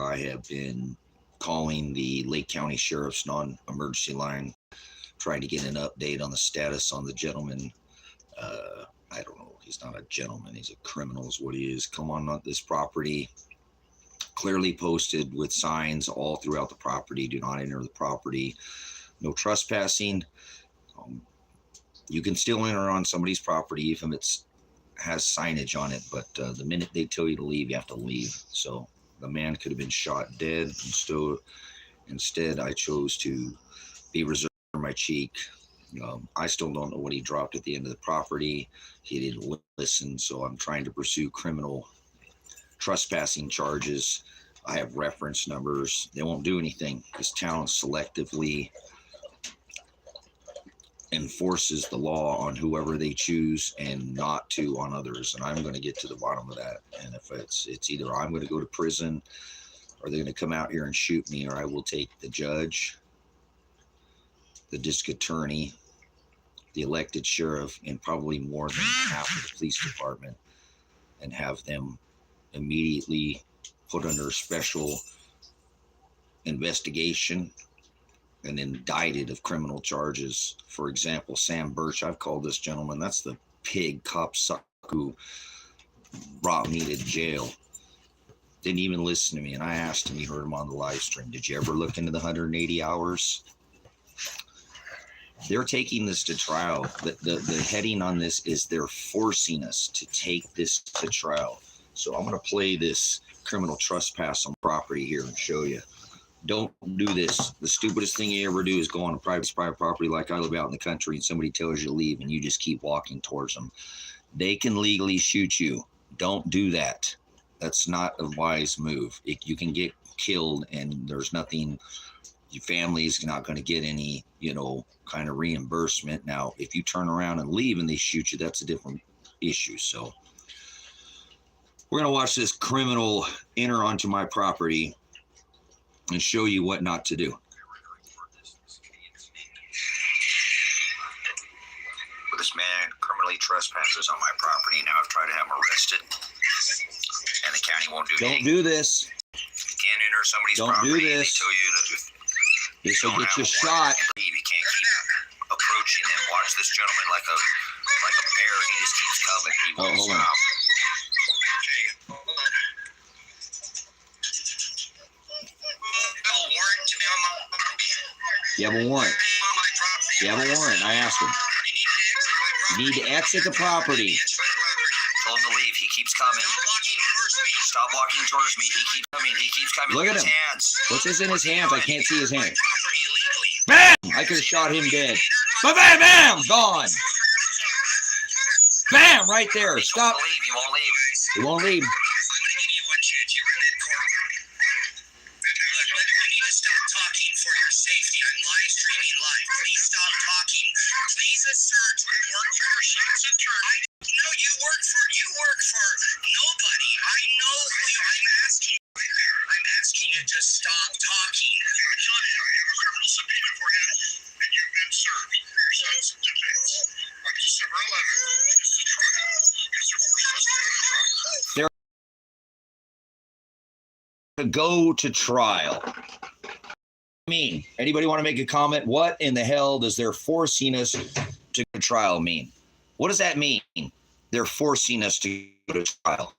I have been calling the Lake County Sheriff's non-emergency line, trying to get an update on the status on the gentleman. I don't know. He's not a gentleman. He's a criminal is what he is. Come on this property. Clearly posted with signs all throughout the property. Do not enter the property. No trespassing. You can still enter on somebody's property if it has signage on it, but the minute they tell you to leave, you have to leave. So the man could have been shot dead. And instead, I chose to be reserved for my cheek. I still don't know what he dropped at the end of the property. He didn't listen, so I'm trying to pursue criminal trespassing charges. I have reference numbers. They won't do anything. This town selectively enforces the law on whoever they choose and not to on others, and I'm going to get to the bottom of that. And if it's either I'm going to go to prison, or they're going to come out here and shoot me, or I will take the judge, the district attorney, the elected sheriff, and probably more than half of the police department, and have them immediately put under special investigation and indicted of criminal charges. For example, Sam Birch, I've called this gentleman, that's the pig cop suck who brought me to jail. Didn't even listen to me, and I asked him, he heard him on the live stream, did you ever look into the 180 hours? They're taking this to trial. The heading on this is they're forcing us to take this to trial. So I'm going to play this criminal trespass on property here and show you. Don't do this. The stupidest thing you ever do is go on a private property like I live out in the country, and somebody tells you to leave and you just keep walking towards them. They can legally shoot you. Don't do that. That's not a wise move. You can get killed, and there's nothing. Your family's not going to get any, kind of reimbursement. Now, if you turn around and leave and they shoot you, that's a different issue. So we're going to watch this criminal enter onto my property and show you what not to do. This man criminally trespasses on my property. Now I've tried to have him arrested, and the county won't do anything. Don't do this. You can't enter somebody's property. Don't do this. They tell you that this will get you shot. You can't keep approaching him. Watch this gentleman like a bear. He just keeps coming. He won't stop. You have a warrant. You have a warrant. I asked him. You need to exit the property. Told him to leave. He keeps coming. Stop walking towards me. He keeps coming. He keeps coming. Look at him. What's this in his hands? I can't see his hands. Bam! I could have shot him dead. But bam, bam! Gone. Bam! Right there. Stop. He won't leave. He won't leave. Go to trial. Anybody want to make a comment? What in the hell does they're forcing us to go to trial mean? What does that mean? They're forcing us to go to trial.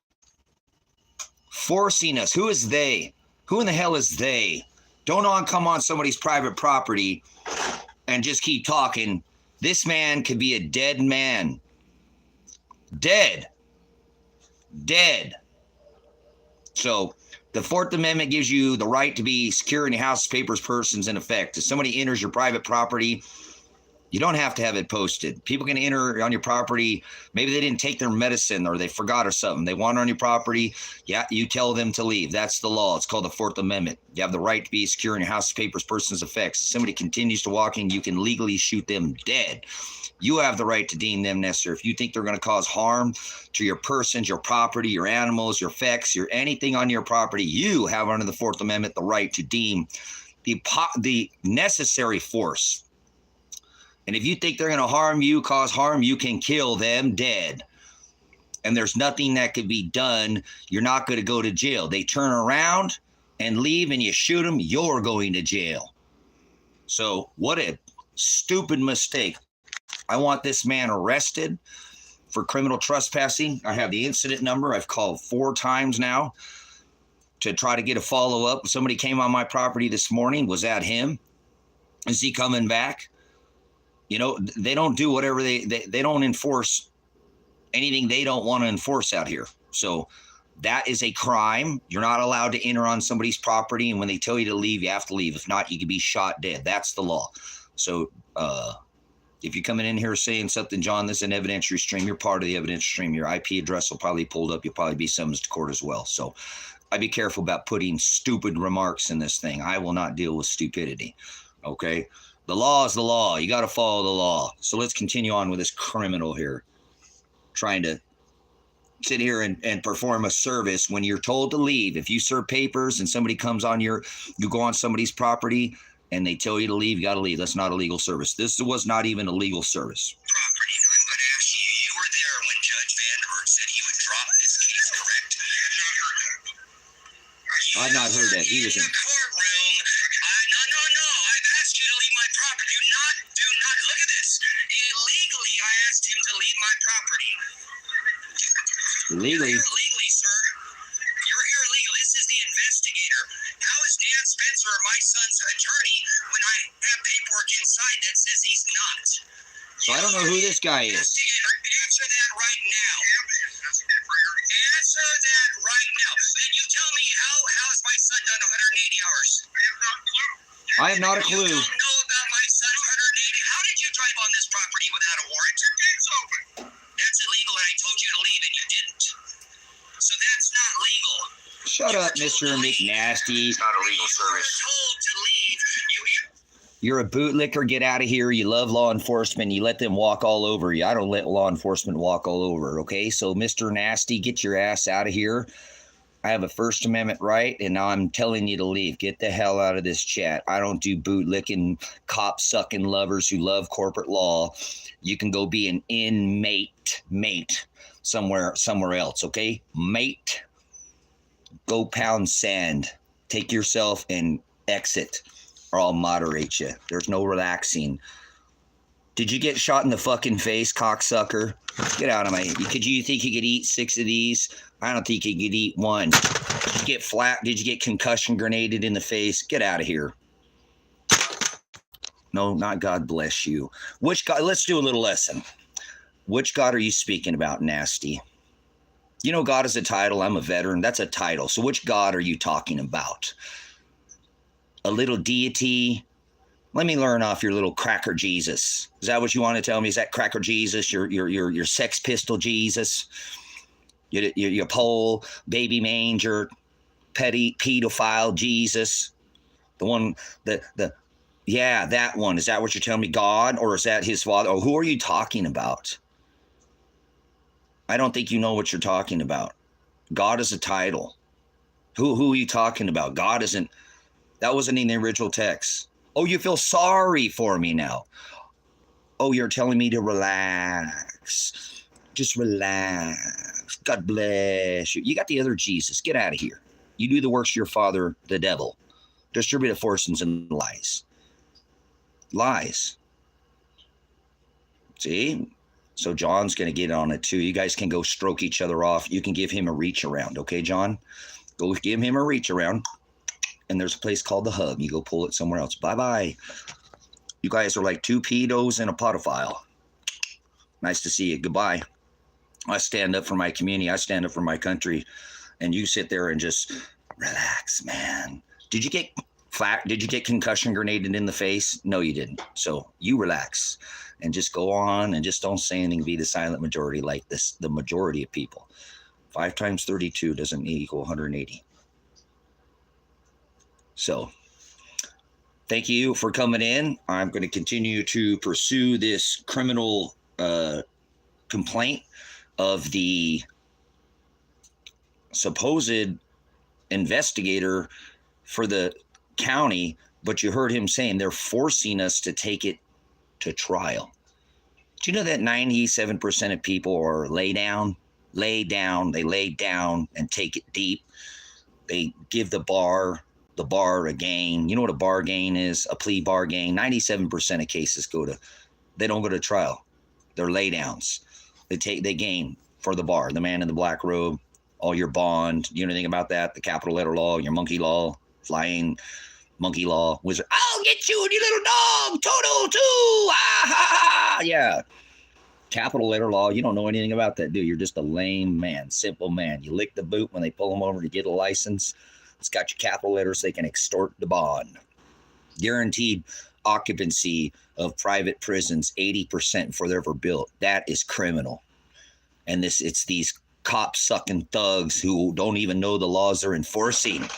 Forcing us. Who is they? Who in the hell is they? Don't come on somebody's private property and just keep talking. This man could be a dead man. Dead. So the Fourth Amendment gives you the right to be secure in your house, papers, persons in effect. If somebody enters your private property, you don't have to have it posted. People can enter on your property. Maybe they didn't take their medicine or they forgot or something. They wander on your property. Yeah, you tell them to leave. That's the law. It's called the Fourth Amendment. You have the right to be secure in your house, papers, persons, effects. If somebody continues to walk in, you can legally shoot them dead. You have the right to deem them necessary. If you think they're going to cause harm to your persons, your property, your animals, your effects, your anything on your property, you have under the Fourth Amendment the right to deem the necessary force. And if you think they're going to harm you, cause harm, you can kill them dead. And there's nothing that could be done. You're not going to go to jail. They turn around. and leave and you shoot him, you're going to jail. So what a stupid mistake. I want this man arrested for criminal trespassing. I have the incident number. I've called 4 times now to try to get a follow-up. Somebody came on my property this morning. Was that him? Is he coming back? You know, they don't do whatever they don't enforce anything they don't want to enforce out here. So that is a crime. You're not allowed to enter on somebody's property, and when they tell you to leave, you have to leave. If not, you could be shot dead. That's the law. So if you're coming in here saying something, John, this is an evidentiary stream, you're part of the evidentiary stream. Your IP address will probably be pulled up. You'll probably be summoned to court as well. So I'd be careful about putting stupid remarks in this thing. I will not deal with stupidity. Okay? The law is the law. You got to follow the law. So let's continue on with this criminal here, trying to sit here and perform a service when you're told to leave. If you serve papers and somebody comes on you go on somebody's property and they tell you to leave, you got to leave. That's not a legal service. This was not even a legal service. Property. I'm going to ask you, you were there when Judge Vanderberg said he would drop this case, correct? I've not heard that. He was in the courtroom. No. I've asked you to leave my property. Do not. Look at this. Illegally, I asked him to leave my property. Legally, sir. You're here illegally. This is the investigator. How is Dan Spencer, my son's attorney, when I have paperwork inside that says he's not? So I don't know who this guy is. Answer that right now. Answer that right now. Then you tell me how has my son done 180 hours? I have not a clue. You don't know about my son's 180. How did you drive on this property without a warrant? Your gate's open. That's illegal, and I told you to leave, and you didn't. So that's not legal. Shut up, Mr. McNasty. It's not a legal service. You were told to leave. You're a bootlicker. Get out of here. You love law enforcement. You let them walk all over you. I don't let law enforcement walk all over, okay? So, Mr. Nasty, get your ass out of here. I have a First Amendment right, and now I'm telling you to leave. Get the hell out of this chat. I don't do bootlicking, cop-sucking lovers who love corporate law. You can go be an inmate, somewhere else, okay? Mate, go pound sand. Take yourself and exit, or I'll moderate you. There's no relaxing. Did you get shot in the fucking face, cocksucker? Get out of my... Did you think you could eat 6 of these? I don't think you could eat 1. Did you get flat? Did you get concussion grenaded in the face? Get out of here. No, not God bless you. Which God? Let's do a little lesson. Which God are you speaking about, Nasty? You know God is a title. I'm a veteran. That's a title. So which God are you talking about? A little deity? Let me learn off your little cracker Jesus. Is that what you want to tell me? Is that cracker Jesus? Your sex pistol Jesus? Your pole, baby manger, petty pedophile Jesus? The one, yeah, that one. Is that what you're telling me, God? Or is that his father? Or who are you talking about? I don't think you know what you're talking about. God is a title. Who are you talking about? God isn't. That wasn't in the original text. Oh, you feel sorry for me now. Oh, you're telling me to relax. Just relax. God bless you. You got the other Jesus. Get out of here. You do the works of your father, the devil. Distributive forces and lies. Lies. See? So John's going to get on it too. You guys can go stroke each other off. You can give him a reach around. Okay, John? Go give him a reach around. And there's a place called The Hub. You go pull it somewhere else. Bye-bye. You guys are like 2 pedos and a podophile. Nice to see you. Goodbye. I stand up for my community. I stand up for my country. And you sit there and just relax, man. Did you get flat? Did you get concussion grenaded in the face? No, you didn't. So you relax and just go on and just don't say anything. Be the silent majority like this. The majority of people. 5 times 32 doesn't equal 180. So thank you for coming in. I'm going to continue to pursue this criminal complaint of the supposed investigator for the county, but you heard him saying they're forcing us to take it to trial. Do you know that 97% of people are lay down, they lay down and take it deep? They give the bar a gain. You know what a bar gain is? A plea bar gain. 97% of cases they don't go to trial. They're laydowns. They gain for the bar. The man in the black robe, all your bond. You know anything about that? The capital letter law, your monkey law, flying monkey law, wizard. I'll get you and your little dog, Toto too. Ah ha ha. Yeah. Capital letter law, you don't know anything about that, do you? You're just a lame man, simple man. You lick the boot when they pull them over to get a license. It's got your capital letters, they can extort the bond. Guaranteed occupancy of private prisons 80% before they're ever built. That is criminal. And it's these cop-sucking thugs who don't even know the laws they're enforcing.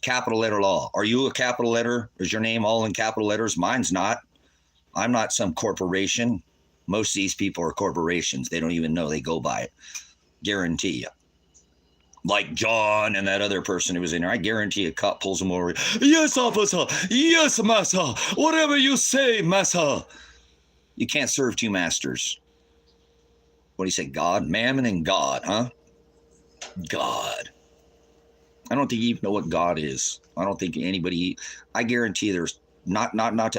Capital letter law. Are you a capital letter? Is your name all in capital letters? Mine's not. I'm not some corporation. Most of these people are corporations. They don't even know. They go by it. Guarantee you. Like John and that other person who was in there. I guarantee a cop pulls him over. Yes, officer. Yes, master. Whatever you say, master. You can't serve two masters. What do you say? God? Mammon and God, huh? God. I don't think you even know what God is. I don't think anybody. I guarantee there's not.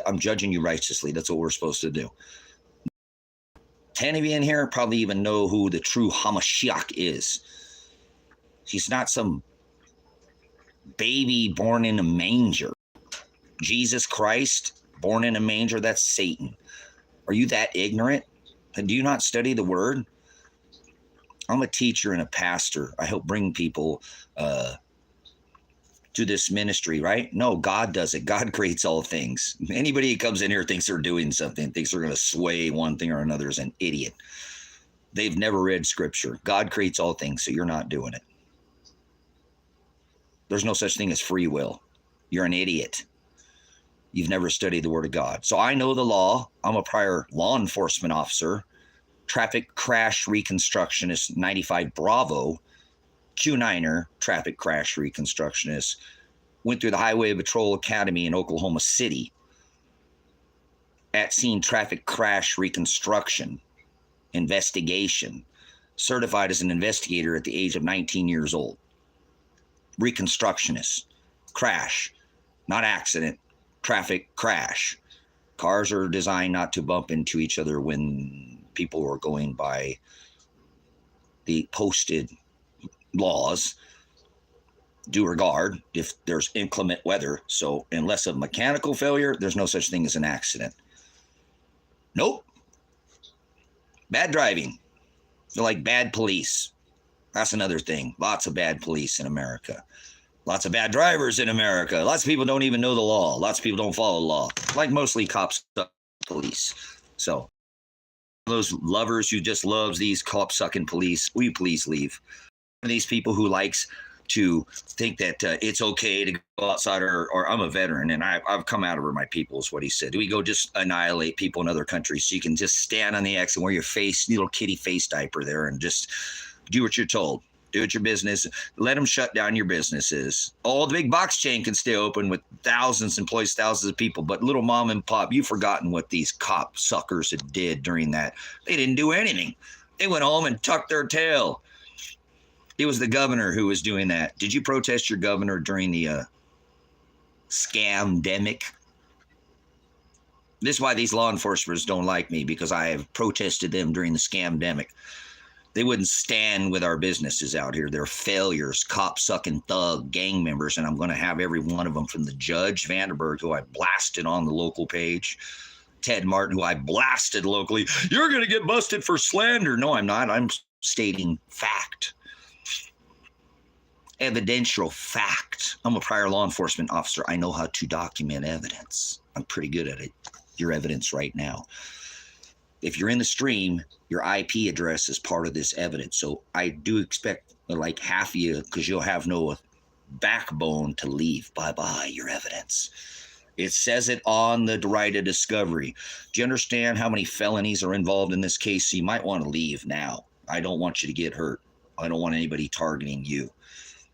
I'm judging you righteously. That's what we're supposed to do. 10 of you in here probably even know who the true Hamashiach is. He's not some baby born in a manger. Jesus Christ, born in a manger, that's Satan. Are you that ignorant? And do you not study the word? I'm a teacher and a pastor. I help bring people to this ministry, right? No, God does it. God creates all things. Anybody who comes in here thinks they're doing something, thinks they're going to sway one thing or another is an idiot. They've never read scripture. God creates all things, so you're not doing it. There's no such thing as free will. You're an idiot. You've never studied the word of God. So I know the law. I'm a prior law enforcement officer, traffic crash reconstructionist, 95 Bravo, Q9er, traffic crash reconstructionist, went through the Highway Patrol Academy in Oklahoma City, at scene traffic crash reconstruction, investigation, certified as an investigator at the age of 19 years old. Reconstructionist, crash, not accident, traffic crash. Cars are designed not to bump into each other when people are going by the posted laws. Due regard if there's inclement weather. So unless of mechanical failure, there's no such thing as an accident. Nope. Bad driving. They're like bad police. That's another thing. Lots of bad police in America. Lots of bad drivers in America. Lots of people don't even know the law. Lots of people don't follow the law. Like mostly cops, police. So those lovers who just loves these cop-sucking police, will you please leave? These people who likes to think that it's okay to go outside, or I'm a veteran and I've come out over my people, is what he said. Do we go just annihilate people in other countries so you can just stand on the X and wear your little kitty face diaper there and just do what you're told? Do it your business. Let them shut down your businesses. All the big box chain can stay open with thousands of employees, thousands of people, but little mom and pop, you've forgotten what these cop suckers did during that. They didn't do anything. They went home and tucked their tail. It was the governor who was doing that. Did you protest your governor during the scam-demic? This is why these law enforcers don't like me, because I have protested them during the scam-demic. They wouldn't stand with our businesses out here. They're failures, cop-sucking thug gang members, and I'm going to have every one of them, from the Judge Vanderberg, who I blasted on the local page, Ted Martin, who I blasted locally. You're going to get busted for slander. No, I'm not. I'm stating fact. Evidential fact. I'm a prior law enforcement officer. I know how to document evidence. I'm pretty good at it. Your evidence right now. If you're in the stream, your IP address is part of this evidence. So I do expect like half of you, because you'll have no backbone to leave. Bye-bye, your evidence. It says it on the right of discovery. Do you understand how many felonies are involved in this case? So you might want to leave now. I don't want you to get hurt. I don't want anybody targeting you.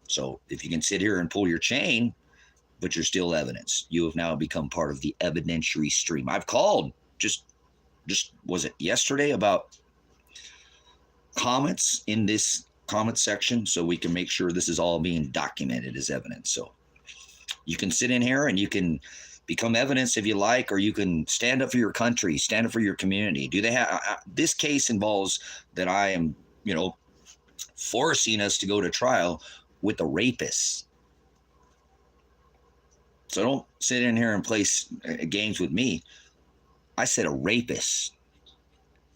So if you can sit here and pull your chain, but you're still evidence, you have now become part of the evidentiary stream. I've called just was it yesterday, about comments in this comment section so we can make sure this is all being documented as evidence. So you can sit in here and you can become evidence if you like, or you can stand up for your country, stand up for your community. Do they have this case involves that I am, forcing us to go to trial with a rapist. So don't sit in here and play games with me. I said a rapist.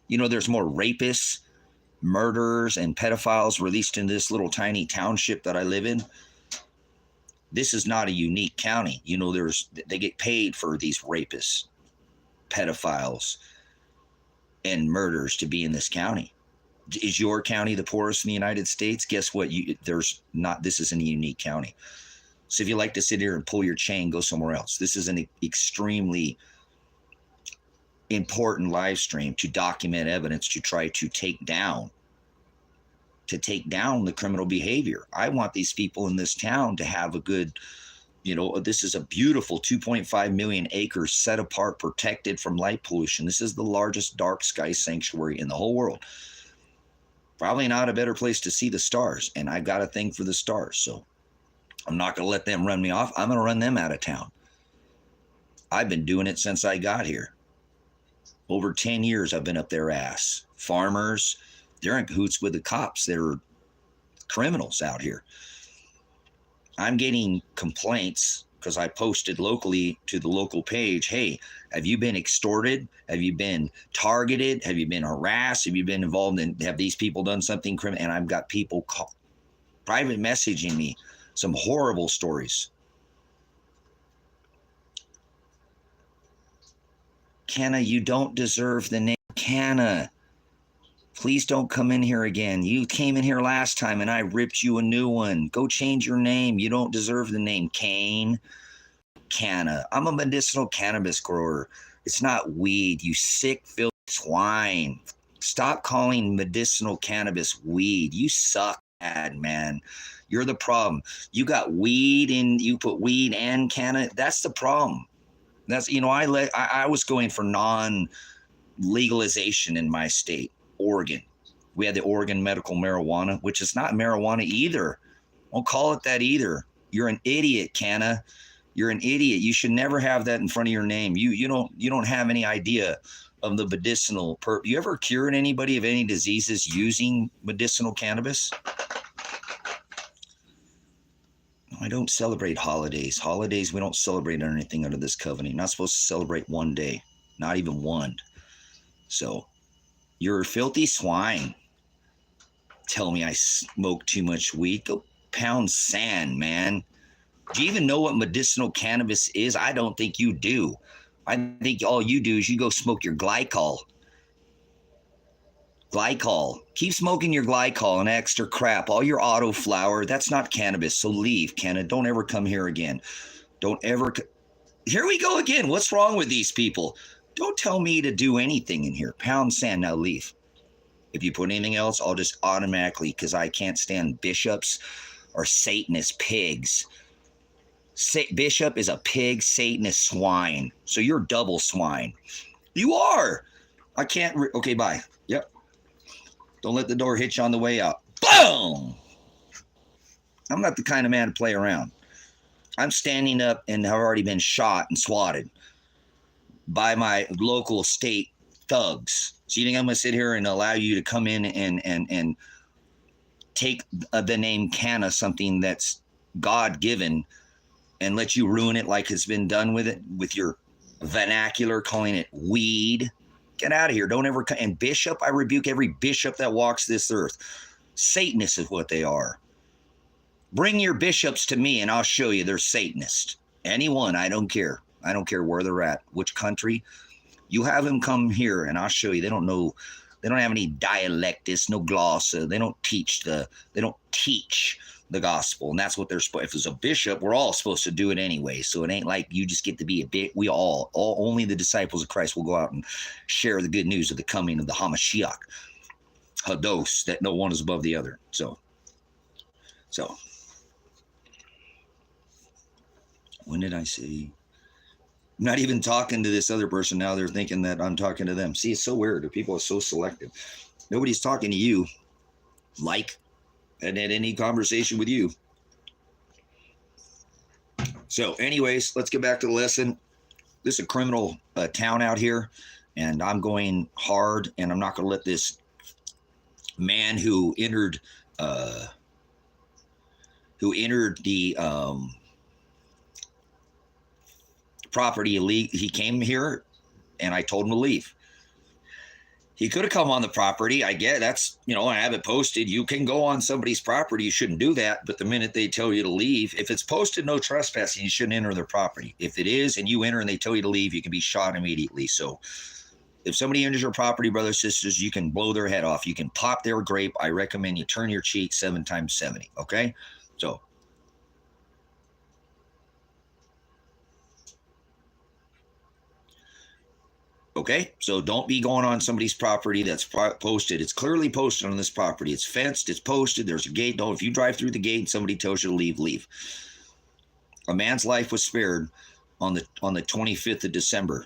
There's more rapists, murderers, and pedophiles released in this little tiny township that I live in. This is not a unique county. They get paid for these rapists, pedophiles, and murderers to be in this county. Is your county the poorest in the United States? Guess what? This isn't a unique county. So if you like to sit here and pull your chain, go somewhere else. This is an extremely important live stream to document evidence to try to take down the criminal behavior. I want these people in this town to have a good, this is a beautiful 2.5 million acres set apart, protected from light pollution. This is the largest dark sky sanctuary in the whole world. Probably not a better place to see the stars. And I've got a thing for the stars. So I'm not going to let them run me off. I'm going to run them out of town. I've been doing it since I got here. Over 10 years, I've been up their ass. Farmers, they're in cahoots with the cops. They're criminals out here. I'm getting complaints because I posted locally to the local page, hey, have you been extorted? Have you been targeted? Have you been harassed? Have you been involved in, have these people done something criminal? And I've got people private messaging me some horrible stories. Kenna, you don't deserve the name. Kenna, please don't come in here again. You came in here last time and I ripped you a new one. Go change your name. You don't deserve the name Kane. Canna. I'm a medicinal cannabis grower. It's not weed, you sick, filthy swine. Stop calling medicinal cannabis weed. You suck, man. You're the problem. You got weed and you put weed and canna. That's the problem. That's, I was going for non-legalization in my state, Oregon. We had the Oregon medical marijuana, which is not marijuana either. Don't call it that either. You're an idiot, Canna. You're an idiot. You should never have that in front of your name. You don't have any idea of the medicinal You ever cured anybody of any diseases using medicinal cannabis? I don't celebrate holidays. Holidays, we don't celebrate anything under this covenant. You're not supposed to celebrate one day, not even one. So you're a filthy swine. Tell me I smoke too much weed. Go pound sand, man. Do you even know what medicinal cannabis is? I don't think you do. I think all you do is you go smoke your glycol. Keep smoking your glycol and extra crap. All your auto flower, that's not cannabis. So leave, Kenna. Don't ever come here again. Don't ever. Here we go again. What's wrong with these people? Don't tell me to do anything in here. Pound sand. Now leave. If you put anything else, I'll just automatically, because I can't stand bishops or Satanist pigs. Bishop is a pig, Satanist swine. So you're double swine. You are. I can't. Okay, bye. Yep. Don't let the door hit you on the way out. Boom! I'm not the kind of man to play around. I'm standing up and have already been shot and swatted by my local state thugs. So you think I'm going to sit here and allow you to come in and take the name Canna, something that's God-given, and let you ruin it like it's been done with it, with your vernacular, calling it weed? Get out of here. Don't ever come. And bishop, I rebuke every bishop that walks this earth. Satanists is what they are. Bring your bishops to me and I'll show you they're Satanist. Anyone, I don't care. I don't care where they're at, which country. You have them come here and I'll show you. They don't know. They don't have any dialectists, no glossa. They don't teach the gospel. And that's what they're supposed. If it's a bishop, we're all supposed to do it anyway. So it ain't like you just get to be a bit. We only the disciples of Christ will go out and share the good news of the coming of the Hamashiach, Hados, that no one is above the other. So when did I say? I'm not even talking to this other person now. They're thinking that I'm talking to them. See, it's so weird. People are so selective. Nobody's talking to you. Like, hadn't had any conversation with you. So anyways, let's get back to the lesson. This is a criminal town out here, and I'm going hard, and I'm not going to let this man who entered the property illegal. He came here, and I told him to leave. He could have come on the property. I get that's, I have it posted. You can go on somebody's property. You shouldn't do that. But the minute they tell you to leave, if it's posted no trespassing, you shouldn't enter their property. If it is and you enter and they tell you to leave, you can be shot immediately. So if somebody enters your property, brothers, sisters, you can blow their head off. You can pop their grape. I recommend you turn your cheek 7 times 70. Okay? So okay, so don't be going on somebody's property that's posted. It's clearly posted on this property. It's fenced. It's posted. There's a gate. If you drive through the gate and somebody tells you to leave, leave. A man's life was spared on the 25th of December.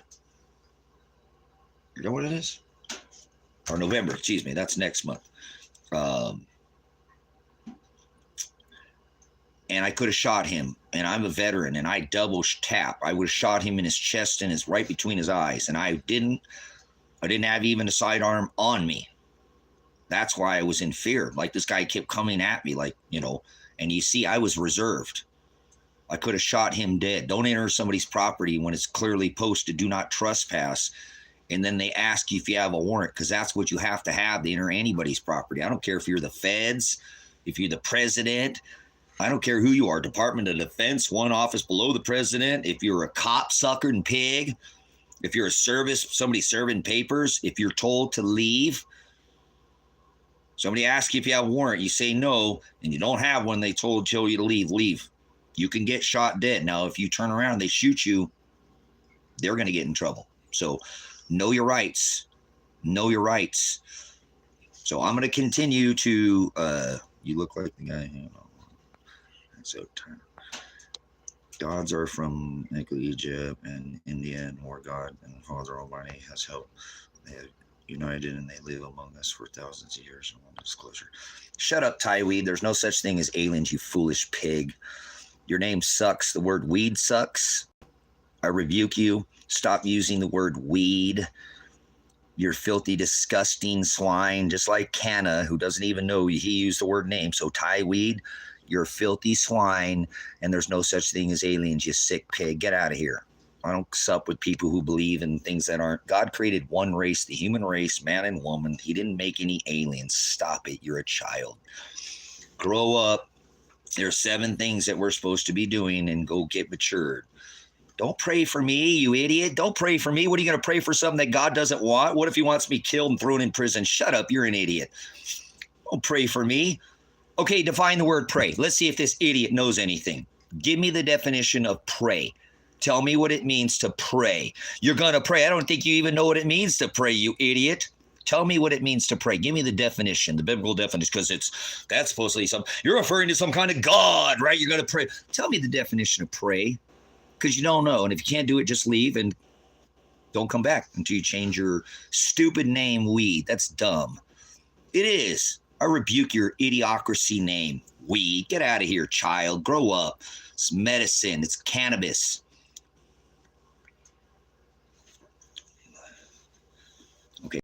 You know what it is? Or November, excuse me. That's next month. And I could have shot him, and I'm a veteran, and I double tap. I would have shot him in his chest and his right between his eyes, and I didn't have even a sidearm on me. That's why I was in fear. Like, this guy kept coming at me, like, and you see, I was reserved. I could have shot him dead. Don't enter somebody's property when it's clearly posted, do not trespass. And then they ask you if you have a warrant, because that's what you have to enter anybody's property. I don't care if you're the feds, if you're the president. I don't care who you are, Department of Defense, one office below the president. If you're a cop sucking pig, if you're a somebody serving papers, if you're told to leave, somebody asks you if you have a warrant, you say no, and you don't have one, they tell you to leave, leave. You can get shot dead. Now, if you turn around and they shoot you, they're going to get in trouble. So know your rights. Know your rights. So I'm going to continue to, you look like the guy, So gods are from Egypt and India, and more God and Father Almighty has helped. They have united and they live among us for thousands of years. I want disclosure. Shut up, Tyweed. There's no such thing as aliens, you foolish pig. Your name sucks. The word weed sucks. I rebuke you. Stop using the word weed. You're filthy, disgusting swine, just like Canna, who doesn't even know he used the word name. So Tyweed, you're a filthy swine, and there's no such thing as aliens, you sick pig. Get out of here. I don't sup with people who believe in things that aren't. God created one race, the human race, man and woman. He didn't make any aliens. Stop it. You're a child. Grow up. There are 7 things that we're supposed to be doing, and go get matured. Don't pray for me, you idiot. Don't pray for me. What are you going to pray for, something that God doesn't want? What if he wants me killed and thrown in prison? Shut up. You're an idiot. Don't pray for me. Okay, define the word pray. Let's see if this idiot knows anything. Give me the definition of pray. Tell me what it means to pray. You're going to pray. I don't think you even know what it means to pray, you idiot. Tell me what it means to pray. Give me the definition, the biblical definition, because that's supposedly you're referring to some kind of God, right? You're going to pray. Tell me the definition of pray, because you don't know. And if you can't do it, just leave and don't come back until you change your stupid name, weed. That's dumb. It is. I rebuke your idiocracy name, weed. Get out of here, child. Grow up. It's medicine. It's cannabis. Okay.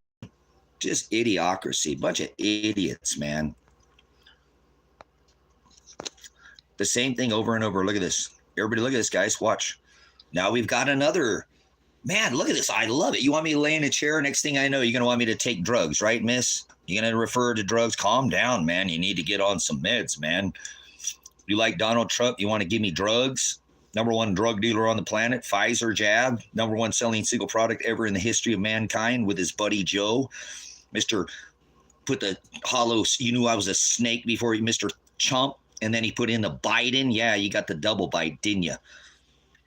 Just idiocracy. Bunch of idiots, man. The same thing over and over. Look at this. Everybody look at this, guys. Watch. Now we've got another. Man, look at this. I love it. You want me to lay in a chair? Next thing I know, you're going to want me to take drugs, right, miss? You're going to refer to drugs? Calm down, man. You need to get on some meds, man. You like Donald Trump? You want to give me drugs? #1 drug dealer on the planet, Pfizer jab, #1 selling single product ever in the history of mankind with his buddy Joe. Mr. Put the hollow, you knew I was a snake before you, Mr. Chump. And then he put in the Biden. Yeah, you got the double bite, didn't you?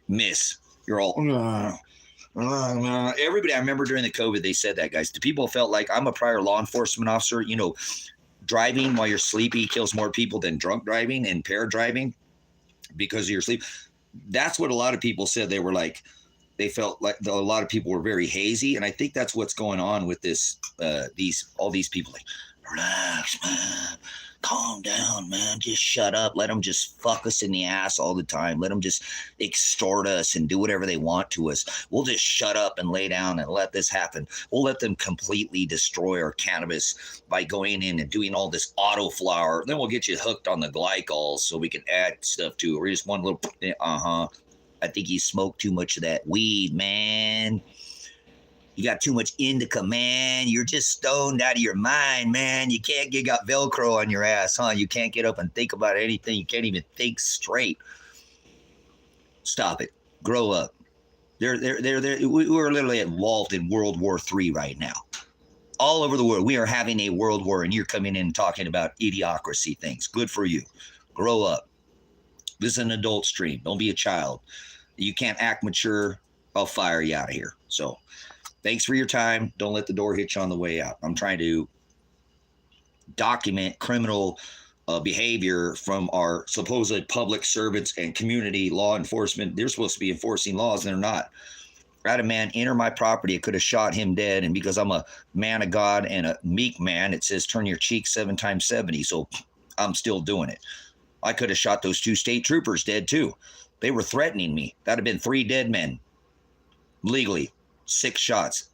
Miss, you're all... Everybody, I remember during the COVID, they said that, guys. The people felt like, I'm a prior law enforcement officer. Driving while you're sleepy kills more people than drunk driving and impaired driving because of your sleep. That's what a lot of people said. They were like, they felt like a lot of people were very hazy. And I think that's what's going on with this, all these people like, relax, man. calm down, man. Just shut up. Let them just fuck us in the ass all the time. Let them just extort us and do whatever they want to us. We'll just shut up and lay down and let this happen. We'll let them completely destroy our cannabis by going in and doing all this auto flower. Then we'll get you hooked on the glycols so we can add stuff to it. We're just one little, I think you smoke too much of that weed, man. You got too much indica, man. You're just stoned out of your mind, man. You got Velcro on your ass, huh? You can't get up and think about anything. You can't even think straight. Stop it. Grow up. We're literally involved in World War III right now. All over the world, we are having a world war, and you're coming in and talking about idiocracy things. Good for you. Grow up. This is an adult stream. Don't be a child. You can't act mature. I'll fire you out of here. So, thanks for your time. Don't let the door hit you on the way out. I'm trying to document criminal behavior from our supposed public servants and community law enforcement. They're supposed to be enforcing laws, and they're not. I had a man enter my property. I could have shot him dead, and because I'm a man of God and a meek man, it says turn your cheek 7 times 70, so I'm still doing it. I could have shot those 2 state troopers dead, too. They were threatening me. That'd have been 3 dead men. Legally. 6 shots.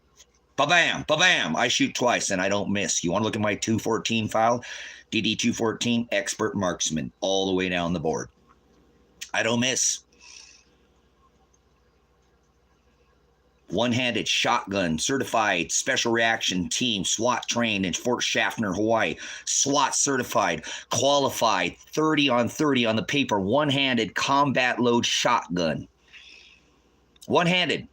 Ba-bam, ba-bam. I shoot twice and I don't miss. You want to look at my 214 file? DD214, expert marksman, all the way down the board. I don't miss. One-handed shotgun, certified special reaction team, SWAT trained in Fort Schaffner, Hawaii. SWAT certified, qualified, 30 on 30 on the paper, one-handed combat load shotgun. One-handed.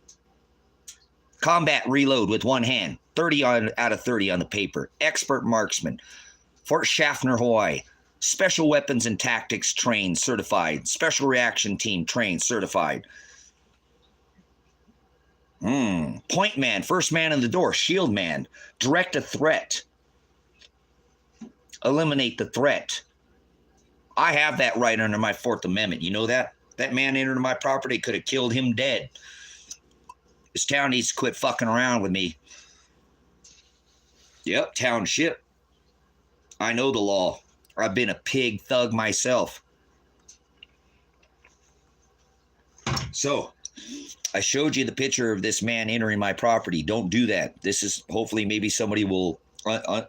Combat reload with one hand. 30 out of 30 on the paper. Expert marksman. Fort Schaffner, Hawaii. Special weapons and tactics trained, certified. Special reaction team trained, certified. Point man, first man in the door, shield man. Direct a threat. Eliminate the threat. I have that right under my 4th Amendment. You know that? That man entered my property, could have killed him dead. This town needs to quit fucking around with me. Yep, township. I know the law. I've been a pig thug myself. So, I showed you the picture of this man entering my property. Don't do that. This is, hopefully, maybe somebody will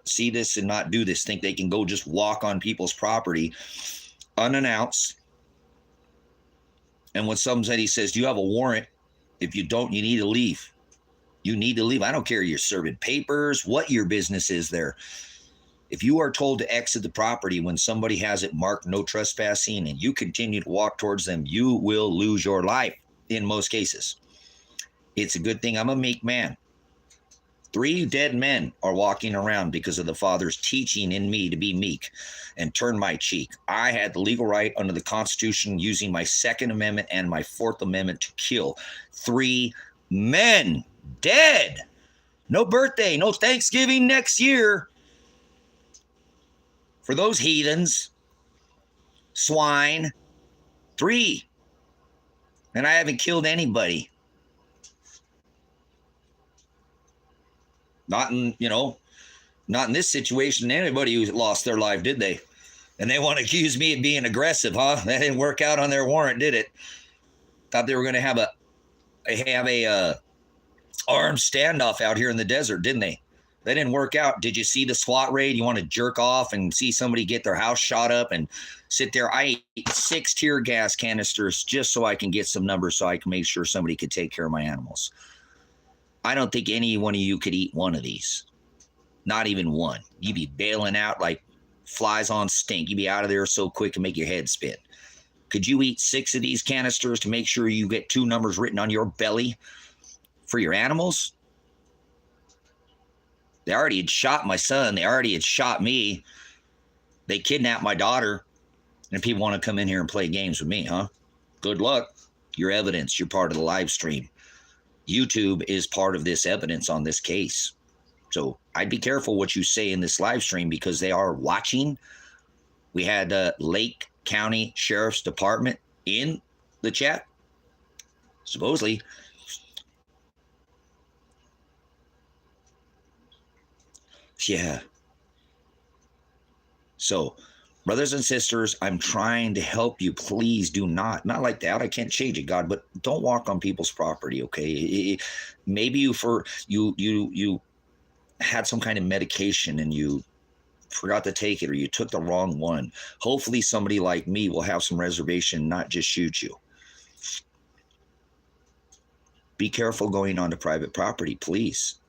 see this and not do this. Think they can go just walk on people's property unannounced. And when somebody says, do you have a warrant? If you don't, you need to leave. You need to leave. I don't care. You're serving papers, what your business is there. If you are told to exit the property when somebody has it marked no trespassing and you continue to walk towards them, you will lose your life in most cases. It's a good thing I'm a meek man. 3 dead men are walking around because of the Father's teaching in me to be meek and turn my cheek. I had the legal right under the Constitution using my 2nd Amendment and my 4th Amendment to kill 3 men dead. No birthday, no Thanksgiving next year. For those heathens, swine, 3. And I haven't killed anybody. Not in this situation. Anybody who lost their life, did they? And they want to accuse me of being aggressive, huh? That didn't work out on their warrant, did it? Thought they were going to have a armed standoff out here in the desert, didn't they? That didn't work out. Did you see the SWAT raid? You want to jerk off and see somebody get their house shot up and sit there? I ate 6 tear gas canisters just so I can get some numbers so I can make sure somebody could take care of my animals. I don't think any one of you could eat one of these. Not even one. You'd be bailing out like flies on stink. You'd be out of there so quick and make your head spin. Could you eat 6 of these canisters to make sure you get 2 numbers written on your belly for your animals? They already had shot my son. They already had shot me. They kidnapped my daughter. And people want to come in here and play games with me, huh? Good luck. Your evidence. You're part of the live stream. YouTube is part of this evidence on this case. So I'd be careful what you say in this live stream because they are watching. We had Lake County Sheriff's Department in the chat, supposedly. Yeah. So Brothers and sisters, I'm trying to help you. Please do not like that. I can't change it, God, but don't walk on people's property, okay? Maybe you had some kind of medication and you forgot to take it, or you took the wrong one. Hopefully somebody like me will have some reservation, not just shoot you. Be careful going onto private property, please.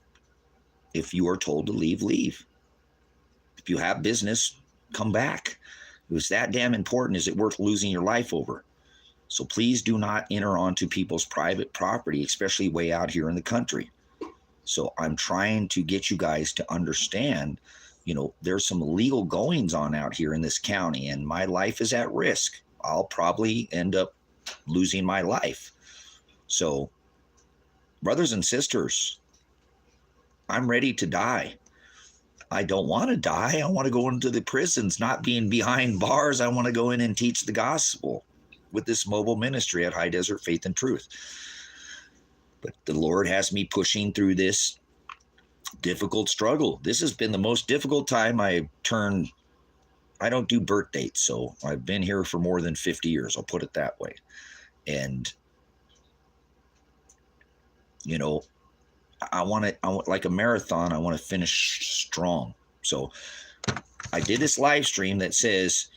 If you are told to leave, leave. If you have business, come back. It was that damn important. Is it worth losing your life over? So please do not enter onto people's private property, especially way out here in the country. So I'm trying to get you guys to understand, there's some illegal goings on out here in this county, and my life is at risk. I'll probably end up losing my life. So, brothers and sisters, I'm ready to die. I don't want to die. I want to go into the prisons, not being behind bars. I want to go in and teach the gospel with this mobile ministry at High Desert Faith and Truth. But the Lord has me pushing through this difficult struggle. This has been the most difficult time. I don't do birth dates, so I've been here for more than 50 years. I'll put it that way. And, I want like a marathon. I want to finish strong. So I did this live stream that says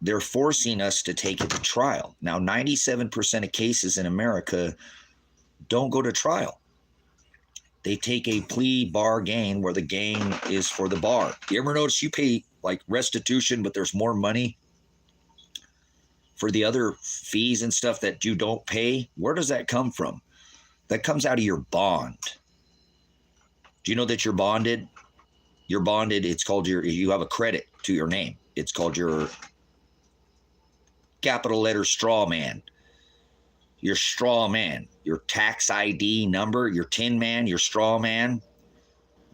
they're forcing us to take it to trial. Now, 97% of cases in America don't go to trial. They take a plea bargain where the gain is for the bar. You ever notice you pay like restitution, but there's more money for the other fees and stuff that you don't pay? Where does that come from? That comes out of your bond. Do you know that you're bonded? You're bonded. It's called you have a credit to your name. It's called your capital letter straw man. Your straw man, your tax ID number, your tin man, your straw man.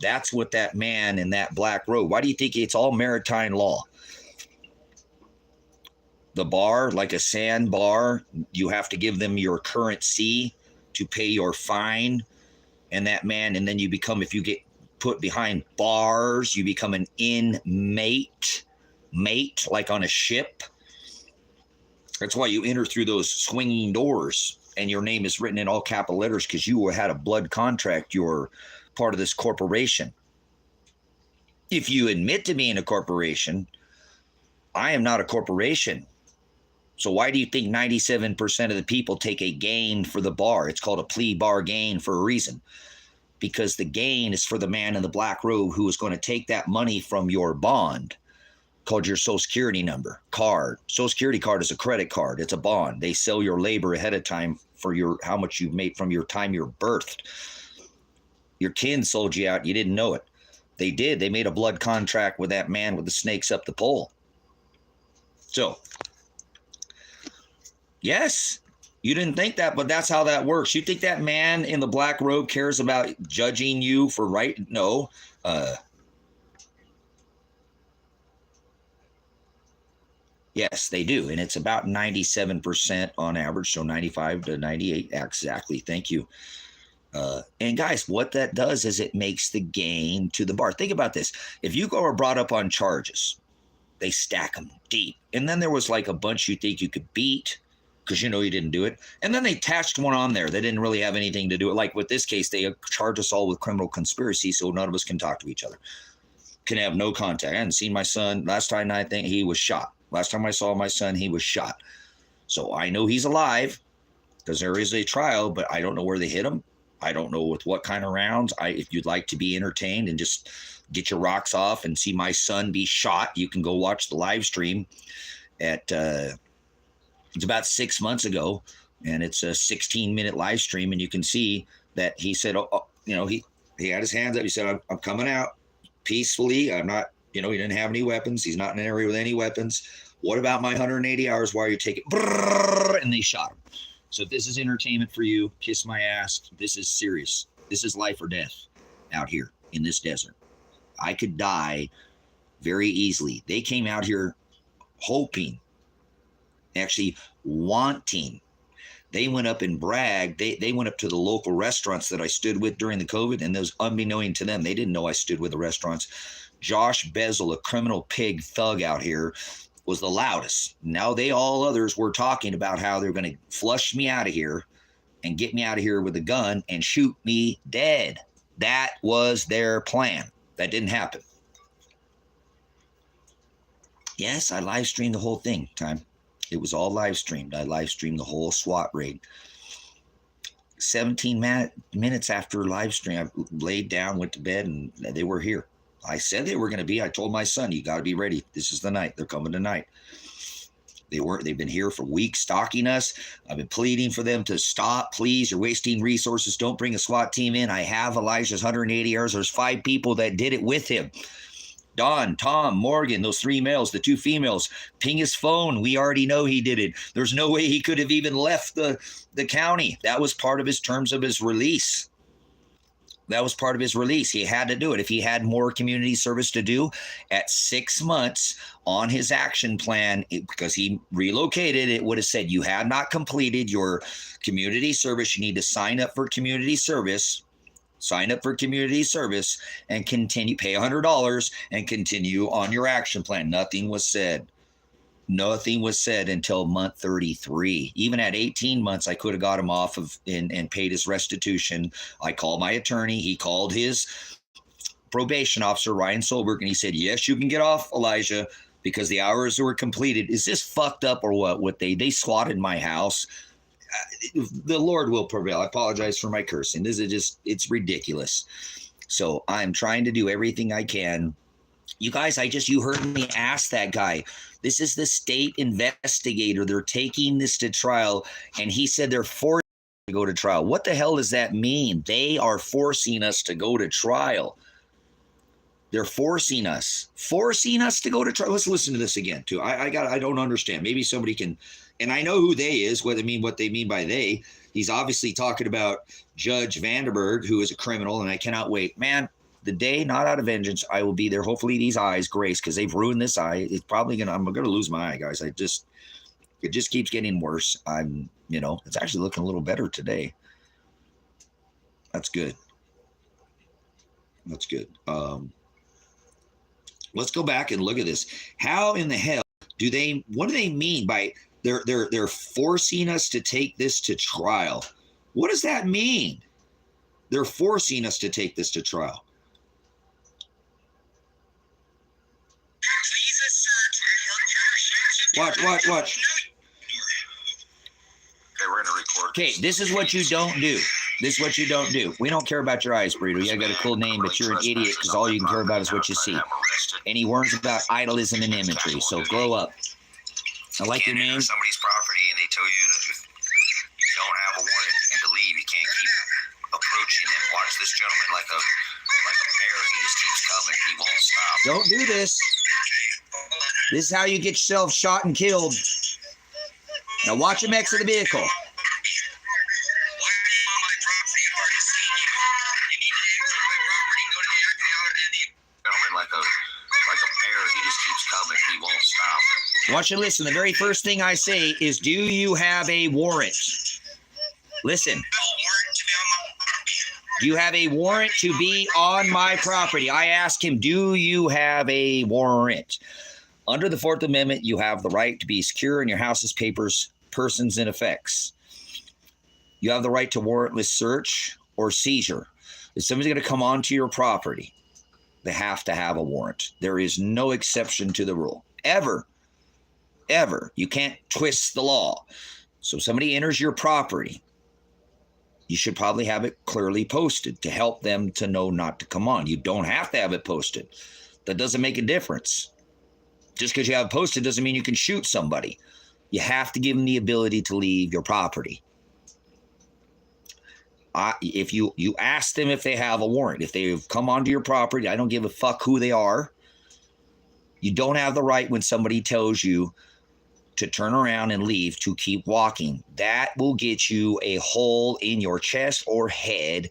That's what that man in that black robe. Why do you think it's all maritime law? The bar, like a sand bar, you have to give them your currency to pay your fine. And that man, and then you become, if you get put behind bars, you become an inmate, like on a ship. That's why you enter through those swinging doors and your name is written in all capital letters, because you had a blood contract. You're part of this corporation. If you admit to being a corporation, I am not a corporation. So why do you think 97% of the people take a gain for the bar? It's called a plea bargain for a reason. Because the gain is for the man in the black robe who is going to take that money from your bond, called your Social Security number, card. Social Security card is a credit card. It's a bond. They sell your labor ahead of time for how much you've made from your time you're birthed. Your kin sold you out. You didn't know it. They did. They made a blood contract with that man with the snakes up the pole. So, yes, you didn't think that, but that's how that works. You think that man in the black robe cares about judging you for right? No. Yes, they do. And it's about 97% on average. So 95 to 98. Exactly. Thank you. And guys, what that does is it makes the gain to the bar. Think about this. If you are brought up on charges, they stack them deep. And then there was like a bunch you think you could beat because you didn't do it. And then they attached one on there. They didn't really have anything to do it. Like with this case, they charge us all with criminal conspiracy, so none of us can talk to each other. Can have no contact. I hadn't seen my son. Last time I think he was shot. Last time I saw my son, he was shot. So I know he's alive because there is a trial, but I don't know where they hit him. I don't know with what kind of rounds. If you'd like to be entertained and just get your rocks off and see my son be shot, you can go watch the live stream at it's about 6 months ago, and it's a 16-minute live stream, and you can see that he said, he had his hands up. He said, I'm coming out peacefully. I'm not, he didn't have any weapons. He's not in an area with any weapons. What about my 180 hours? Why are you taking? And they shot him. So if this is entertainment for you, kiss my ass. This is serious. This is life or death out here in this desert. I could die very easily. They came out here hoping, actually wanting. They went up and bragged. They went up to the local restaurants that I stood with during the COVID, and those unbeknown to them, they didn't know I stood with the restaurants. Josh Bezel, a criminal pig thug out here, was the loudest. Now all others were talking about how they're going to flush me out of here and get me out of here with a gun and shoot me dead. That was their plan. That didn't happen. Yes, I live streamed the whole thing, Time. It was all live streamed. I live streamed the whole SWAT raid. 17 minutes after live stream, I laid down, went to bed, and they were here. I said they were going to be. I told my son, you got to be ready. This is the night. They're coming tonight. They've been here for weeks stalking us. I've been pleading for them to stop. Please, you're wasting resources. Don't bring a SWAT team in. I have Elijah's 180 hours. There's 5 people that did it with him. Don, Tom, Morgan, those 3 males, the 2 females. Ping his phone. We already know he did it. There's no way he could have even left the county. That was part of his terms of his release. That was part of his release. He had to do it. If he had more community service to do at 6 months on his action plan, because he relocated, it would have said you have not completed your community service. You need to sign up for community service. Sign up for community service and continue, pay $100 and continue on your action plan. Nothing was said. Nothing was said until month 33. Even at 18 months, I could have got him off of and paid his restitution. I called my attorney. He called his probation officer, Ryan Solberg, and he said, yes, you can get off, Elijah, because the hours were completed. Is this fucked up or what? They squatted my house. The Lord will prevail. I apologize for my cursing. This is just, it's ridiculous. So I'm trying to do everything I can. You guys, you heard me ask that guy. This is the state investigator. They're taking this to trial. And he said they're forced to go to trial. What the hell does that mean? They are forcing us to go to trial. They're forcing us to go to trial. Let's listen to this again, too. I don't understand. Maybe somebody can, and I know who they is, what they mean by they. He's obviously talking about Judge Vanderberg, who is a criminal, and I cannot wait. Man, the day, not out of vengeance, I will be there. Hopefully these eyes grace, because they've ruined this eye. It's probably I'm going to lose my eye, guys. It just keeps getting worse. It's actually looking a little better today. That's good. Let's go back and look at this. How in the hell what do they mean by they're forcing us to take this to trial? What does that mean? They're forcing us to take this to trial. Watch. Okay, we're gonna record. Okay, this is what you don't do. We don't care about your eyes, Burrito. You got a cool name, but you're an idiot because all you can care about is what you see. And he warns about idolism and imagery, so grow up. I like your name. Somebody's property and they tell you that if you don't have a warrant and to leave, you can't keep approaching him. Watch this gentleman like a bear. He just keeps coming. He won't stop. Don't do this. This is how you get yourself shot and killed. Now watch him exit the vehicle. Why are you on my property? I've already seen you. You need to exit my property. Go to the gentleman like a bear. He just keeps coming. He won't stop. Watch and listen. The very first thing I say is, do you have a warrant? Listen. Do you have a warrant to be on my property? I ask him, do you have a warrant? Under the 4th Amendment, you have the right to be secure in your house's papers, persons, and effects. You have the right to warrantless search or seizure. If somebody's going to come onto your property, they have to have a warrant. There is no exception to the rule. Ever. You can't twist the law. So if somebody enters your property, you should probably have it clearly posted to help them to know not to come on. You don't have to have it posted. That doesn't make a difference. Just because you have it posted doesn't mean you can shoot somebody. You have to give them the ability to leave your property. If you ask them if they have a warrant, if they've come onto your property, I don't give a fuck who they are. You don't have the right when somebody tells you to turn around and leave to keep walking. That will get you a hole in your chest or head,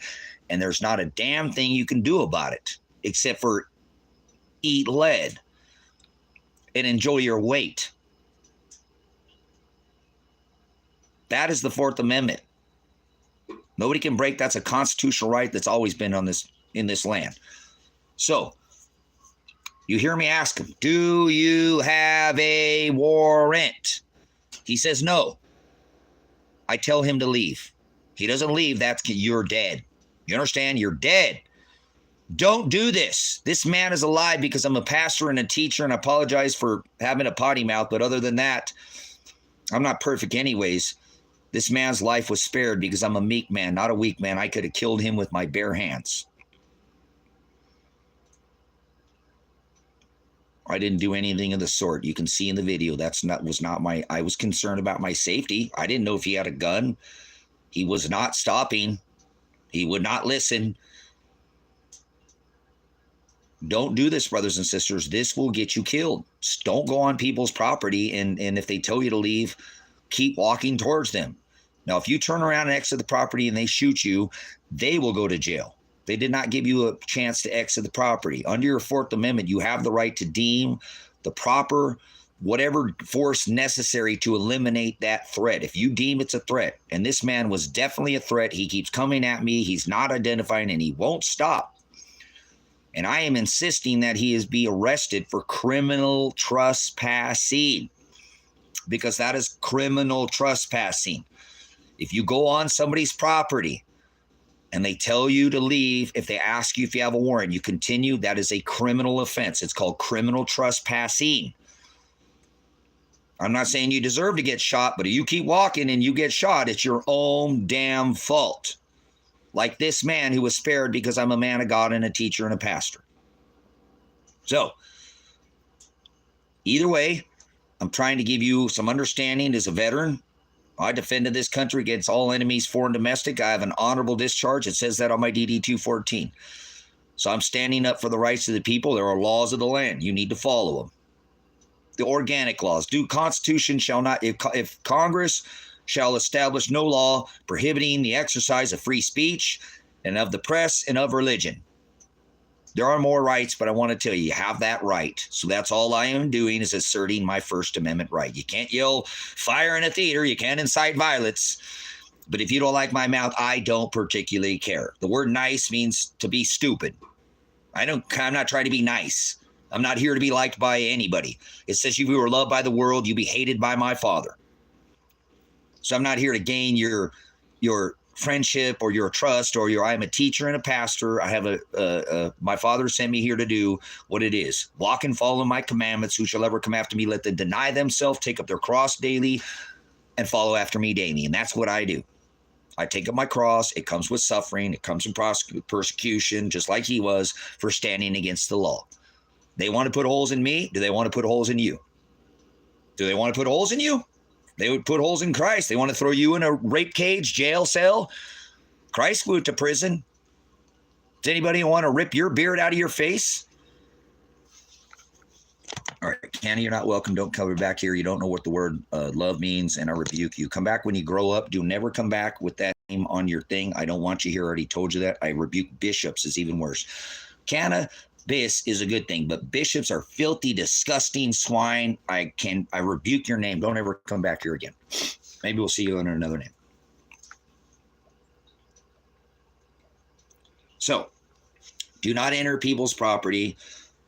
and there's not a damn thing you can do about it except for eat lead and enjoy your weight. That is the 4th Amendment. Nobody can break. That's a constitutional right that's always been in this land. So You hear me ask him, do you have a warrant? He says no. I tell him to leave. He doesn't leave, you're dead. You understand? You're dead. Don't do this. This man is alive because I'm a pastor and a teacher, and I apologize for having a potty mouth, but other than that, I'm not perfect anyways. This man's life was spared because I'm a meek man, not a weak man. I could have killed him with my bare hands. I didn't do anything of the sort. You can see in the video, I was concerned about my safety. I didn't know if he had a gun. He was not stopping. He would not listen. Don't do this, brothers and sisters. This will get you killed. Don't go on people's property, and if they tell you to leave, keep walking towards them. Now, if you turn around and exit the property and they shoot you, they will go to jail. They did not give you a chance to exit the property. Under your Fourth Amendment, you have the right to deem the proper, whatever force necessary to eliminate that threat. If you deem it's a threat, and this man was definitely a threat, he keeps coming at me, he's not identifying, and he won't stop. And I am insisting that he be arrested for criminal trespassing, because that is criminal trespassing. If you go on somebody's property and they tell you to leave, if they ask you if you have a warrant, you continue, that is a criminal offense. It's called criminal trespassing. I'm not saying you deserve to get shot, but if you keep walking and you get shot, it's your own damn fault. Like this man who was spared because I'm a man of God and a teacher and a pastor. So, either way, I'm trying to give you some understanding as a veteran. I defended this country against all enemies, foreign and domestic. I have an honorable discharge. It says that on my DD 214. So I'm standing up for the rights of the people. There are laws of the land. You need to follow them. The organic laws. Constitution shall not, if Congress shall establish no law prohibiting the exercise of free speech and of the press and of religion. There are more rights, but I want to tell you, you have that right. So that's all I am doing, is asserting my First Amendment right. You can't yell fire in a theater. You can't incite violence. But if you don't like my mouth, I don't particularly care. The word nice means to be stupid. I'm not trying to be nice. I'm not here to be liked by anybody. It says if you were loved by the world, you be hated by my Father. So I'm not here to gain your friendship or your trust or I'm a teacher and a pastor. I have my Father sent me here to do what it is. Walk and follow my commandments. Who shall ever come after me? Let them deny themselves, take up their cross daily, and follow after me daily. And that's what I do. I take up my cross. It comes with suffering. It comes with persecution, just like he was for standing against the law. They want to put holes in me. Do they want to put holes in you? Do they want to put holes in you? They would put holes in Christ. They want to throw you in a rape cage, jail cell. Christ went to prison. Does anybody want to rip your beard out of your face? All right, Candy, you're not welcome. Don't cover back here. You don't know what the word love means, and I rebuke you. Come back when you grow up. Do never come back with that name on your thing. I don't want you here. I already told you that. I rebuke bishops is even worse. Cannabis is a good thing, but bishops are filthy, disgusting swine. I rebuke your name. Don't ever come back here again. Maybe we'll see you under another name. So, do not enter people's property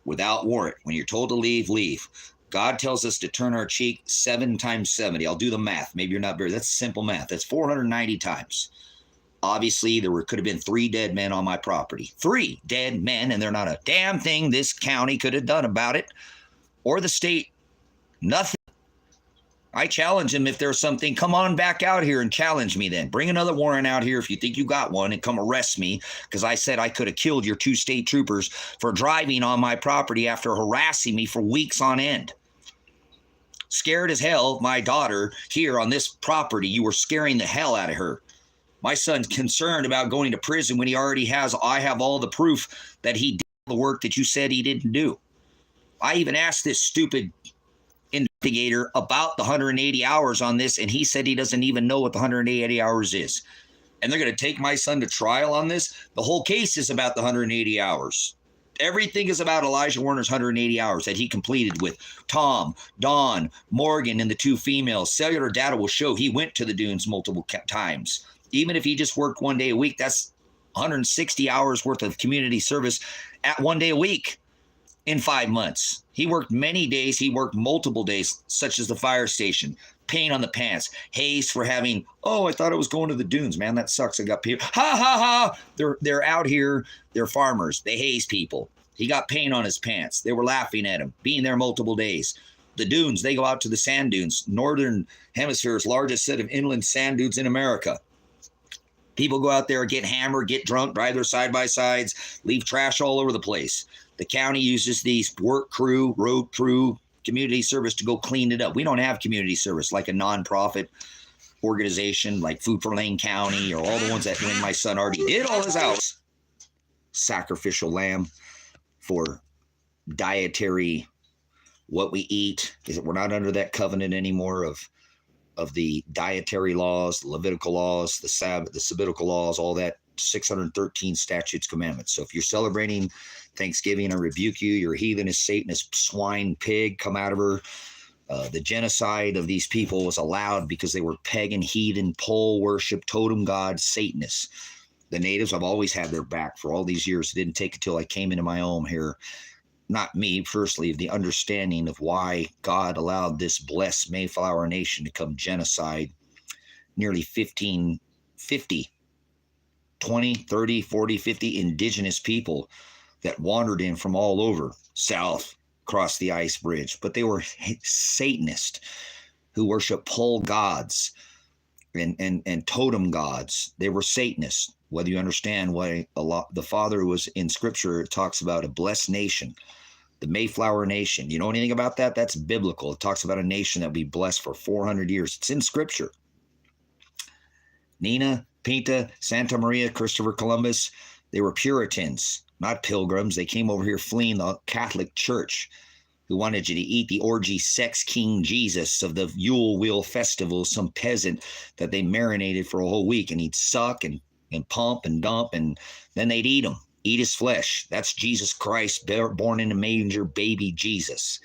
without warrant. When you're told to leave, leave. God tells us to turn our cheek 7 times 70. I'll do the math. Maybe you're not very. That's simple math. That's 490 times. Obviously, could have been 3 dead men on my property. 3 dead men, and they're not a damn thing this county could have done about it, or the state. Nothing. I challenge them. If there's something, come on back out here and challenge me then. Bring another warrant out here if you think you got one, and come arrest me, because I said I could have killed your 2 state troopers for driving on my property after harassing me for weeks on end. Scared as hell, my daughter here on this property, you were scaring the hell out of her. My son's concerned about going to prison when I have all the proof that he did the work that you said he didn't do. I even asked this stupid investigator about the 180 hours on this, and he said he doesn't even know what the 180 hours is. And they're going to take my son to trial on this? The whole case is about the 180 hours. Everything is about Elijah Werner's 180 hours that he completed with Tom, Dawn, Morgan, and the 2 females. Cellular data will show he went to the dunes multiple times. Even if he just worked 1 day a week, that's 160 hours worth of community service at 1 day a week. in 5 months. He worked many days. He worked multiple days, such as the fire station, paint on the pants, hazed for having, oh, I thought I was going to the dunes. Man, that sucks. I got people. Ha, ha, ha. They're out here. They're farmers. They haze people. He got paint on his pants. They were laughing at him, being there multiple days. The dunes, they go out to the sand dunes, Northern Hemisphere's largest set of inland sand dunes in America. People go out there, get hammered, get drunk, drive their side-by-sides, leave trash all over the place. The county uses these work crew, road crew, community service to go clean it up. We don't have community service like a nonprofit organization like Food for Lane County or all the ones that when my son already did all his house. Sacrificial lamb for dietary, what we eat. Is we're not under that covenant anymore of the dietary laws, the Levitical laws, the Sabbath, the Sabbatical laws, all that 613 statutes, commandments. So if you're celebrating Thanksgiving, I rebuke you. You're a heathenist, Satanist, swine, pig, come out of her. The genocide of these people was allowed because they were pagan, heathen, pole worship, totem gods, Satanists. The natives, I've always had their back for all these years. It didn't take until I came into my own here. Not me, firstly, the understanding of why God allowed this blessed Mayflower nation to come genocide nearly 20, 30, 40, 50 indigenous people that wandered in from all over south, across the ice bridge. But they were Satanists who worship pole gods and totem gods. They were Satanists. Whether you understand why the Father was in Scripture, it talks about a blessed nation, the Mayflower nation. You know anything about that? That's biblical. It talks about a nation that will be blessed for 400 years. It's in Scripture. Nina, Pinta, Santa Maria, Christopher Columbus, they were Puritans, not pilgrims. They came over here fleeing the Catholic Church, who wanted you to eat the orgy sex king Jesus of the Yule Wheel Festival, some peasant that they marinated for a whole week, and he'd suck and pump and dump, and then they'd eat him, eat his flesh. That's Jesus Christ, born in a manger, baby Jesus.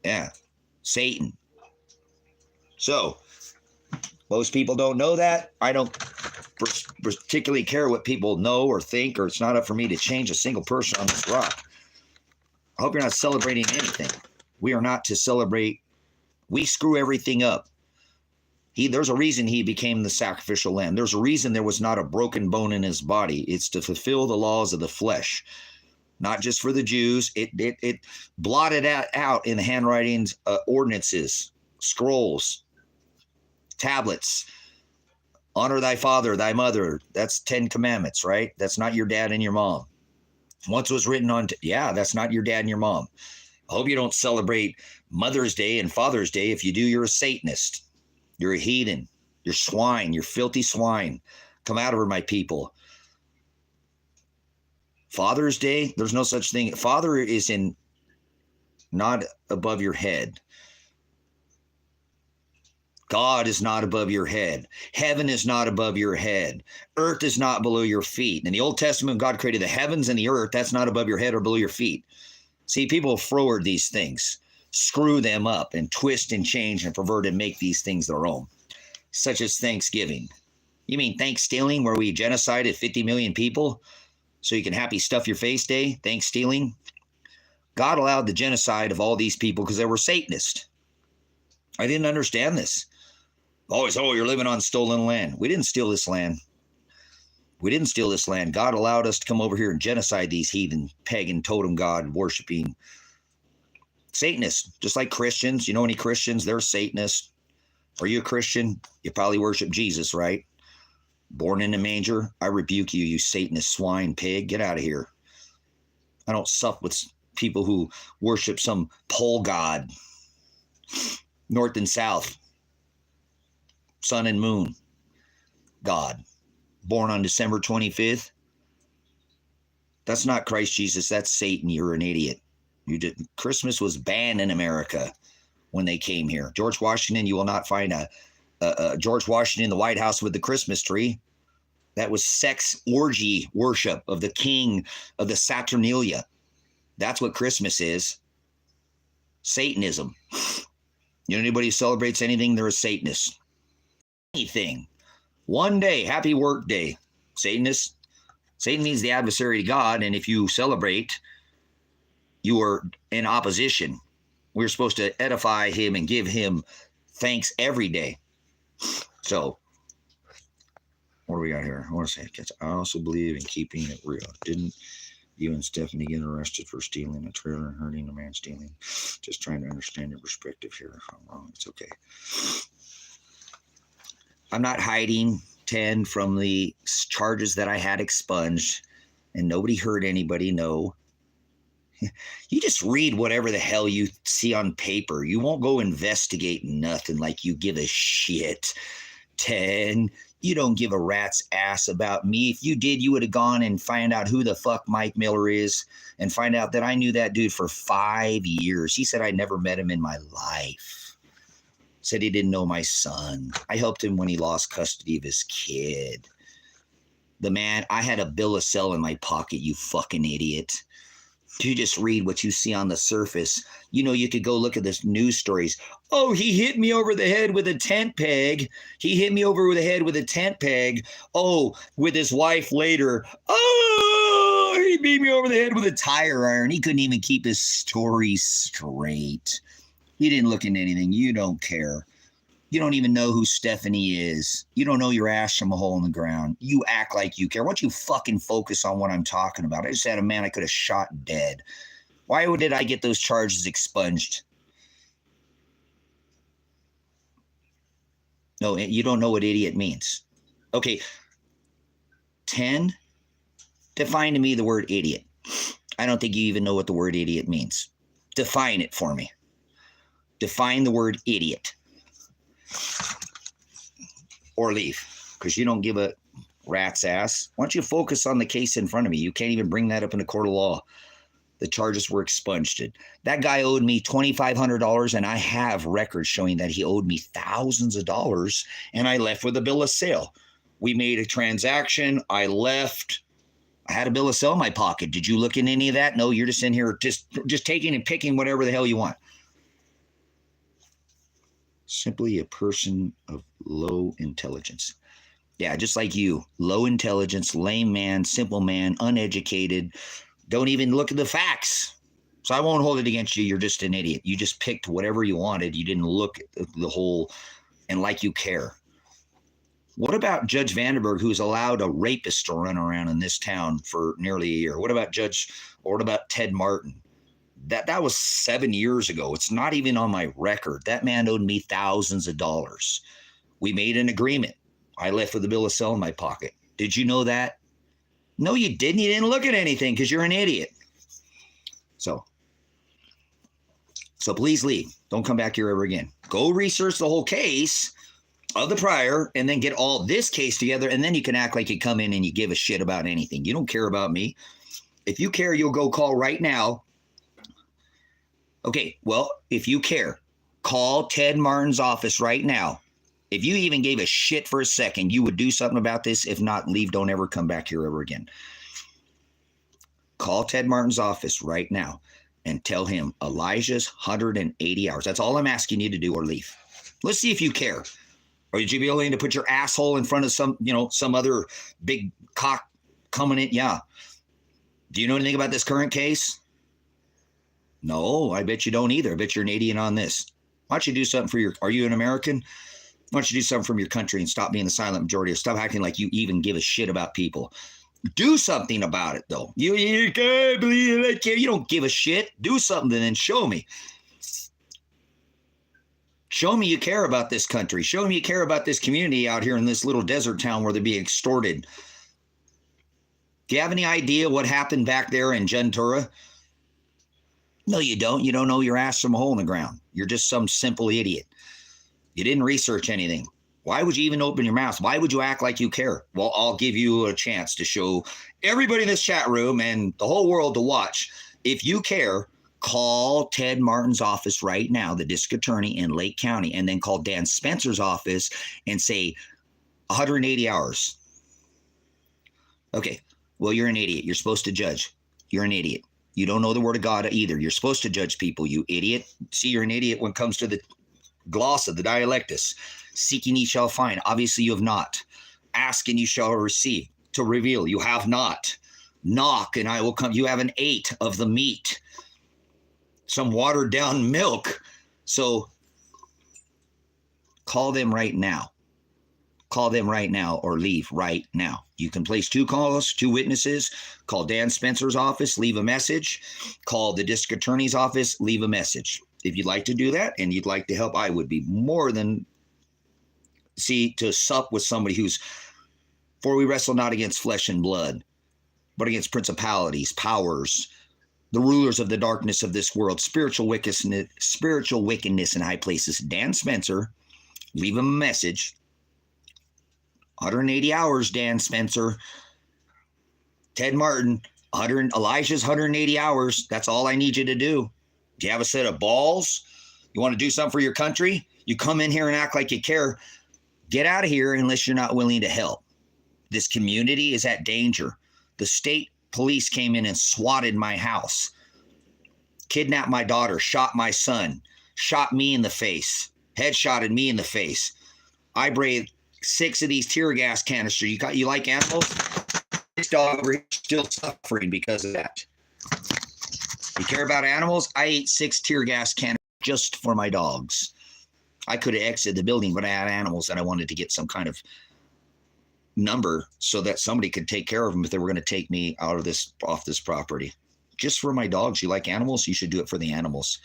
Yeah, Satan. So, most people don't know that. I don't particularly care what people know or think, or it's not up for me to change a single person on this rock. I hope you're not celebrating anything. We are not to celebrate. We screw everything up. There's a reason he became the sacrificial lamb. There's a reason there was not a broken bone in his body. It's to fulfill the laws of the flesh, not just for the Jews. It blotted out in the handwritings, ordinances, scrolls, tablets. Honor thy father, thy mother. That's 10 commandments, right? That's not your dad and your mom. Once was written on, that's not your dad and your mom. I hope you don't celebrate Mother's Day and Father's Day. If you do, you're a Satanist. You're a heathen. You're swine. You're filthy swine. Come out of her, my people. Father's Day, there's no such thing. Father is not above your head. God is not above your head. Heaven is not above your head. Earth is not below your feet. In the Old Testament, God created the heavens and the earth. That's not above your head or below your feet. See, people forward these things, screw them up and twist and change and pervert and make these things their own, such as Thanksgiving. You mean Thanksstealing, where we genocided 50 million people so you can happy stuff your face day, Thanksstealing? God allowed the genocide of all these people because they were Satanists. I didn't understand this. Always, you're living on stolen land. We didn't steal this land. We didn't steal this land. God allowed us to come over here and genocide these heathen, pagan, totem god worshiping Satanists, just like Christians. You know any Christians? They're Satanists. Are you a Christian? You probably worship Jesus, right? Born in a manger. I rebuke you, you Satanist swine pig. Get out of here. I don't sup with people who worship some pole god, north and south, sun and moon god, born on December 25th. That's not Christ Jesus. That's Satan. You're an idiot. Christmas was banned in America when they came here. George Washington, you will not find a George Washington in the White House with the Christmas tree. That was sex orgy worship of the king of the Saturnalia. That's what Christmas is. Satanism. You know anybody who celebrates anything, they're a Satanist. Anything. One day, happy work day. Satanist. Satan means the adversary to God, and if you celebrate You were in opposition. We're supposed to edify him and give him thanks every day. So, what do we got here? I want to say, I also believe in keeping it real. Didn't you and Stephanie get arrested for stealing a trailer and hurting a man stealing? Just trying to understand your perspective here. If I'm wrong, it's okay. I'm not hiding 10 from the charges that I had expunged, and nobody hurt anybody. No. You just read whatever the hell you see on paper. You won't go investigate nothing like you give a shit. 10, you don't give a rat's ass about me. If you did, you would have gone and find out who the fuck Mike Miller is and find out that I knew that dude for 5 years. He said I never met him in my life. Said he didn't know my son. I helped him when he lost custody of his kid. The man, I had a bill of sale in my pocket, you fucking idiot. You just read what you see on the surface. You know, you could go look at this news stories. Oh, he hit me over the head with a tent peg. He hit me over the head with a tent peg. Oh, with his wife later. Oh, he beat me over the head with a tire iron. He couldn't even keep his story straight. He didn't look into anything. You don't care. You don't even know who Stephanie is. You don't know your ass from a hole in the ground. You act like you care. Why don't you fucking focus on what I'm talking about? I just had a man I could have shot dead. Why did I get those charges expunged? No, you don't know what idiot means. Okay. 10, define to me the word idiot. I don't think you even know what the word idiot means. Define it for me. Define the word idiot. Or leave, because you don't give a rat's ass. Why don't you focus on the case in front of me? You can't even bring that up in a court of law. The charges were expunged. That guy owed me $2,500, and I have records showing that he owed me thousands of dollars, and I left with a bill of sale. We made a transaction. I left. I had a bill of sale in my pocket. Did you look in any of that? No, you're just in here just taking and picking whatever the hell you want. Simply a person of low intelligence. Yeah, just like you. Low intelligence, lame man, simple man, uneducated. Don't even look at the facts. So I won't hold it against you. You're just an idiot. You just picked whatever you wanted. You didn't look at the whole and like you care. What about Judge Vandenberg, who's allowed a rapist to run around in this town for nearly a year? What about Ted Martin? That was 7 years ago. It's not even on my record. That man owed me thousands of dollars. We made an agreement. I left with a bill of sale in my pocket. Did you know that? No, you didn't. You didn't look at anything because you're an idiot. So please leave. Don't come back here ever again. Go research the whole case of the prior and then get all this case together, and then you can act like you come in and you give a shit about anything. You don't care about me. If you care, you'll go call right now. Okay, well, if you care, call Ted Martin's office right now. If you even gave a shit for a second, you would do something about this. If not, leave. Don't ever come back here ever again. Call Ted Martin's office right now and tell him Elijah's 180 hours. That's all I'm asking you to do, or leave. Let's see if you care. Or would you be willing to put your asshole in front of some other big cock coming in? Yeah. Do you know anything about this current case? No, I bet you don't either. I bet you're an idiot on this. Why don't you do something are you an American? Why don't you do something from your country and stop being the silent majority, or stop acting like you even give a shit about people? Do something about it, though. You can't believe it. You don't give a shit. Do something and then show me. Show me you care about this country. Show me you care about this community out here in this little desert town where they're being extorted. Do you have any idea what happened back there in Gentura? No, you don't. You don't know your ass from a hole in the ground. You're just some simple idiot. You didn't research anything. Why would you even open your mouth? Why would you act like you care? Well, I'll give you a chance to show everybody in this chat room and the whole world to watch. If you care, call Ted Martin's office right now, the district attorney in Lake County, and then call Dan Spencer's office and say 180 hours. Okay, well, you're an idiot. You're supposed to judge. You're an idiot. You don't know the word of God either. You're supposed to judge people, you idiot. See, you're an idiot when it comes to the glossa, the dialectus. Seeking ye shall find. Obviously, you have not. Ask and you shall receive. To reveal, you have not. Knock and I will come. You have an 8 of the meat. some watered down milk. So call them right now. Call them right now or leave right now. You can place 2 calls, 2 witnesses. Call Dan Spencer's office, leave a message. Call the district attorney's office, leave a message. If you'd like to do that and you'd like to help, I would be more than to sup with somebody who's, for we wrestle not against flesh and blood, but against principalities, powers, the rulers of the darkness of this world, spiritual wickedness in high places. Dan Spencer, leave him a message. 180 hours, Dan Spencer. Ted Martin, Elijah's 180 hours. That's all I need you to do. Do you have a set of balls? You want to do something for your country? You come in here and act like you care. Get out of here unless you're not willing to help. This community is at danger. The state police came in and swatted my house, kidnapped my daughter, shot my son, shot me in the face, headshotted me in the face. I breathed 6 of these tear gas canisters. You like animals? This dog over here is still suffering because of that. You care about animals? I ate 6 tear gas canisters just for my dogs. I could have exited the building, but I had animals and I wanted to get some kind of number so that somebody could take care of them if they were going to take me off this property. Just for my dogs. You like animals? You should do it for the animals.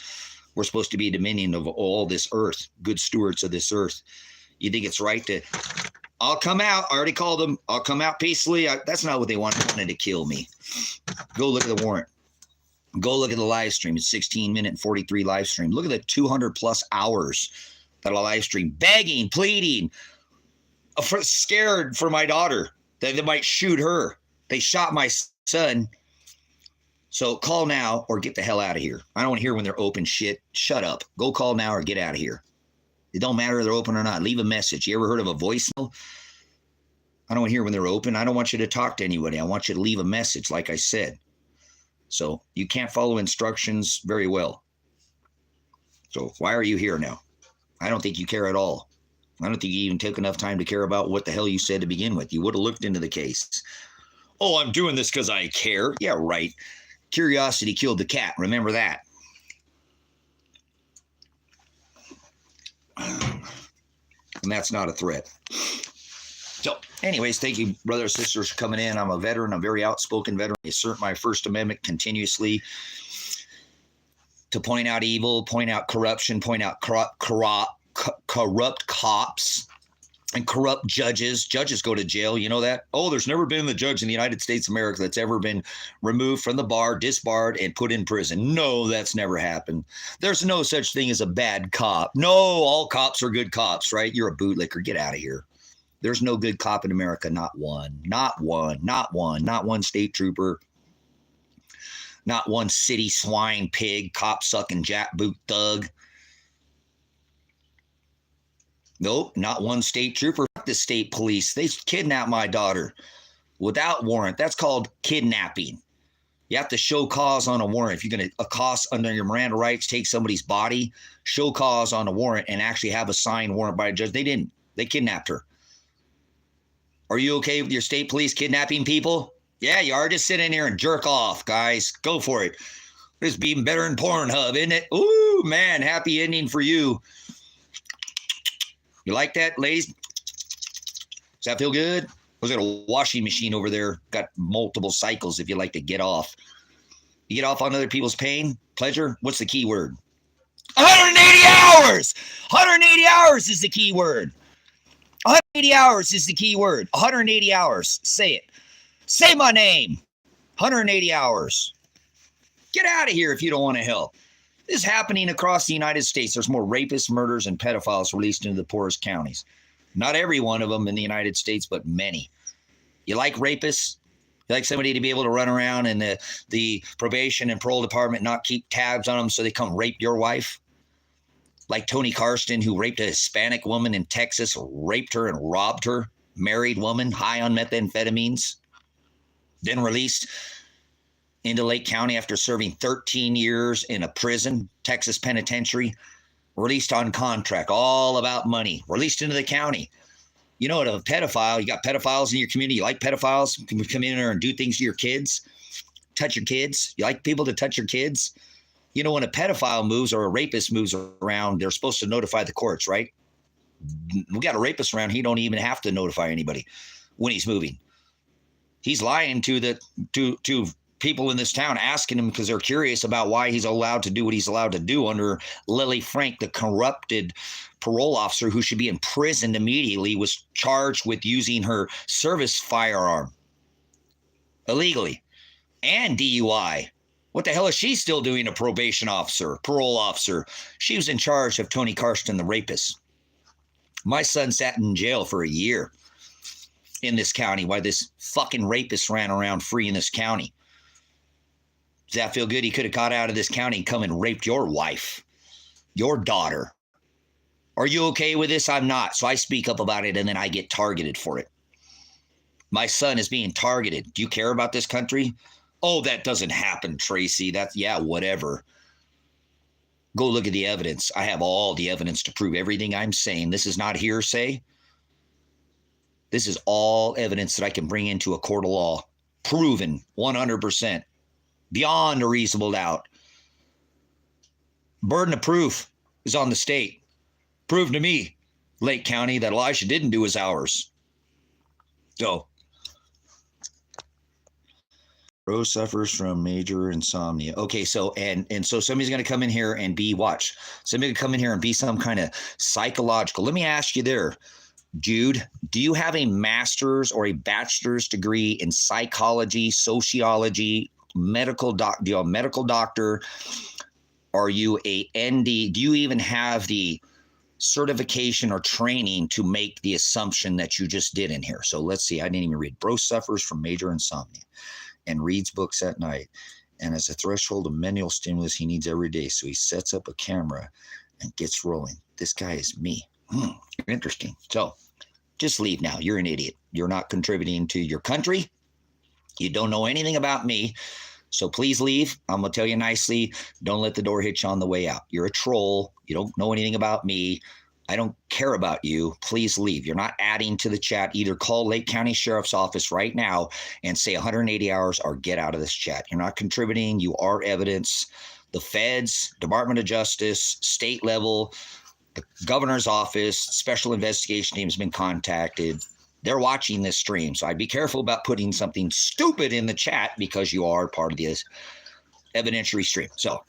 We're supposed to be a dominion of all this earth, good stewards of this earth. You think it's right to, I'll come out. I already called them. I'll come out peacefully. That's not what they wanted. They wanted to kill me. Go look at the warrant. Go look at the live stream. It's 16-minute and 43 live stream. Look at the 200 plus hours that I live stream, begging, pleading, scared for my daughter that they might shoot her. They shot my son. So call now or get the hell out of here. I don't want to hear when they're open shit. Shut up. Go call now or get out of here. It don't matter if they're open or not. Leave a message. You ever heard of a voicemail? I don't want to hear when they're open. I don't want you to talk to anybody. I want you to leave a message, like I said. So you can't follow instructions very well. So why are you here now? I don't think you care at all. I don't think you even took enough time to care about what the hell you said to begin with. You would have looked into the case. Oh, I'm doing this because I care. Yeah, right. Curiosity killed the cat. Remember that. And that's not a threat. So anyways, thank you, brothers and sisters, for coming in. I'm a veteran, a very outspoken veteran. I assert my First Amendment continuously to point out evil, point out corruption, point out corrupt cops and corrupt judges. Judges go to jail. You know that? Oh, there's never been a judge in the United States of America that's ever been removed from the bar, disbarred, and put in prison. No, that's never happened. There's no such thing as a bad cop. No, all cops are good cops, right? You're a bootlicker. Get out of here. There's no good cop in America. Not one. Not one. Not one. Not one state trooper. Not one city swine, pig, cop-sucking, jackboot thug. Nope, not one state trooper. The state police. They kidnapped my daughter without warrant. That's called kidnapping. You have to show cause on a warrant. If you're going to accost under your Miranda rights, take somebody's body, show cause on a warrant, and actually have a signed warrant by a judge. They didn't. They kidnapped her. Are you okay with your state police kidnapping people? Yeah, you are. Just sit in here and jerk off, guys. Go for it. This be even better than Pornhub, isn't it? Ooh, man, happy ending for you. You like that, ladies? Does that feel good? Was it a washing machine over there? Got multiple cycles if you like to get off. You get off on other people's pain, pleasure? What's the key word? 180 hours! 180 hours is the key word. 180 hours is the key word. 180 hours. Say it. Say my name. 180 hours. Get out of here if you don't want to help. This is happening across the United States. There's more rapists, murderers, and pedophiles released into the poorest counties. Not every one of them in the United States, but many. You like rapists? You like somebody to be able to run around and the probation and parole department not keep tabs on them so they come rape your wife? Like Tony Karsten, who raped a Hispanic woman in Texas, raped her and robbed her, married woman, high on methamphetamines, then released into Lake County after serving 13 years in a prison, Texas penitentiary, released on contract, all about money, released into the county. You know what, a pedophile, you got pedophiles in your community, you like pedophiles, can come in there and do things to your kids, touch your kids, you like people to touch your kids? You know, when a pedophile moves or a rapist moves around, they're supposed to notify the courts, right? We got a rapist around. He don't even have to notify anybody when he's moving. He's lying to people in this town, asking him because they're curious about why he's allowed to do what he's allowed to do under Lily Frank, the corrupted parole officer who should be imprisoned immediately, was charged with using her service firearm illegally and DUI. What the hell is she still doing, a probation officer, parole officer? She was in charge of Tony Karsten, the rapist. My son sat in jail for a year in this county while this fucking rapist ran around free in this county. Does that feel good? He could have got out of this county and come and raped your wife, your daughter. Are you okay with this? I'm not. So I speak up about it and then I get targeted for it. My son is being targeted. Do you care about this country? Oh, that doesn't happen, Tracy. Yeah, whatever. Go look at the evidence. I have all the evidence to prove everything I'm saying. This is not hearsay. This is all evidence that I can bring into a court of law. Proven 100%. Beyond a reasonable doubt. Burden of proof is on the state. Prove to me, Lake County, that Elijah didn't do his hours. So, Rose suffers from major insomnia. Okay, so and so somebody's going to come in here and watch. Somebody's going to come in here and be some kind of psychological. Let me ask you there, Jude, do you have a master's or a bachelor's degree in psychology, sociology, medical doc? Do you have a medical doctor? Are you a ND? Do you even have the certification or training to make the assumption that you just did in here? So let's see. I didn't even read. Bro suffers from major insomnia and reads books at night, and as a threshold of mental stimulus he needs every day. So he sets up a camera and gets rolling. This guy is me. Interesting. So just leave now. You're an idiot. You're not contributing to your country. You don't know anything about me. So please leave. I'm going to tell you nicely. Don't let the door hit you on the way out. You're a troll. You don't know anything about me. I don't care about you. Please leave. You're not adding to the chat. Either call Lake County Sheriff's Office right now and say 180 hours or get out of this chat. You're not contributing. You are evidence. The feds, Department of Justice, state level, the governor's office, special investigation team has been contacted. They're watching this stream. So I'd be careful about putting something stupid in the chat because you are part of this evidentiary stream. So,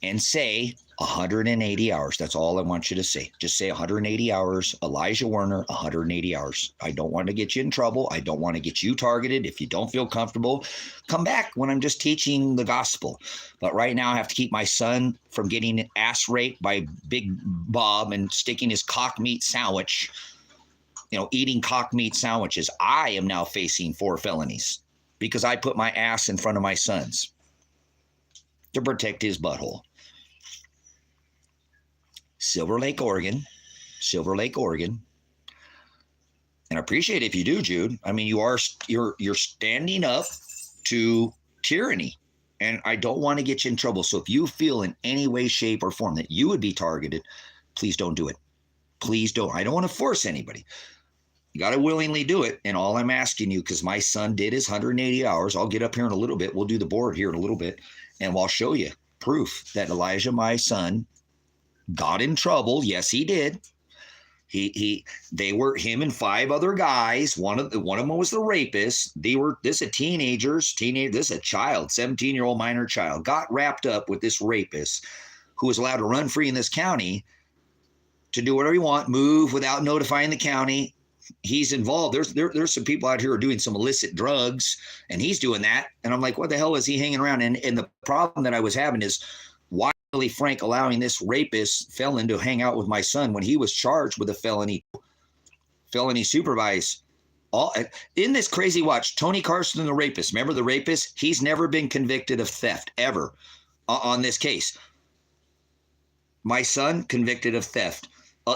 and say 180 hours. That's all I want you to say. Just say 180 hours. Elijah Werner, 180 hours. I don't want to get you in trouble. I don't want to get you targeted. If you don't feel comfortable, come back when I'm just teaching the gospel. But right now I have to keep my son from getting ass raped by Big Bob and sticking his cock meat sandwich, eating cock meat sandwiches. I am now facing 4 felonies because I put my ass in front of my son's to protect his butthole. Silver Lake, Oregon. And I appreciate it if you do, Jude. I mean, you're standing up to tyranny, and I don't want to get you in trouble. So if you feel in any way, shape, or form that you would be targeted, please don't do it. Please don't. I don't want to force anybody. You got to willingly do it. And all I'm asking you, because my son did his 180 hours, I'll get up here in a little bit. We'll do the board here in a little bit, and I'll show you proof that Elijah, my son, got in trouble. Yes, he did. They were him and 5 other guys. One of them was the rapist. This is teenagers. This is a child, 17-year-old minor child, got wrapped up with this rapist who was allowed to run free in this county to do whatever he want, move without notifying the county. He's involved. There's some people out here who are doing some illicit drugs, and he's doing that. And I'm like, what the hell is he hanging around? And the problem that I was having is, why Frank allowing this rapist felon to hang out with my son when he was charged with a felony supervise? In this crazy watch, Tony Karsten, the rapist, remember the rapist? He's never been convicted of theft ever on this case. My son convicted of theft.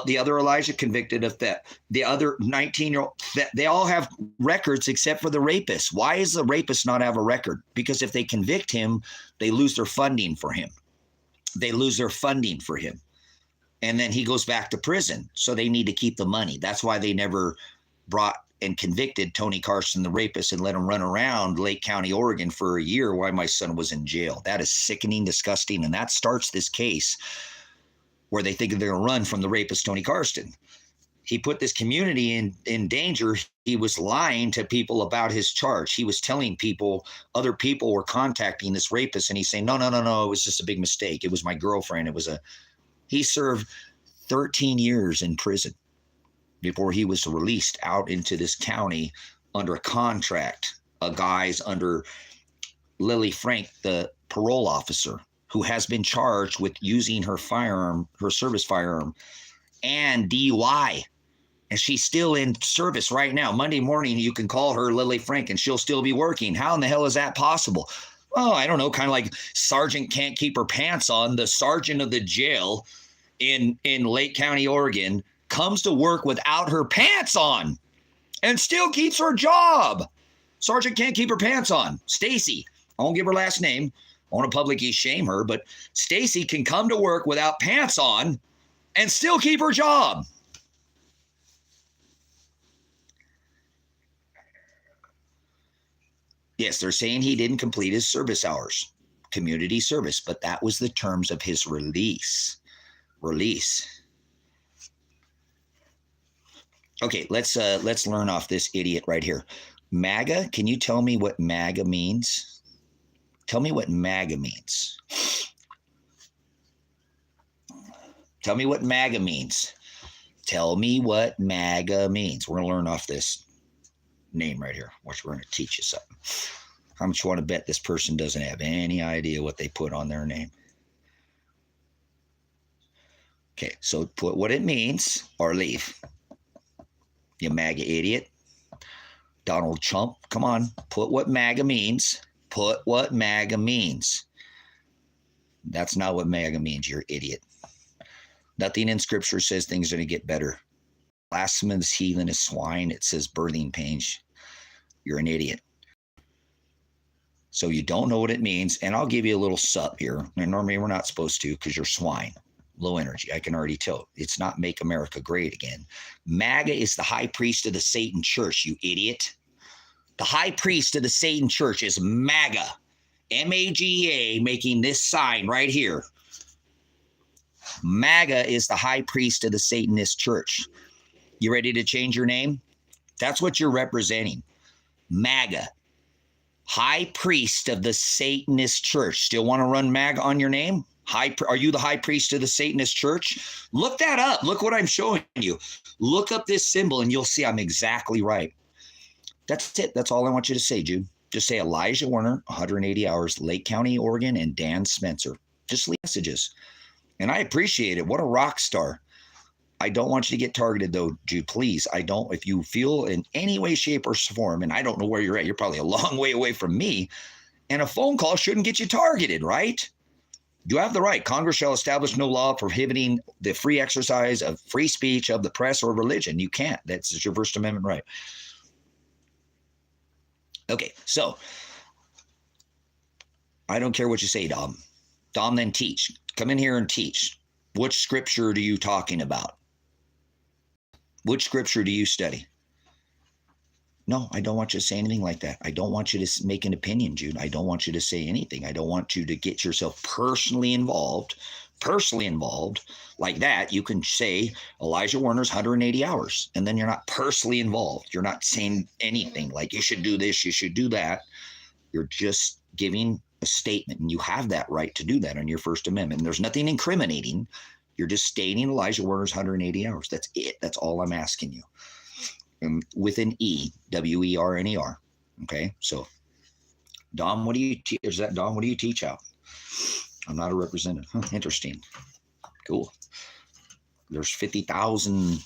The other Elijah convicted of theft. The other 19-year-old, they all have records except for the rapist. Why does the rapist not have a record? Because if they convict him, they lose their funding for him. And then he goes back to prison. So they need to keep the money. That's why they never brought and convicted Tony Carson, the rapist, and let him run around Lake County, Oregon for a year while my son was in jail. That is sickening, disgusting, and that starts this case where they think they're going to run from the rapist, Tony Carson. He put this community in danger. He was lying to people about his charge. He was telling people, other people were contacting this rapist, and he's saying, no, it was just a big mistake. It was my girlfriend. He served 13 years in prison before he was released out into this county under a contract. A guy's under Lily Frank, the parole officer, who has been charged with using her firearm, her service firearm, and DUI. And she's still in service right now. Monday morning, you can call her Lily Frank and she'll still be working. How in the hell is that possible? Oh, I don't know. Kind of like Sergeant can't keep her pants on. The sergeant of the jail in Lake County, Oregon, comes to work without her pants on and still keeps her job. Sergeant can't keep her pants on. Stacy, I won't give her last name. I want to publicly shame her, but Stacy can come to work without pants on and still keep her job. Yes, they're saying he didn't complete his service hours, community service, but that was the terms of his release. Okay, let's learn off this idiot right here. MAGA, can you tell me what MAGA means? Tell me what MAGA means. Tell me what MAGA means. Tell me what MAGA means. We're going to learn off this name right here, which we're going to teach you something. How much you want to bet this person doesn't have any idea what they put on their name? Okay, so put what it means or leave. You MAGA idiot. Donald Trump, come on, put what MAGA means. Put what MAGA means. That's not what MAGA means, you're an idiot. Nothing in Scripture says things are going to get better. Blasphemous, heathen, is swine. It says birthing pains. You're an idiot. So you don't know what it means, and I'll give you a little sup here. And normally we're not supposed to because you're swine. Low energy. I can already tell. It's not make America great again. MAGA is the high priest of the Satan church, you idiot. The high priest of the Satan church is MAGA. M-A-G-A, making this sign right here. MAGA is the high priest of the Satanist church. You ready to change your name? That's what you're representing. MAGA. High priest of the Satanist church. Still want to run MAGA on your name? Are you the high priest of the Satanist church? Look that up. Look what I'm showing you. Look up this symbol and you'll see I'm exactly right. That's it. That's all I want you to say, Jude. Just say Elijah Werner, 180 hours, Lake County, Oregon, and Dan Spencer. Just leave messages. And I appreciate it. What a rock star. I don't want you to get targeted, though, Jude. Please, I don't. If you feel in any way, shape, or form, and I don't know where you're at, you're probably a long way away from me, and a phone call shouldn't get you targeted, right? You have the right. Congress shall establish no law prohibiting the free exercise of free speech of the press or religion. You can't. That's your First Amendment right. Okay, so I don't care what you say, Dom. Dom, then teach. Come in here and teach. Which scripture are you talking about? Which scripture do you study? No, I don't want you to say anything like that. I don't want you to make an opinion, Jude. I don't want you to say anything. I don't want you to get yourself personally involved like that. You can say Elijah Werner's 180 hours, and then you're not personally involved. You're not saying anything like you should do this, you should do that. You're just giving a statement, and you have that right to do that on your First Amendment. And there's nothing incriminating. You're just stating Elijah Werner's 180 hours. That's it. That's all I'm asking you. With an E, W-E-R-N-E-R. Okay, so Dom, what do you teach? Is that Dom? What do you teach out? I'm not a representative. Huh, interesting. Cool. There's 50,000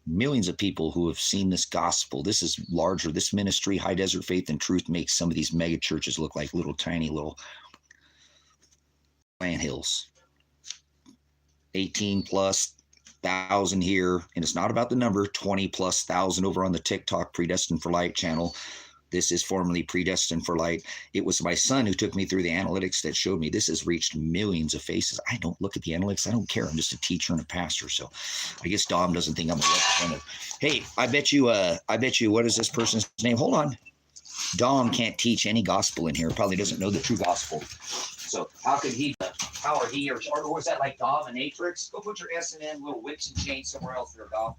millions of people who have seen this gospel. This is larger. This ministry, High Desert Faith and Truth, makes some of these mega churches look like little tiny little plant hills. 18,000+ here, and it's not about the number. 20,000+ over on the TikTok Predestined for Light channel. This is formerly Predestined for Light. It was my son who took me through the analytics that showed me this has reached millions of faces. I don't look at the analytics. I don't care. I'm just a teacher and a pastor. So I guess Dom doesn't think I'm a representative. Hey, I bet you, what is this person's name? Hold on. Dom can't teach any gospel in here. Probably doesn't know the true gospel. So how are he, or was that like dominatrix? Go put your S&M little whips and chains somewhere else there, Dom.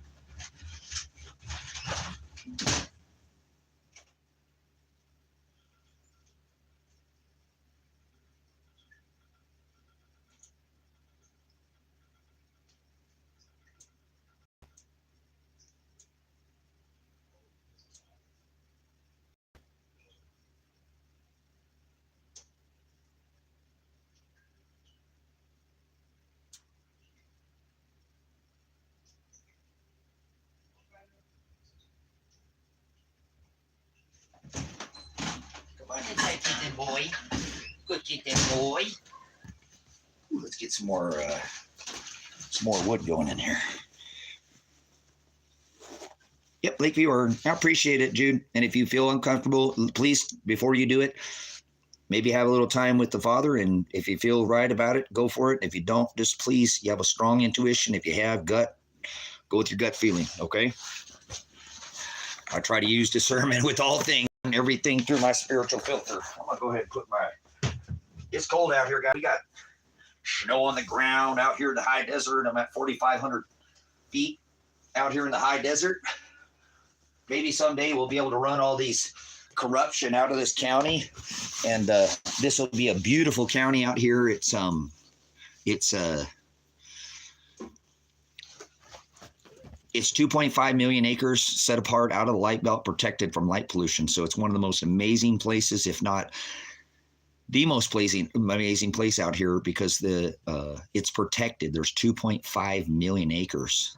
Come on inside, kitten boy. Good kitten boy. Ooh, let's get some more wood going in here. Yep, Lakeview, or I appreciate it, Jude. And if you feel uncomfortable, please, before you do it, maybe have a little time with the Father. And if you feel right about it, go for it. If you don't, just please, you have a strong intuition. If you have gut, go with your gut feeling, okay? I try to use discernment with all things and everything through my spiritual filter. I'm going to go ahead and put it's cold out here, guys. We got snow on the ground out here in the high desert. I'm at 4,500 feet out here in the high desert. Maybe someday we'll be able to run all these corruption out of this county, and this will be a beautiful county out here. It's 2.5 million acres set apart out of the light belt, protected from light pollution. So it's one of the most amazing places, if not the most amazing place out here, because it's protected. There's 2.5 million acres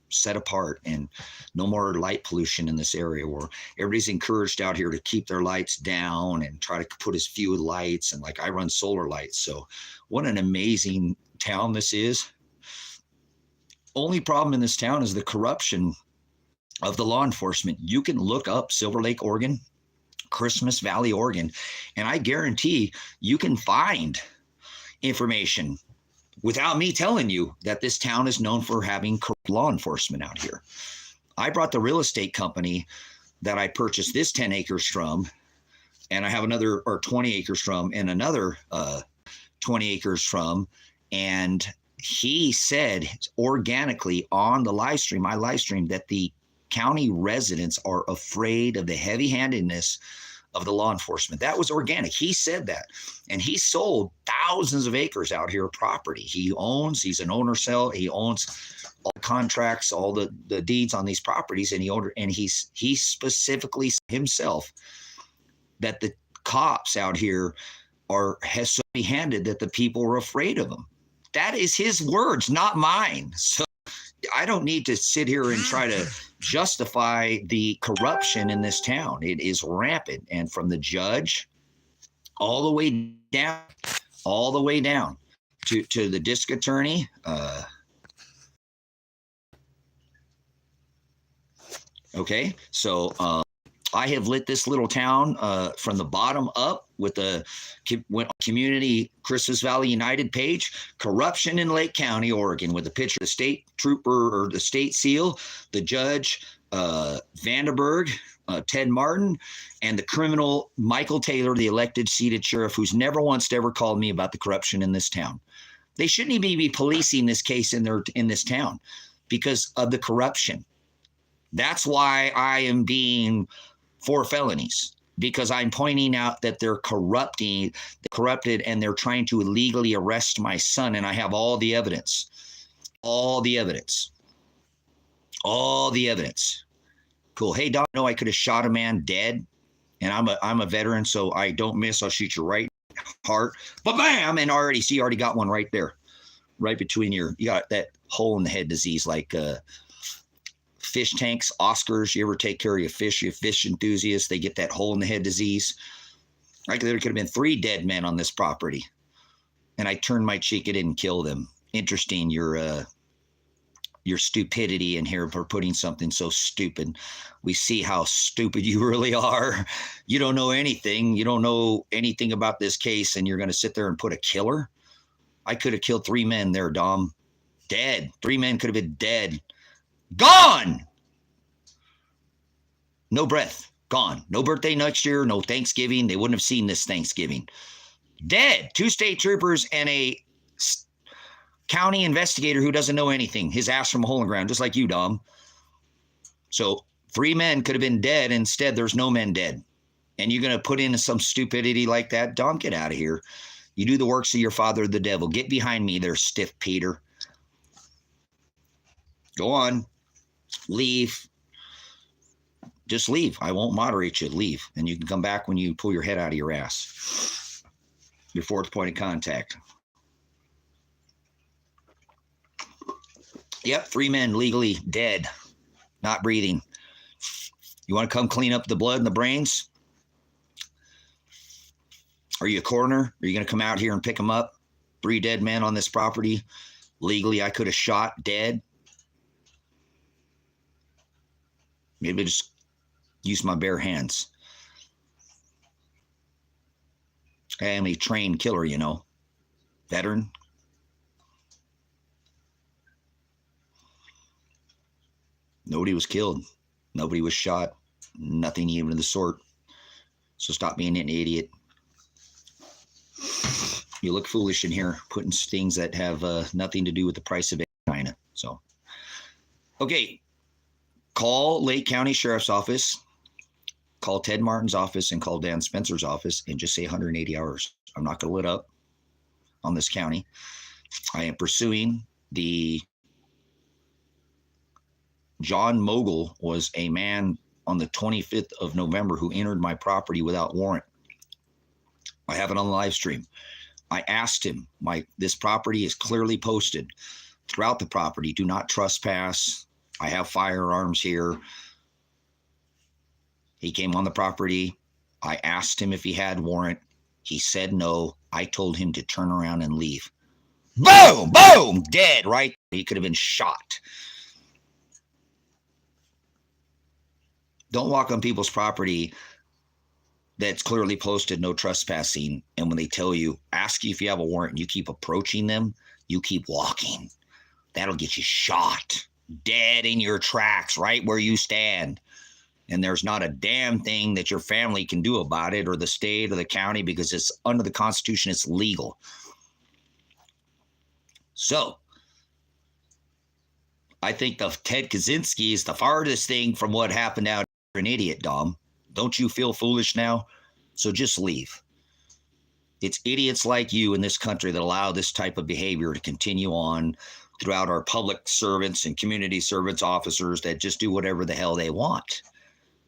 set apart, and no more light pollution in this area, where everybody's encouraged out here to keep their lights down and try to put as few lights. And like I run solar lights. So what an amazing town this is. Only problem in this town is the corruption of the law enforcement. You can look up Silver Lake, Oregon, Christmas Valley, Oregon, and I guarantee you can find information without me telling you that this town is known for having corrupt law enforcement out here. I brought the real estate company that I purchased this 10 acres from, and I have another, or 20 acres from, and another 20 acres from, and he said organically on the live stream, my live stream, that the county residents are afraid of the heavy-handedness of the law enforcement. That was organic. He said that. And he sold thousands of acres out here of property. He's an owner sell. He owns all the contracts, all the deeds on these properties. And he specifically himself that the cops out here has so heavy-handed that the people were afraid of them. That is his words, not mine. So I don't need to sit here and try to justify the corruption in this town. It is rampant. And from the judge all the way down to the district attorney. Okay, so I have lit this little town from the bottom up with the community Christmas Valley United page. Corruption in Lake County, Oregon, with a picture of the state trooper or the state seal, the judge, Vanderberg, Ted Martin, and the criminal Michael Taylor, the elected seated sheriff, who's never once ever called me about the corruption in this town. They shouldn't even be policing this case in this town because of the corruption. That's why I am being for felonies, because I'm pointing out that they're corrupted, and they're trying to illegally arrest my son. And I have all the evidence. Cool. Hey, Don, no, I could have shot a man dead, and I'm a veteran, so I don't miss. I'll shoot you right heart, but bam, and you already got one right there, right between you got that hole in the head disease, like fish tanks, Oscars. You ever take care of your fish enthusiasts? They get that hole in the head disease. Right, there could have been 3 dead men on this property, and I turned my cheek. I didn't kill them. Interesting. Your your stupidity in here for putting something so stupid. We see how stupid you really are. You don't know anything. You don't know anything about this case, and you're going to sit there and put a killer? I could have killed 3 men there, Dom. Dead. 3 men could have been dead. Gone! No breath. Gone. No birthday next year. No Thanksgiving. They wouldn't have seen this Thanksgiving. Dead. 2 state troopers and a county investigator who doesn't know anything. His ass from a hole in the ground, just like you, Dom. So 3 men could have been dead. Instead, there's no men dead. And you're going to put in some stupidity like that? Dom, get out of here. You do the works of your father, the devil. Get behind me there, stiff Peter. Go on. Leave. Just leave. I won't moderate you. Leave. And you can come back when you pull your head out of your ass. Your 4th point of contact. Yep, 3 men legally dead, not breathing. You want to come clean up the blood and the brains? Are you a coroner? Are you going to come out here and pick them up? 3 dead men on this property. Legally, I could have shot dead. Maybe just use my bare hands. I am a trained killer, you know. Veteran. Nobody was killed. Nobody was shot. Nothing even of the sort. So stop being an idiot. You look foolish in here, putting things that have nothing to do with the price of China. So, okay. Call Lake County Sheriff's Office. Call Ted Martin's office and call Dan Spencer's office and just say 180 hours. I'm not going to let up on this county. I am pursuing the John Mogul was a man on the 25th of November who entered my property without warrant. I have it on the live stream. I asked him, this property is clearly posted throughout the property. Do not trespass. I have firearms here. He came on the property. I asked him if he had warrant. He said no. I told him to turn around and leave. Boom, boom, dead, right? He could have been shot. Don't walk on people's property that's clearly posted no trespassing. And when they tell you, ask you if you have a warrant, and you keep approaching them, you keep walking. That'll get you shot. Dead in your tracks, right where you stand. And there's not a damn thing that your family can do about it, or the state or the county, because it's under the Constitution, it's legal. So I think the Ted Kaczynski is the farthest thing from what happened out. You're an idiot, Dom. Don't you feel foolish now? So just leave. It's idiots like you in this country that allow this type of behavior to continue on throughout our public servants and community servants, officers that just do whatever the hell they want.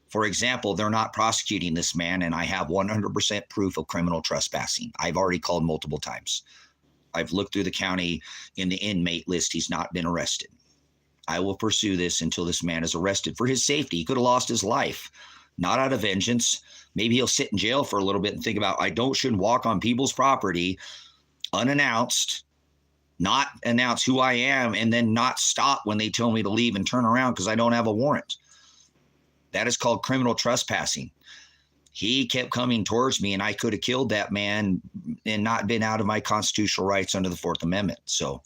For example, they're not prosecuting this man, and I have 100% proof of criminal trespassing. I've already called multiple times. I've looked through the county in the inmate list. He's not been arrested. I will pursue this until this man is arrested for his safety. He could have lost his life, not out of vengeance. Maybe he'll sit in jail for a little bit and think about, shouldn't walk on people's property unannounced, not announce who I am, and then not stop when they tell me to leave and turn around because I don't have a warrant. That is called criminal trespassing. He kept coming towards me, and I could have killed that man and not been out of my constitutional rights under the 4th Amendment. So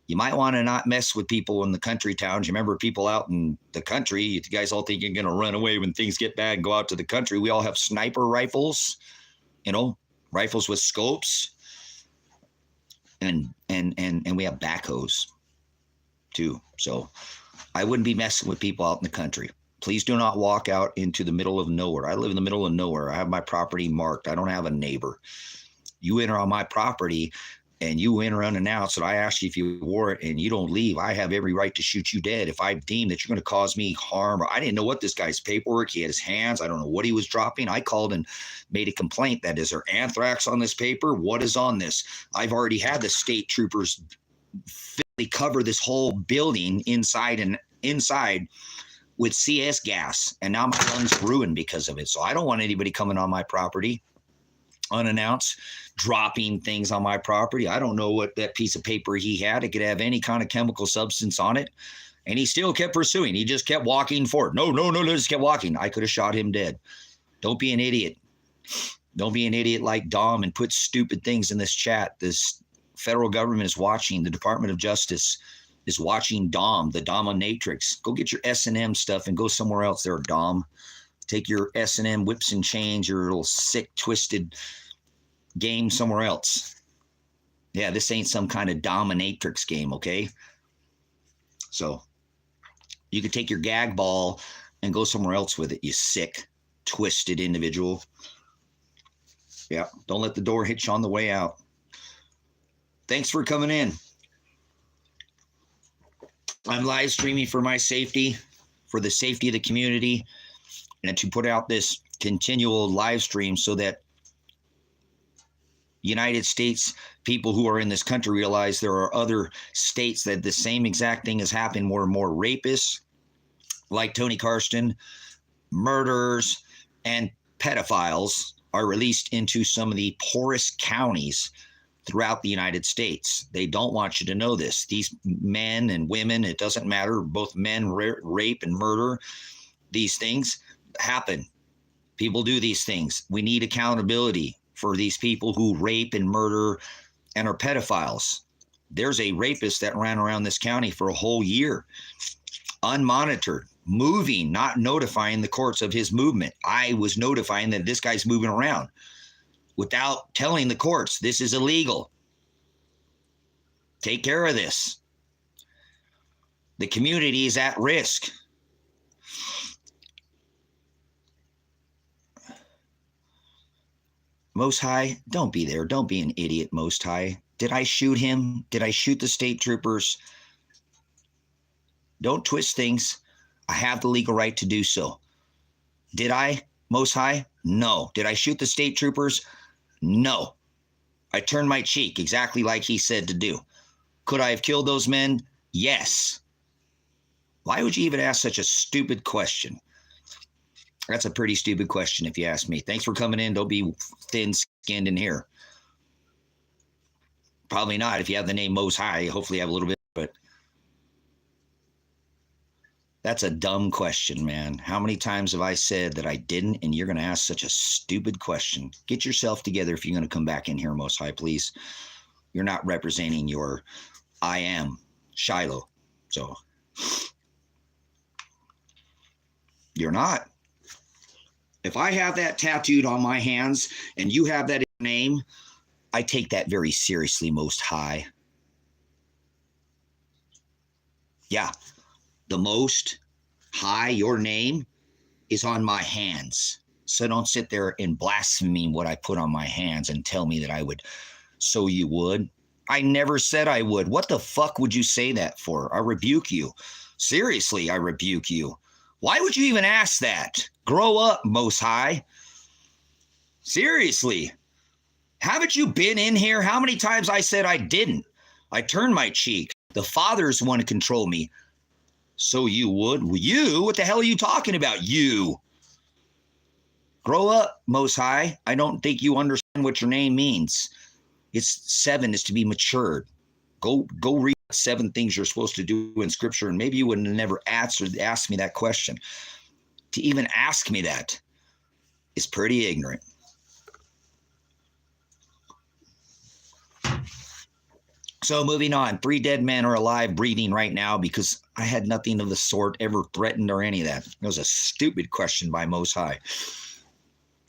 you might want to not mess with people in the country towns. You remember people out in the country, you guys all think you're going to run away when things get bad and go out to the country. We all have sniper rifles, rifles with scopes, and we have backhoes too. So I wouldn't be messing with people out in the country. Please do not walk out into the middle of nowhere. I live in the middle of nowhere. I have my property marked. I don't have a neighbor. You enter on my property and you enter unannounced, and I ask you if you wore it and you don't leave, I have every right to shoot you dead if I deem that you're going to cause me harm. Or I didn't know what this guy's paperwork. He had his hands. I don't know what he was dropping. I called and made a complaint. That is there anthrax on this paper? What is on this? I've already had the state troopers cover this whole building inside and inside with CS gas, and now my gun's ruined because of it. So I don't want anybody coming on my property. unannounced, dropping things on my property. I don't know what that piece of paper he had. It could have any kind of chemical substance on it. And he still kept pursuing. He just kept walking forward. No, just kept walking. I could have shot him dead. Don't be an idiot. Don't be an idiot like Dom and put stupid things in this chat. This federal government is watching. The Department of Justice is watching Dom, the dominatrix. Go get your S&M stuff and go somewhere else there, Dom. Take your S&M whips and chains, your little sick, twisted game somewhere else. Yeah, this ain't some kind of dominatrix game, okay? So you could take your gag ball and go somewhere else with it, you sick, twisted individual. Yeah, don't let the door hit you on the way out. Thanks for coming in. I'm live streaming for my safety, for the safety of the community, and to put out this continual live stream so that United States people who are in this country realize there are other states that the same exact thing is happening. More and more rapists like Tony Karsten, murderers, and pedophiles are released into some of the poorest counties throughout the United States. They don't want you to know this. These men and women, it doesn't matter, both men rape and murder. These things happen. People do these things. We need accountability for these people who rape and murder and are pedophiles. There's a rapist that ran around this county for a whole year, unmonitored, moving, not notifying the courts of his movement. I was notifying that this guy's moving around without telling the courts this is illegal. Take care of this. The community is at risk. Most High, don't be there. Don't be an idiot, Most High. Did I shoot him? Did I shoot the state troopers? Don't twist things. I have the legal right to do so. Did I, Most High? No. Did I shoot the state troopers? No. I turned my cheek exactly like he said to do. Could I have killed those men? Yes. Why would you even ask such a stupid question? That's a pretty stupid question if you ask me. Thanks for coming in. Don't be thin-skinned in here. Probably not. If you have the name Most High, hopefully you have a little bit, but that's a dumb question, man. How many times have I said that I didn't, and you're going to ask such a stupid question? Get yourself together if you're going to come back in here, Most High, please. You're not representing your I am Shiloh. So you're not. If I have that tattooed on my hands and you have that name, I take that very seriously, Most High. Yeah, the Most High, your name, is on my hands. So don't sit there and blaspheme what I put on my hands and tell me that I would, so you would. I never said I would. What the fuck would you say that for? I rebuke you. Seriously, I rebuke you. Why would you even ask that? Grow up, Most High. Seriously. Haven't you been in here? How many times I said I didn't? I turned my cheek. The Father's want to control me. So you would? You? What the hell are you talking about? You. Grow up, Most High. I don't think you understand what your name means. It's 7 is to be matured. Go read 7 things you're supposed to do in Scripture, and maybe you would have never asked me that question. To even ask me that is pretty ignorant. So moving on, 3 dead men are alive, breathing right now because I had nothing of the sort ever threatened or any of that. It was a stupid question by Most High.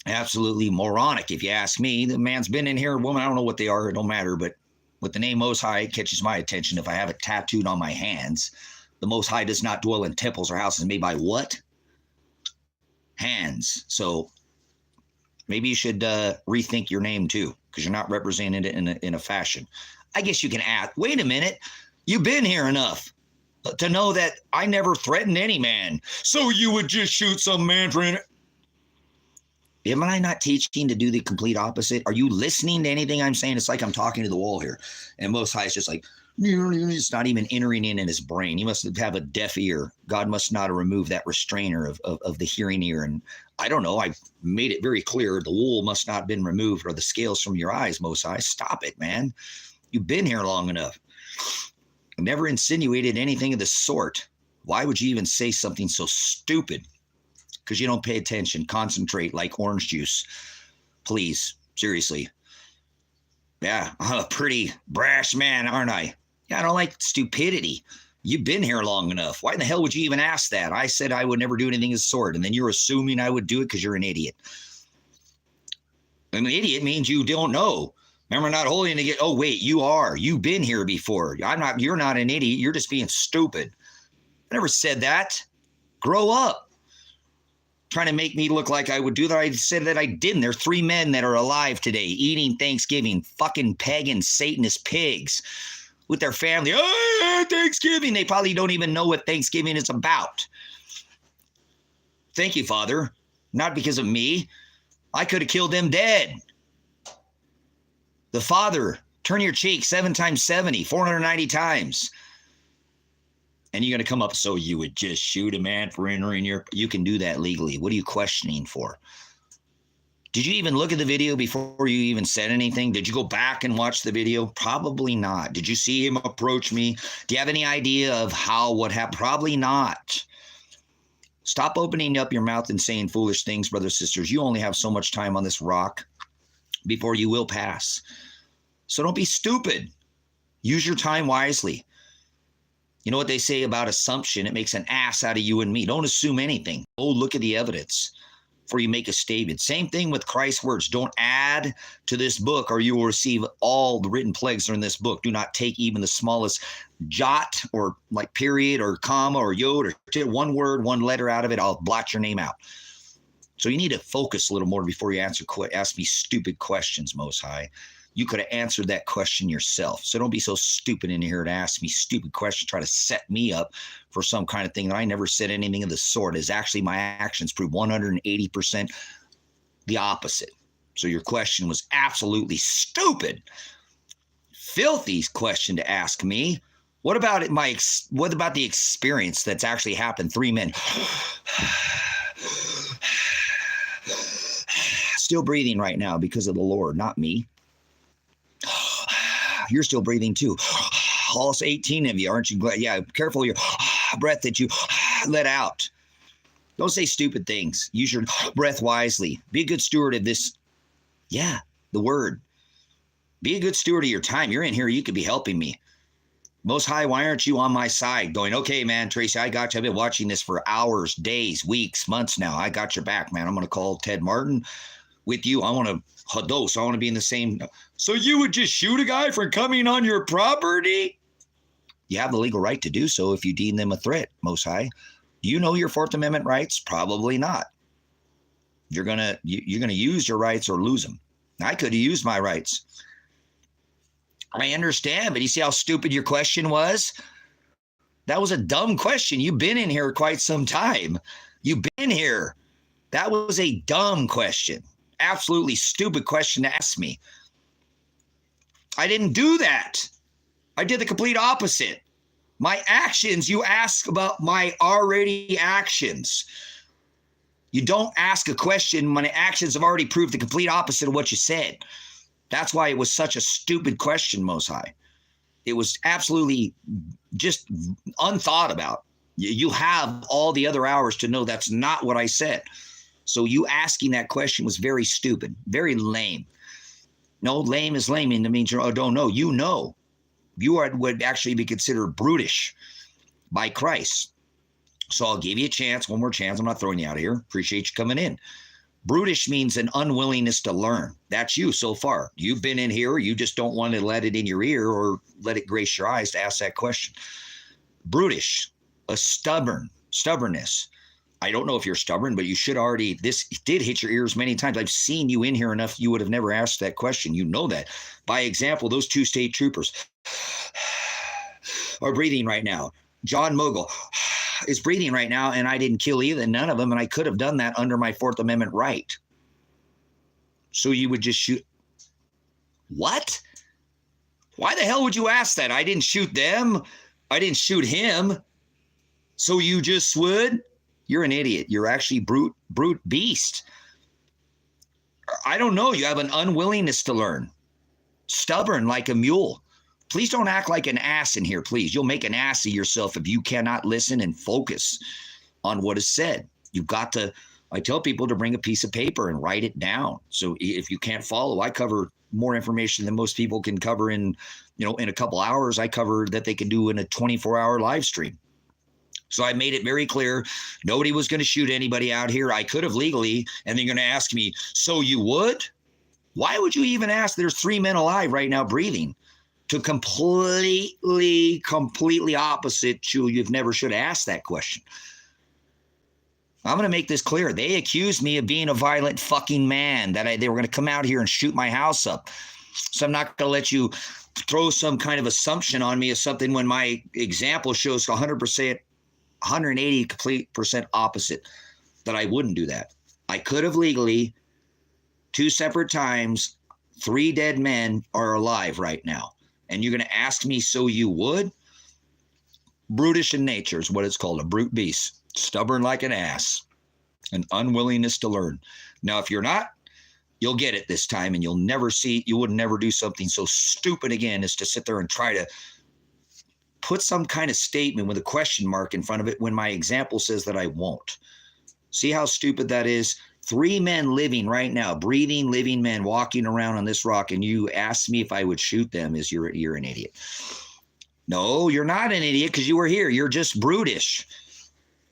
Absolutely moronic, if you ask me. The man's been in here, woman, I don't know what they are, it don't matter, but with the name Most High, it catches my attention. If I have it tattooed on my hands, the Most High does not dwell in temples or houses made by what? Hands. So maybe you should rethink your name too, because you're not representing it in a fashion. I guess you can ask, wait a minute, you've been here enough to know that I never threatened any man. So you would just shoot some man for it? Am I not teaching to do the complete opposite? Are you listening to anything I'm saying? It's like I'm talking to the wall here. And Most High is just like, It's not even entering in his brain. He must have a deaf ear. God must not have removed that restrainer of the hearing ear. And I don't know. I made it very clear. The wool must not have been removed or the scales from your eyes, Most High. Stop it, man. You've been here long enough. I never insinuated anything of the sort. Why would you even say something so stupid? Because you don't pay attention. Concentrate like orange juice. Please, seriously. Yeah, I'm a pretty brash man, aren't I? Yeah, I don't like stupidity. You've been here long enough. Why in the hell would you even ask that? I said I would never do anything of the sort, and then you're assuming I would do it because you're an idiot. An idiot means you don't know. Remember, not holding to get, oh, wait, you are. You've been here before. You're not an idiot. You're just being stupid. I never said that. Grow up. Trying to make me look like I would do that. I said that I didn't. There are 3 men that are alive today eating Thanksgiving, fucking pagan Satanist pigs with their family. Oh, Thanksgiving. They probably don't even know what Thanksgiving is about. Thank you, Father. Not because of me. I could have killed them dead. The Father, turn your cheek 7 times 70, 490 times. And you're going to come up, so you would just shoot a man for entering your... You can do that legally. What are you questioning for? Did you even look at the video before you even said anything? Did you go back and watch the video? Probably not. Did you see him approach me? Do you have any idea of what happened? Probably not. Stop opening up your mouth and saying foolish things, brothers and sisters. You only have so much time on this rock before you will pass. So don't be stupid. Use your time wisely. You know what they say about assumption? It makes an ass out of you and me. Don't assume anything. Oh, look at the evidence before you make a statement. Same thing with Christ's words. Don't add to this book or you will receive all the written plagues that are in this book. Do not take even the smallest jot or like period or comma or yod or one word, one letter out of it. I'll blot your name out. So you need to focus a little more before you ask me stupid questions, Most High. You could have answered that question yourself. So don't be so stupid in here to ask me stupid questions, try to set me up for some kind of thing that I never said anything of the sort. Is actually my actions prove 180% the opposite. So your question was absolutely stupid. Filthy question to ask me. What about it? What about the experience that's actually happened? 3 men. Still breathing right now because of the Lord, not me. You're still breathing too. All 18 of you, aren't you glad? Yeah, careful your breath that you let out. Don't say stupid things. Use your breath wisely. Be a good steward of this. Yeah, the word. Be a good steward of your time. You're in here. You could be helping me. Most High, why aren't you on my side going, okay, man, Tracy, I got you. I've been watching this for hours, days, weeks, months now. I got your back, man. I'm going to call Ted Martin with you. I want to hados. I want to be in the same. So you would just shoot a guy for coming on your property? You have the legal right to do so if you deem them a threat, Most High. Do you know your Fourth Amendment rights? Probably not. You're gonna use your rights or lose them. I could have used my rights. I understand, but you see how stupid your question was? That was a dumb question. You've been in here quite some time. You've been here. That was a dumb question. Absolutely stupid question to ask me. I didn't do that. I did the complete opposite. My actions, you ask about my already actions. You don't ask a question when the actions have already proved the complete opposite of what you said. That's why it was such a stupid question, Most High. It was absolutely just unthought about. You have all the other hours to know that's not what I said. So you asking that question was very stupid, very lame. No, lame is lame, and it means you don't know. You know. You would actually be considered brutish by Christ. So I'll give you a chance, one more chance. I'm not throwing you out of here. Appreciate you coming in. Brutish means an unwillingness to learn. That's you so far. You've been in here. You just don't want to let it in your ear or let it grace your eyes to ask that question. Brutish, a stubbornness. I don't know if you're stubborn, but you should already, this did hit your ears many times. I've seen you in here enough. You would have never asked that question. You know that. By example, those 2 state troopers are breathing right now. John Mogul is breathing right now, and I didn't kill either, none of them, and I could have done that under my Fourth Amendment right. So you would just shoot. What? Why the hell would you ask that? I didn't shoot them. I didn't shoot him. So you just would? You're an idiot. You're actually brute beast. I don't know. You have an unwillingness to learn. Stubborn like a mule. Please don't act like an ass in here, please. You'll make an ass of yourself if you cannot listen and focus on what is said. You've got to, I tell people to bring a piece of paper and write it down. So if you can't follow, I cover more information than most people can cover in a couple hours. I cover that they can do in a 24-hour live stream. So I made it very clear, nobody was going to shoot anybody out here. I could have legally, and they're going to ask me, so you would? Why would you even ask? There's 3 men alive right now breathing. To completely opposite you. You've never should have asked that question. I'm going to make this clear. They accused me of being a violent fucking man, that they were going to come out here and shoot my house up. So I'm not going to let you throw some kind of assumption on me of something when my example shows 100%, 180% opposite, that I wouldn't do that. I could have legally, 2 separate times, 3 dead men are alive right now. And you're going to ask me, so you would? Brutish in nature is what it's called, a brute beast. Stubborn like an ass. An unwillingness to learn. Now, if you're not, you'll get it this time, and you'll never see, you would never do something so stupid again as to sit there and try to put some kind of statement with a question mark in front of it when my example says that I won't. See how stupid that is? 3 men living right now, breathing, living men walking around on this rock, and you asked me if I would shoot them. You're an idiot. No, you're not an idiot because you were here. You're just brutish.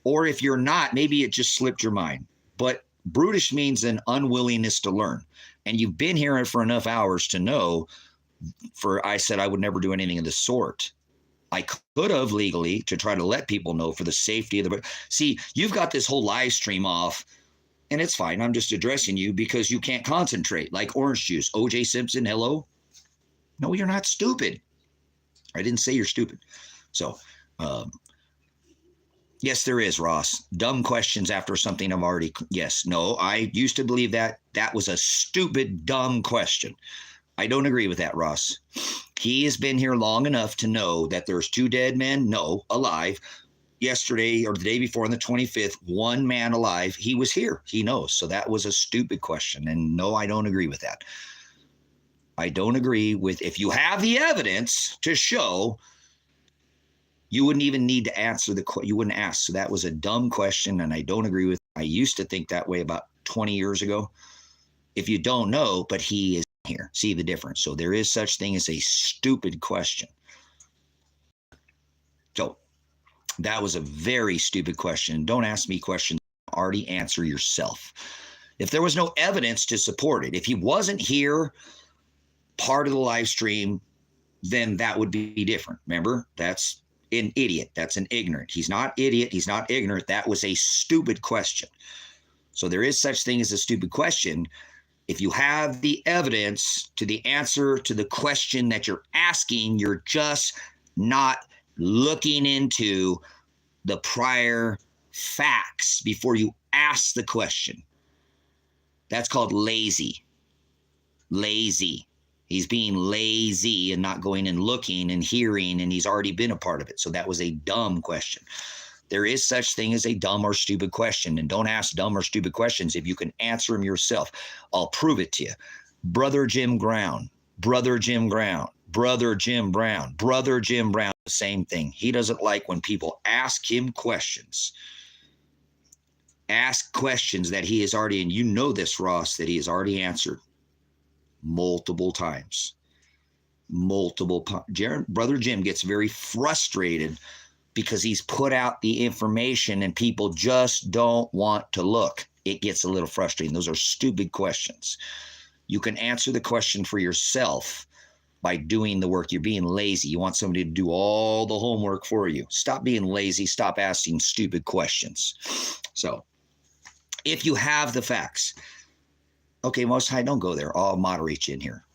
Or if you're not, maybe it just slipped your mind. But brutish means an unwillingness to learn. And you've been here for enough hours to know, I said I would never do anything of the sort. I could have legally to try to let people know for the safety of the. See, you've got this whole live stream off. And it's fine. I'm just addressing you because you can't concentrate, like orange juice. O.J. Simpson, hello? No, you're not stupid. I didn't say you're stupid. So, yes, there is, Ross. Dumb questions after something I've already. Yes, no, I used to believe that was a stupid, dumb question. I don't agree with that, Ross. He has been here long enough to know that there's 2 dead men, no, alive. Yesterday or the day before on the 25th, 1 man alive. He was here. He knows. So that was a stupid question. And no, I don't agree with that. I don't agree with, if you have the evidence to show, you wouldn't even need to answer you wouldn't ask. So that was a dumb question. And I don't agree with, I used to think that way about 20 years ago. If you don't know, but he is here. See the difference. So there is such thing as a stupid question. So that was a very stupid question. Don't ask me questions. Already answer yourself. If there was no evidence to support it, if he wasn't here, part of the live stream, then that would be different. Remember, that's an idiot. That's an ignorant. He's not idiot. He's not ignorant. That was a stupid question. So there is such thing as a stupid question. If you have the evidence to the answer to the question that you're asking, you're just not looking into the prior facts before you ask the question. That's called lazy. Lazy. He's being lazy and not going and looking and hearing, and he's already been a part of it. So that was a dumb question. There is such thing as a dumb or stupid question, and don't ask dumb or stupid questions if you can answer them yourself. I'll prove it to you. Brother Jim Brown, Brother Jim Brown, Brother Jim Brown, Brother Jim Brown, the same thing. He doesn't like when people ask him questions. Ask questions that he has already, and you know this, Ross, that he has already answered multiple times. Brother Jim gets very frustrated because he's put out the information and people just don't want to look. It gets a little frustrating. Those are stupid questions. You can answer the question for yourself by doing the work. You're being lazy. You want somebody to do all the homework for you. Stop being lazy. Stop asking stupid questions. So if you have the facts, okay, Most High, don't go there. I'll moderate you in here.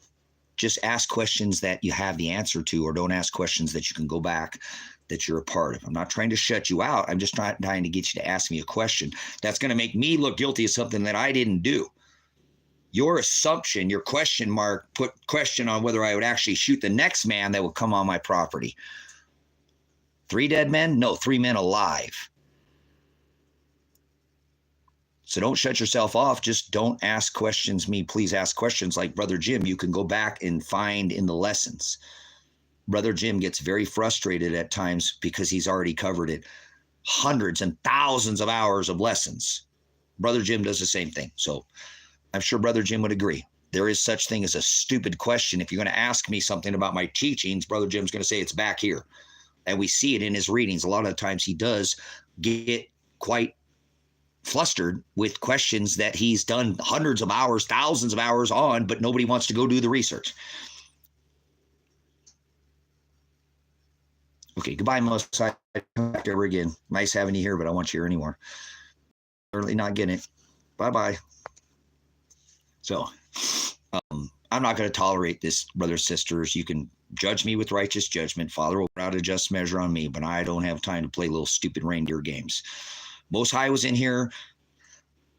Just ask questions that you have the answer to, or don't ask questions that you can go back that you're a part of. I'm not trying to shut you out. I'm just trying to get you to ask me a question that's going to make me look guilty of something that I didn't do. Your assumption, your question mark, put question on whether I would actually shoot the next man that would come on my property. 3 dead men? No, 3 men alive. So don't shut yourself off. Just don't ask questions. Please ask questions like Brother Jim. You can go back and find in the lessons. Brother Jim gets very frustrated at times because he's already covered it. Hundreds and thousands of hours of lessons. Brother Jim does the same thing. So I'm sure Brother Jim would agree. There is such thing as a stupid question. If you're going to ask me something about my teachings, Brother Jim's going to say it's back here. And we see it in his readings. A lot of the times he does get quite flustered with questions that he's done hundreds of hours, thousands of hours on, but nobody wants to go do the research. Okay, goodbye, Most High. Come back ever again. Nice having you here, but I want you here anymore. Certainly not getting it. Bye-bye. So I'm not going to tolerate this, brothers, sisters. You can judge me with righteous judgment. Father will out a just measure on me, but I don't have time to play little stupid reindeer games. Most High was in here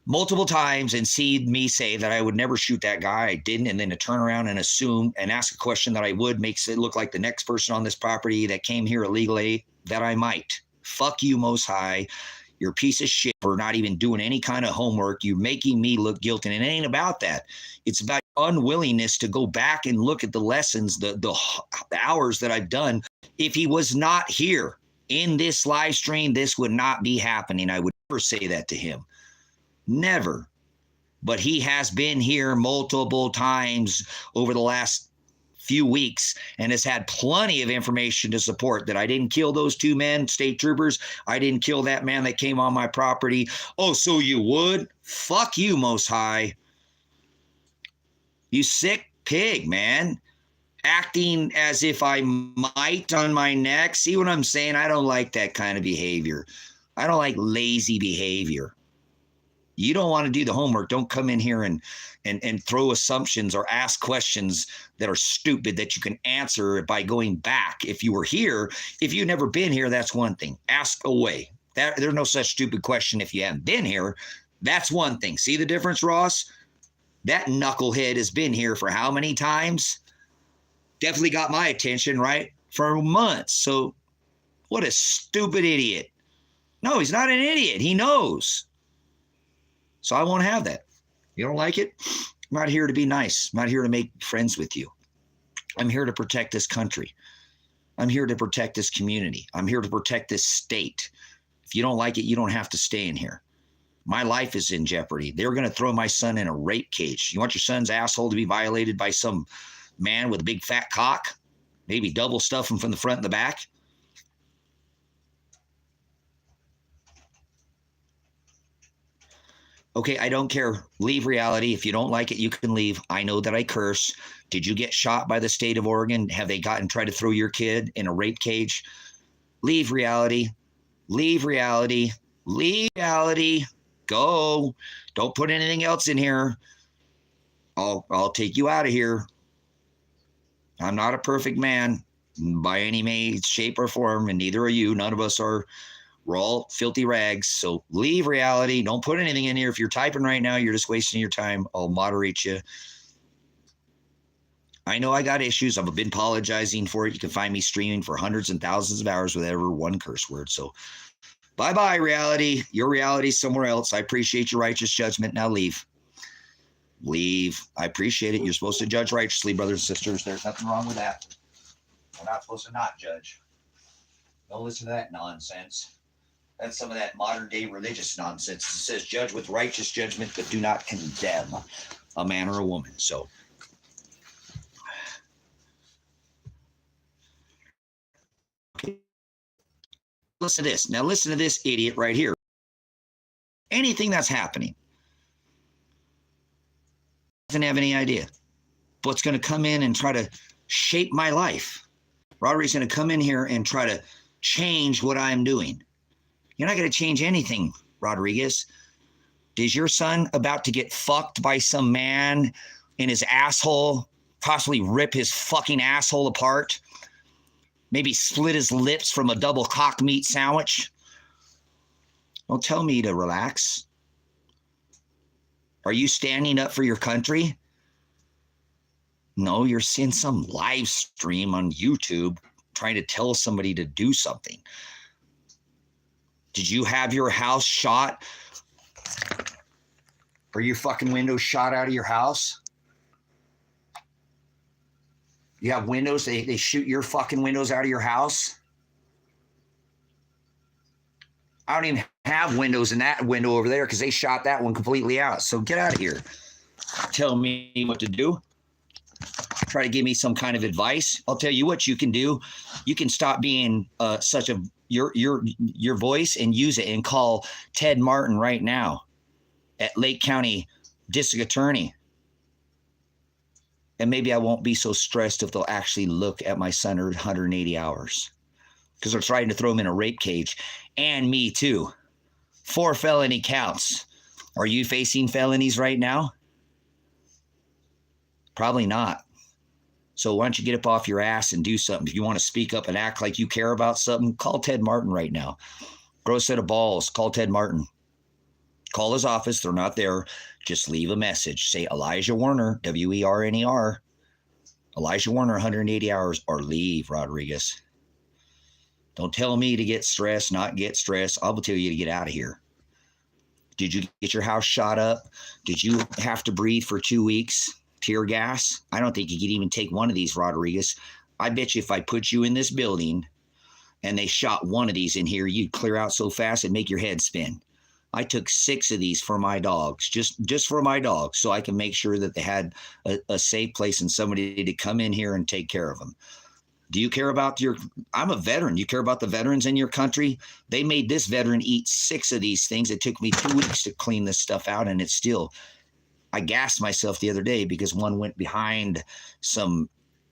multiple times and see me say that I would never shoot that guy. I didn't. And then to turn around and assume and ask a question that I would makes it look like the next person on this property that came here illegally that I might. Fuck you, Most High. You're a piece of shit for not even doing any kind of homework. You're making me look guilty. And it ain't about that. It's about unwillingness to go back and look at the lessons, the hours that I've done. If he was not here in this live stream, this would not be happening. I would never say that to him. Never. But he has been here multiple times over the last few weeks and has had plenty of information to support that I didn't kill those 2 men, state troopers. I didn't kill that man that came on my property. Oh, so you would? Fuck you, Most High. You sick pig, man. Acting as if I might on my neck. See what I'm saying? I don't like that kind of behavior. I don't like lazy behavior. You don't want to do the homework. Don't come in here and throw assumptions or ask questions that are stupid that you can answer by going back. If you were here, if you've never been here, that's one thing. Ask away. There's no such stupid question if you haven't been here. That's one thing. See the difference, Ross? That knucklehead has been here for how many times? Definitely got my attention, right? For months. So what a stupid idiot. No, he's not an idiot. He knows. So I won't have that. You don't like it? I'm not here to be nice. I'm not here to make friends with you. I'm here to protect this country. I'm here to protect this community. I'm here to protect this state. If you don't like it, you don't have to stay in here. My life is in jeopardy. They're going to throw my son in a rape cage. You want your son's asshole to be violated by some man with a big fat cock? Maybe double stuff him from the front and the back? Okay, I don't care. Leave reality. If you don't like it, you can leave. I know that I curse. Did you get shot by the state of Oregon? Have they tried to throw your kid in a rape cage? Leave reality. Leave reality. Leave reality. Go. Don't put anything else in here. I'll take you out of here. I'm not a perfect man by any means, shape, or form, and neither are you. None of us are. We're all filthy rags. So leave reality. Don't put anything in here. If you're typing right now, you're just wasting your time. I'll moderate you. I know I got issues. I've been apologizing for it. You can find me streaming for hundreds and thousands of hours with ever one curse word. So bye-bye, reality. Your reality's somewhere else. I appreciate your righteous judgment. Now leave. Leave. I appreciate it. You're supposed to judge righteously, brothers and sisters. There's nothing wrong with that. We're not supposed to not judge. Don't listen to that nonsense. That's some of that modern day religious nonsense. It says judge with righteous judgment, but do not condemn a man or a woman. So okay. Listen to this. Now listen to this idiot right here. Anything that's happening doesn't have any idea what's going to come in and try to shape my life. Roderick's going to come in here and try to change what I'm doing. You're not going to change anything, Rodriguez. Is your son about to get fucked by some man in his asshole, possibly rip his fucking asshole apart? Maybe split his lips from a double cock meat sandwich? Don't tell me to relax. Are you standing up for your country? No, you're seeing some live stream on YouTube trying to tell somebody to do something. Did you have your house shot? Are your fucking windows shot out of your house? You have windows, they shoot your fucking windows out of your house? I don't even have windows in that window over there because they shot that one completely out. So get out of here. Tell me what to do. Try to give me some kind of advice. I'll tell you what you can do. You can stop being such a your voice and use it and call Ted Martin right now at Lake County District Attorney. And maybe I won't be so stressed if they'll actually look at my son 180 hours because they're trying to throw him in a rape cage, and me too. 4 felony counts. Are you facing felonies right now? Probably not. So why don't you get up off your ass and do something? If you want to speak up and act like you care about something, call Ted Martin right now. Grow a set of balls. Call Ted Martin. Call his office. They're not there. Just leave a message. Say Elijah Werner, Werner. Elijah Werner, 180 hours, or leave, Rodriguez. Don't tell me to get stressed, not get stressed. I'll tell you to get out of here. Did you get your house shot up? Did you have to breathe for 2 weeks? Tear gas? I don't think you could even take one of these, Rodriguez. I bet you if I put you in this building and they shot one of these in here, you'd clear out so fast it'd make your head spin. I took 6 of these for my dogs, just for my dogs, so I can make sure that they had a safe place and somebody to come in here and take care of them. Do you care about I'm a veteran. You care about the veterans in your country? They made this veteran eat 6 of these things. It took me 2 weeks to clean this stuff out, and it's still, I gassed myself the other day because one went behind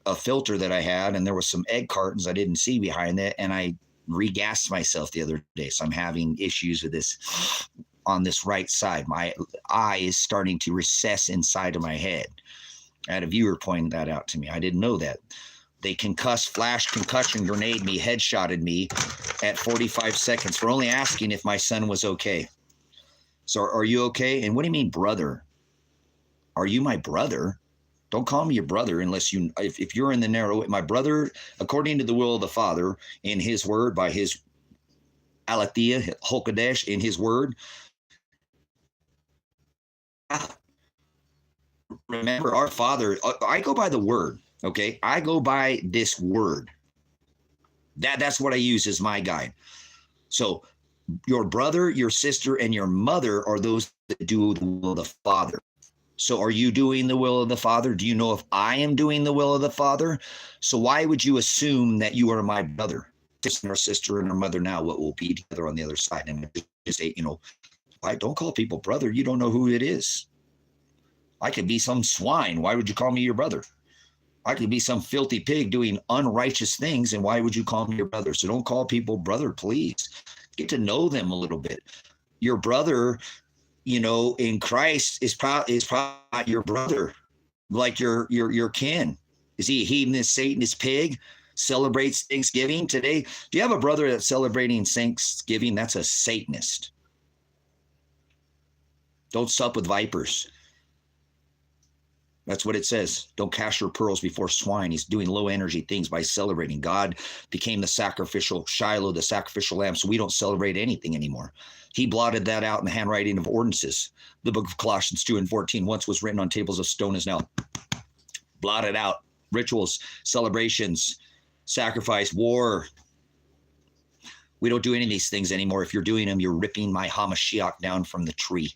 a filter that I had, and there was some egg cartons I didn't see behind that, and I regassed myself the other day. So I'm having issues with this on this right side. My eye is starting to recess inside of my head. I had a viewer point that out to me. I didn't know that. They flash concussion grenade me, headshotted me at 45 seconds for only asking if my son was okay. So are you okay? And what do you mean, brother? Are you my brother? Don't call me your brother unless if you're in the narrow, my brother, according to the will of the Father, in his word, by his Aletheia, Hokadesh, in his word. Remember, our Father, I go by the word, okay? I go by this word. That's what I use as my guide. So your brother, your sister, and your mother are those that do the will of the Father. So are you doing the will of the Father? Do you know if I am doing the will of the Father? So why would you assume that you are my brother? Sister or sister and her mother now, what will be together on the other side? And just say, I don't call people brother. You don't know who it is. I could be some swine. Why would you call me your brother? I could be some filthy pig doing unrighteous things, and why would you call me your brother? So don't call people brother, please. Get to know them a little bit. Your brother, in Christ is probably not your brother, like your kin. Is he a hedonist, Satanist pig? Celebrates Thanksgiving today? Do you have a brother that's celebrating Thanksgiving? That's a Satanist. Don't sup with vipers. That's what it says. Don't cast your pearls before swine. He's doing low energy things by celebrating. God became the sacrificial Shiloh, the sacrificial lamb, so we don't celebrate anything anymore. He blotted that out in the handwriting of ordinances. The book of Colossians 2:14 once was written on tables of stone, is now blotted out. Rituals, celebrations, sacrifice, war. We don't do any of these things anymore. If you're doing them, you're ripping my Hamashiach down from the tree.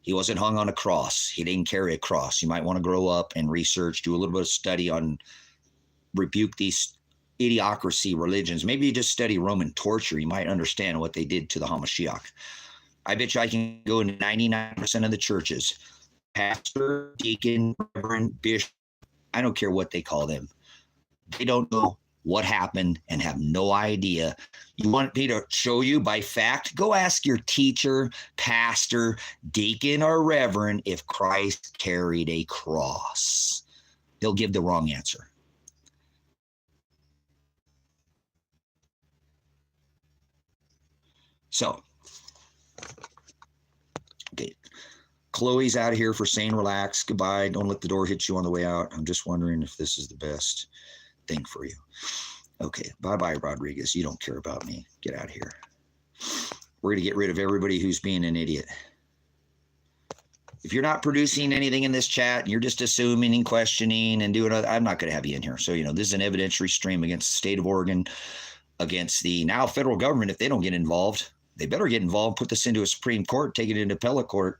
He wasn't hung on a cross. He didn't carry a cross. You might want to grow up and research, do a little bit of study on, rebuke these idiocracy religions. Maybe you just study Roman torture. You might understand what they did to the Hamashiach. I bet you I can go into 99% of the churches. Pastor, deacon, reverend, bishop, I don't care what they call them. They don't know what happened and have no idea. You want me to show you by fact? Go ask your teacher, pastor, deacon, or reverend if Christ carried a cross. They'll give the wrong answer. So, okay. Chloe's out of here for saying relax. Goodbye. Don't let the door hit you on the way out. I'm just wondering if this is the best thing for you. Okay. Bye-bye, Rodriguez. You don't care about me. Get out of here. We're going to get rid of everybody who's being an idiot. If you're not producing anything in this chat, and you're just assuming and questioning and doing other, I'm not going to have you in here. So, this is an evidentiary stream against the state of Oregon, against the now federal government. If they don't get involved, they better get involved, put this into a Supreme Court, take it into appellate court.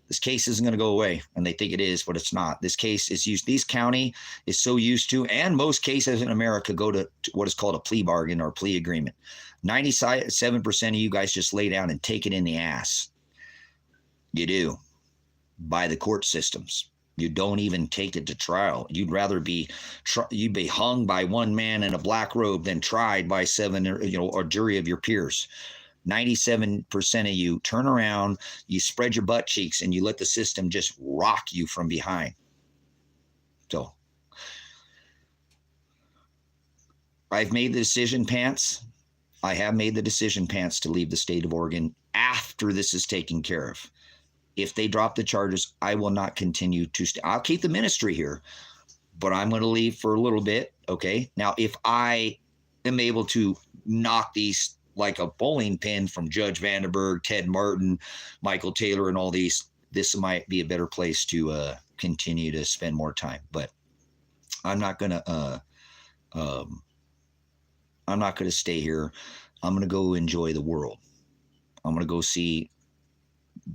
This case isn't going to go away, and they think it is, but it's not. This case is used. This county is so used to, and most cases in America go to what is called a plea bargain or plea agreement. 97% of you guys just lay down and take it in the ass. You do. By the court systems. You don't even take it to trial. You'd rather be you'd be hung by one man in a black robe than tried by seven or jury of your peers. 97% of you turn around, you spread your butt cheeks, and you let the system just rock you from behind. So I've made the decision, Pants. I have made the decision, Pants, to leave the state of Oregon after this is taken care of. If they drop the charges, I will not continue to stay. I'll keep the ministry here, but I'm going to leave for a little bit. Okay. Now, if I am able to knock these like a bowling pin from Judge Vandenberg, Ted Martin, Michael Taylor, and all these, this might be a better place to continue to spend more time. But I'm not going to. I'm not going to stay here. I'm going to go enjoy the world. I'm going to go see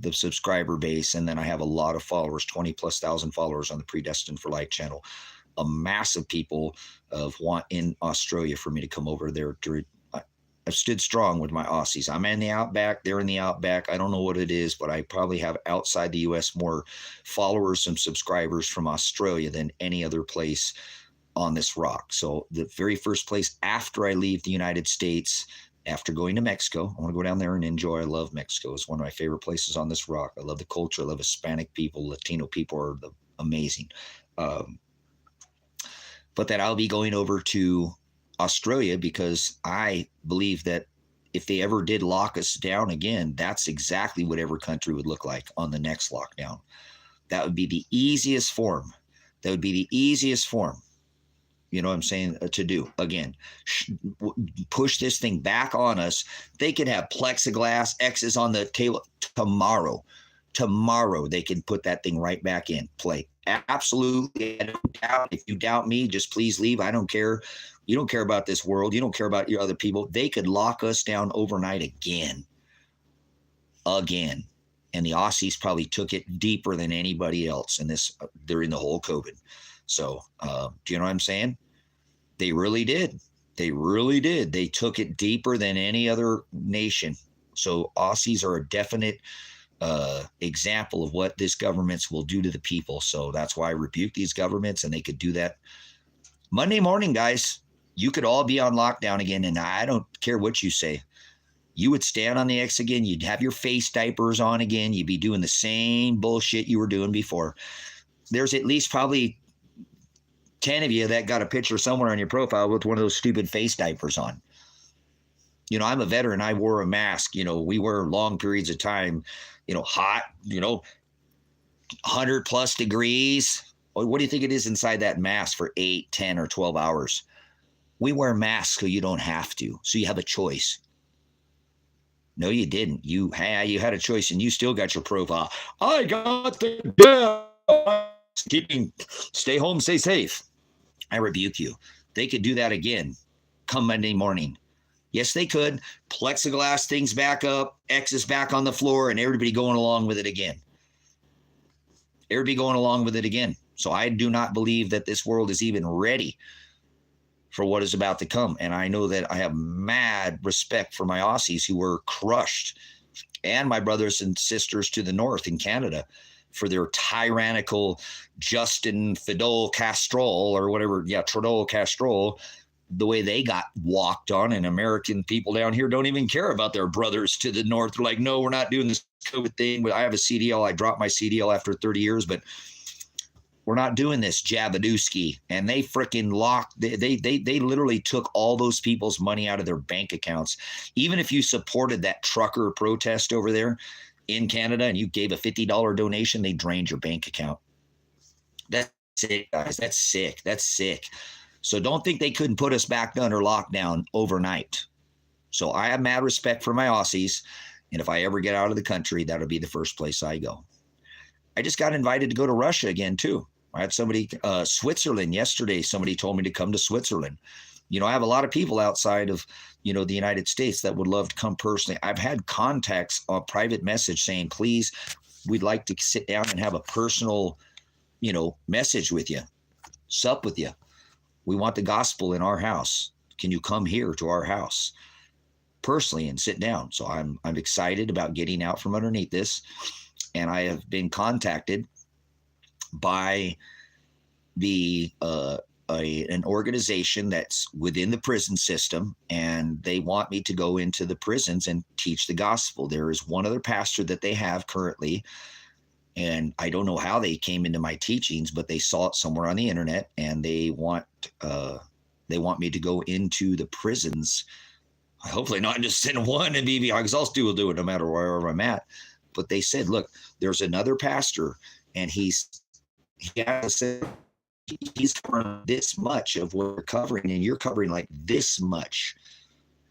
the subscriber base, and then I have a lot of followers, 20,000+ followers on the Predestined for Light channel. A massive people want in Australia for me to come over there. I've stood strong with my Aussies. I'm in the Outback. They're in the Outback. I don't know what it is, but I probably have outside the U.S. more followers and subscribers from Australia than any other place on this rock. So the very first place after I leave the United States, after going to Mexico, I want to go down there and enjoy. I love Mexico. It's one of my favorite places on this rock. I love the culture. I love Hispanic people. Latino people are amazing. But that I'll be going over to Australia because I believe that if they ever did lock us down again, that's exactly what every country would look like on the next lockdown. That would be the easiest form. That would be the easiest form. You know what I'm saying? To do again, push this thing back on us. They could have plexiglass X's on the table tomorrow. Tomorrow they can put that thing right back in play. Absolutely. I don't doubt. If you doubt me, just please leave. I don't care. You don't care about this world. You don't care about your other people. They could lock us down overnight again. And the Aussies probably took it deeper than anybody else in this during the whole COVID. So, do you know what I'm saying? They really did. They really did. They took it deeper than any other nation. So Aussies are a definite example of what this governments will do to the people. So that's why I rebuke these governments, and they could do that. Monday morning, guys, you could all be on lockdown again, and I don't care what you say. You would stand on the X again. You'd have your face diapers on again. You'd be doing the same bullshit you were doing before. There's at least probably 10 of you that got a picture somewhere on your profile with one of those stupid face diapers on. I'm a veteran. I wore a mask. We wear long periods of time, hot, 100+ degrees. What do you think it is inside that mask for 8, 10, or 12 hours? We wear masks so you don't have to. So you have a choice. No, you didn't. You had a choice, and you still got your profile. I got the stay home, stay safe. I rebuke you. They could do that again come Monday morning. Yes, they could. Plexiglass things back up, X's back on the floor, and everybody going along with it again. So I do not believe that this world is even ready for what is about to come. And I know that I have mad respect for my Aussies who were crushed, and my brothers and sisters to the north in Canada, for their tyrannical Justin Fidel Castrol or whatever. Yeah, Trudeau Castrol, the way they got walked on. And American people down here don't even care about their brothers to the north. They're like, no, we're not doing this COVID thing. But I have a CDL. I dropped my CDL after 30 years, but we're not doing this Jabadooski. And they freaking locked. They literally took all those people's money out of their bank accounts. Even if you supported that trucker protest over there, in Canada and you gave a $50 donation, they drained your bank account. That's sick, guys. That's sick. That's sick. So don't think they couldn't put us back under lockdown overnight. So I have mad respect for my Aussies. And if I ever get out of the country, that'll be the first place I go. I just got invited to go to Russia again, too. I had somebody, Switzerland yesterday, somebody told me to come to Switzerland. You know, I have a lot of people outside of, you know, the United States that would love to come personally. I've had contacts on private message saying, please, we'd like to sit down and have a personal, you know, message with you, sup with you. We want the gospel in our house. Can you come here to our house personally and sit down? So I'm excited about getting out from underneath this. And I have been contacted by the an organization that's within the prison system, and they want me to go into the prisons and teach the gospel. There is one other pastor that they have currently, and I don't know how they came into my teachings, but they saw it somewhere on the internet, and they want me to go into the prisons. Hopefully not just in one and be because I'll still do it no matter wherever I'm at. But they said, look, there's another pastor, and he's covering this much of what we're covering, and you're covering like this much.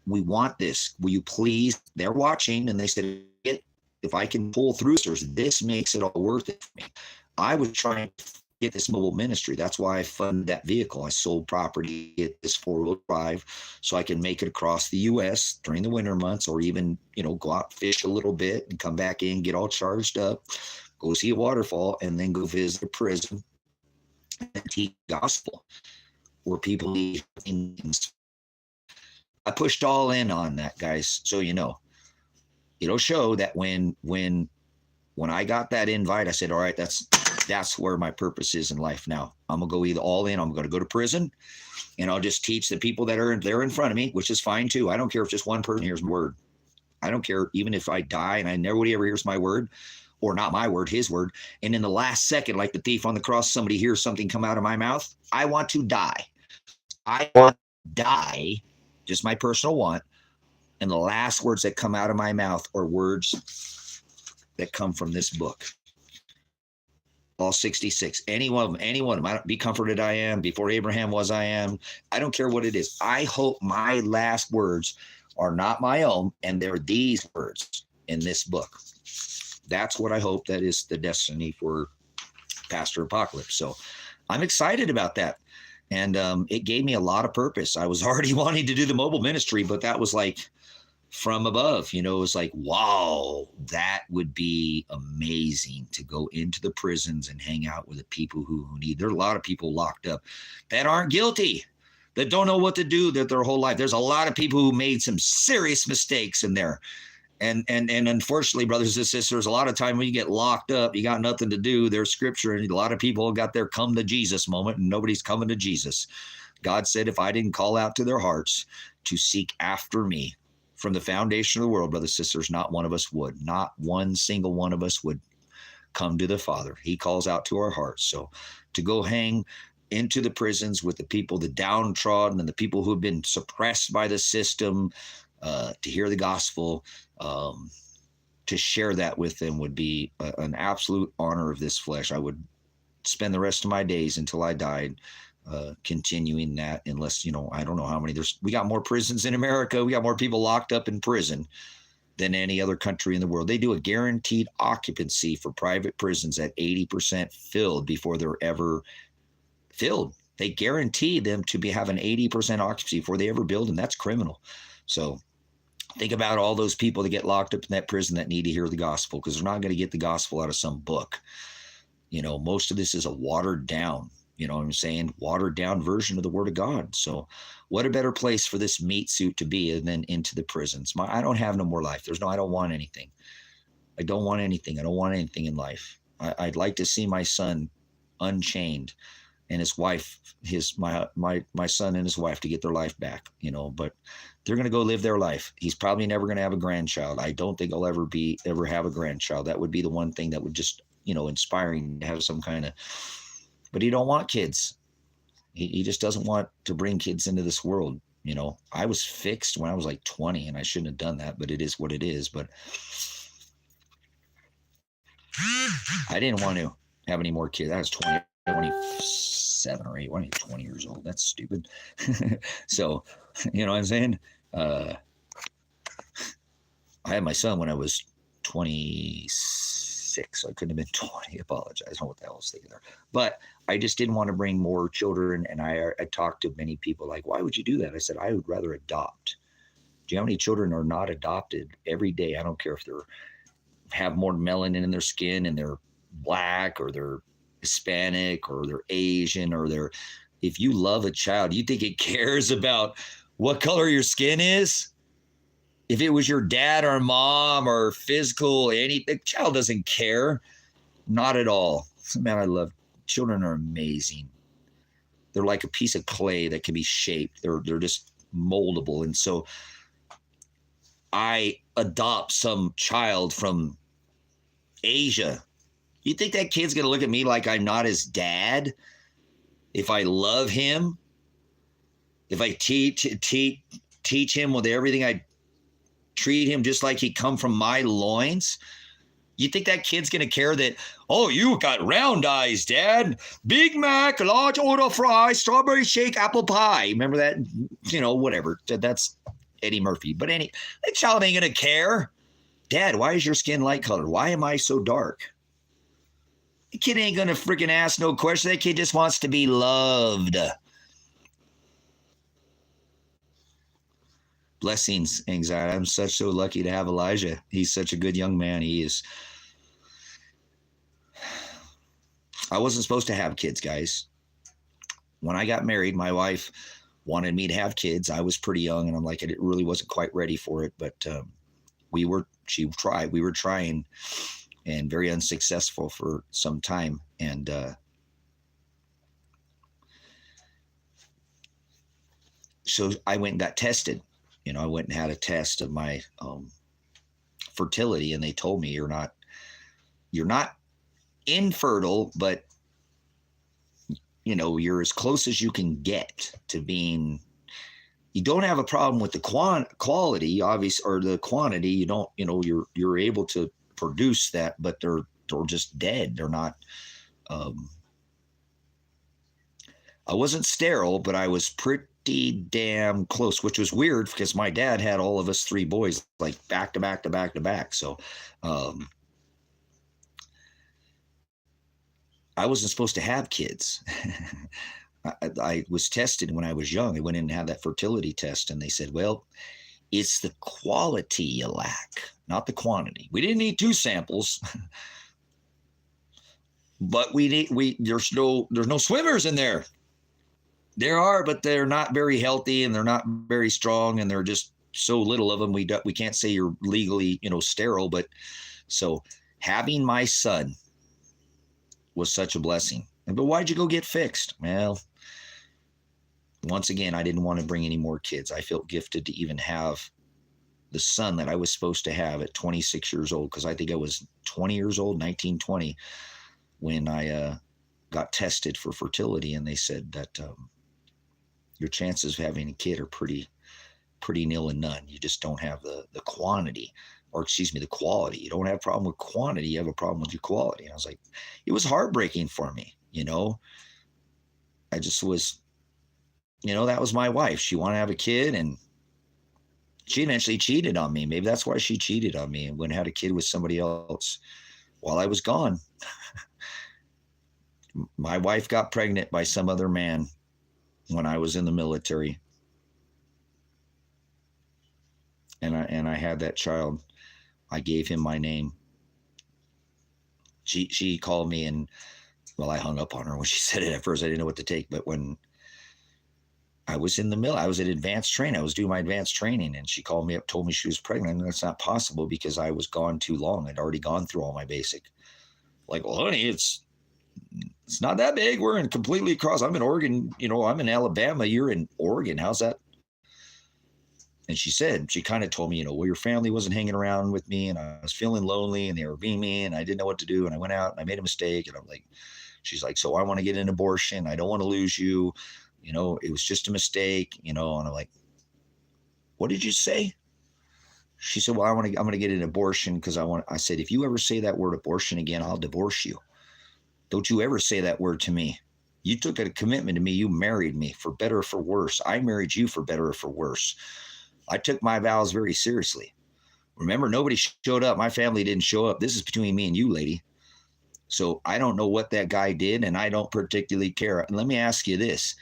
We want this. Will you please? They're watching, and they said, if I can pull through, this makes it all worth it for me. I was trying to get this mobile ministry. That's why I funded that vehicle. I sold property, get this 4-wheel drive, so I can make it across the U.S. during the winter months, or even, you know, go out, fish a little bit, and come back in, get all charged up, go see a waterfall, and then go visit a prison and teach gospel where people need things. I pushed all in on that, guys. So, you know, it'll show that when I got that invite, I said, all right, that's where my purpose is in life now. I'm gonna go either all in, I'm gonna go to prison, and I'll just teach the people that are there in front of me, which is fine too. I don't care if just one person hears my word. I don't care even if I die and nobody ever hears my word, or not my word, his word. And in the last second, like the thief on the cross, somebody hears something come out of my mouth. I want to die. I want to die, just my personal want. And the last words that come out of my mouth are words that come from this book. All 66, any one of them. I don't be comforted I am, before Abraham was I am. I don't care what it is. I hope my last words are not my own, and they're these words in this book. That's what I hope that is the destiny for Pastor Apocalypse. So I'm excited about that. And it gave me a lot of purpose. I was already wanting to do the mobile ministry, but that was like from above, you know. It was like, wow, that would be amazing to go into the prisons and hang out with the people who need. There are a lot of people locked up that aren't guilty, that don't know what to do their whole life. There's a lot of people who made some serious mistakes in there. And unfortunately, brothers and sisters, a lot of time when you get locked up, you got nothing to do. There's scripture, and a lot of people got their come to Jesus moment, and nobody's coming to Jesus. God said, if I didn't call out to their hearts to seek after me from the foundation of the world, brothers and sisters, not one of us would. Not one single one of us would come to the Father. He calls out to our hearts. So to go hang into the prisons with the people, the downtrodden, and the people who have been suppressed by the system, to hear the gospel, to share that with them would be an absolute honor of this flesh. I would spend the rest of my days until I died continuing that, unless, you know, I don't know how many. We got more prisons in America. We got more people locked up in prison than any other country in the world. They do a guaranteed occupancy for private prisons at 80% filled before they're ever filled. They guarantee them to have an 80% occupancy before they ever build, and that's criminal. So think about all those people that get locked up in that prison that need to hear the gospel, because they're not going to get the gospel out of some book. You know, most of this is a watered down, you know what I'm saying, watered down version of the word of God. So what a better place for this meat suit to be than into the prisons. I don't have no more life. I don't want anything. I don't want anything. I don't want anything in life. I'd like to see my son unchained, and his wife, my son and his wife, to get their life back, you know, but they're going to go live their life. He's probably never going to have a grandchild. I don't think I'll ever have a grandchild. That would be the one thing that would just, you know, inspiring to have some kind of, but he don't want kids. He just doesn't want to bring kids into this world. You know, I was fixed when I was like 20, and I shouldn't have done that, but it is what it is. But I didn't want to have any more kids. I was 27 or 8, 20 years old. That's stupid. So, you know what I'm saying? I had my son when I was 26, so I couldn't have been 20. I apologize. I don't know what the hell I was thinking there. But I just didn't want to bring more children. And I talked to many people like, why would you do that? I said, I would rather adopt. Do you know how many children are not adopted every day? I don't care if they're have more melanin in their skin and they're black or they're Hispanic or they're Asian or they're, if you love a child, you think it cares about what color your skin is? If it was your dad or mom or physical, the child doesn't care. Not at all. Man, I love children are amazing. They're like a piece of clay that can be shaped. They're just moldable. And so I adopt some child from Asia. You think that kid's going to look at me like I'm not his dad? If I love him, if I teach him with everything, I treat him just like he come from my loins. You think that kid's going to care that, oh, you got round eyes, Dad. Big Mac, large order fries, strawberry shake, apple pie. Remember that? You know, whatever. That's Eddie Murphy. But that child ain't going to care. Dad, why is your skin light colored? Why am I so dark? The kid ain't going to freaking ask no question. That kid just wants to be loved. Blessings, anxiety. I'm so lucky to have Elijah. He's such a good young man. He is. I wasn't supposed to have kids, guys. When I got married, my wife wanted me to have kids. I was pretty young, and I'm like, I really wasn't quite ready for it. But we were trying, and very unsuccessful for some time. And so I went and got tested. You know, I went and had a test of my fertility, and they told me you're not infertile, but you know, you're as close as you can get to being. You don't have a problem with the quality, obvious, or the quantity. You don't, you know, you're able to produce that, but they're just dead. They're not. I wasn't sterile, but I was pretty damn close, which was weird because my dad had all of us 3 boys like back to back to back to back. So I wasn't supposed to have kids. I was tested when I was young. I went in and had that fertility test, and they said, well, it's the quality you lack, not the quantity. We didn't need 2 samples, but there's no swimmers in there. There are, but they're not very healthy, and they're not very strong, and they're just so little of them. We can't say you're legally, you know, sterile. But so having my son was such a blessing. But why'd you go get fixed? Well, once again, I didn't want to bring any more kids. I felt gifted to even have the son that I was supposed to have at 26 years old, because I think I was 20 years old, 19, 20, when I got tested for fertility, and they said that your chances of having a kid are pretty nil and none. You just don't have the quantity, or excuse me, the quality. You don't have a problem with quantity. You have a problem with your quality. And I was like, it was heartbreaking for me. You know, I just was, you know, that was my wife. She wanted to have a kid, and she eventually cheated on me. Maybe that's why she cheated on me and went and had a kid with somebody else while I was gone. My wife got pregnant by some other man when I was in the military. And I had that child. I gave him my name. She called me, and well, I hung up on her when she said it at first. I didn't know what to take. But when I was in the mill, I was at advanced training. I was doing my advanced training, and she called me up, told me she was pregnant. And that's not possible because I was gone too long. I'd already gone through all my basic. Like, well, honey, it's not that big. We're in completely across. I'm in Oregon. You know, I'm in Alabama. You're in Oregon. How's that? And she kind of told me, you know, well, your family wasn't hanging around with me, and I was feeling lonely, and they were being mean, and I didn't know what to do. And I went out and I made a mistake. And I'm like, she's like, so I want to get an abortion. I don't want to lose you. You know, it was just a mistake, you know. And I'm like, what did you say? She said, well, I'm going to get an abortion because I said, if you ever say that word abortion again, I'll divorce you. Don't you ever say that word to me. You took a commitment to me. You married me for better or for worse. I married you for better or for worse. I took my vows very seriously. Remember, nobody showed up. My family didn't show up. This is between me and you, lady. So I don't know what that guy did, and I don't particularly care. And let me ask you this.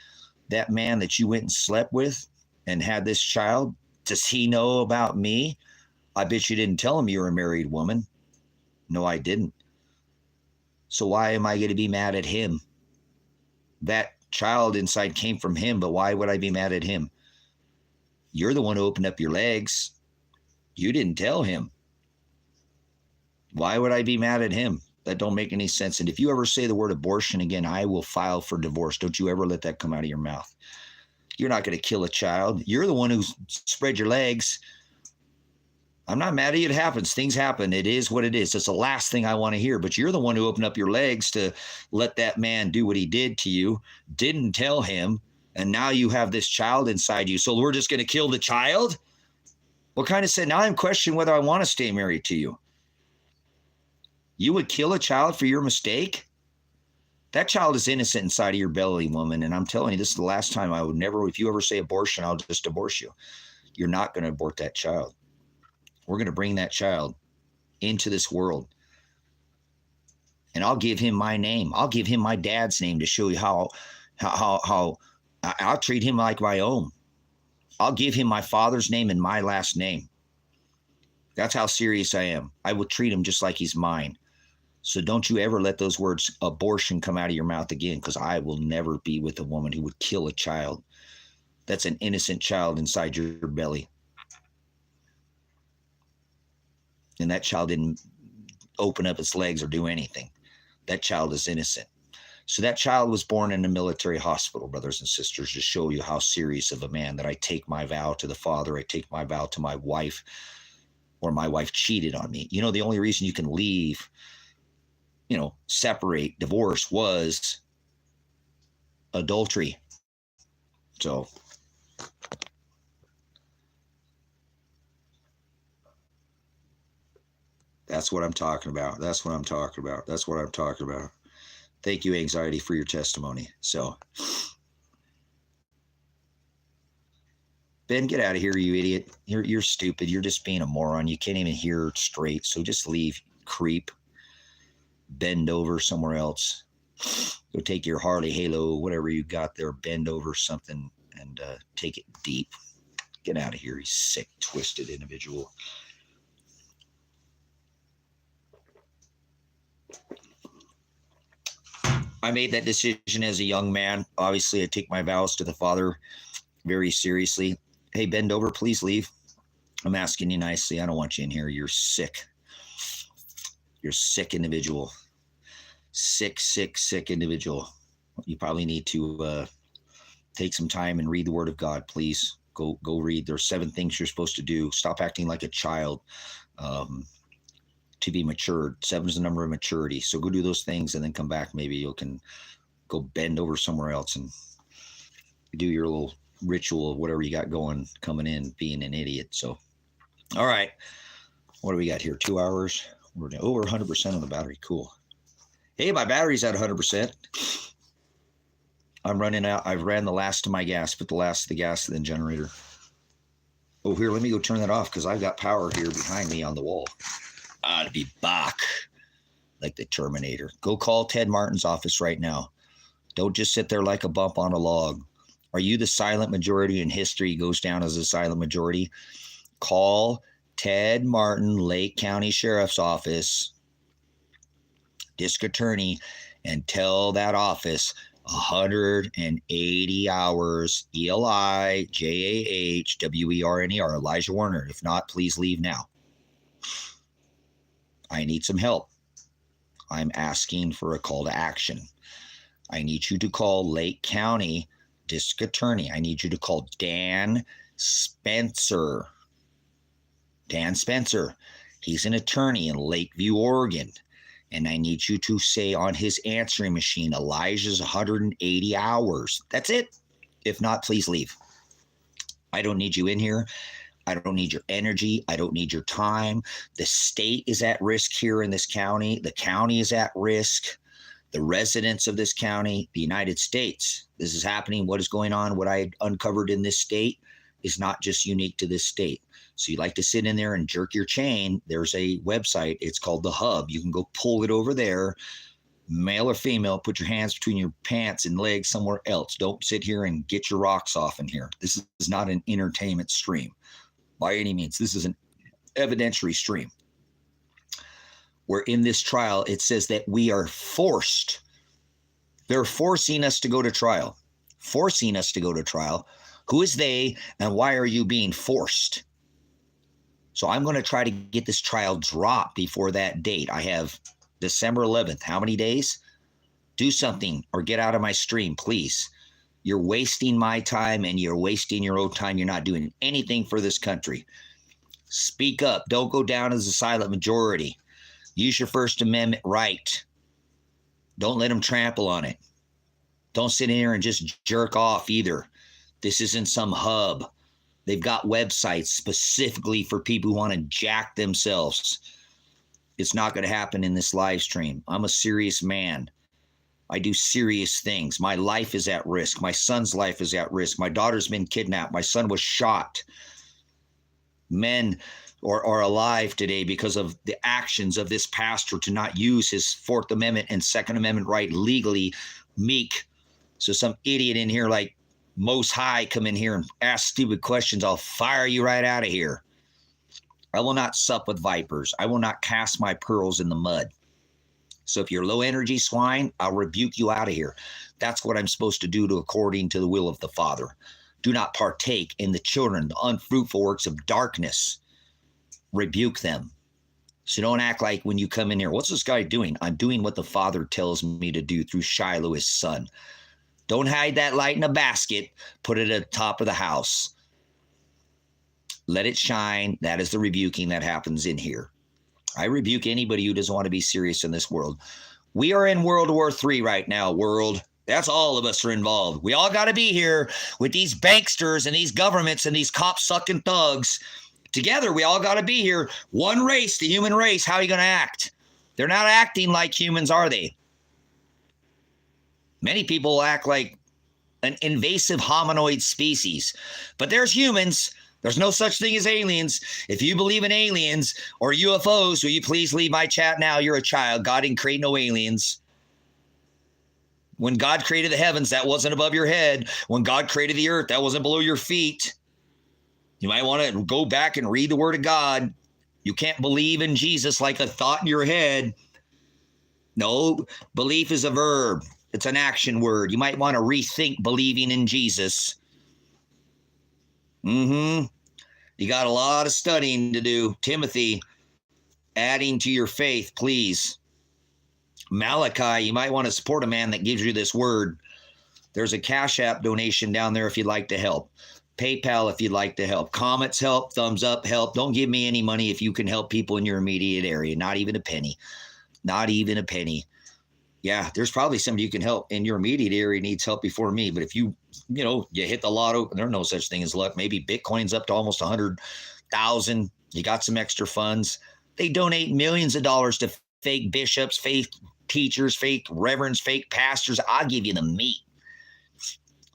That man that you went and slept with and had this child, does he know about me? I bet you didn't tell him you were a married woman. No, I didn't. So why am I going to be mad at him? That child inside came from him, but why would I be mad at him? You're the one who opened up your legs. You didn't tell him. Why would I be mad at him? That don't make any sense. And if you ever say the word abortion again, I will file for divorce. Don't you ever let that come out of your mouth. You're not going to kill a child. You're the one who spread your legs. I'm not mad at you. It happens. Things happen. It is what it is. It's the last thing I want to hear. But you're the one who opened up your legs to let that man do what he did to you, didn't tell him, and now you have this child inside you. So we're just going to kill the child? What kind of sin? Now I'm questioning whether I want to stay married to you. You would kill a child for your mistake? That child is innocent inside of your belly, woman. And I'm telling you, this is the last time. I would never, if you ever say abortion, I'll just divorce you. You're not going to abort that child. We're going to bring that child into this world. And I'll give him my name. I'll give him my dad's name to show you how I'll treat him like my own. I'll give him my father's name and my last name. That's how serious I am. I will treat him just like he's mine. So don't you ever let those words abortion come out of your mouth again, because I will never be with a woman who would kill a child. That's an innocent child inside your belly. And that child didn't open up its legs or do anything. That child is innocent. So that child was born in a military hospital, brothers and sisters, to show you how serious of a man that I take my vow to the Father. I take my vow to my wife, or my wife cheated on me. You know, the only reason you can leave, separate, divorce was adultery. So that's what I'm talking about. That's what I'm talking about. That's what I'm talking about. Thank you, anxiety, for your testimony. So, Ben, get out of here, you idiot. You're stupid. You're just being a moron. You can't even hear straight. So just leave, creep. Bend over somewhere else. Go take your Harley Halo, whatever you got there, bend over something and take it deep. Get out of here, you sick, twisted individual. I made that decision as a young man. Obviously, I take my vows to the Father very seriously. Hey, bend over, please leave. I'm asking you nicely. I don't want you in here. You're sick. You're a sick individual. Sick individual. You probably need to take some time and read the Word of God, please. Go read. There's 7 things you're supposed to do. Stop acting like a child. To be matured. 7 is the number of maturity. So go do those things and then come back. Maybe you can go bend over somewhere else and do your little ritual of whatever you got going, coming in, being an idiot. So, all right. What do we got here? 2 hours. We're over 100% on the battery. Cool. Hey, my battery's at 100%. I'm running out. I've ran the last of my gas, put the last of the gas in the generator. Oh, here, let me go turn that off because I've got power here behind me on the wall. To be back like the Terminator. Go call Ted Martin's office right now. Don't just sit there like a bump on a log. Are you the silent majority in history? Goes down as a silent majority. Call Ted Martin, Lake County Sheriff's Office, District Attorney, and tell that office 180 hours, ELI, JAH, WERNER, Elijah Werner. If not, please leave now. I need some help. I'm asking for a call to action. I need you to call Lake County District Attorney. I need you to call Dan Spencer. Dan Spencer. He's an attorney in Lakeview, Oregon. And I need you to say on his answering machine, Elijah's 180 hours. That's it. If not, please leave. I don't need you in here. I don't need your energy. I don't need your time. The state is at risk here in this county. The county is at risk. The residents of this county, the United States. This is happening. What is going on? What I uncovered in this state is not just unique to this state. So you like to sit in there and jerk your chain. There's a website. It's called The Hub. You can go pull it over there. Male or female, put your hands between your pants and legs somewhere else. Don't sit here and get your rocks off in here. This is not an entertainment stream by any means. This is an evidentiary stream. Where in this trial, it says that we are forced. They're forcing us to go to trial. Forcing us to go to trial. Who is they, and why are you being forced? So I'm going to try to get this trial dropped before that date. I have December 11th. How many days? Do something or get out of my stream, please. You're wasting my time and you're wasting your own time. You're not doing anything for this country. Speak up. Don't go down as a silent majority. Use your First Amendment right. Don't let them trample on it. Don't sit in here and just jerk off either. This isn't some hub. They've got websites specifically for people who want to jack themselves. It's not going to happen in this live stream. I'm a serious man. I do serious things. My life is at risk. My son's life is at risk. My daughter's been kidnapped. My son was shot. Men are alive today because of the actions of this pastor to not use his Fourth Amendment and Second Amendment right legally. Meek. So some idiot in here like Most High come in here and ask stupid questions. I'll fire you right out of here. I will not sup with vipers. I will not cast my pearls in the mud. So if you're low energy swine, I'll rebuke you out of here. That's what I'm supposed to do according to the will of the Father. Do not partake in the children, the unfruitful works of darkness. Rebuke them. So don't act like when you come in here, what's this guy doing? I'm doing what the Father tells me to do through Shiloh, his son. Don't hide that light in a basket. Put it at the top of the house. Let it shine. That is the rebuking that happens in here. I rebuke anybody who doesn't want to be serious in this world. We are in World War III right now, world. That's all of us are involved. We all got to be here with these banksters and these governments and these cop-sucking thugs. Together, we all got to be here. One race, the human race. How are you going to act? They're not acting like humans, are they? Many people act like an invasive hominoid species. But there's humans. There's no such thing as aliens. If you believe in aliens or UFOs, will you please leave my chat now? You're a child. God didn't create no aliens. When God created the heavens, that wasn't above your head. When God created the earth, that wasn't below your feet. You might want to go back and read the Word of God. You can't believe in Jesus like a thought in your head. No, belief is a verb. It's an action word. You might want to rethink believing in Jesus. You got a lot of studying to do. Timothy, adding to your faith, please. Malachi, you might want to support a man that gives you this word. There's a Cash App donation down there if you'd like to help. PayPal if you'd like to help. Comments help. Thumbs up help. Don't give me any money if you can help people in your immediate area. Not even a penny. Not even a penny. Yeah, there's probably somebody you can help in your immediate area needs help before me. But if you hit the lotto, there's no such thing as luck. Maybe Bitcoin's up to almost 100,000. You got some extra funds. They donate millions of dollars to fake bishops, fake teachers, fake reverends, fake pastors. I'll give you the meat.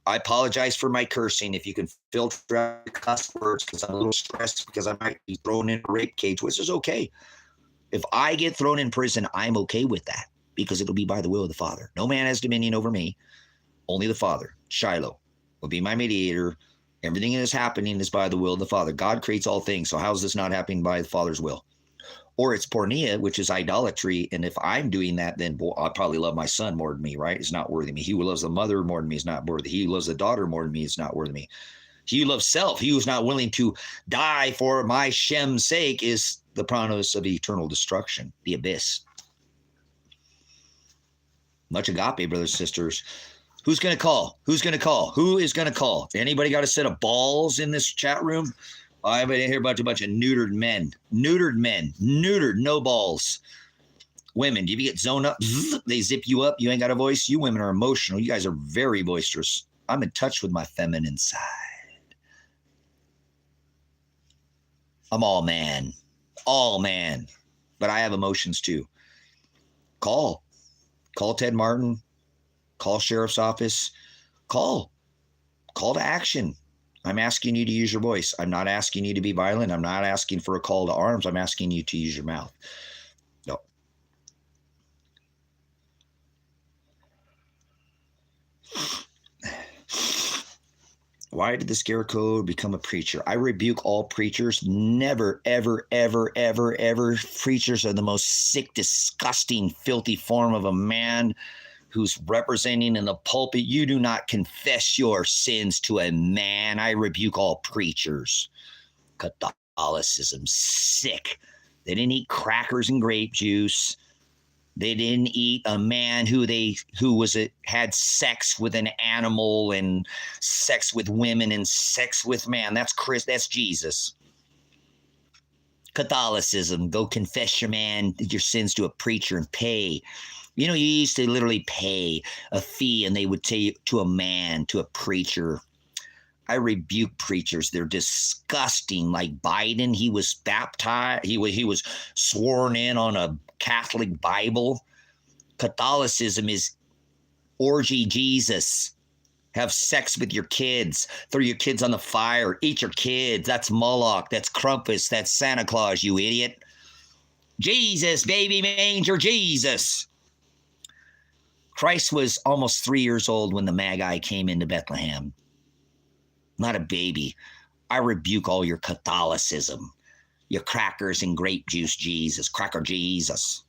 I apologize for my cursing. If you can filter out the cuss words, because I'm a little stressed because I might be thrown in a rape cage, which is okay. If I get thrown in prison, I'm okay with that because it'll be by the will of the Father. No man has dominion over me, only the Father. Shiloh will be my mediator. Everything that is happening is by the will of the Father. God creates all things. So how is this not happening by the Father's will? Or it's pornea, which is idolatry. And if I'm doing that, then I'll probably love my son more than me, right? It's not worthy of me. He who loves the mother more than me is not worthy. He who loves the daughter more than me is not worthy of me. He who loves self, he who's not willing to die for my Shem's sake is the promise of eternal destruction, the abyss. Much agape, brothers and sisters. Who's going to call? Who's going to call? Who is going to call? Anybody got a set of balls in this chat room? I've been here about a bunch of neutered men. Neutered men. Neutered, no balls. Women, do you get zoned up? They zip you up. You ain't got a voice. You women are emotional. You guys are very boisterous. I'm in touch with my feminine side. I'm all man. All man. But I have emotions too. Call. Call Ted Martin. Call Sheriff's Office. Call. Call to action. I'm asking you to use your voice. I'm not asking you to be violent. I'm not asking for a call to arms. I'm asking you to use your mouth. No. Why did the scarecrow become a preacher? I rebuke all preachers. Never, ever, ever, ever, ever. Preachers are the most sick, disgusting, filthy form of a man who's representing in the pulpit. You do not confess your sins to a man. I rebuke all preachers. Catholicism, sick. They didn't eat crackers and grape juice. They didn't eat a man who had sex with an animal and sex with women and sex with man. That's Jesus. Catholicism, go confess your sins to a preacher and pay. You know, you used to literally pay a fee and they would take to a man, to a preacher. I rebuke preachers. They're disgusting. Like Biden, he was baptized. He was sworn in on a Catholic Bible. Catholicism is orgy Jesus. Have sex with your kids. Throw your kids on the fire. Eat your kids. That's Moloch. That's Krampus. That's Santa Claus, you idiot. Jesus, baby manger, Jesus. Christ was almost 3 years old when the Magi came into Bethlehem. Not a baby. I rebuke all your Catholicism. Your crackers and grape juice Jesus. Cracker Jesus.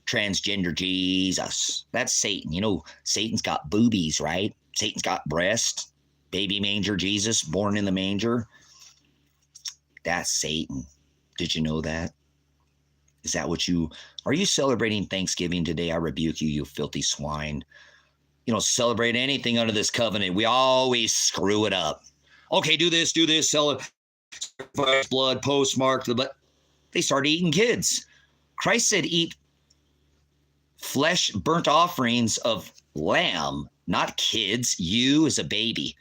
Transgender Jesus. That's Satan. You know, Satan's got boobies, right? Satan's got breasts. Baby manger Jesus, born in the manger. That's Satan. Did you know that? Is that are you celebrating Thanksgiving today? I rebuke you, you filthy swine. You don't celebrate anything under this covenant. We always screw it up. Okay, do this, sell it, blood, postmark, but they started eating kids. Christ said eat flesh, burnt offerings of lamb, not kids. You as a baby.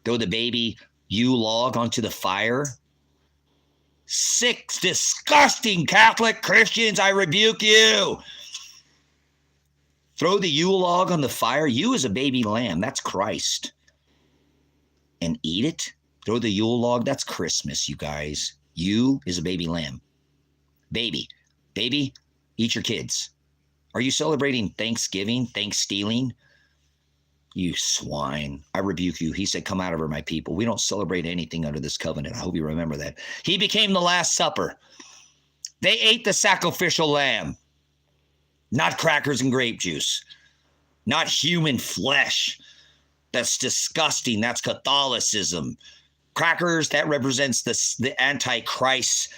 Throw the baby log onto the fire. Sick, disgusting Catholic Christians, I rebuke you. Throw the Yule log on the fire. You as a baby lamb, that's Christ. And eat it. Throw the Yule log, that's Christmas, you guys. You is a baby lamb. Baby, eat your kids. Are you celebrating Thanksgiving, Thanksstealing? You swine. I rebuke you. He said, come out of her, my people. We don't celebrate anything under this covenant. I hope you remember that. He became the Last Supper. They ate the sacrificial lamb. Not crackers and grape juice. Not human flesh. That's disgusting. That's Catholicism. Crackers, that represents the Antichrist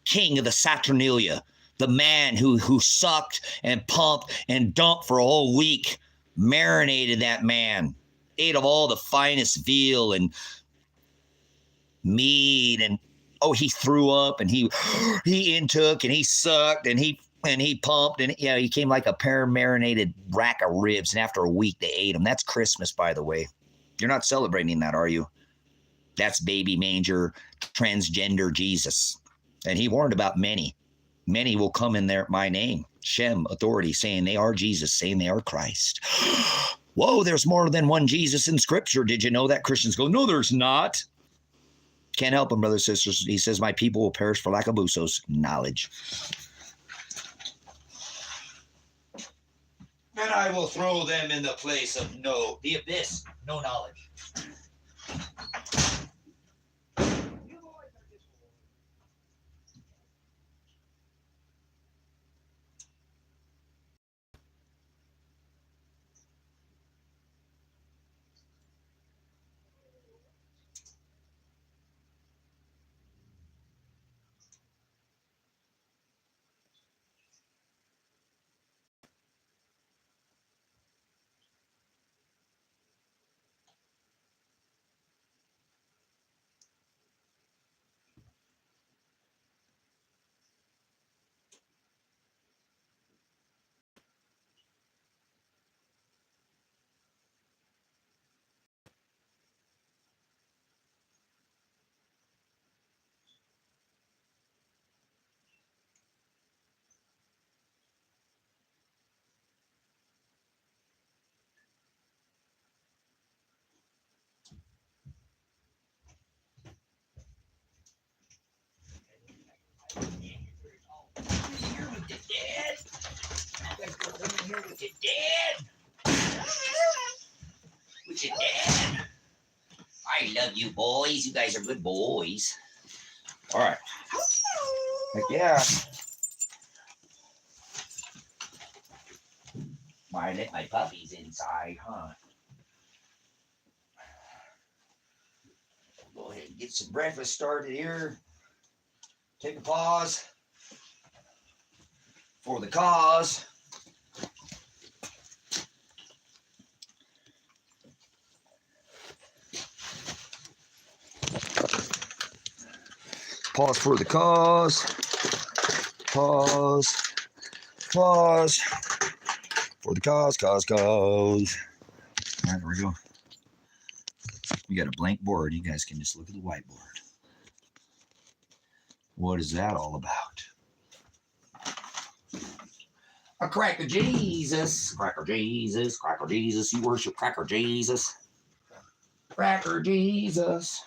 king of the Saturnalia. The man who sucked and pumped and dumped for a whole week. Marinated that man. Ate of all the finest veal and meat. And, he threw up and he intook and he sucked and he pumped, and he came like a marinated rack of ribs, and after a week they ate him. That's Christmas, by the way. You're not celebrating that, are you? That's baby manger, transgender Jesus. And he warned about many. Many will come in my name, Shem, authority, saying they are Jesus, saying they are Christ. Whoa, there's more than one Jesus in Scripture. Did you know that? Christians go, no, there's not. Can't help him, brothers and sisters. He says, my people will perish for lack of Usos, knowledge. And I will throw them in the place of the abyss, no knowledge. you boys. You guys are good boys. All right. Heck yeah. Might let my puppies inside, huh? Go ahead and get some breakfast started here. Take a pause for the cause. Pause for the cause. Pause. Pause. For the cause. All right, there we go. We got a blank board. You guys can just look at the whiteboard. What is that all about? A cracker Jesus. Cracker Jesus. Cracker Jesus. You worship Cracker Jesus. Cracker Jesus.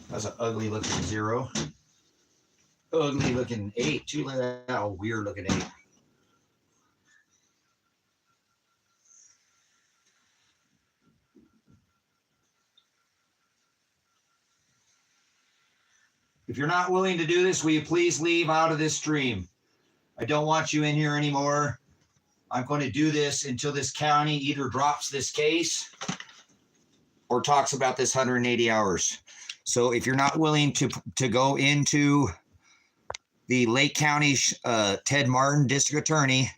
That's an ugly looking 0. Ugly looking 8 too. Look at that weird looking 8. If you're not willing to do this, will you please leave out of this stream? I don't want you in here anymore. I'm going to do this until this county either drops this case or talks about this 180 hours. So if you're not willing to go into the Lake County Ted Martin District Attorney,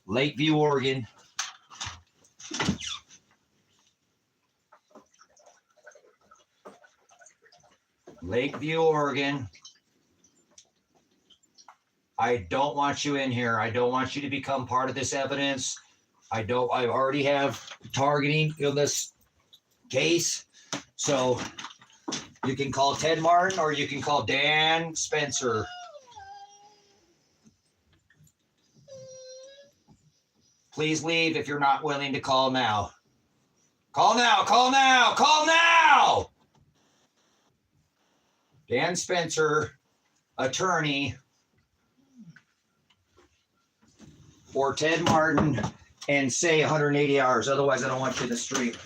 Lakeview, Oregon, I don't want you in here. I don't want you to become part of this evidence. I already have targeting in this case. So you can call Ted Martin or you can call Dan Spencer. Please leave if you're not willing to call now. Call now, call now, call now! Dan Spencer, attorney, or Ted Martin, and say 180 hours. Otherwise, I don't want you in the street.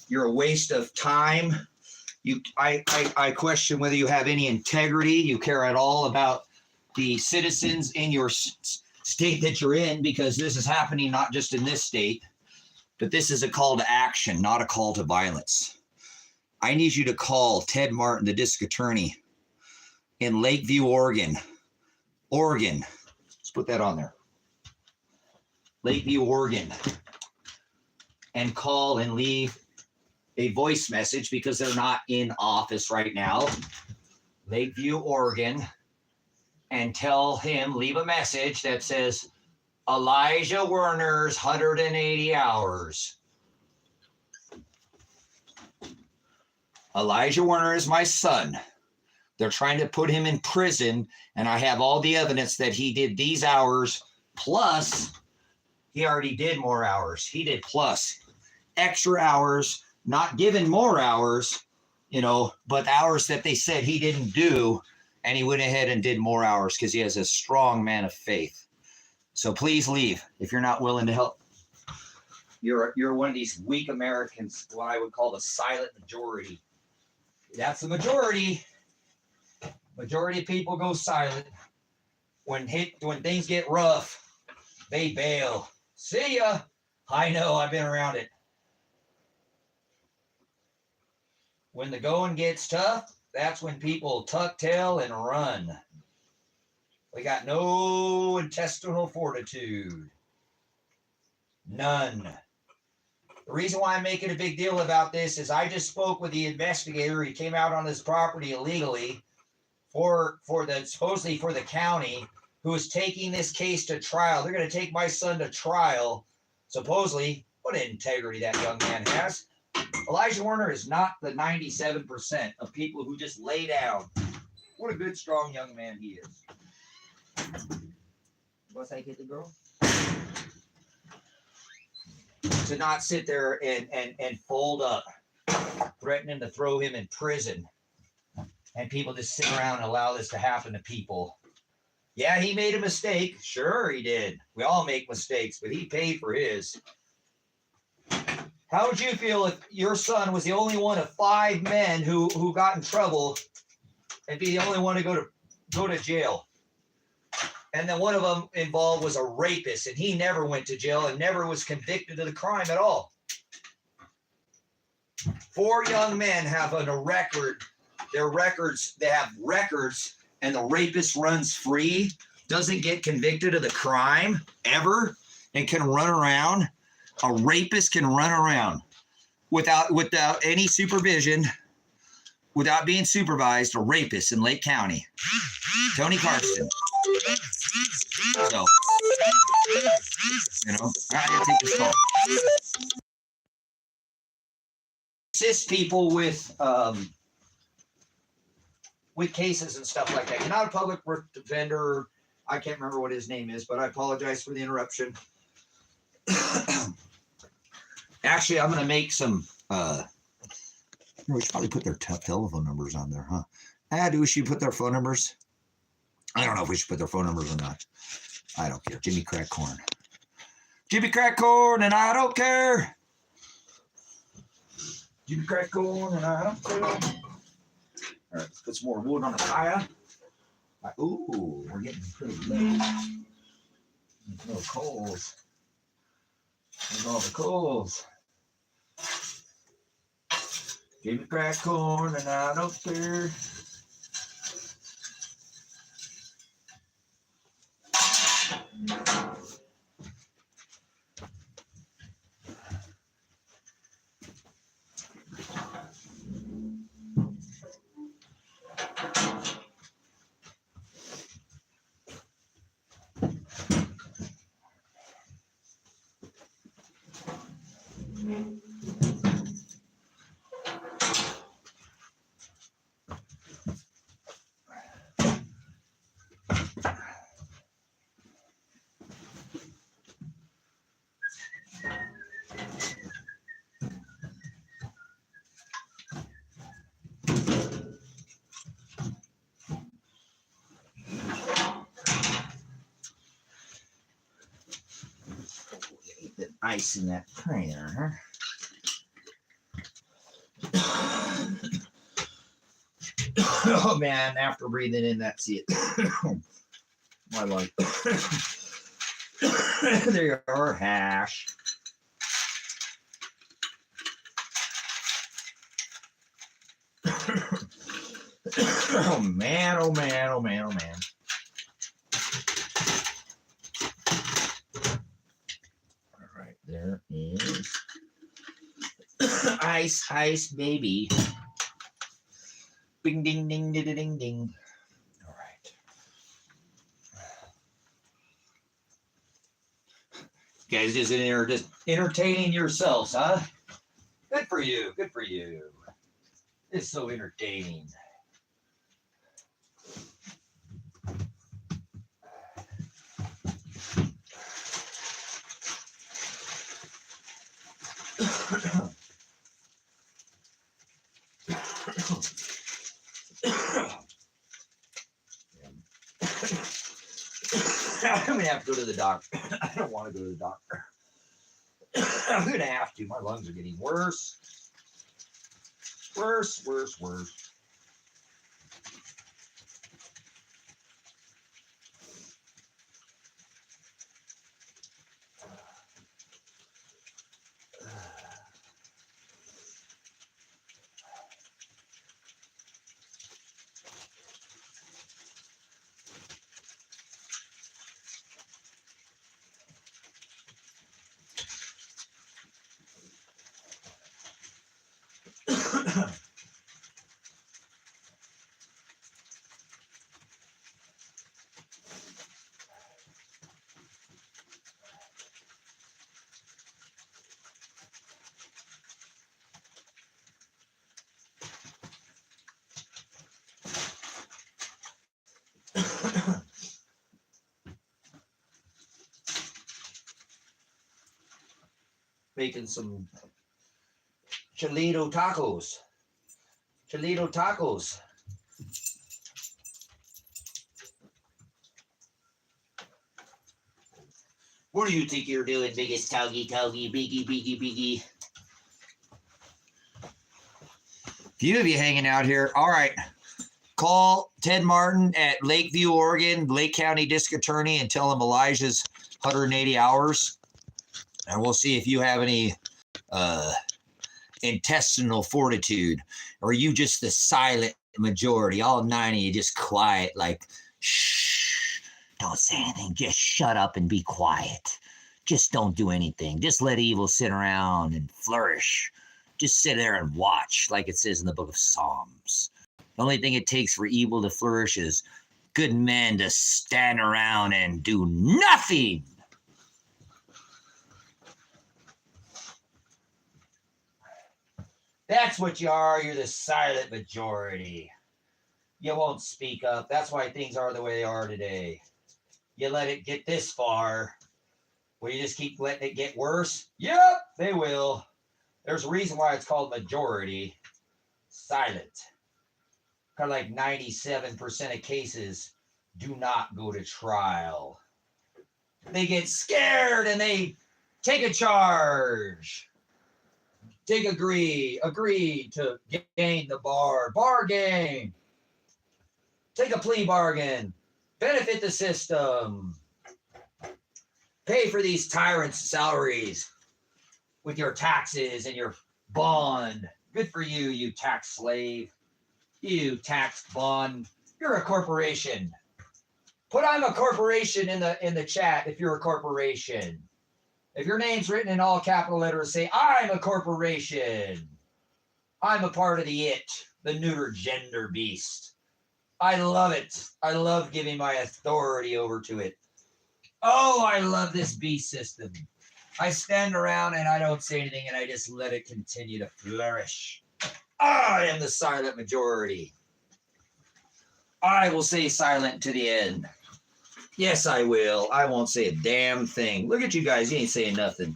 You're a waste of time. I question whether you have any integrity. You care at all about the citizens in your state that you're in, because this is happening not just in this state, but this is a call to action, not a call to violence. I need you to call Ted Martin, the district attorney in Lakeview, Oregon. Let's put that on there. Lakeview, Oregon. And call and leave a voice message because they're not in office right now. Lakeview, Oregon. and tell him, leave a message that says, Elijah Werner's 180 hours. Elijah Werner is my son. They're trying to put him in prison, and I have all the evidence that he did these hours, plus he already did more hours. He did plus extra hours, not given more hours, you know, but hours that they said he didn't do, and he went ahead and did more hours because he has a strong man of faith. So please leave if you're not willing to help. You're one of these weak Americans, what I would call the silent majority. That's the majority. Majority of people go silent. When things get rough, they bail. See ya. I know, I've been around it. When the going gets tough, that's when people tuck tail and run. We got no intestinal fortitude. None. The reason why I'm making a big deal about this is I just spoke with the investigator. He came out on his property illegally supposedly for the county, who is taking this case to trial. They're going to take my son to trial. Supposedly, what integrity that young man has. Elijah Werner is not the 97% of people who just lay down. What a good, strong young man he is. What's that, get the girl? To not sit there and fold up, threatening to throw him in prison. And people just sit around and allow this to happen to people. Yeah, he made a mistake. Sure, he did. We all make mistakes, but he paid for his. How would you feel if your son was the only one of 5 men who got in trouble and be the only one to go to jail? And then one of them involved was a rapist, and he never went to jail and never was convicted of the crime at all. 4 young men have a record. They have records, and the rapist runs free, doesn't get convicted of the crime ever, and can run around. A rapist can run around without any supervision, without being supervised. A rapist in Lake County, Tony Carson. So, you know, I gotta take this call. Assist people with cases and stuff like that. You're not a public defender. I can't remember what his name is, but I apologize for the interruption. Actually, I'm going to make some, we should probably put their telephone numbers on there, huh? Do we should put their phone numbers? I don't know if we should put their phone numbers or not. I don't care. Jimmy Crack Corn. Jimmy Crack Corn, and I don't care. Jimmy Crack Corn, and I don't care. All right, let's put some more wood on the fire. Ooh, we're getting pretty late. There's no coals. There's all the coals. Jimmy Crack Corn, and I don't care. Ice in that prayer, huh? Oh man, after breathing in that, see it. My life. There you are, hash. Oh man, oh man, oh man, oh man. There is ice, baby. Bing, ding, ding, ding, ding, ding. All right. guys just in there just entertaining yourselves, huh? Good for you. Good for you. It's so entertaining. I'm gonna have to go to the doctor. I don't want to go to the doctor. I'm gonna have to. My lungs are getting worse. Worse. Making some chilito tacos. What do you think you're doing, biggest toggy, biggie? Few of you hanging out here. All right. Call Ted Martin at Lakeview, Oregon, Lake County District Attorney, and tell him Elijah's 180 hours. And we'll see if you have any intestinal fortitude, or are you just the silent majority? All 90, you just quiet, like, shh, don't say anything. Just shut up and be quiet. Just don't do anything. Just let evil sit around and flourish. Just sit there and watch, like it says in the book of Psalms. The only thing it takes for evil to flourish is good men to stand around and do nothing. That's what you are. You're the silent majority. You won't speak up. That's why things are the way they are today. You let it get this far, will you just keep letting it get worse? Yep, they will. There's a reason why it's called majority. Silent. Kind of like 97% of cases do not go to trial. They get scared and they take a charge. Agree to gain the bargain. Take a plea bargain. Benefit the system. Pay for these tyrants' salaries with your taxes and your bond. Good for you, you tax slave. You tax bond. You're a corporation. Put I'm a corporation in the chat if you're a corporation. If your name's written in all capital letters, say, I'm a corporation. I'm a part of the neuter gender beast. I love it. I love giving my authority over to it. Oh, I love this beast system. I stand around and I don't say anything and I just let it continue to flourish. I am the silent majority. I will stay silent to the end. Yes, I will. I won't say a damn thing. Look at you guys. You ain't saying nothing.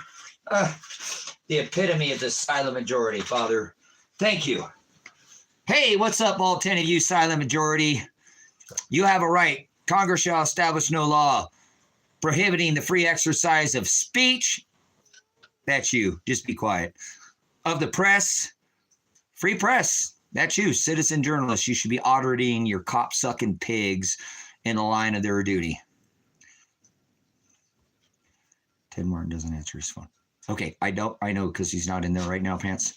The epitome of the silent majority, Father. Thank you. Hey, what's up, all 10 of you silent majority? You have a right. Congress shall establish no law prohibiting the free exercise of speech. That's you. Just be quiet. Of the press. Free press. That's you. Citizen journalists. You should be auditing your cop-sucking pigs in the line of their duty. Ted Martin doesn't answer his phone. Okay, I know because he's not in there right now, Pants.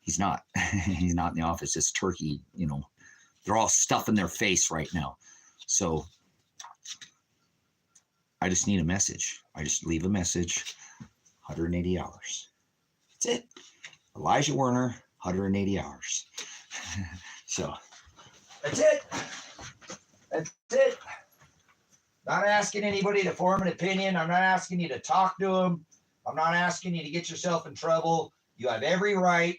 He's not. He's not in the office. It's Turkey, They're all stuffing their face right now. So I just need a message. I just leave a message. 180 hours. That's it. Elijah Werner, 180 hours. So that's it. That's it. Not asking anybody to form an opinion. I'm not asking you to talk to them. I'm not asking you to get yourself in trouble. You have every right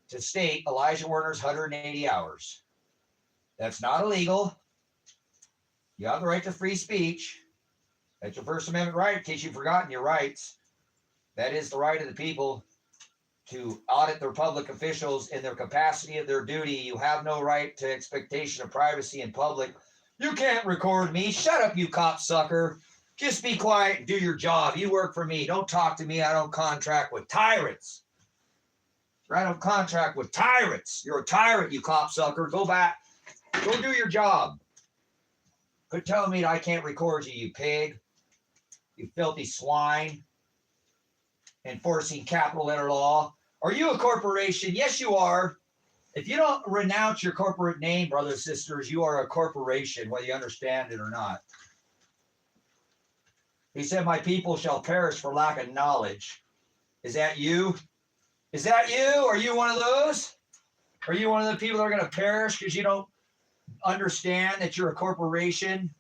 to state Elijah Werner's 180 hours. That's not illegal. You have the right to free speech. That's your First Amendment right, in case you've forgotten your rights. That is the right of the people to audit their public officials in their capacity of their duty. You have no right to expectation of privacy in public. You can't record me. Shut up, you copsucker. Just be quiet and do your job. You work for me. Don't talk to me. I don't contract with tyrants. I don't contract with tyrants. You're a tyrant, you copsucker. Go back. Go do your job. Quit telling me that I can't record you, you pig. You filthy swine. Enforcing capital letter law. Are you a corporation? Yes, you are. If you don't renounce your corporate name, brothers and sisters, you are a corporation, whether you understand it or not. He said, my people shall perish for lack of knowledge. Is that you? Is that you? Are you one of those? Are you one of the people that are going to perish because you don't understand that you're a corporation?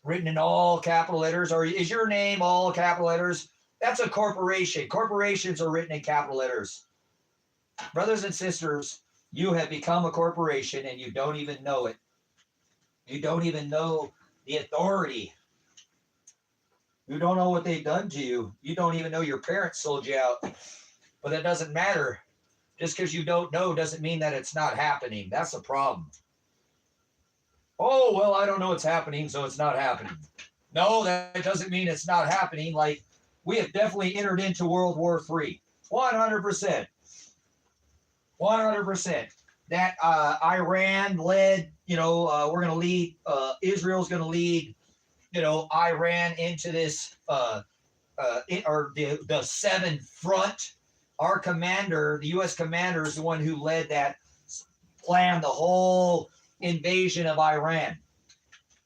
Written in all capital letters? Or is your name all capital letters? That's a corporation. Corporations are written in capital letters. Brothers and sisters, you have become a corporation and you don't even know it. You don't even know the authority. You don't know what they've done to you. You don't even know your parents sold you out. But that doesn't matter. Just because you don't know doesn't mean that it's not happening. That's the problem. Oh, well, I don't know what's happening, so it's not happening. No, that doesn't mean it's not happening. Like, we have definitely entered into World War III. 100%. 100%. That Iran led, we're going to lead, Israel's going to lead, Iran into this, or the seventh front. Our commander, the U.S. commander, is the one who led that, planned the whole invasion of Iran.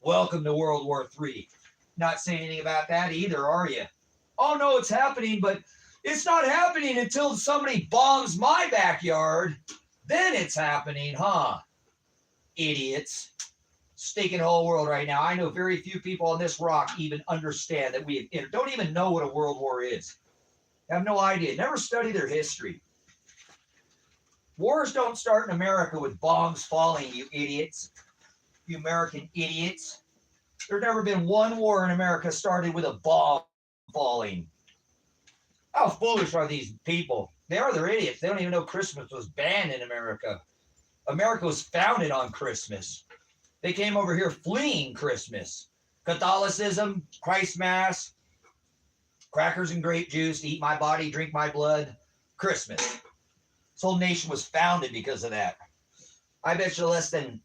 Welcome to World War III. Not saying anything about that either, are you? Oh, no, it's happening, but it's not happening until somebody bombs my backyard. Then it's happening, huh? Idiots. Staking the whole world right now. I know very few people on this rock even understand that we don't even know what a world war is. Have no idea. Never study their history. Wars don't start in America with bombs falling, you idiots. You American idiots. There's never been one war in America started with a bomb falling. How foolish are these people? They're idiots. They don't even know Christmas was banned in America. America was founded on Christmas. They came over here fleeing Christmas. Catholicism, Christ Mass, crackers and grape juice, eat my body, drink my blood, Christmas. This whole nation was founded because of that. I bet you less than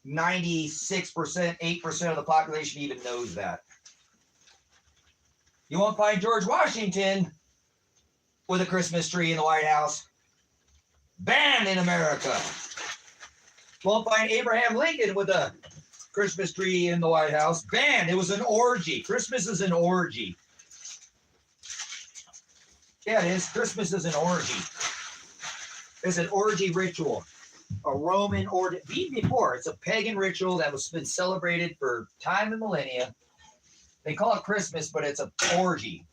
96%, 8% of the population even knows that. You won't find George Washington with a Christmas tree in the White House. Banned in America. You won't find Abraham Lincoln with a Christmas tree in the White House. Banned. It was an orgy. Christmas is an orgy. Yeah, it is. Christmas is an orgy. It's an orgy ritual. A Roman orgy. Even before, it's a pagan ritual that was been celebrated for time and millennia. They call it Christmas, but it's an orgy.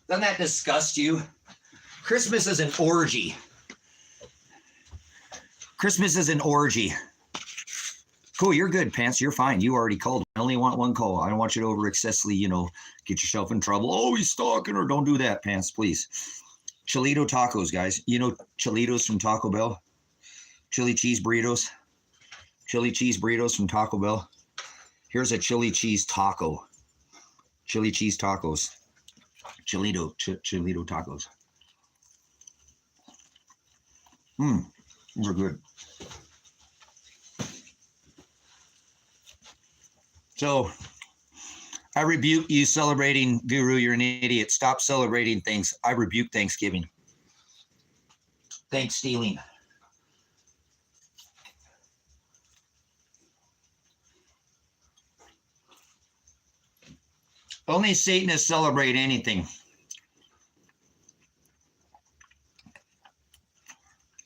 Doesn't that disgust you? Christmas is an orgy. Christmas is an orgy. Cool, you're good, Pants. You're fine. You already called. I only want one call. I don't want you to over excessively, get yourself in trouble. Oh, he's stalking her. Don't do that, Pants, please. Chilito tacos, guys. You know Chilitos from Taco Bell? Chili cheese burritos. Chili cheese burritos from Taco Bell. Here's a chili cheese taco. Chili cheese tacos. Chilito tacos. These are good. So, I rebuke you celebrating Guru. You're an idiot. Stop celebrating things. I rebuke Thanksgiving. Thanks stealing. Only Satanists celebrate anything.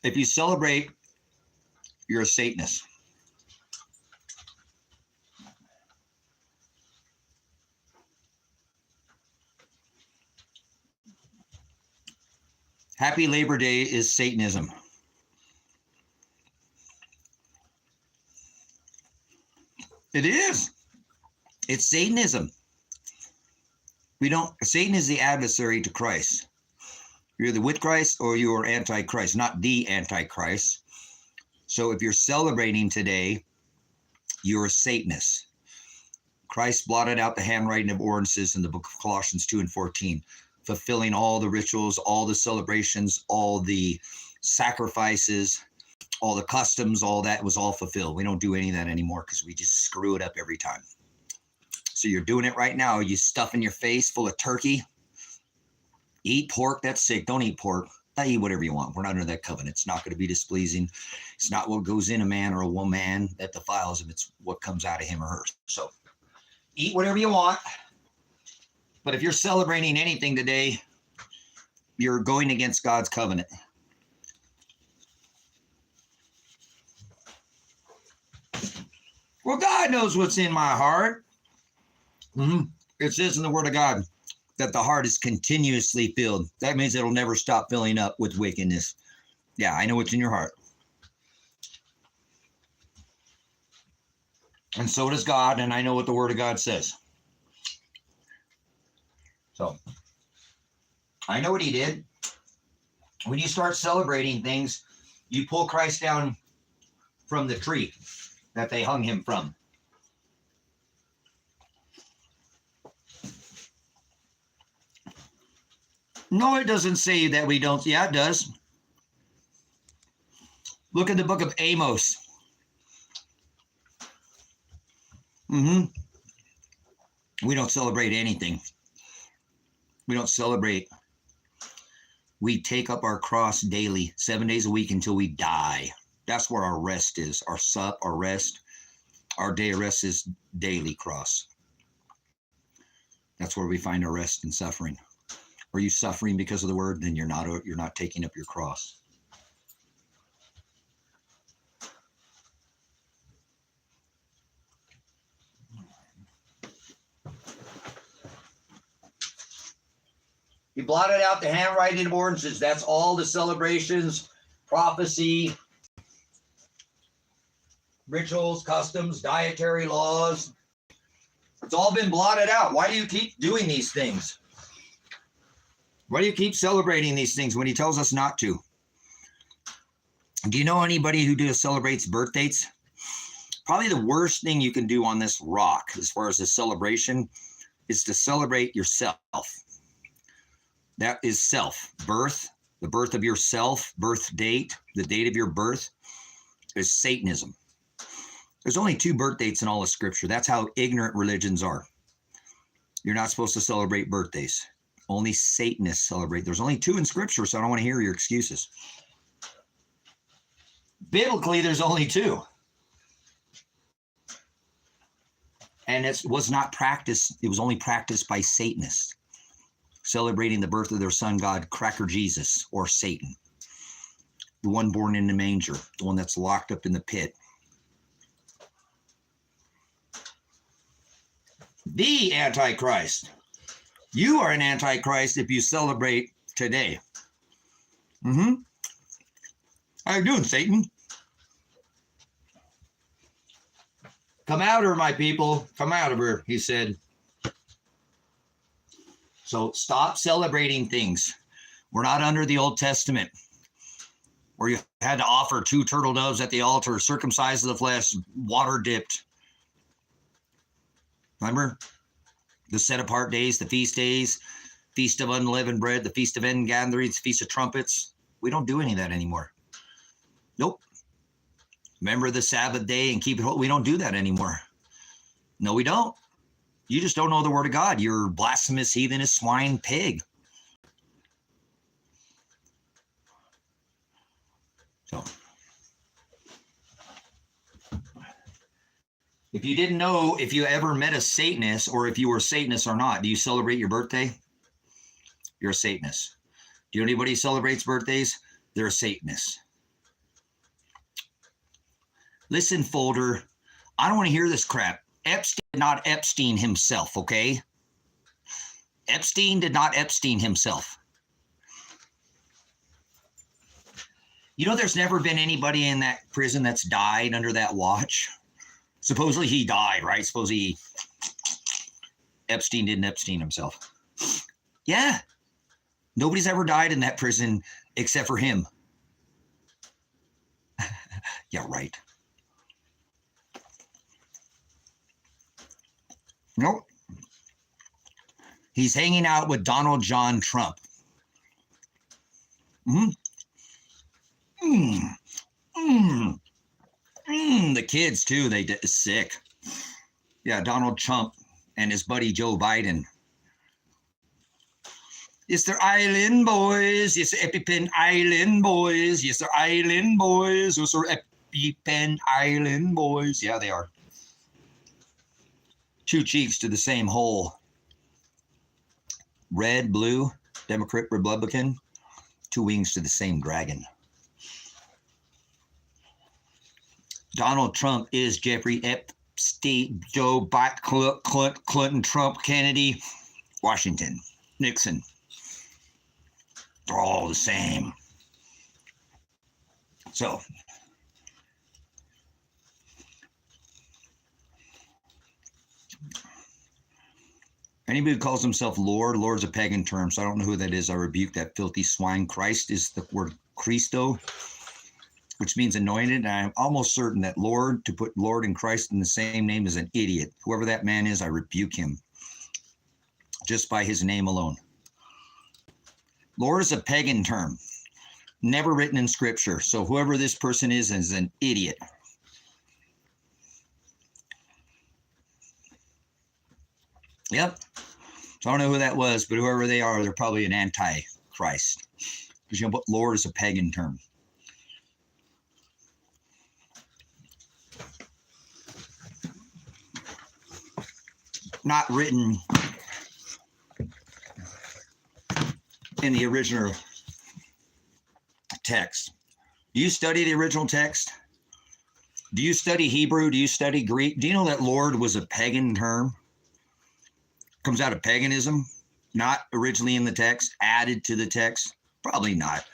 If you celebrate, you're a Satanist. Happy Labor Day is Satanism. It is. It's Satanism. Satan is the adversary to Christ. You're either with Christ or you are anti-Christ, not the anti-Christ. So if you're celebrating today, you're a Satanist. Christ blotted out the handwriting of ordinances in the book of Colossians 2 and 14, fulfilling all the rituals, all the celebrations, all the sacrifices, all the customs, all that was all fulfilled. We don't do any of that anymore because we just screw it up every time. So you're doing it right now. You stuffing your face full of turkey. Eat pork, that's sick. Don't eat pork. Eat whatever you want. We're not under that covenant. It's not going to be displeasing. It's not what goes in a man or a woman that defiles him. It's what comes out of him or her. So eat whatever you want. But if you're celebrating anything today, you're going against God's covenant. Well, God knows what's in my heart. It says in the Word of God that the heart is continuously filled. That means it'll never stop filling up with wickedness. Yeah, I know what's in your heart. And so does God, and I know what the Word of God says. So, I know what he did. When you start celebrating things, you pull Christ down from the tree that they hung him from. No, it doesn't say that we don't. Yeah, it does. Look at the book of Amos. We don't celebrate anything. We don't celebrate. We take up our cross daily, 7 days a week until we die. That's where our rest is. Our sup, our rest. Our day of rest is daily cross. That's where we find our rest and suffering. Are you suffering because of the word? Then you're not taking up your cross. He blotted out the handwriting of ordinances. That's all the celebrations, prophecy, rituals, customs, dietary laws. It's all been blotted out. Why do you keep doing these things? Why do you keep celebrating these things when he tells us not to? Do you know anybody who celebrates birthdays? Probably the worst thing you can do on this rock as far as a celebration is to celebrate yourself. That is self. Birth, the birth of yourself, birth date, the date of your birth is Satanism. There's only 2 birth dates in all of Scripture. That's how ignorant religions are. You're not supposed to celebrate birthdays. Only Satanists celebrate. There's only 2 in Scripture, so I don't want to hear your excuses. Biblically, there's only 2. And it was not practiced. It was only practiced by Satanists, celebrating the birth of their son God, Cracker Jesus, or Satan. The one born in the manger, the one that's locked up in the pit. The Antichrist. You are an Antichrist if you celebrate today. How you doing, Satan? Come out of her, my people. Come out of her, he said. So stop celebrating things. We're not under the Old Testament where you had to offer 2 turtle doves at the altar, circumcised of the flesh, water dipped. Remember? The set apart days, the feast days, feast of unleavened bread, the feast of end gatherings, feast of trumpets. We don't do any of that anymore. Nope. Remember the Sabbath day and keep it holy. We don't do that anymore. No, we don't. You just don't know the word of God. You're blasphemous, heathenist, swine, pig. So, if you didn't know if you ever met a Satanist or if you were a Satanist or not, do you celebrate your birthday? You're a Satanist. Do you know anybody who celebrates birthdays? They're a Satanist. Listen, folder, I don't want to hear this crap. Epstein did not Epstein himself, okay? Epstein did not Epstein himself. You know, there's never been anybody in that prison that's died under that watch. Supposedly he died, right? Supposedly Epstein didn't Epstein himself. Yeah. Nobody's ever died in that prison except for him. Yeah, right. Nope. He's hanging out with Donald John Trump. The kids too, they did sick. Yeah, Donald Trump and his buddy Joe Biden. Yes, they're island boys. Yes, they're EpiPen Island boys. Yes, they're island boys. Those are EpiPen Island boys. Yeah, they are. Two cheeks to the same hole. Red, blue, Democrat, Republican. Two wings to the same dragon. Donald Trump is Jeffrey Epstein, Joe Biden, Clinton, Trump, Kennedy, Washington, Nixon. They're all the same. So, anybody who calls himself Lord, Lord's a pagan term, so I don't know who that is. I rebuke that filthy swine. Christ is the word Christo, which means anointed. And I'm almost certain that Lord, to put Lord and Christ in the same name, is an idiot. Whoever that man is, I rebuke him just by his name alone. Lord is a pagan term, never written in scripture. So whoever this person is an idiot. Yep. So I don't know who that was, but whoever they are, they're probably an anti-Christ. Because you know what? Lord is a pagan term. Not written in the original text. Do you study the original text? Do you study Hebrew? Do you study Greek? Do you know that Lord was a pagan term? Comes out of paganism, not originally in the text, added to the text? Probably not.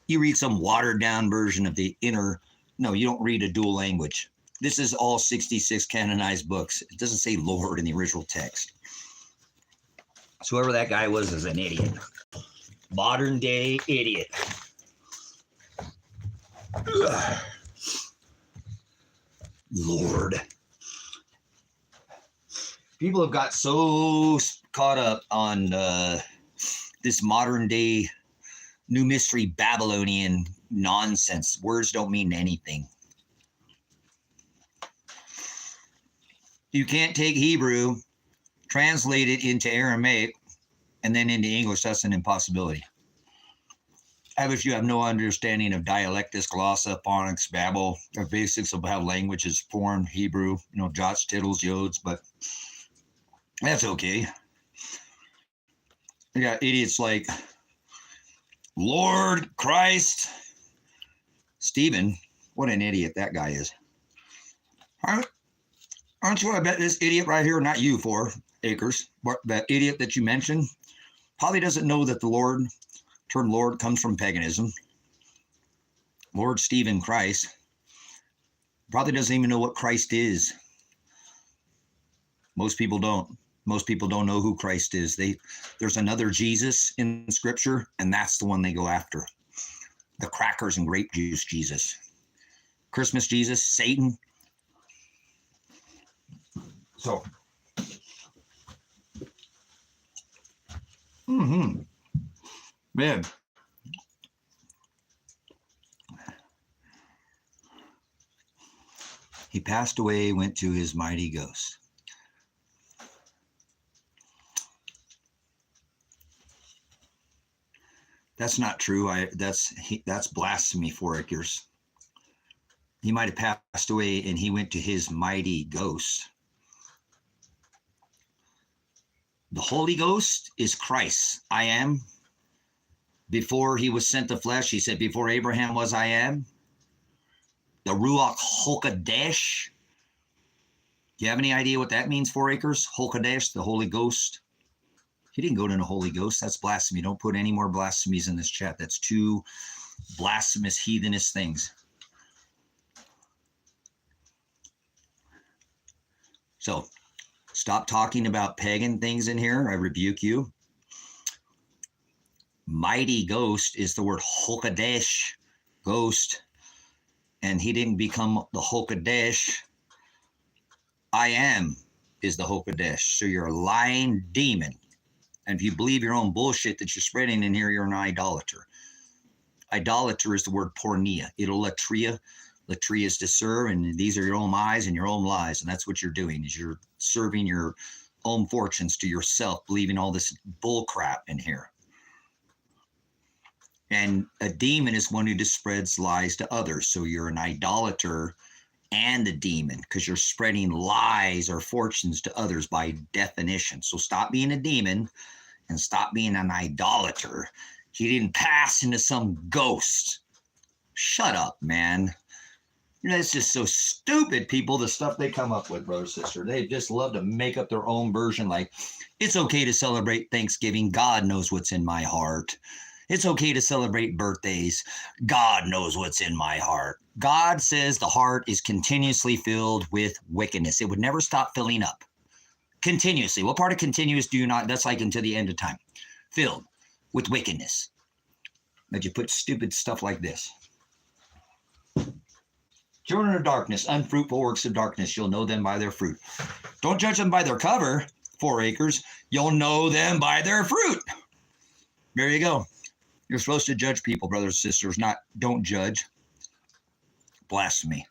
You read some watered down version of the no, you don't read a dual language. This is all 66 canonized books. It doesn't say Lord in the original text. So whoever that guy was is an idiot. Modern day idiot. Ugh. Lord. People have got so caught up on this modern day new mystery Babylonian nonsense. Words don't mean anything. You can't take Hebrew, translate it into Aramaic, and then into English. That's an impossibility. If you have no understanding of dialectus, glossa, phonics, babble, the basics of how language is formed, Hebrew, jots, tittles, yods, but that's okay. You got idiots like Lord Christ. Stephen, what an idiot that guy is. Aren't you? I bet this idiot right here, not you, 4 acres, but that idiot that you mentioned probably doesn't know that the term Lord comes from paganism. Lord Stephen Christ probably doesn't even know what Christ is. Most people don't. Most people don't know who Christ is. There's another Jesus in scripture, and that's the one they go after. The crackers and grape juice Jesus. Christmas Jesus, Satan. So, man. He passed away, went to his mighty ghost. That's not true. That's blasphemy, 4 acres. He might have passed away and he went to his mighty ghost. The Holy Ghost is Christ. I am. Before he was sent to flesh, he said, before Abraham was, I am. The Ruach HaKodesh. Do you have any idea what that means, 4 acres? HaKodesh, the Holy Ghost. He didn't go to the Holy Ghost. That's blasphemy. Don't put any more blasphemies in this chat. That's too Blasphemous, heathenish things. So stop talking about pagan things in here. I rebuke you. Mighty ghost is the word Hokadesh, ghost. And he didn't become the Hokadesh. I am is the Hokadesh. So you're a lying demon. And if you believe your own bullshit that you're spreading in here, you're an idolater. Idolater is the word pornea, idolatria. Latria is to serve, and these are your own eyes and your own lies. And that's what you're doing, is you're serving your own fortunes to yourself, believing all this bull crap in here. And a demon is one who just spreads lies to others. So you're an idolater and a demon, because you're spreading lies or fortunes to others by definition. So stop being a demon and stop being an idolater. He didn't pass into some ghost. Shut up, man. You know, it's just so stupid, people, the stuff they come up with, brother, sister. They just love to make up their own version. Like, it's okay to celebrate Thanksgiving. God knows what's in my heart. It's okay to celebrate birthdays. God knows what's in my heart. God says the heart is continuously filled with wickedness. It would never stop filling up. Continuously. What part of continuous do you not? That's like until the end of time. Filled with wickedness. But you put stupid stuff like this. Children of darkness, unfruitful works of darkness. You'll know them by their fruit. Don't judge them by their cover, 4 acres. You'll know them by their fruit. There you go. You're supposed to judge people, brothers and sisters, not don't judge. Blasphemy.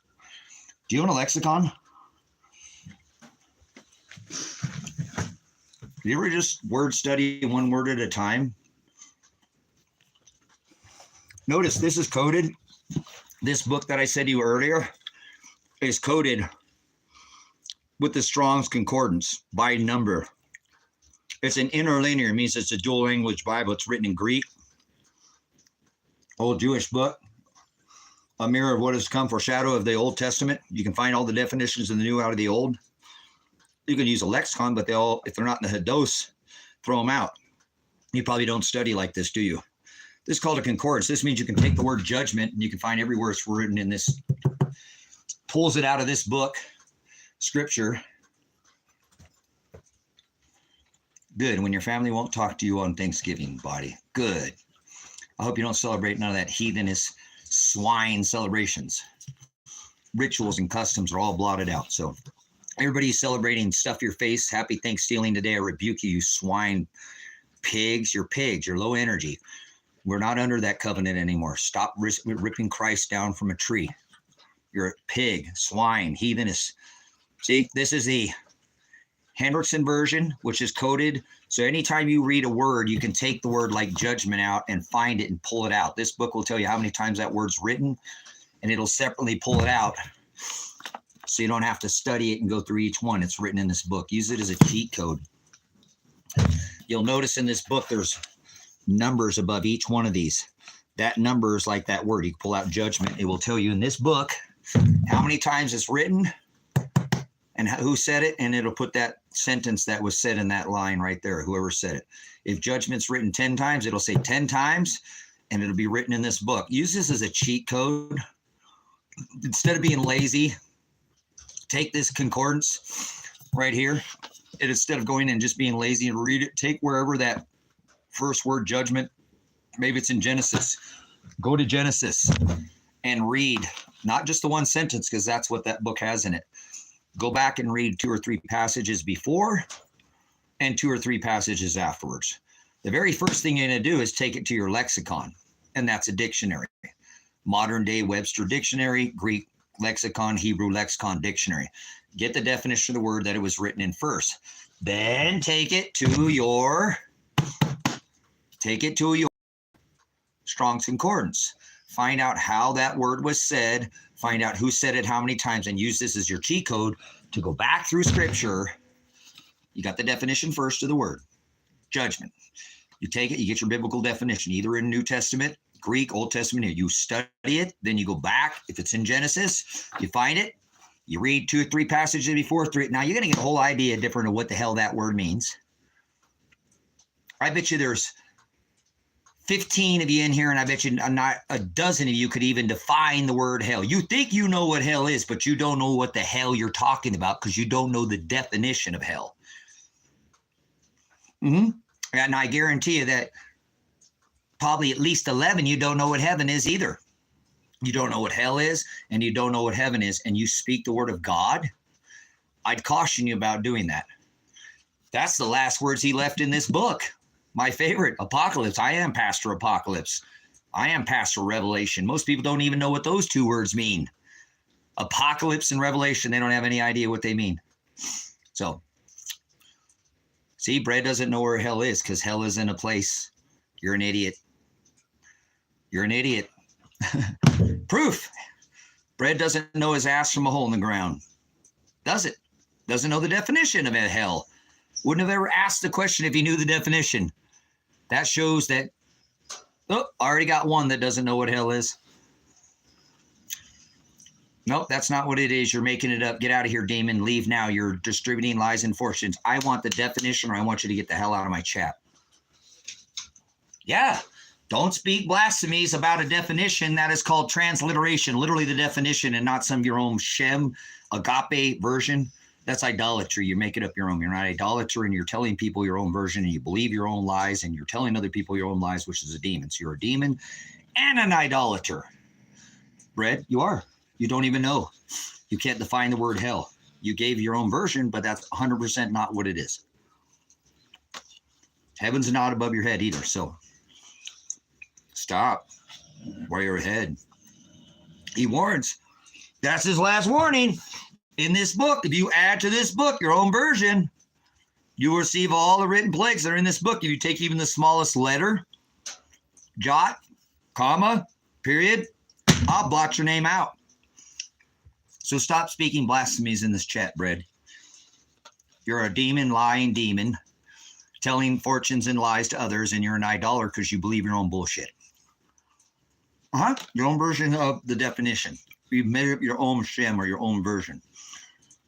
Do you own a lexicon? Do you ever just word study one word at a time? Notice this is coded. This book that I said to you earlier is coded with the Strong's Concordance by number. It's an interlinear, means it's a dual language Bible. It's written in Greek. Old Jewish book. A mirror of what has come, foreshadow of the Old Testament. You can find all the definitions of the new out of the old. You can use a lexicon, but if they're not in the Hados, throw them out. You probably don't study like this, do you? This is called a concordance. This means you can take the word judgment and you can find every word it's written in this. Pulls it out of this book, scripture. Good. When your family won't talk to you on Thanksgiving, body. Good. I hope you don't celebrate none of that heathenish swine celebrations. Rituals and customs are all blotted out. So everybody's celebrating stuff your face. Happy Thanksgiving today. I rebuke you, you swine pigs. You're pigs. You're low energy. We're not under that covenant anymore. Stop ripping Christ down from a tree. You're a pig, swine, heathenish. See, this is the Hendrickson version, which is coded. So anytime you read a word, you can take the word like judgment out and find it and pull it out. This book will tell you how many times that word's written, and it'll separately pull it out. So you don't have to study it and go through each one. It's written in this book. Use it as a cheat code. You'll notice in this book, there's numbers above each one of these. That number is like that word. You can pull out judgment. It will tell you in this book how many times it's written and who said it, and it'll put that sentence that was said in that line right there, whoever said it. If judgment's written 10 times, it'll say 10 times, and it'll be written in this book. Use this as a cheat code. Instead of being lazy, take this concordance right here, and instead of going and just being lazy and read it, take wherever that first word judgment, maybe it's in Genesis. Go to Genesis and read not just the one sentence, because that's what that book has in it. Go back and read 2 or 3 passages before and 2 or 3 passages afterwards. The very first thing you're going to do is take it to your lexicon, and that's a dictionary. Modern day Webster Dictionary, Greek lexicon, Hebrew lexicon dictionary. Get the definition of the word that it was written in first. Then take it to your Strong's Concordance. Find out how that word was said. Find out who said it how many times, and use this as your cheat code to go back through scripture. You got the definition first of the word. Judgment. You take it, you get your biblical definition, either in New Testament, Greek, Old Testament. You study it, then you go back. If it's in Genesis, you find it. You read 2 or 3 passages before 3. Now you're going to get a whole idea different of what the hell that word means. I bet you there's 15 of you in here, and I bet you not a dozen of you could even define the word hell. You think you know what hell is, but you don't know what the hell you're talking about because you don't know the definition of hell. And I guarantee you that probably at least 11 you don't know what heaven is either. You don't know what hell is, and you don't know what heaven is, and you speak the word of God. I'd caution you about doing that. That's the last words he left in this book. My favorite, Apocalypse. I am Pastor Apocalypse. I am Pastor Revelation. Most people don't even know what those two words mean. Apocalypse and Revelation, they don't have any idea what they mean. So, see, Brad doesn't know where hell is because hell is in a place. You're an idiot. You're an idiot. Proof. Brad doesn't know his ass from a hole in the ground. Does it? Doesn't know the definition of hell. Wouldn't have ever asked the question if he knew the definition. That shows that, oh, already got one that doesn't know what hell is. Nope, that's not what it is. You're making it up. Get out of here, demon. Leave now. You're distributing lies and fortunes. I want the definition, or I want you to get the hell out of my chat. Yeah, don't speak blasphemies about a definition that is called transliteration, literally the definition, and not some of your own Shem, Agape version. That's idolatry. You make it up your own. You're not idolater, and you're telling people your own version, and you believe your own lies, and you're telling other people your own lies, which is a demon. So you're a demon and an idolater. Brett, you are. You don't even know. You can't define the word hell. You gave your own version, but that's 100% not what it is. Heaven's not above your head either, so stop where you're head. He warns. That's his last warning. In this book, if you add to this book your own version, you will receive all the written plagues that are in this book. If you take even the smallest letter, jot, comma, period, I'll blot your name out. So stop speaking blasphemies in this chat, Brad. You're a demon, lying demon, telling fortunes and lies to others, and you're an idolater because you believe your own bullshit. Your own version of the definition. You made up your own Shem or your own version.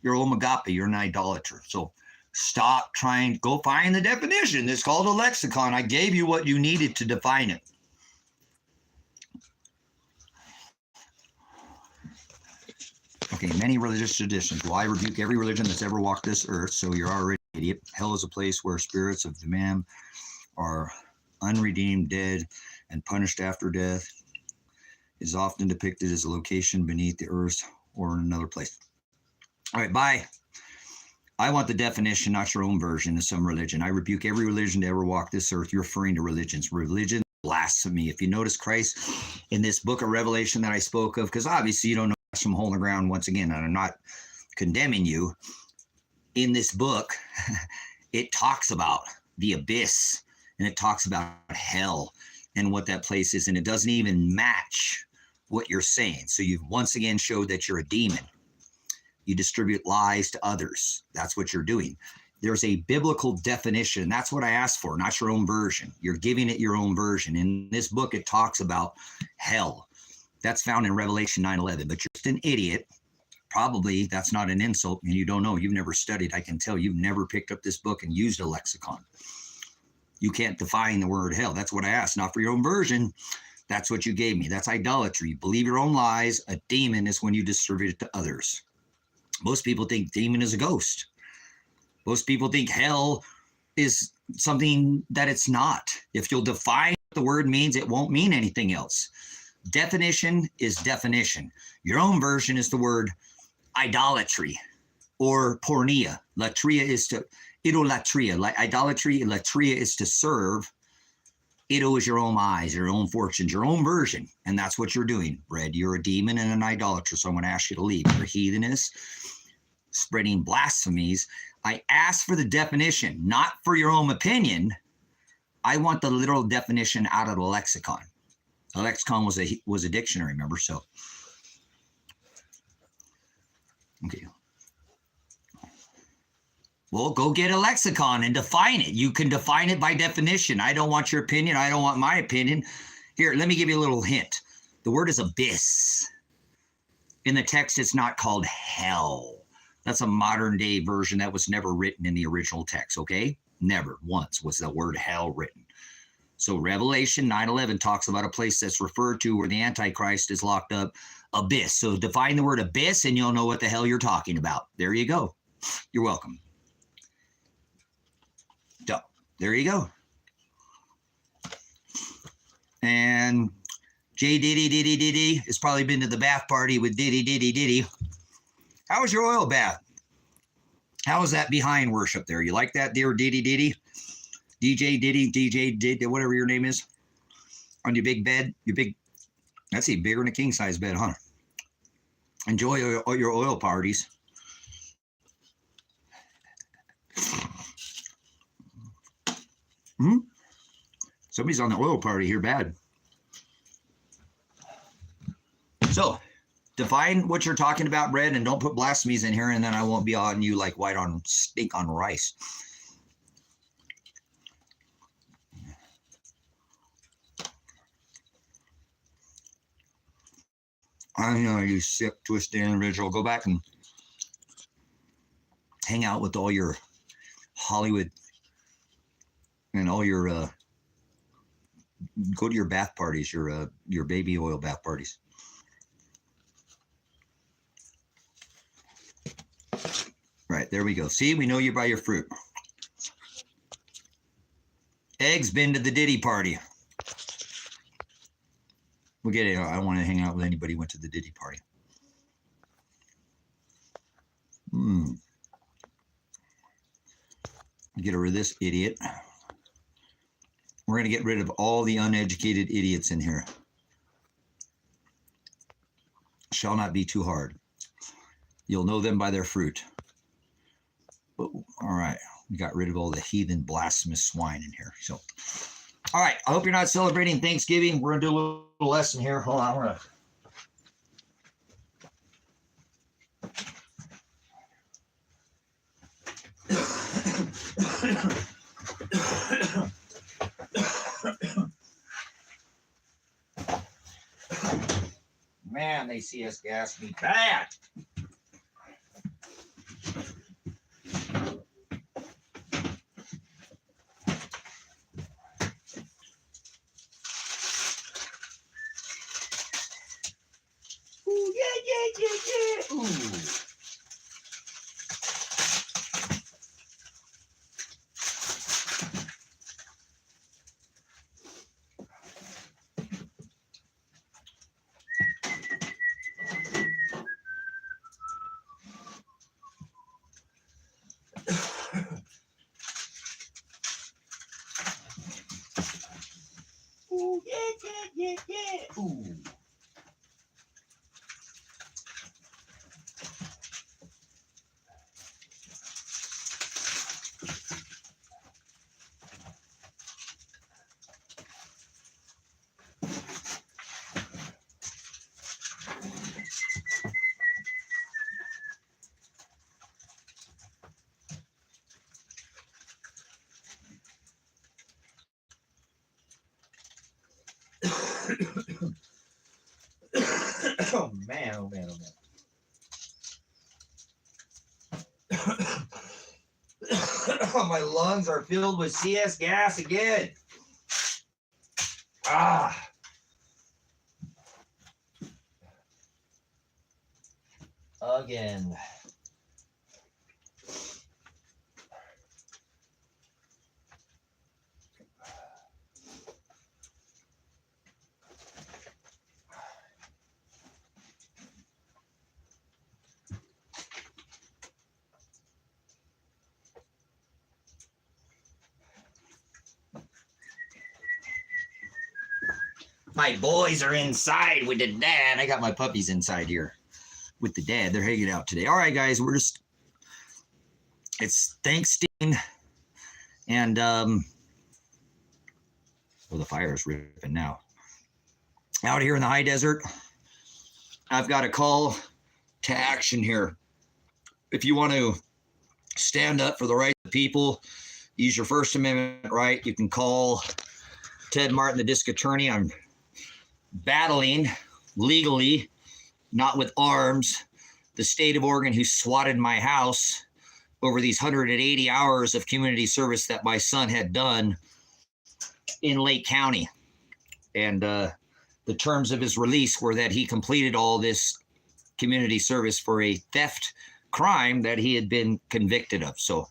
Your own Agape, you're an idolater. So stop trying to go find the definition. It's called a lexicon. I gave you what you needed to define it. Okay, many religious traditions. Well, I rebuke every religion that's ever walked this earth, so you're already an idiot. Hell is a place where spirits of the man are unredeemed, dead, and punished after death. It is often depicted as a location beneath the earth or in another place. All right, bye. I want the definition, not your own version of some religion. I rebuke every religion to ever walk this earth. You're referring to religions. Religion, blasphemy. If you notice Christ in this book of Revelation that I spoke of, because obviously you don't know from hole in the ground once again, and I'm not condemning you. In this book, it talks about the abyss, and it talks about hell and what that place is, and it doesn't even match what you're saying. So you've once again showed that you're a demon. You distribute lies to others. That's what you're doing. There's a biblical definition. That's what I asked for, not your own version. You're giving it your own version. In this book, it talks about hell. That's found in Revelation 9:11. But you're just an idiot. Probably that's not an insult, and you don't know. You've never studied. I can tell you've never picked up this book and used a lexicon. You can't define the word hell. That's what I asked, not for your own version. That's what you gave me. That's idolatry. You believe your own lies. A demon is when you distribute it to others. Most people think demon is a ghost. Most people think hell is something that it's not. If you'll define what the word means, it won't mean anything else. Definition is definition. Your own version is the word idolatry or pornea. Latria is to, idolatria, like idolatry, latria is to serve. Ido is your own eyes, your own fortunes, your own version. And that's what you're doing, Red. You're a demon and an idolater, so I'm going to ask you to leave. You're heathenish, spreading blasphemies. I asked for the definition, not for your own opinion. I want the literal definition out of the lexicon. The lexicon was a dictionary, remember? So, okay. Well, go get a lexicon and define it. You can define it by definition. I don't want your opinion. I don't want my opinion. Here, let me give you a little hint. The word is abyss. In the text, it's not called hell. That's a modern day version that was never written in the original text, okay? Never once was the word hell written. So Revelation 9:11 talks about a place that's referred to where the Antichrist is locked up, abyss. So define the word abyss and you'll know what the hell you're talking about. There you go. You're welcome. So there you go. And J Diddy has probably been to the bath party with Diddy. How was your oil bath? How was that behind worship there? You like that, dear Diddy? DJ Diddy, whatever your name is, on your big bed, that's even bigger than a king size bed, huh? Enjoy your oil parties. Somebody's on the oil party here, bad. So, define what you're talking about, Brad, and don't put blasphemies in here, and then I won't be on you like white on steak on rice. I know you sick, twisted individual. Go back and hang out with all your Hollywood and all your go to your bath parties, your baby oil bath parties. Right, there we go. See, we know you by your fruit. Egg's been to the Diddy party. We'll get it. I don't want to hang out with anybody who went to the Diddy party. Get rid of this idiot. We're going to get rid of all the uneducated idiots in here. Shall not be too hard. You'll know them by their fruit. All right. We got rid of all the heathen blasphemous swine in here. So, all right. I hope you're not celebrating Thanksgiving. We're going to do a little lesson here. Hold on. We're Man, they see us gas me bad. Ooh, yeah. Ooh. Ooh, yeah. Ooh. Oh man. My lungs are filled with CS gas again. Again. My boys are inside with the dad. I got my puppies inside here with the dad. They're hanging out today. All right, guys, it's Thanksgiving, and well, the fire is ripping now. Out here in the high desert, I've got a call to action here. If you want to stand up for the rights of people, use your First Amendment right, you can call Ted Martin, the district attorney. I'm battling legally, not with arms, the state of Oregon who swatted my house over these 180 hours of community service that my son had done in Lake County. And the terms of his release were that he completed all this community service for a theft crime that he had been convicted of. So,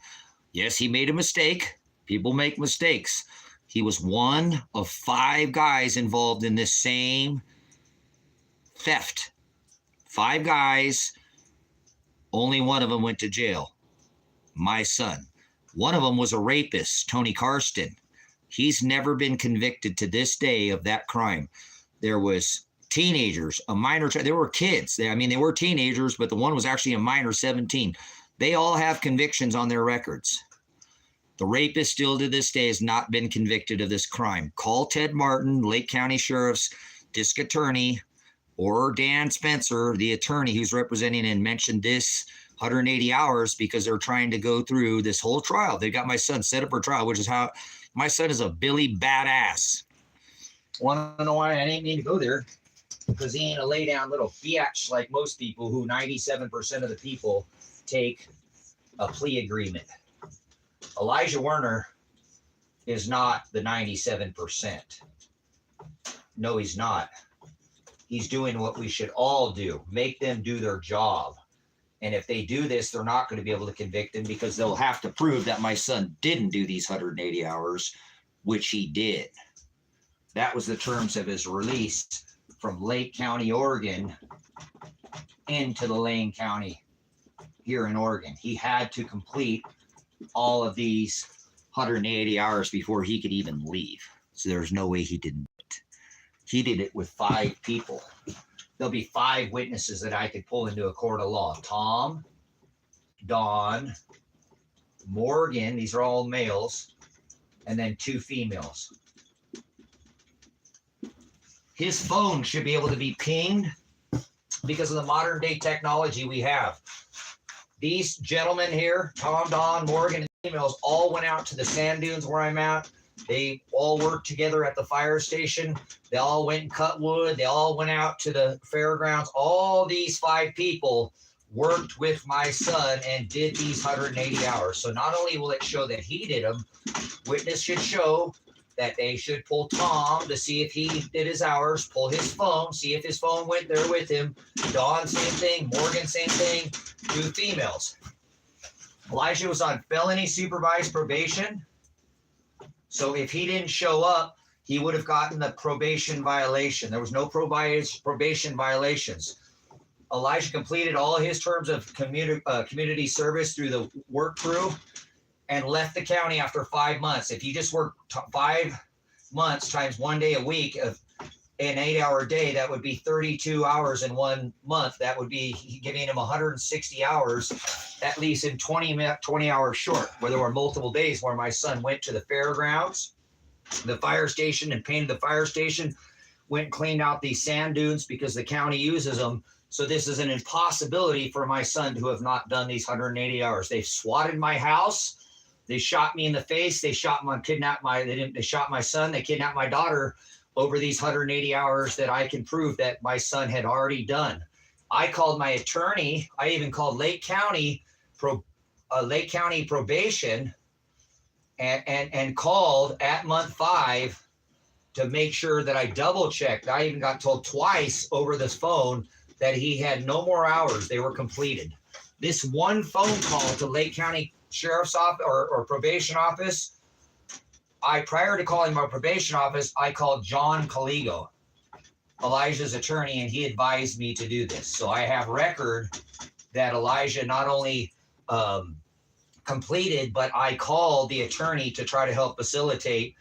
yes, he made a mistake. People make mistakes. He was one of 5 guys involved in this same theft. 5 guys. Only one of them went to jail. My son. One of them was a rapist, Tony Karsten. He's never been convicted to this day of that crime. There was teenagers, a minor, there were kids. They were teenagers, but the one was actually a minor, 17. They all have convictions on their records. The rapist still to this day has not been convicted of this crime. Call Ted Martin, Lake County Sheriff's District Attorney, or Dan Spencer, the attorney who's representing, and mentioned this 180 hours because they're trying to go through this whole trial. They got my son set up for trial, which is how my son is a Billy badass. Want to know why I didn't need to go there? Because he ain't a lay down little biatch like most people who 97% of the people take a plea agreement. Elijah Werner is not the 97%. No, he's not. He's doing what we should all do. Make them do their job. And if they do this, they're not going to be able to convict him because they'll have to prove that my son didn't do these 180 hours, which he did. That was the terms of his release from Lake County, Oregon, into the Lane County here in Oregon. He had to complete all of these 180 hours before he could even leave. So there's no way he didn't. He did it with 5 people. There'll be 5 witnesses that I could pull into a court of law. Tom, Don, Morgan, these are all males, and then 2 females. His phone should be able to be pinged because of the modern day technology we have. These gentlemen here, Tom, Don, Morgan, and females, all went out to the sand dunes where I'm at. They all worked together at the fire station. They all went and cut wood. They all went out to the fairgrounds. All these 5 people worked with my son and did these 180 hours. So not only will it show that he did them, witness should show that they should pull Tom to see if he did his hours, pull his phone, see if his phone went there with him. Dawn, same thing. Morgan, same thing. 2 females. Elijah was on felony supervised probation. So if he didn't show up, he would have gotten the probation violation. There was no probation violations. Elijah completed all his terms of community service through the work crew and left the county after 5 months. If you just work 5 months times 1 day a week of an 8-hour day, that would be 32 hours in 1 month. That would be giving him 160 hours, at least in 20 hours short, where there were multiple days where my son went to the fairgrounds, the fire station, and painted the fire station, went and cleaned out these sand dunes because the county uses them. So this is an impossibility for my son to have not done these 180 hours. They swatted my house. They shot me in the face. They shot they shot my son. They kidnapped my daughter over these 180 hours that I can prove that my son had already done. I called my attorney. I even called Lake County probation and called at month 5 to make sure that I double checked. I even got told twice over this phone that he had no more hours. They were completed. This one phone call to Lake County Sheriff's Office or probation office, prior to calling my probation office, I called John Caligo, Elijah's attorney, and he advised me to do this. So I have record that Elijah not only completed, but I called the attorney to try to help facilitate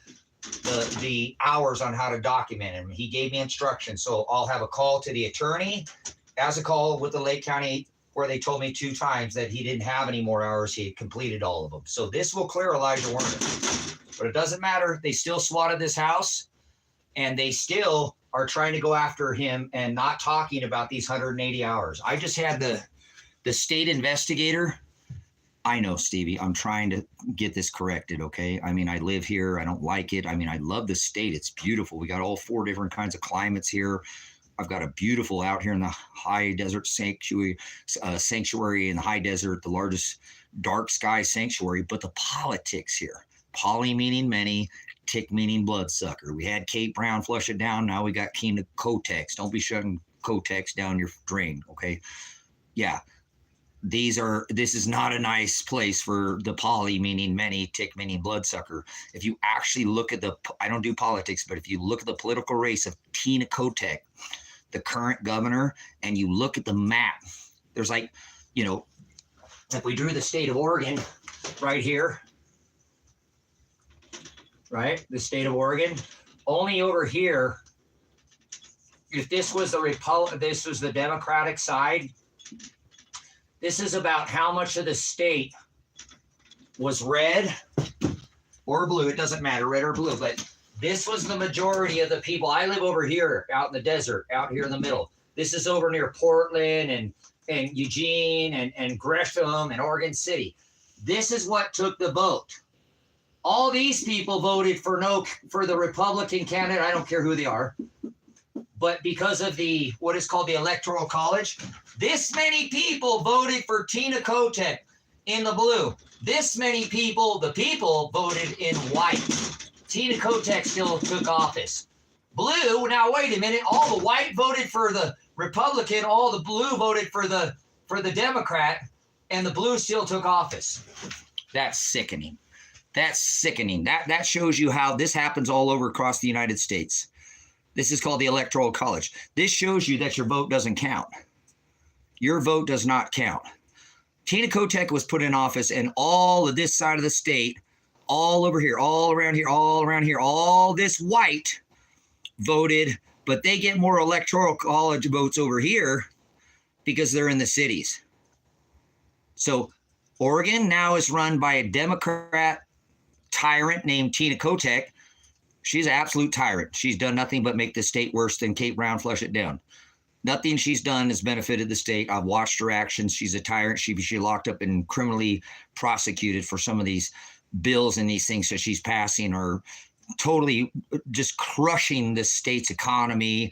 the hours on how to document him. He gave me instructions. So I'll have a call to the attorney as a call with the Lake County where they told me 2 times that he didn't have any more hours. He had completed all of them. So this will clear Elijah Werner. But it doesn't matter. They still swatted this house, and they still are trying to go after him and not talking about these 180 hours. I just had the state investigator. I know, Stevie, I'm trying to get this corrected, okay? I mean, I live here. I don't like it. I mean, I love the state. It's beautiful. We got all 4 different kinds of climates here. I've got a beautiful out here in the high desert sanctuary in the high desert, the largest dark sky sanctuary. But the politics here, poly meaning many, tick meaning bloodsucker. We had Kate Brown flush it down. Now we got Keena Kotex. Don't be shutting Kotex down your drain, okay? Yeah. This is not a nice place for the poly meaning many, tick meaning bloodsucker. If you actually look at I don't do politics, but if you look at the political race of Tina Kotek, the current governor, and you look at the map, there's like, if we drew the state of Oregon right here, right? The state of Oregon, only over here, if this was this was the Democratic side, this is about how much of the state was red or blue. It doesn't matter, red or blue, but this was the majority of the people. I live over here out in the desert, out here in the middle. This is over near Portland and Eugene and Gresham and Oregon City. This is what took the vote. All these people voted for the Republican candidate. I don't care who they are. But because of what is called the Electoral College, this many people voted for Tina Kotek in the blue. This many people, the people voted in white. Tina Kotek still took office. Blue, now wait a minute, all the white voted for the Republican, all the blue voted for the Democrat, and the blue still took office. That's sickening. That's sickening. That shows you how this happens all over across the United States. This is called the Electoral College. This shows you that your vote doesn't count. Your vote does not count. Tina Kotek was put in office, and all of this side of the state, all over here, all around here, all around here, all this white voted, but they get more Electoral College votes over here because they're in the cities. So Oregon now is run by a Democrat tyrant named Tina Kotek. She's an absolute tyrant. She's done nothing but make the state worse than Kate Brown flush it down. Nothing she's done has benefited the state. I've watched her actions. She's a tyrant. She locked up and criminally prosecuted for some of these bills and these things that she's passing are totally just crushing the state's economy,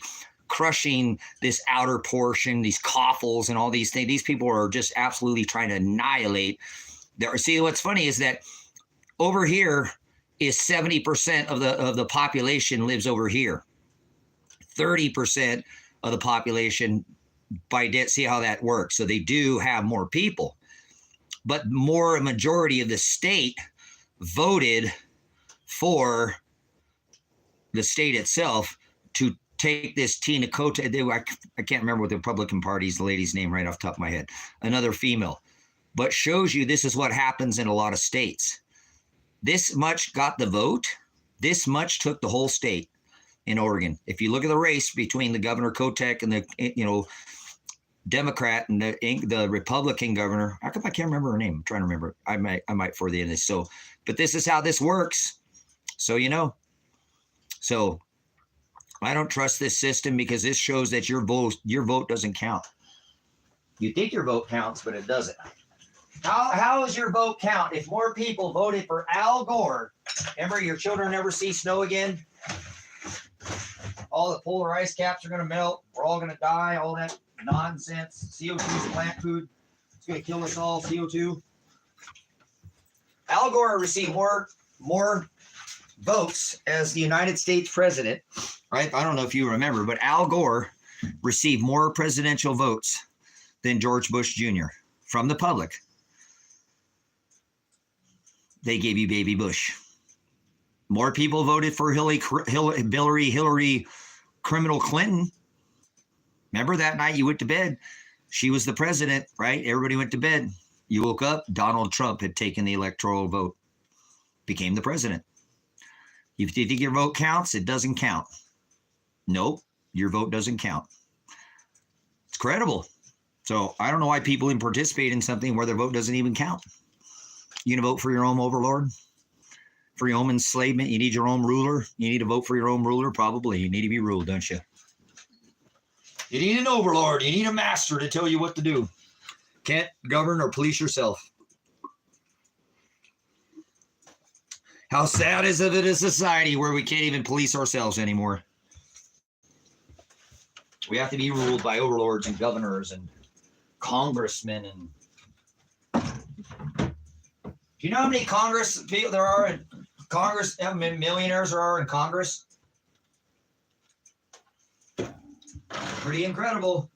crushing this outer portion, these coffles and all these things. These people are just absolutely trying to annihilate. See, what's funny is that over here is 70% of the population lives over here. 30% of the population by debt. See how that works. So they do have more people, but a majority of the state voted for the state itself to take this Tina Kotek. I can't remember what the Republican Party's the lady's name right off the top of my head. Another female, but shows you this is what happens in a lot of states. This much got the vote. This much took the whole state in Oregon. If you look at the race between the Governor Kotek and the Democrat and the Republican governor, how come I can't remember her name? I'm trying to remember. I might for the end of this. So, but this is how this works. So So I don't trust this system because this shows that your vote doesn't count. You think your vote counts, but it doesn't. How does your vote count if more people voted for Al Gore? Remember, your children never see snow again? All the polar ice caps are going to melt. We're all going to die. All that nonsense. CO2 is plant food. It's going to kill us all. CO2. Al Gore received more votes as the United States president. Right? I don't know if you remember, but Al Gore received more presidential votes than George Bush Jr. from the public. They gave you baby Bush. More people voted for Hillary criminal Clinton. Remember that night you went to bed? She was the president, right? Everybody went to bed. You woke up, Donald Trump had taken the electoral vote, became the president. If you think your vote counts, it doesn't count. Nope, your vote doesn't count. It's credible. So I don't know why people even participate in something where their vote doesn't even count. You gonna vote for your own overlord? For your own enslavement? You need your own ruler? You need to vote for your own ruler? Probably. You need to be ruled, don't you? You need an overlord. You need a master to tell you what to do. Can't govern or police yourself. How sad is it in a society where we can't even police ourselves anymore? We have to be ruled by overlords and governors and congressmen. And do you know how many Congress, millionaires are in Congress. Pretty incredible.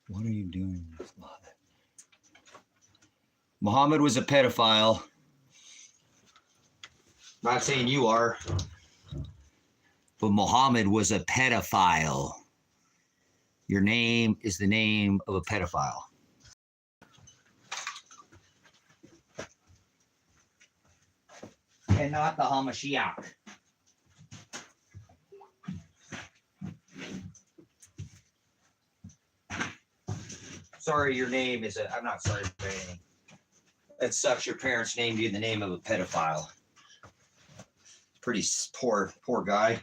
What are you doing? Muhammad was a pedophile. Not saying you are, but Muhammad was a pedophile. Your name is the name of a pedophile. And not the Hamashiach. Sorry, your name is a. I'm not sorry for anything. That sucks. Your parents named you the name of a pedophile. Pretty poor guy.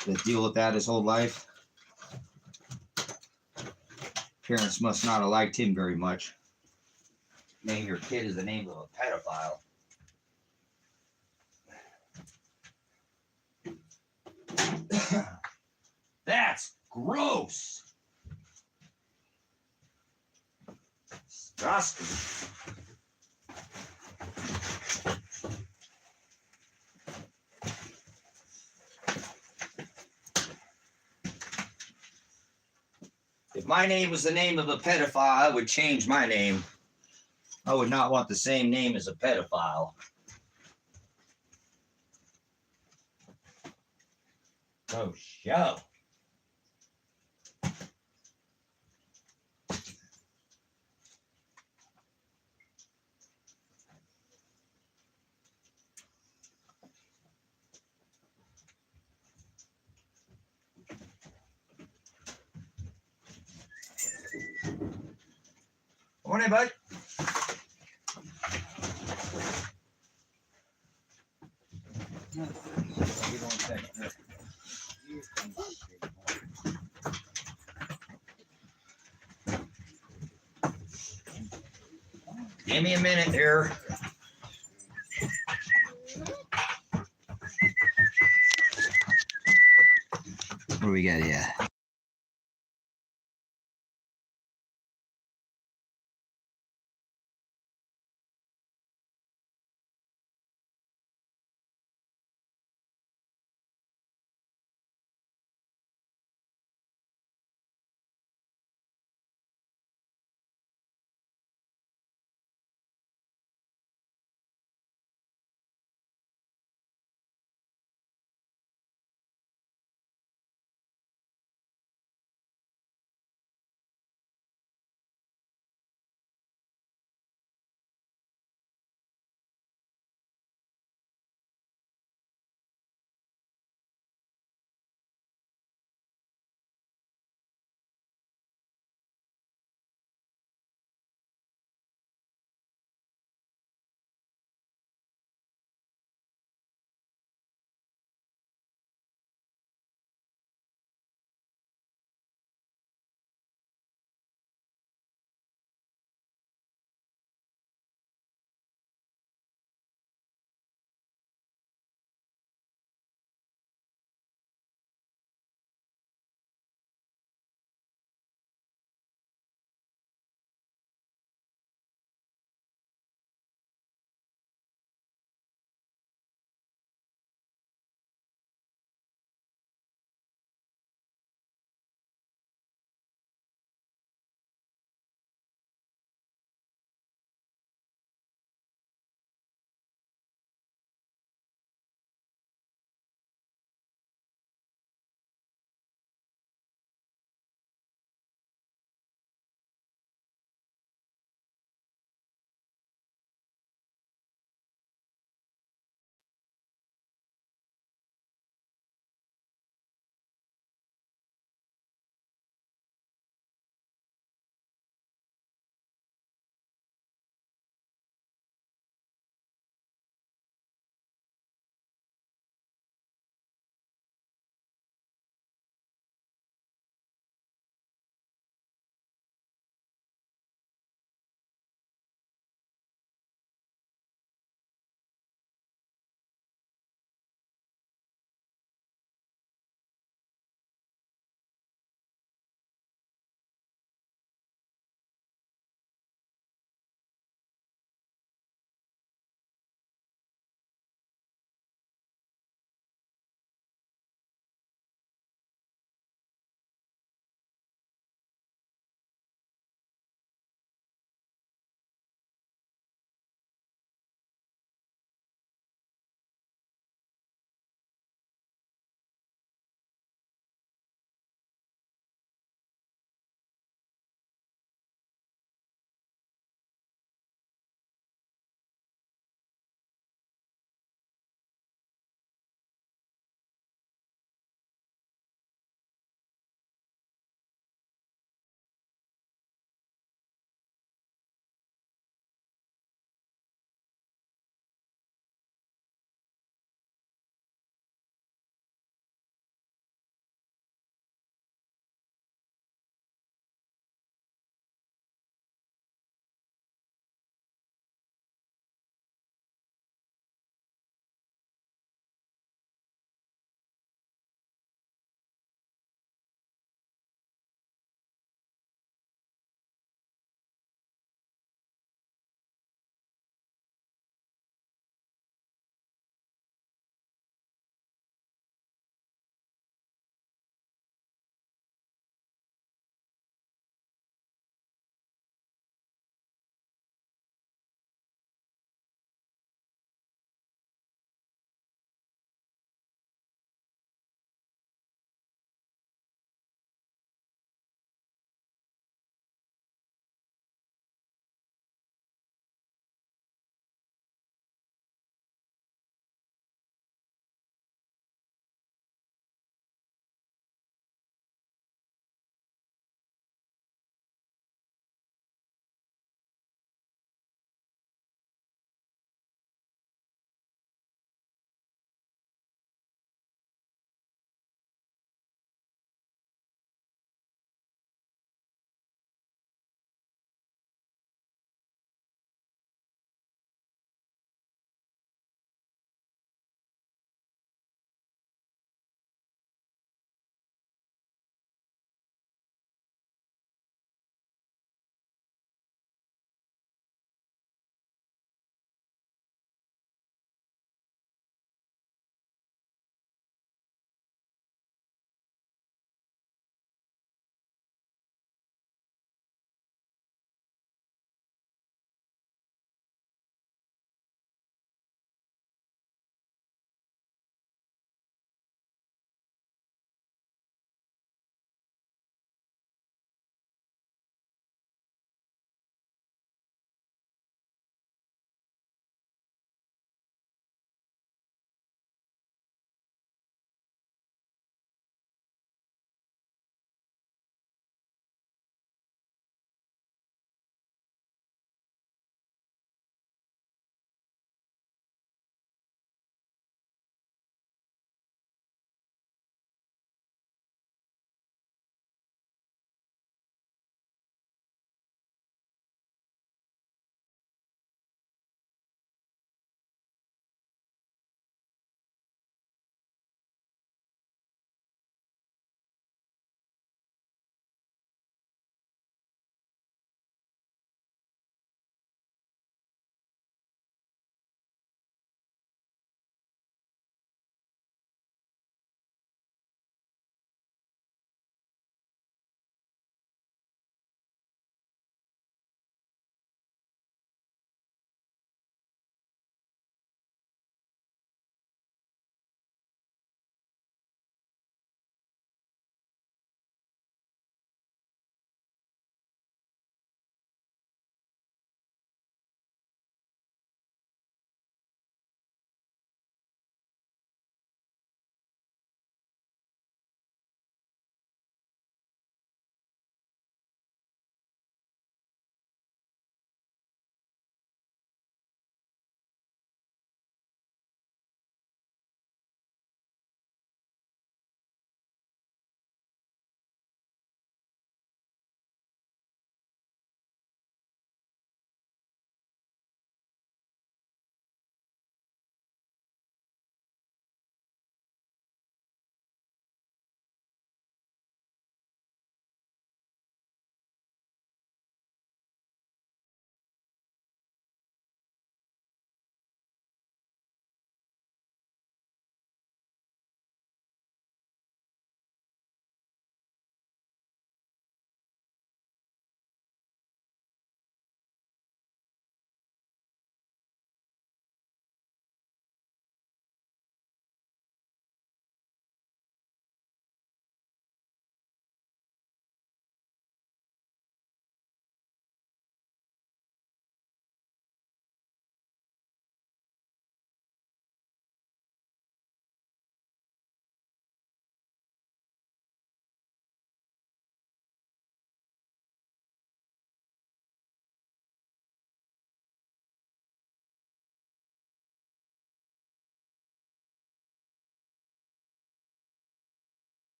To deal with that his whole life. Parents must not have liked him very much. Name your kid as the name of a pedophile. That's gross. Disgusting. If my name was the name of a pedophile, I would change my name. I would not want the same name as a pedophile. Oh, show. Morning, bud. Give me a minute here. What do we got here?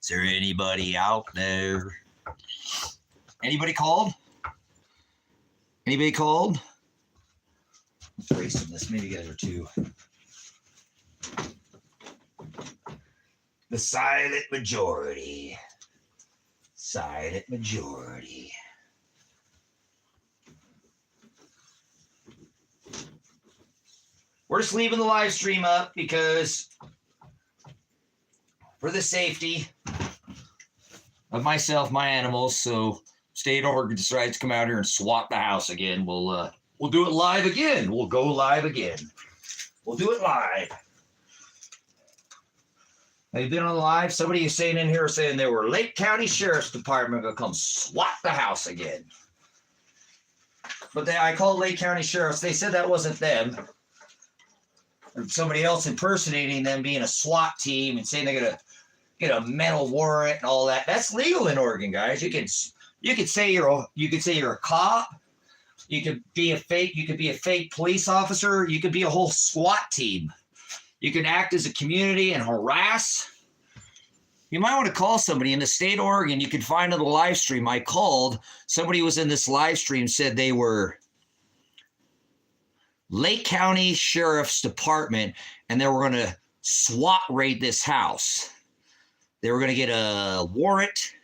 Is there anybody out there? Anybody called? Anybody called? Let's erase this. Maybe you guys are too. The silent majority. Silent majority. We're just leaving the live stream up because for the safety of myself, my animals, so State of Oregon decides to come out here and swat the house again. We'll do it live again. We'll go live again. We'll do it live. Have you been on live? Somebody is saying in here saying they were Lake County Sheriff's Department going to come swat the house again. But I called Lake County Sheriffs. They said that wasn't them. Or somebody else impersonating them being a SWAT team and saying they're going to get a mental warrant and all that. That's legal in Oregon, guys. You could say you're a cop. You could be a fake police officer. You could be a whole SWAT team. You can act as a community and harass. You might want to call somebody in the state of Oregon. You can find on the live stream. I called. Somebody was in this live stream, said they were Lake County Sheriff's Department, and they were going to SWAT raid this house. They were going to get a warrant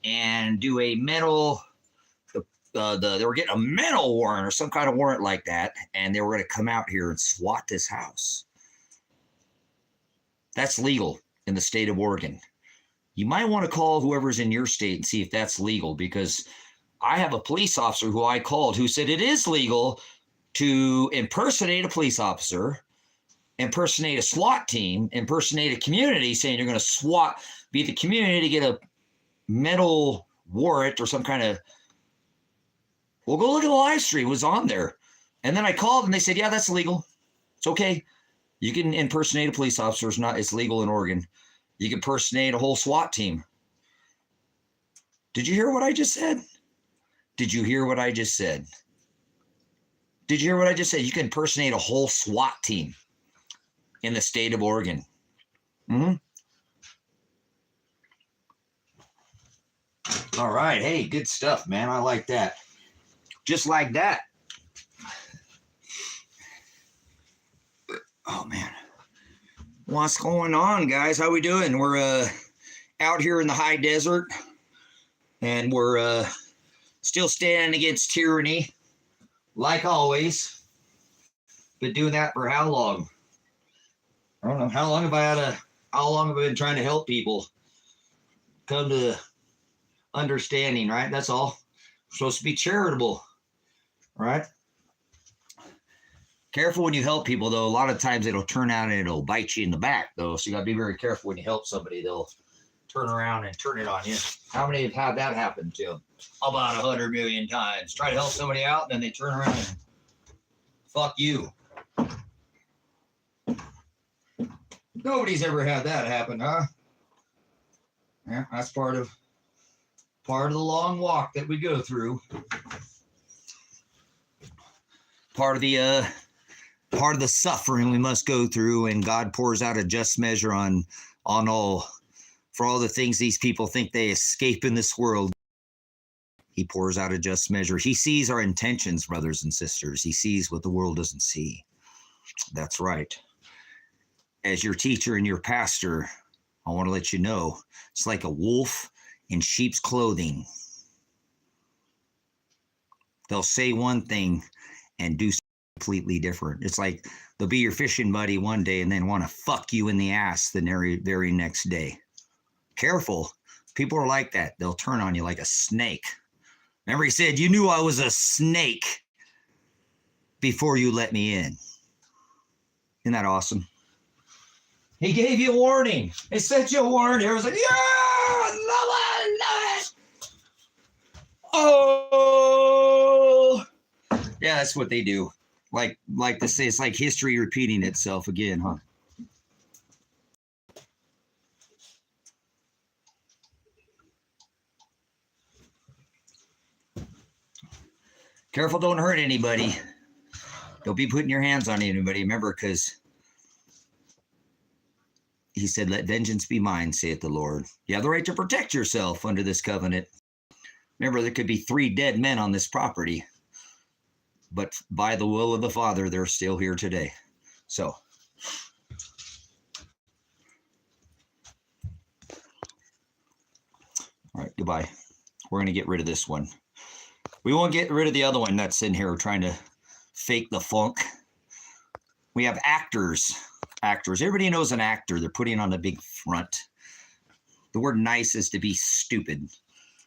and do a mental, they were getting a mental warrant or some kind of warrant like that, and they were going to come out here and SWAT this house. That's legal in the state of Oregon. You might want to call whoever's in your state and see if that's legal, because I have a police officer who I called who said it is legal to impersonate a police officer, impersonate a SWAT team, impersonate a community, saying you're going to be the community to get a mental warrant or some kind of, well, go look at the live stream. It was on there. And then I called and they said, yeah, that's legal. It's okay. You can impersonate a police officer. It's legal in Oregon. You can impersonate a whole SWAT team. Did you hear what I just said? Did you hear what I just said? Did you hear what I just said? You can impersonate a whole SWAT team in the state of Oregon. All right. Hey, good stuff, man. I like that. Just like that. Oh, man. What's going on, guys? How we doing? We're out here in the high desert, and we're still standing against tyranny, like always. Been doing that for how long? I don't know. How long have I been trying to help people come to understanding, right? That's all. We're supposed to be charitable, right? Careful when you help people, though. A lot of times it'll turn out and it'll bite you in the back, though. So you got to be very careful when you help somebody. They'll turn around and turn it on you. How many have had that happen to them? About 100 million times. Try to help somebody out, and then they turn around and fuck you. Nobody's ever had that happen, huh? Yeah, that's part of the long walk that we go through. Part of the suffering we must go through, and God pours out a just measure on all, for all the things these people think they escape in this world. He pours out a just measure. He sees our intentions, brothers and sisters. He sees what the world doesn't see. That's right. As your teacher and your pastor, I want to let you know, it's like a wolf in sheep's clothing. They'll say one thing and do something completely different. It's like they'll be your fishing buddy one day and then want to fuck you in the ass the very next day. Careful. People are like that. They'll turn on you like a snake. Remember, he said, you knew I was a snake before you let me in. Isn't that awesome? He gave you a warning. He sent you a warning. It was like, yeah, love it. Oh, yeah, that's what they do. Like to say, it's like history repeating itself again, huh? Careful, don't hurt anybody. Don't be putting your hands on anybody. Remember, because he said, let vengeance be mine, saith the Lord. You have the right to protect yourself under this covenant. Remember, there could be 3 dead men on this property, but by the will of the Father, they're still here today. So, all right, goodbye. We're going to get rid of this one. We won't get rid of the other one that's in here trying to fake the funk. We have actors. Actors. Everybody knows an actor. They're putting on a big front. The word nice is to be stupid.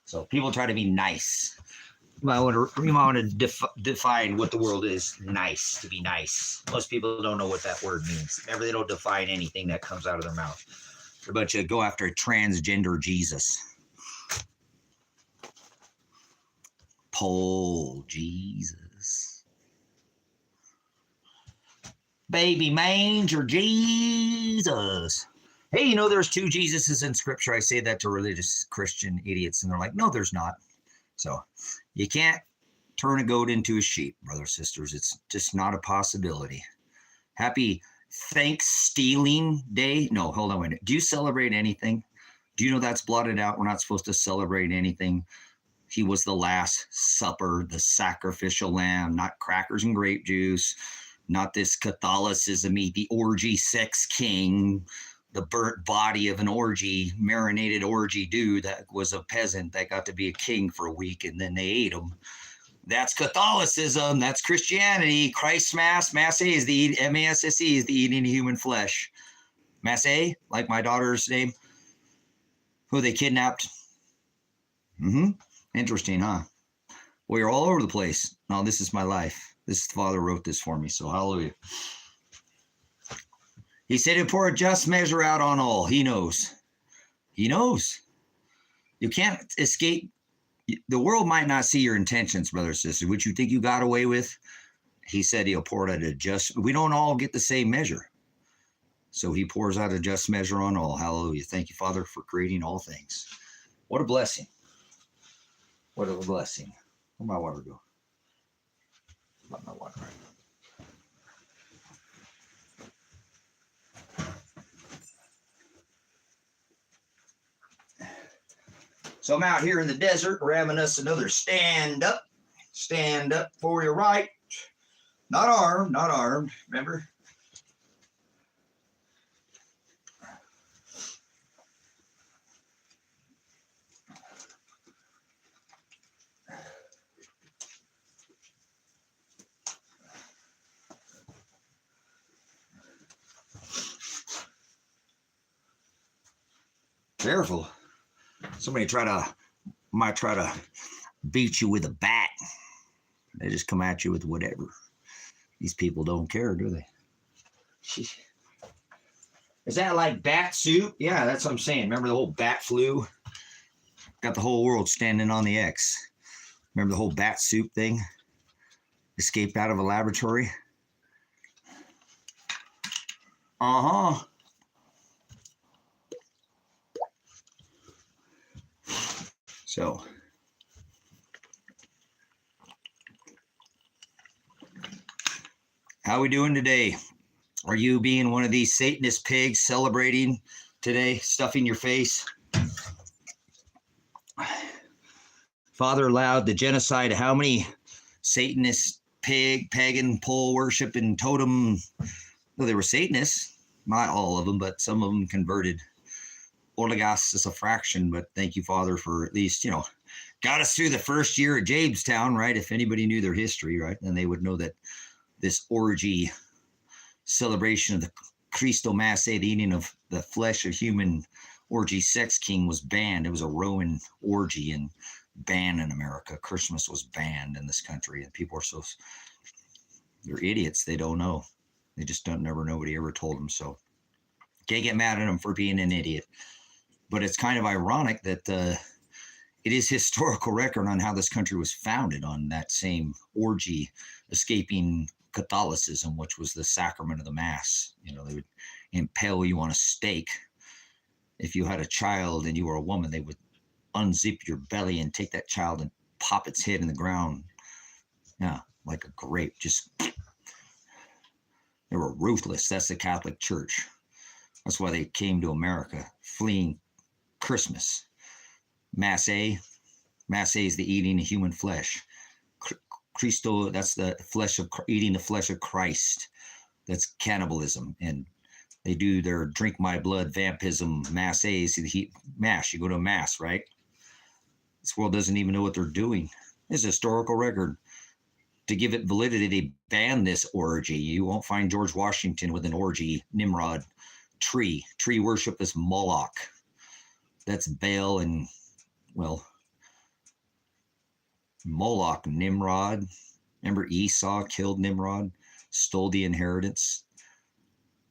So people try to be nice. You might want to define what the world is nice, to be nice. Most people don't know what that word means. Remember, they don't define anything that comes out of their mouth. They're a bunch of go after transgender Jesus. Pole Jesus. Baby manger Jesus. Hey, you know, there's 2 Jesuses in scripture. I say that to religious Christian idiots, and they're like, no, there's not. So you can't turn a goat into a sheep, brothers and sisters. It's just not a possibility. Happy Thanksgiving Day. No, hold on a minute. Do you celebrate anything? Do you know that's blotted out? We're not supposed to celebrate anything. He was the Last Supper, the sacrificial lamb, not crackers and grape juice, not this Catholicism, the orgy sex king, the burnt body of an orgy, marinated orgy dude that was a peasant that got to be a king for a week and then they ate him. That's Catholicism. That's Christianity. Christ's Mass. Mass A is the M-A-S-S-E is the eating of human flesh. Mass A, like my daughter's name, who they kidnapped. Interesting, huh? Well, you're all over the place. No, this is my life. This Father wrote this for me, so hallelujah. He said he'll pour a just measure out on all. He knows. He knows. You can't escape. The world might not see your intentions, brothers and sisters. What you think you got away with, he said he'll pour it out a just. We don't all get the same measure. So he pours out a just measure on all. Hallelujah. Thank you, Father, for creating all things. What a blessing. What a blessing. Where'd my water go? Let my water right. So I'm out here in the desert. We're having us another stand up. Stand up for your right. Not armed, not armed. Remember? Careful. Somebody might try to beat you with a bat. They just come at you with whatever. These people don't care, do they? Is that like bat soup? Yeah, that's what I'm saying. Remember the whole bat flu? Got the whole world standing on the X. Remember the whole bat soup thing? Escaped out of a laboratory? Uh-huh. So, how we doing today? Are you being one of these Satanist pigs celebrating today, stuffing your face? Father allowed the genocide of how many Satanist pagan, pole worshiping totem? Well, they were Satanists, not all of them, but some of them converted. Oligos is a fraction, but thank you, Father, for at least, got us through the first year at Jamestown, right? If anybody knew their history, right, then they would know that this orgy celebration of the Christo Mass, the eating of the flesh of human orgy sex king, was banned. It was a Roman orgy and banned in America. Christmas was banned in this country, and people are they're idiots. They don't know. They just don't never. Nobody ever told them. So can't get mad at them for being an idiot. But it's kind of ironic that it is historical record on how this country was founded on that same orgy escaping Catholicism, which was the sacrament of the Mass. They would impale you on a stake. If you had a child and you were a woman, they would unzip your belly and take that child and pop its head in the ground. Yeah, like a grape. Just, they were ruthless. That's the Catholic Church. That's why they came to America, fleeing Christmas. Mass A is the eating of human flesh. Christo, that's the flesh of eating the flesh of Christ. That's cannibalism. And they do their drink my blood vampism. Mass A is the mass. You go to a mass, right? This world doesn't even know what they're doing. This is a historical record. To give it validity, they banned this orgy. You won't find George Washington with an orgy. Nimrod, tree worship is Moloch. That's Baal and, well, Moloch, Nimrod. Remember Esau killed Nimrod, stole the inheritance.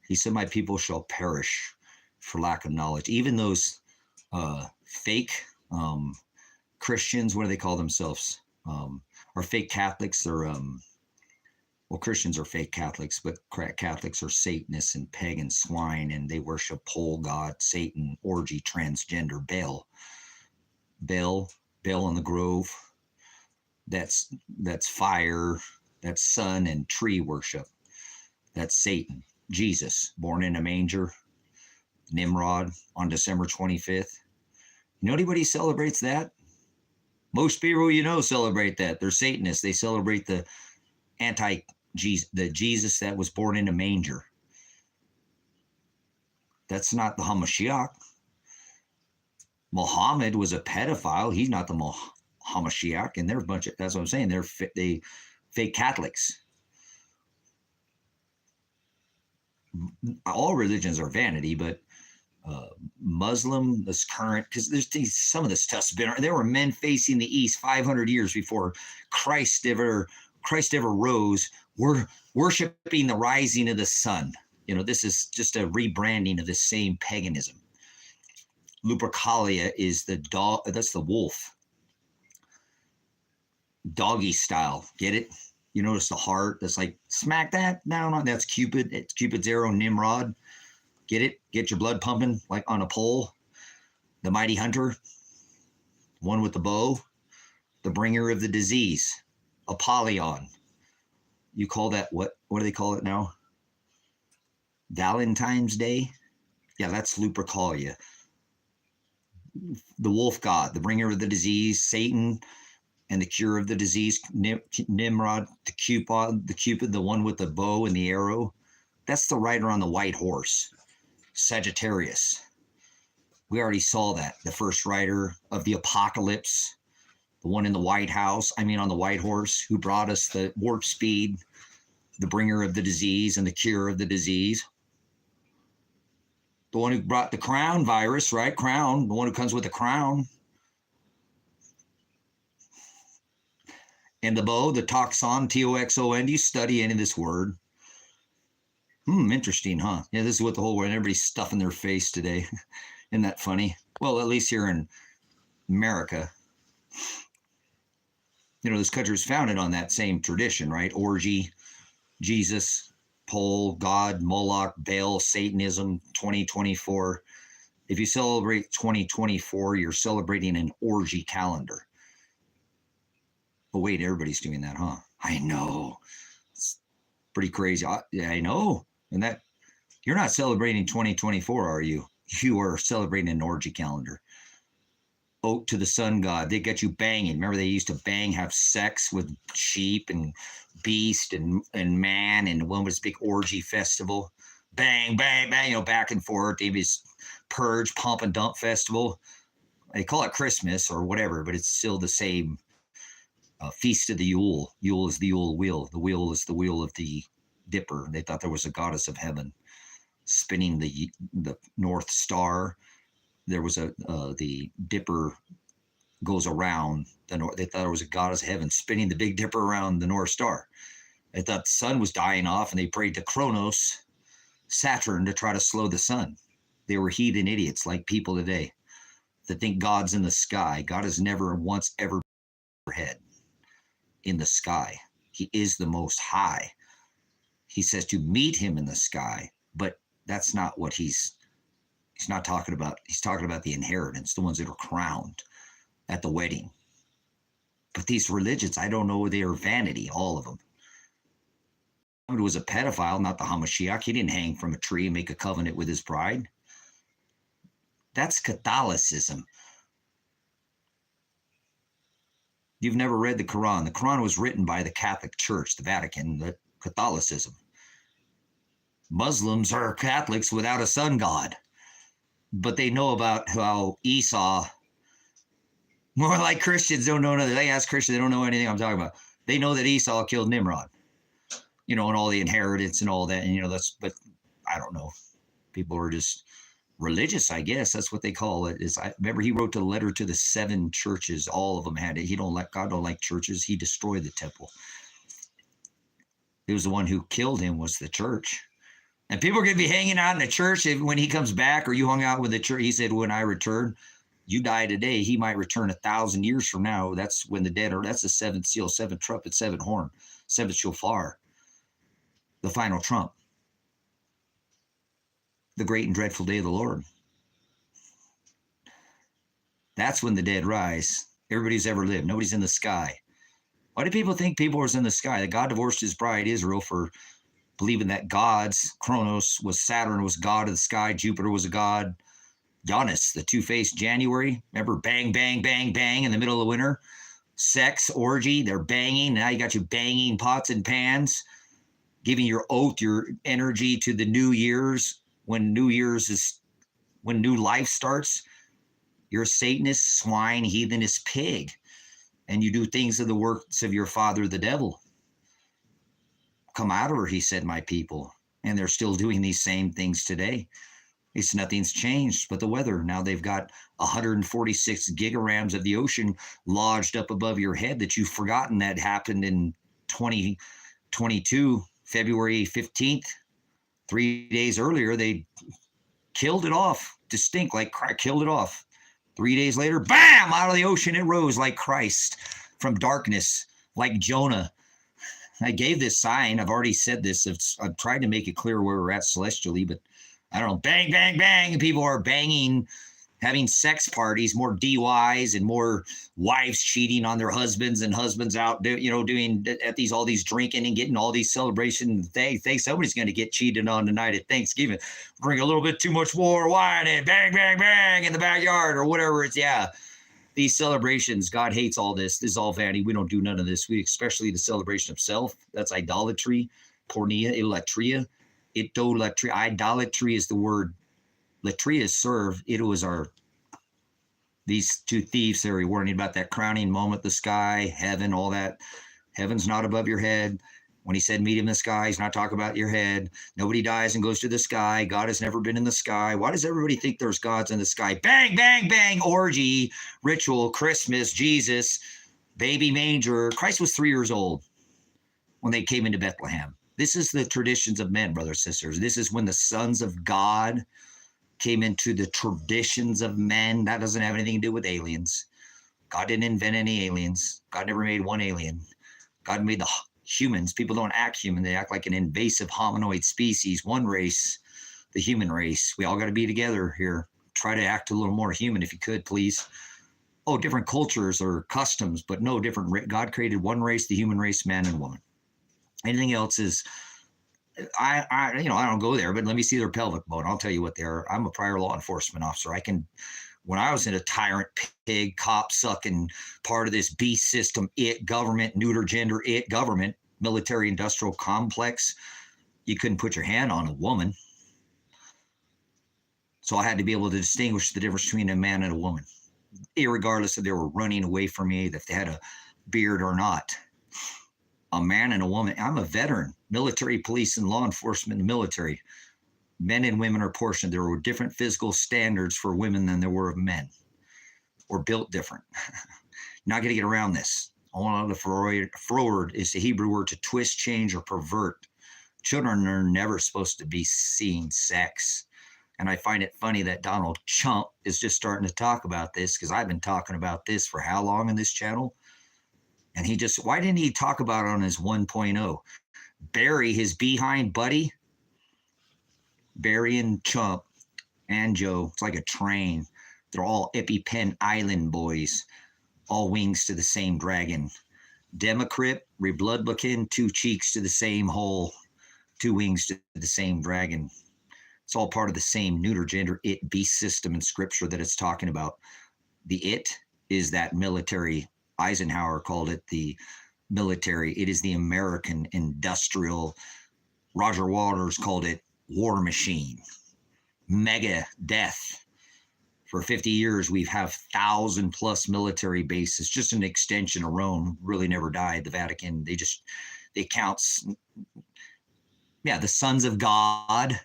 He said, my people shall perish for lack of knowledge. Even those fake Christians, what do they call themselves? Or fake Catholics, or well, Christians are fake Catholics, but Catholics are Satanists and pagan swine, and they worship pole god, Satan, orgy, transgender, Baal in the grove. That's fire, that's sun and tree worship. That's Satan. Jesus, born in a manger. Nimrod on December 25th. You know anybody celebrates that? Most people you know celebrate that. They're Satanists. They celebrate the the Jesus that was born in a manger. That's not the Hamashiach. Muhammad was a pedophile. He's not the Hamashiach. And they're a bunch of, that's what I'm saying. They're fake Catholics. All religions are vanity, but Muslim, this current, because there's some of this stuff's been, there were men facing the east 500 years before Christ ever rose. We're worshiping the rising of the sun. You know, this is just a rebranding of the same paganism. Lupercalia is the dog, that's the wolf. Doggy style, get it? You notice the heart that's like, smack that down, that's Cupid. It's Cupid's arrow, Nimrod. Get it? Get your blood pumping like on a pole. The mighty hunter, one with the bow, the bringer of the disease, Apollyon. You call that what do they call it now? Valentine's Day? Yeah, that's Lupercalia. The wolf god, the bringer of the disease, Satan, and the cure of the disease, Nimrod, the Cupid, the one with the bow and the arrow. That's the rider on the white horse, Sagittarius. We already saw that. The first rider of the apocalypse, the one in the White House, on the white horse, who brought us the warp speed, the bringer of the disease and the cure of the disease. The one who brought the crown virus, right? Crown, the one who comes with the crown. And the bow, the toxon, Toxon. Do you study any of this word? Interesting, huh? Yeah, this is what the whole world, everybody's stuffing their face today. Isn't that funny? Well, at least here in America, you know, this country was founded on that same tradition, right? Orgy, Jesus, pole, God, Moloch, Baal, Satanism, 2024. If you celebrate 2024, you're celebrating an orgy calendar. Oh, wait, everybody's doing that, huh? I know. It's pretty crazy. I know. And that, you're not celebrating 2024, are you? You are celebrating an orgy calendar. Oath to the sun god. They get you banging. Remember they used to bang, have sex with sheep and beast and man, and one was this big orgy festival. Bang, bang, bang, you know, back and forth. They was purge, pump and dump festival. They call it Christmas or whatever, but it's still the same. Feast of the Yule. Yule is the Yule wheel. The wheel is the wheel of the dipper. They thought there was a goddess of heaven spinning the North Star. There was the dipper goes around the North. They thought there was a goddess of heaven spinning the Big Dipper around the North Star. They thought the sun was dying off, and they prayed to Kronos, Saturn, to try to slow the sun. They were heathen idiots like people today that think God's in the sky. God has never once ever head in the sky. He is the Most High. He says to meet him in the sky, but that's not what he's not talking about. He's talking about the inheritance, the ones that are crowned at the wedding. But these religions, I don't know, they are vanity, all of them. was a pedophile, not the Hamashiach. He didn't hang from a tree and make a covenant with his bride. That's Catholicism. You've never read the Quran. The Quran was written by the Catholic Church, the Vatican, the Catholicism. Muslims are Catholics without a sun god, but they know about how Esau, more like Christians, don't know nothing. They ask Christians, they don't know anything I'm talking about. They know that Esau killed Nimrod, and all the inheritance and all that. And, but I don't know. People are just religious, I guess. That's what they call it. I remember he wrote a letter to the 7 churches. All of them had it. God don't like churches. He destroyed the temple. It was the one who killed him was the church. And people are going to be hanging out in the church when he comes back, or you hung out with the church. He said, when I return, you die today. He might return 1,000 years from now. That's when the dead are. That's the 7th seal, 7th trumpet, 7th horn, 7th shofar, the final trump, the great and dreadful day of the Lord. That's when the dead rise. Everybody who's ever lived. Nobody's in the sky. Why do people think people are in the sky? That God divorced his bride, Israel, for believing that gods, Kronos was Saturn, was god of the sky, Jupiter was a god, Janus, the two-faced January, remember bang, bang, bang, bang in the middle of the winter, sex, orgy, they're banging, now you got you banging pots and pans, giving your oath, your energy to the New Year's, when New Year's is, when new life starts, you're a Satanist, swine, heathenist, pig, and you do things of the works of your father, the devil. Come out of her, he said, my people. And they're still doing these same things today. It's nothing's changed but the weather. Now they've got 146 gigarams of the ocean lodged up above your head that you've forgotten that happened in 2022, February 15th. 3 days earlier, they killed it off, distinct, like killed it off. 3 days later, bam, out of the ocean it rose like Christ from darkness, like Jonah. I gave this sign. I've already said this. I've tried to make it clear where we're at celestially, but I don't know. Bang, bang, bang. And people are banging, having sex parties, more DUIs and more wives cheating on their husbands and husbands out, doing at all these drinking and getting all these celebrations. They think somebody's going to get cheated on tonight at Thanksgiving. Drink a little bit too much more wine and bang, bang, bang in the backyard or whatever it's, yeah. These celebrations, God hates all this. This is all vanity. We don't do none of this. We, especially the celebration of self. That's idolatry, pornea, idolatria, idolatry. Idolatry is the word. Latria is serve. It was these 2 thieves. They're warning about that crowning moment, the sky, heaven, all that. Heaven's not above your head. When he said meet him in the sky, he's not talking about your head. Nobody dies and goes to the sky. God has never been in the sky. Why does everybody think there's gods in the sky? Bang, bang, bang, orgy, ritual, Christmas, Jesus, baby manger. Christ was 3 years old when they came into Bethlehem. This is the traditions of men, brothers and sisters. This is when the sons of God came into the traditions of men. That doesn't have anything to do with aliens. God didn't invent any aliens. God never made one alien. God made the humans. People don't act human. They act like an invasive hominoid species. One race, the human race. We all got to be together here. Try to act a little more human if you could, please. Oh, different cultures or customs, but no different. God created one race, the human race, man and woman. Anything else is, I don't go there, but let me see their pelvic bone. I'll tell you what they are. I'm a prior law enforcement officer. When I was in a tyrant, pig, cop sucking part of this beast system, government, neuter gender, government, military industrial complex, you couldn't put your hand on a woman. So I had to be able to distinguish the difference between a man and a woman, irregardless if they were running away from me, if they had a beard or not. A man and a woman. I'm a veteran, military, police, and law enforcement in the military. Men and women are portioned. There were different physical standards for women than there were of men, or built different. Not going to get around this. All of the forward is the Hebrew word to twist, change, or pervert. Children are never supposed to be seeing sex. And I find it funny that Donald Trump is just starting to talk about this, because I've been talking about this for how long on this channel? And why didn't he talk about it on his 1.0? Barry, his behind buddy, Barry and Chump and Joe, it's like a train. They're all EpiPen Island boys, all wings to the same dragon. Democrat, Rebloodbuckin, 2 cheeks to the same hole. two wings to the same dragon. It's all part of the same neuter gender it beast system in scripture that it's talking about. The it is that military. Eisenhower called it the military. It is the American industrial. Roger Waters called it war machine. Mega death. For 50 years, we've have 1,000+ military bases. Just an extension of Rome. Really never died. The Vatican, they count. Yeah, the sons of God.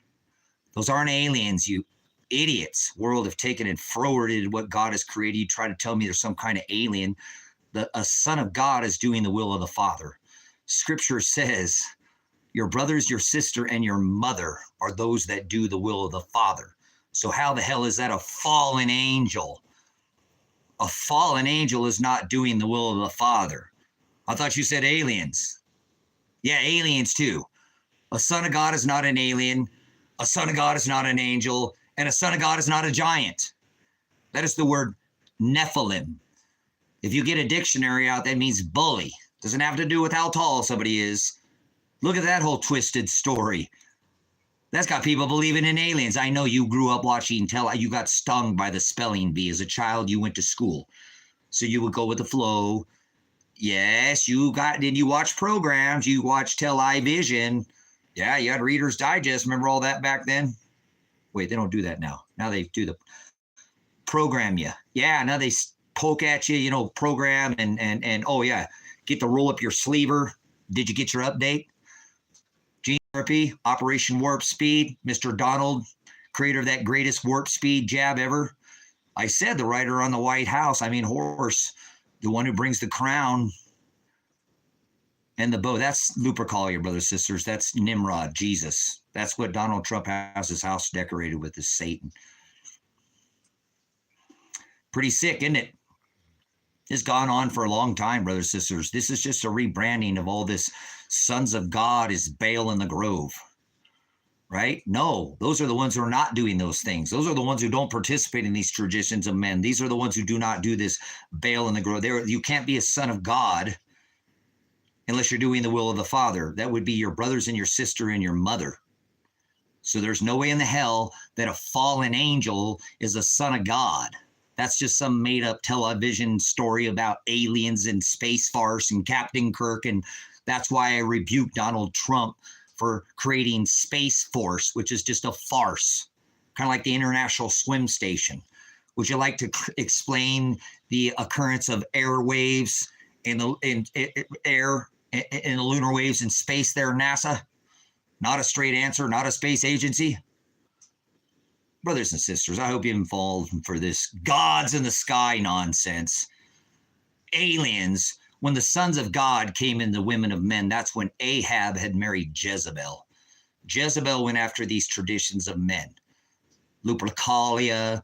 Those aren't aliens, you idiots. World have taken and forwarded what God has created. You try to tell me there's some kind of alien. A son of God is doing the will of the Father. Scripture says your brothers, your sister, and your mother are those that do the will of the Father. So how the hell is that a fallen angel? A fallen angel is not doing the will of the Father. I thought you said aliens. Yeah, aliens too. A son of God is not an alien. A son of God is not an angel. And a son of God is not a giant. That is the word Nephilim. If you get a dictionary out, that means bully. Doesn't have to do with how tall somebody is. Look at that whole twisted story. That's got people believing in aliens. I know you grew up watching you got stung by the spelling bee as a child. You went to school. So you would go with the flow. Yes, you watch programs. You watch television. Yeah, you had Reader's Digest. Remember all that back then? Wait, they don't do that now. Now they do the program you. Yeah, now they poke at you, program and oh yeah, get to roll up your sleever. Did you get your update? Gene therapy, Operation Warp Speed, Mr. Donald, creator of that greatest warp speed jab ever. I said the writer on the White House, Horse, the one who brings the crown and the bow. That's Lupercalia, brothers, sisters. That's Nimrod, Jesus. That's what Donald Trump has his house decorated with, is Satan. Pretty sick, isn't it? It's gone on for a long time, brothers, sisters. This is just a rebranding of all this sons of God is Baal in the Grove, right? No, those are the ones who are not doing those things. Those are the ones who don't participate in these traditions of men. These are the ones who do not do this Baal in the Grove. You can't be a son of God unless you're doing the will of the Father. That would be your brothers and your sister and your mother. So there's no way in the hell that a fallen angel is a son of God. That's just some made-up television story about aliens and space farce and Captain Kirk. And that's why I rebuke Donald Trump for creating Space Force, which is just a farce, kind of like the International Swim Station. Would you like to explain the occurrence of air waves in the lunar waves in space there, NASA? Not a straight answer, not a space agency. Brothers and sisters, I hope you haven't fallen for this gods in the sky nonsense. Aliens, when the sons of God came in the women of men, that's when Ahab had married Jezebel. Jezebel went after these traditions of men. Lupercalia,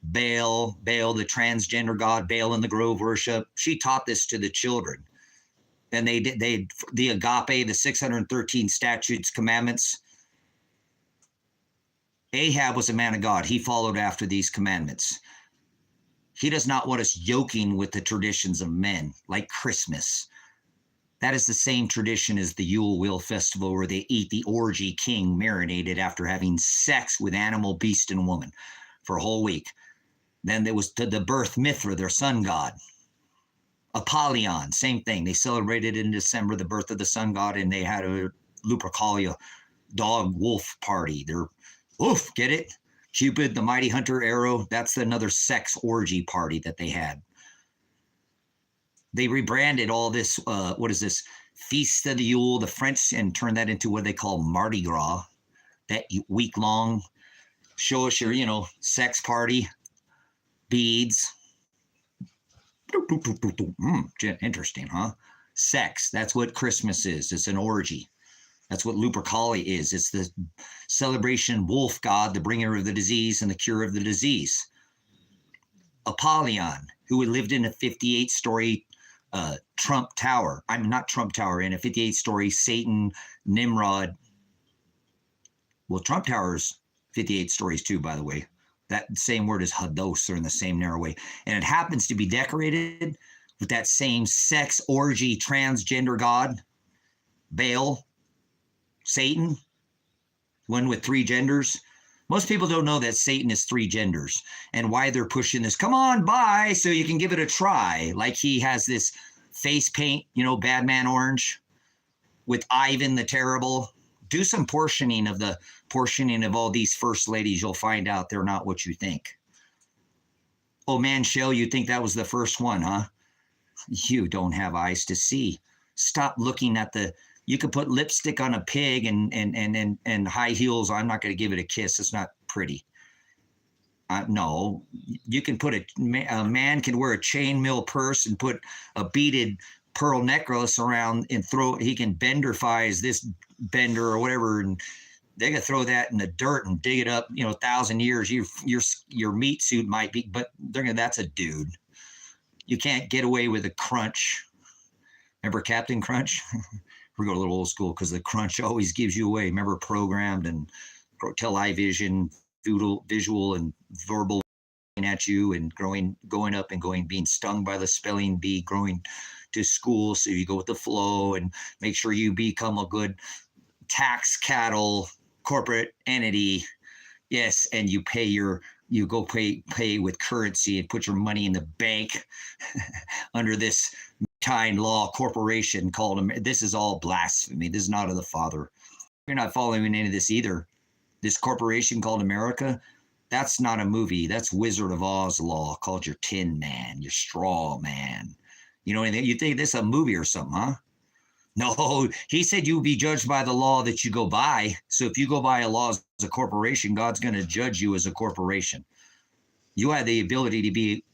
Baal, the transgender god, Baal in the Grove worship. She taught this to the children. And the Agape, the 613 statutes, commandments. Ahab was a man of God. He followed after these commandments. He does not want us yoking with the traditions of men, like Christmas. That is the same tradition as the Yule Wheel Festival, where they eat the orgy king marinated after having sex with animal, beast, and woman for a whole week. Then there was the birth Mithra, their sun god. Apollyon, same thing. They celebrated in December the birth of the sun god, and they had a Lupercalia dog wolf party. They're oof, get it? Cupid, the mighty hunter arrow, that's another sex orgy party that they had. They rebranded all this, what is this? Feast of the Yule, the French, and turned that into what they call Mardi Gras, that week-long, show us your, sex party, beads. Interesting, huh? Sex, that's what Christmas is. It's an orgy. That's what Lupercalia is. It's the celebration wolf god, the bringer of the disease and the cure of the disease. Apollyon, who had lived in a 58-story Trump Tower. Not Trump Tower, in a 58-story Satan Nimrod. Well, Trump Tower's 58 stories too, by the way. That same word is hados, or in the same narrow way. And it happens to be decorated with that same sex orgy transgender god, Baal. Satan, one with 3 genders. Most people don't know that Satan is 3 genders and why they're pushing this. Come on by so you can give it a try. Like he has this face paint, you know, Batman orange with Ivan the Terrible. Do some portioning of all these first ladies. You'll find out they're not what you think. Oh man, Shell, you think that was the first one, huh? You don't have eyes to see. Stop looking at you could put lipstick on a pig and high heels. I'm not going to give it a kiss. It's not pretty. No, you can put a man can wear a chainmail purse and put a beaded pearl necklace around and he can benderfy as this bender or whatever. And they can throw that in the dirt and dig it up, 1,000 years. Your meat suit might be, but that's a dude. You can't get away with a crunch. Remember Captain Crunch? We go a little old school because the crunch always gives you away. Remember Programmed and television, visual and verbal at you and going up and being stung by the spelling bee, going to school. So you go with the flow and make sure you become a good tax cattle corporate entity. Yes. And you go pay with currency and put your money in the bank under this kind law corporation called, this is all blasphemy. This is not of the Father. You're not following any of this either. This corporation called America, that's not a movie. That's Wizard of Oz law called your Tin Man, your Straw Man. You know anything? You think this is a movie or something, huh? No, he said you'll be judged by the law that you go by. So if you go by a law as a corporation, God's going to judge you as a corporation. You have the ability to be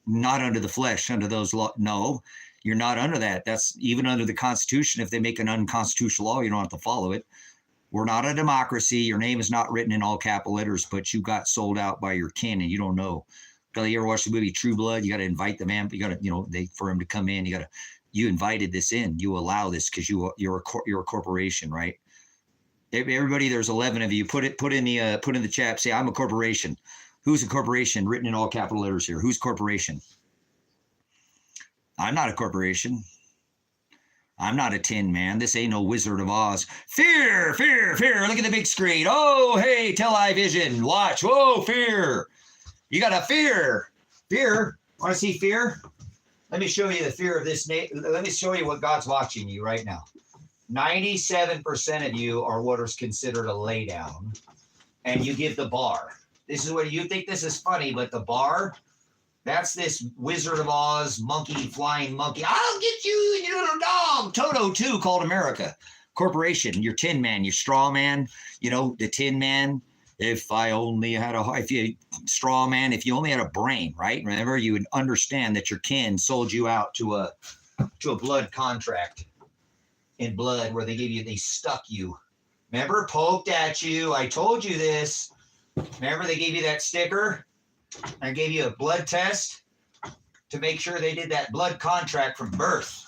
not under the flesh, under those laws. No, you're not under that. That's even under the Constitution. If they make an unconstitutional law, you don't have to follow it. We're not a democracy. Your name is not written in all capital letters, but you got sold out by your kin and you don't know. You ever watch the movie True Blood? You got to invite the man. You got to, for him to come in, you invited this in. You allow this because you're a corporation, right? Everybody, there's 11 of you. Put in the chat. Say, I'm a corporation. Who's a corporation? Written in all capital letters here. Who's corporation? I'm not a corporation. I'm not a Tin Man. This ain't no Wizard of Oz. Fear, fear, fear. Look at the big screen. Oh, hey, television. Watch. Whoa, fear. You got a fear. Fear. Want to see fear? Let me show you the fear of this. Let me show you what God's watching you right now. 97% of you are what is considered a lay down. And you give the bar. This is what you think this is funny, but the bar, that's this Wizard of Oz flying monkey. I'll get you, you little dog. Toto too, called America. Corporation, your Tin Man, your Straw Man, the Tin Man. If I only had Straw Man, if you only had a brain, right? Remember, you would understand that your kin sold you out to a blood contract in blood where they stuck you. Remember, poked at you. I told you this. Remember, they gave you that sticker? I gave you a blood test to make sure they did that blood contract from birth.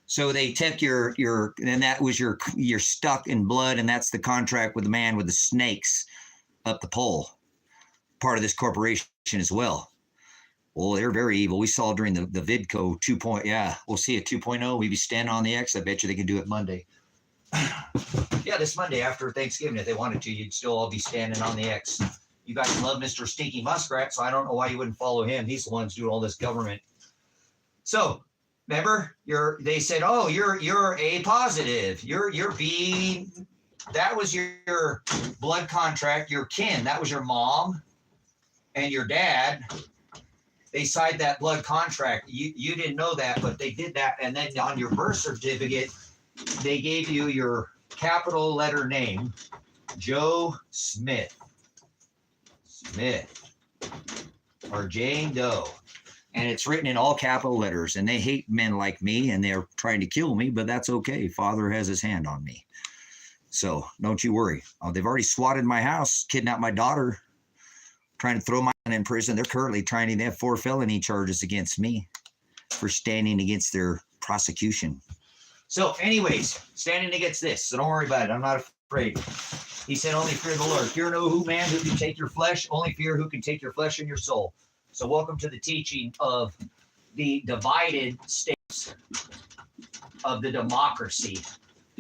So they took and that was you're stuck in blood, and that's the contract with the man with the snakes up the pole. Part of this corporation as well. Well, they're very evil. We saw during the Vidco 2.0. Yeah, we'll see a 2.0. We'll be standing on the X. I bet you they can do it Monday. Yeah, this Monday after Thanksgiving, if they wanted to, you'd still all be standing on the X. You guys love Mr. Stinky Muskrat, so I don't know why you wouldn't follow him. He's the one who's doing all this government. So remember, they said, oh, you're A positive. You're B. That was your blood contract, your kin. That was your mom and your dad. They signed that blood contract. You didn't know that, but they did that. And then on your birth certificate, they gave you your capital letter name, Joe Smith. Or Jane Doe. And it's written in all capital letters. And they hate men like me, and they're trying to kill me, but that's okay. Father has his hand on me. So don't you worry. They've already swatted my house, kidnapped my daughter, trying to throw my son in prison. They're currently they have 4 felony charges against me for standing against their prosecution. So anyways, standing against this. So don't worry about it. I'm not afraid. He said, only fear the Lord. Fear no man who can take your flesh. Only fear who can take your flesh and your soul. So welcome to the teaching of the divided states of the democracy.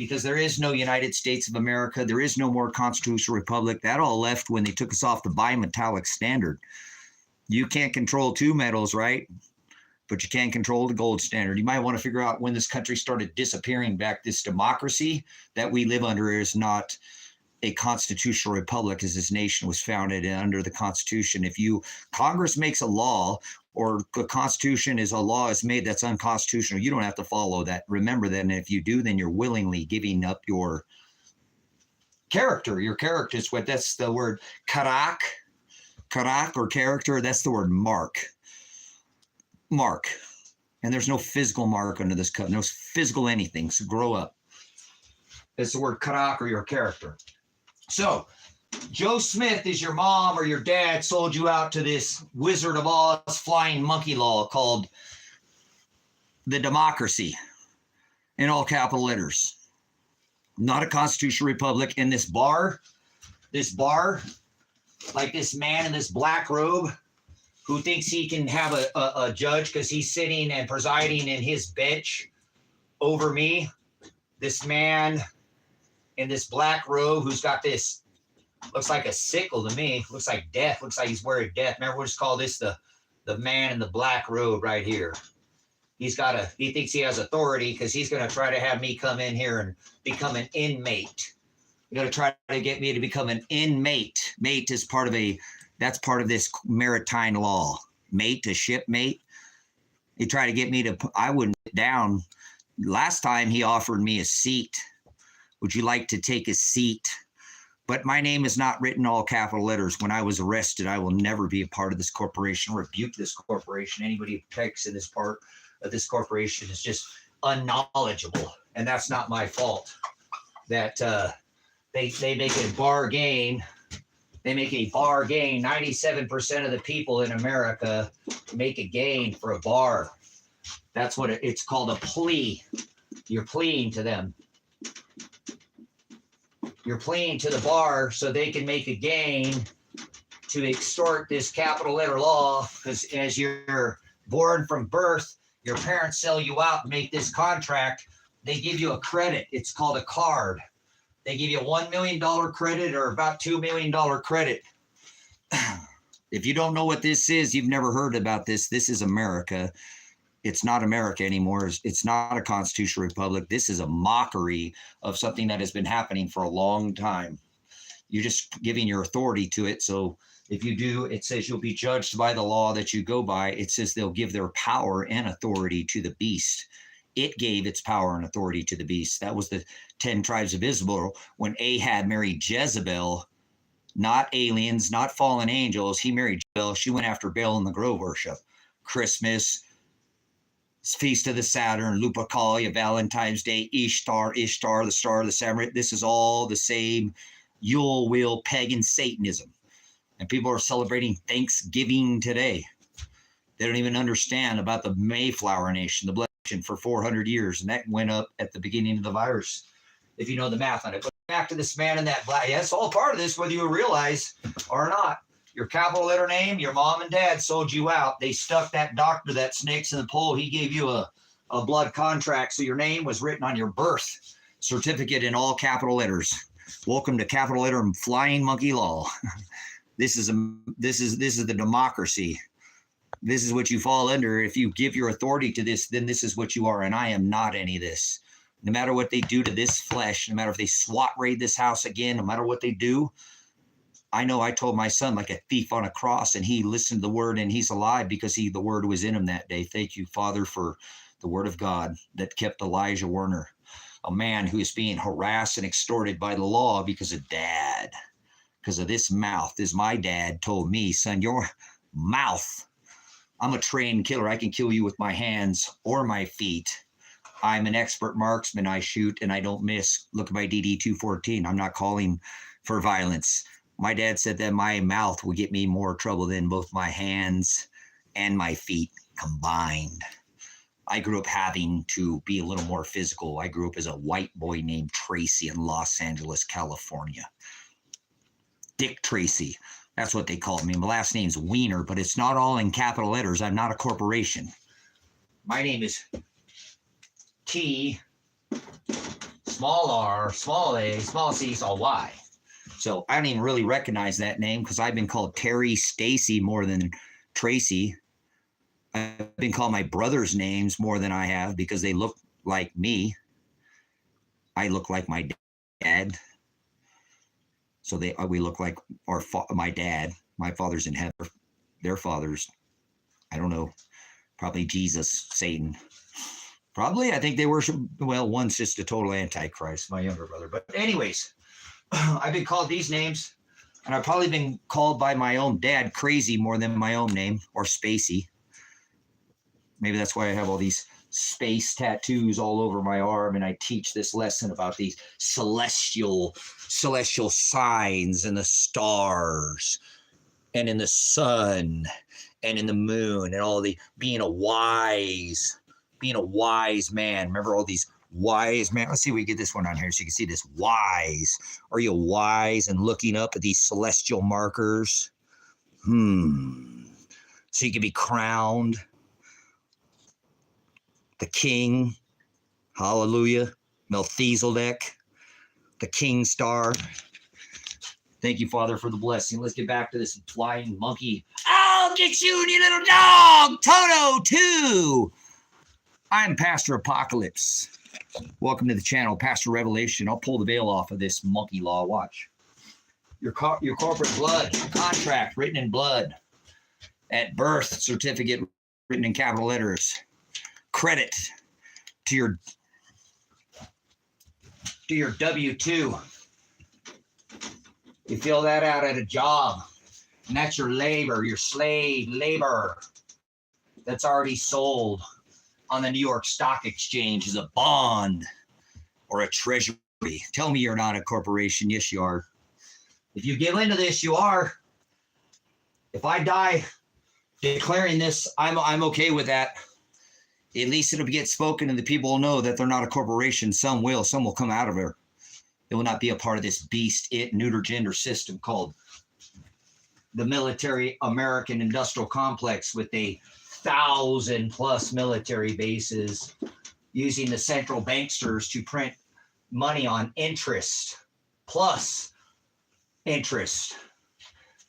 because there is no United States of America. There is no more constitutional republic. That all left when they took us off the bimetallic standard. You can't control two metals, right? But you can control the gold standard. You might want to figure out when this country started disappearing back. This democracy that we live under is not a constitutional republic, as this nation was founded under the Constitution. If Congress makes a law, or the Constitution is a law is made that's unconstitutional, you don't have to follow that. Remember that, and if you do, then you're willingly giving up your character. Your character is what, that's the word karak or character. That's the word mark. And there's no physical mark under this covenant, no physical anything. So grow up. It's the word karak or your character. So Joe Smith is your mom or your dad sold you out to this Wizard of Oz flying monkey law called the democracy in all capital letters. Not a constitutional republic. In this bar, like this man in this black robe who thinks he can have a judge because he's sitting and presiding in his bench over me. This man in this black robe who's got this, looks like a sickle to me. Looks like death. Looks like he's wearing death. Remember, we'll just call this the man in the black robe right here. He thinks he has authority because he's going to try to have me come in here and become an inmate. He's going to try to get me to become an inmate. Mate is that's part of this maritime law. Mate, a shipmate. He tried to get me to, I wouldn't sit down. Last time he offered me a seat. Would you like to take a seat? But my name is not written all capital letters. When I was arrested, I will never be a part of this corporation, rebuke this corporation. Anybody who takes in this part of this corporation is just unknowledgeable. And that's not my fault. That they make a bargain. They make a bar gain. 97% of the people in America make a gain for a bar. That's what it's called, a plea. You're pleading to them. You're pleading to the bar so they can make a gain to extort this capital letter law, because as you're born from birth, your parents sell you out and make this contract. They give you a credit. It's called a card. They give you a $1 million credit or about $2 million credit. If you don't know what this is, you've never heard about this. This is America. It's not America anymore. It's not a constitutional republic. This is a mockery of something that has been happening for a long time. You're just giving your authority to it. So if you do, it says you'll be judged by the law that you go by. It says they'll give their power and authority to the beast. It gave its power and authority to the beast. That was the 10 tribes of Israel. When Ahab married Jezebel, not aliens, not fallen angels, he married Jezebel. She went after Baal and the grove worship. Christmas, Feast of the Saturn, Lupercalia, Valentine's Day, Ishtar, the star of the Samurai. This is all the same Yule wheel pagan Satanism. And people are celebrating Thanksgiving today. They don't even understand about the Mayflower Nation, the blood nation for 400 years. And that went up at the beginning of the virus, if you know the math on it. But back to this man in that black, yeah, it's all part of this, whether you realize or not. Your capital letter name, your mom and dad sold you out. They stuck that doctor, that snakes in the pole. He gave you a blood contract. So your name was written on your birth certificate in all capital letters. Welcome to capital letter flying monkey law. This is the democracy. This is what you fall under. If you give your authority to this, then this is what you are. And I am not any of this. No matter what they do to this flesh, no matter if they SWAT raid this house again, no matter what they do, I know I told my son like a thief on a cross, and he listened to the word, and he's alive because the word was in him that day. Thank you, Father, for the word of God that kept Elijah Werner, a man who is being harassed and extorted by the law because of dad, because of this mouth. As my dad told me, son, your mouth, I'm a trained killer. I can kill you with my hands or my feet. I'm an expert marksman. I shoot and I don't miss. Look at my DD 214. I'm not calling for violence. My dad said that my mouth would get me more trouble than both my hands and my feet combined. I grew up having to be a little more physical. I grew up as a white boy named Tracy in Los Angeles, California. Dick Tracy. That's what they called me. My last name's Werner, but it's not all in capital letters. I'm not a corporation. My name is T, small r, small a, small c, small y. So I don't even really recognize that name because I've been called Terry, Stacy more than Tracy. I've been called my brother's names more than I have because they look like me. I look like my dad. So we look like my dad. My father's in heaven. Their fathers, I don't know, probably Jesus, Satan. Probably, I think they worship, well, one's just a total antichrist, my younger brother. But anyways, I've been called these names, and I've probably been called by my own dad crazy more than my own name, or Spacey. Maybe that's why I have all these space tattoos all over my arm, and I teach this lesson about these celestial signs and the stars and in the sun and in the moon and all the being a wise man. Remember all these wise man. Let's see if we get this one on here so you can see this wise. Are you wise and looking up at these celestial markers? So you can be crowned the king. Hallelujah. Melchizedek, the king star. Thank you, Father, for the blessing. Let's get back to this flying monkey. I'll get you, you little dog. Toto 2. I'm Pastor Apocalypse. Welcome to the channel, Pastor Revelation. I'll pull the veil off of this monkey law. Watch. Your corporate blood, contract written in blood. At birth, certificate written in capital letters. Credit to your W-2. You fill that out at a job, and that's your labor, your slave labor that's already sold on the New York Stock Exchange as a bond or a treasury. Tell me you're not a corporation. Yes, you are. If you give into this, you are. If I die declaring this, I'm okay with that. At least it'll get spoken and the people will know that they're not a corporation. Some will come out of her. It will not be a part of this beast, neuter gender system called the military American industrial complex with a 1,000+ military bases using the central banksters to print money on interest plus interest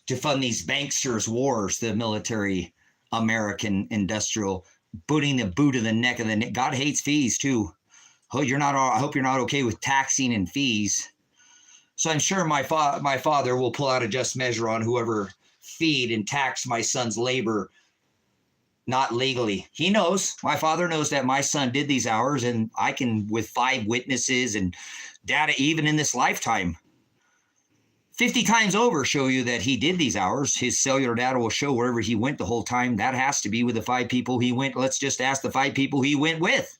to fund these banksters' wars, the military American industrial, putting the boot in the neck of the neck. God hates fees too. I hope you're not okay with taxing and fees. So I'm sure my father will pull out a just measure on whoever feed and tax my son's labor not legally. He knows, my father knows that my son did these hours, and I can, with 5 witnesses and data even in this lifetime, 50 times over show you that he did these hours. His cellular data will show wherever he went the whole time. That has to be with the 5 people he went. Let's just ask the 5 people he went with.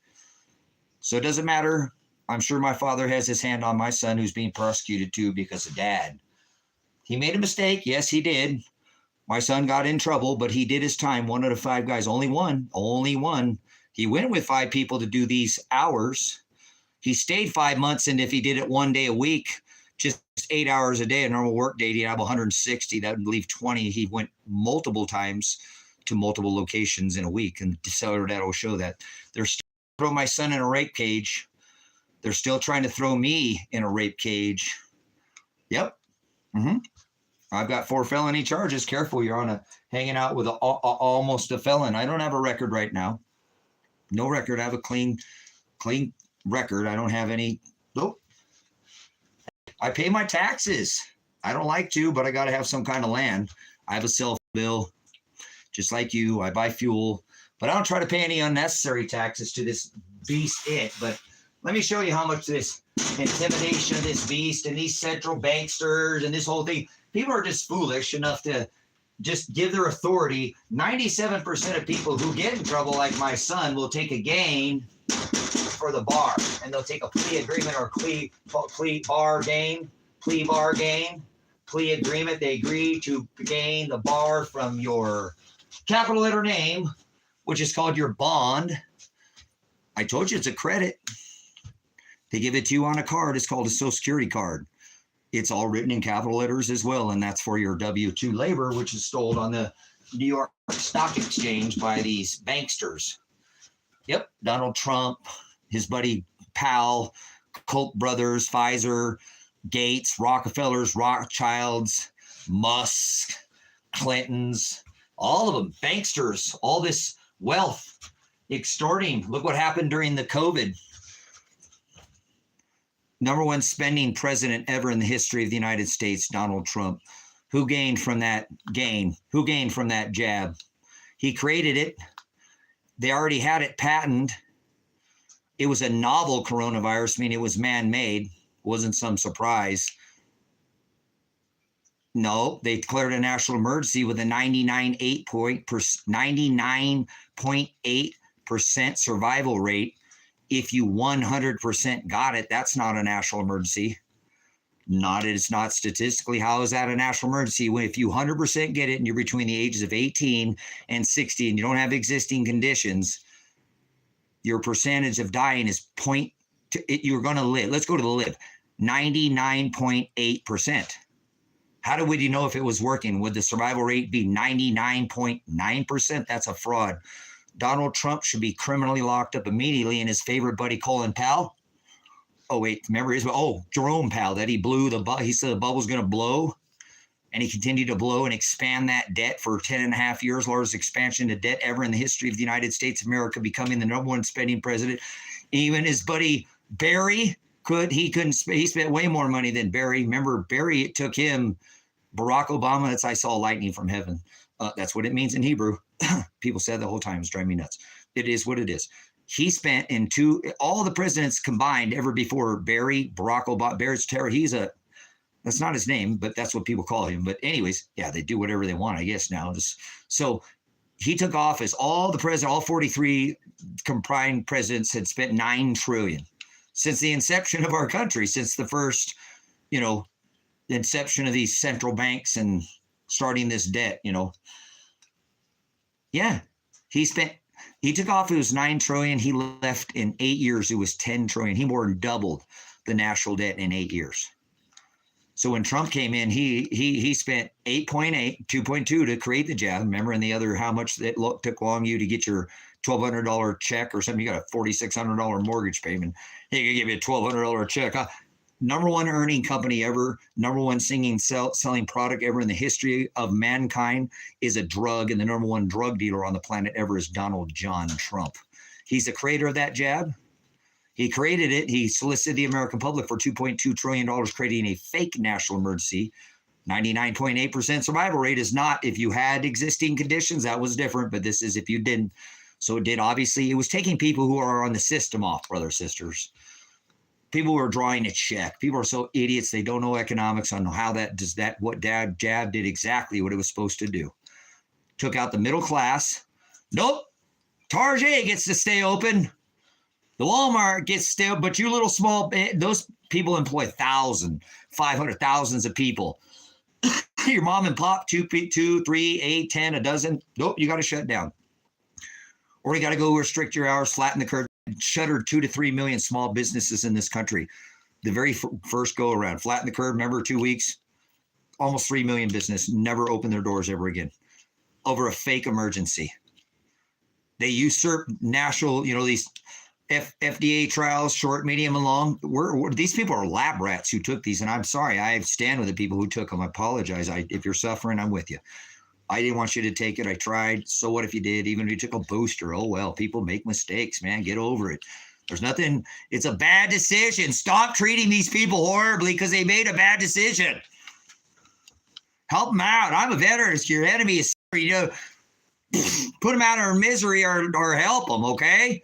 So it doesn't matter. I'm sure my father has his hand on my son who's being prosecuted too because of dad. He made a mistake. Yes, he did. My son got in trouble, but he did his time. 1 out of 5 guys, only one. He went with 5 people to do these hours. He stayed 5 months, and if he did it 1 day a week, just 8 hours a day, a normal work day, he'd have 160. That would leave 20. He went multiple times to multiple locations in a week, and the cellular data will show that. They're still throwing my son in a rape cage. They're still trying to throw me in a rape cage. Yep. I've got 4 felony charges. Careful, you're hanging out with almost a felon. I don't have a record right now. No record. I have a clean record. I don't have any. Nope. I pay my taxes. I don't like to, but I got to have some kind of land. I have a cell bill, just like you. I buy fuel, but I don't try to pay any unnecessary taxes to this beast. But let me show you how much this intimidation of this beast and these central banksters and this whole thing. People are just foolish enough to just give their authority. 97% of people who get in trouble, like my son, will take a gain for the bar, and they'll take a plea agreement or plea agreement. They agree to gain the bar from your capital letter name, which is called your bond. I told you it's a credit. They give it to you on a card. It's called a Social Security card. It's all written in capital letters as well, and that's for your W-2 labor, which is sold on the New York Stock Exchange by these banksters. Yep, Donald Trump, his buddy pal, Koch brothers, Pfizer, Gates, Rockefellers, Rothschilds, Musk, Clintons, all of them, banksters, all this wealth extorting. Look what happened during the COVID. Number one spending president ever in the history of the United States, Donald Trump. Who gained from that gain? Who gained from that jab? He created it. They already had it patented. It was a novel coronavirus, meaning it was man-made. Wasn't some surprise. No, they declared a national emergency with a 99.8% survival rate. If you 100% got it, that's not a national emergency. It's not statistically. How is that a national emergency? When if you 100% get it and you're between the ages of 18 and 60 and you don't have existing conditions, your percentage of dying is you're going to live. Let's go to the live. 99.8%. How would you know if it was working? Would the survival rate be 99.9%? That's a fraud. Donald Trump should be criminally locked up immediately, and his favorite buddy, Colin Powell. Oh, wait, remember Jerome Powell, that he blew he said the bubble's going to blow, and he continued to blow and expand that debt for 10 and a half years, largest expansion of debt ever in the history of the United States of America, becoming the number one spending president. Even his buddy Barry he spent way more money than Barry. Remember, Barry, it took him, Barack Obama, that's I saw lightning from heaven. That's what it means in Hebrew. People said the whole time, it's driving me nuts. It is what it is. He spent all the presidents combined ever before Barry, Barack Obama, Barry's terror. That's not his name, but that's what people call him. But anyways, yeah, they do whatever they want, I guess now. So he took office. All 43 combined presidents had spent $9 trillion since the inception of our country, since the first, the inception of these central banks and starting this debt, Yeah, he took off, it was $9 trillion. He left in 8 years, it was $10 trillion. He more than doubled the national debt in 8 years. So when Trump came in, he spent 8.8, 2.2 to create the jab. Remember, and the other, how much it took long you to get your $1,200 check or something. You got a $4,600 mortgage payment. He could give you a $1,200 check. Number one earning company ever, number one selling product ever in the history of mankind is a drug, and the number one drug dealer on the planet ever is Donald John Trump. He's the creator of that jab. He created it. He solicited the American public for $2.2 trillion, creating a fake national emergency. 99.8% survival rate is not if you had existing conditions. That was different, but this is if you didn't. So it did, obviously, it was taking people who are on the system off, brothers, sisters. People who are drawing a check. People are so idiots, they don't know economics on how what jab did exactly what it was supposed to do. Took out the middle class. Nope. Target gets to stay open. The Walmart gets still, but you little small, those people employ thousands of people. Your mom and pop, 2, 3, 8, 10, a dozen. Nope, you got to shut down. Or you got to go restrict your hours, flatten the curve, shutter 2 to 3 million small businesses in this country. The very first go around, flatten the curve. Remember, 2 weeks, almost 3 million business never open their doors ever again over a fake emergency. They usurp national, these FDA trials, short, medium, and long. These people are lab rats who took these, and I'm sorry. I stand with the people who took them. I apologize. If you're suffering, I'm with you. I didn't want you to take it. I tried. So what if you did? Even if you took a booster, oh well. People make mistakes, man. Get over it. There's nothing. It's a bad decision. Stop treating these people horribly because they made a bad decision. Help them out. I'm a veteran. It's your enemy is, put them out of their misery or help them, okay?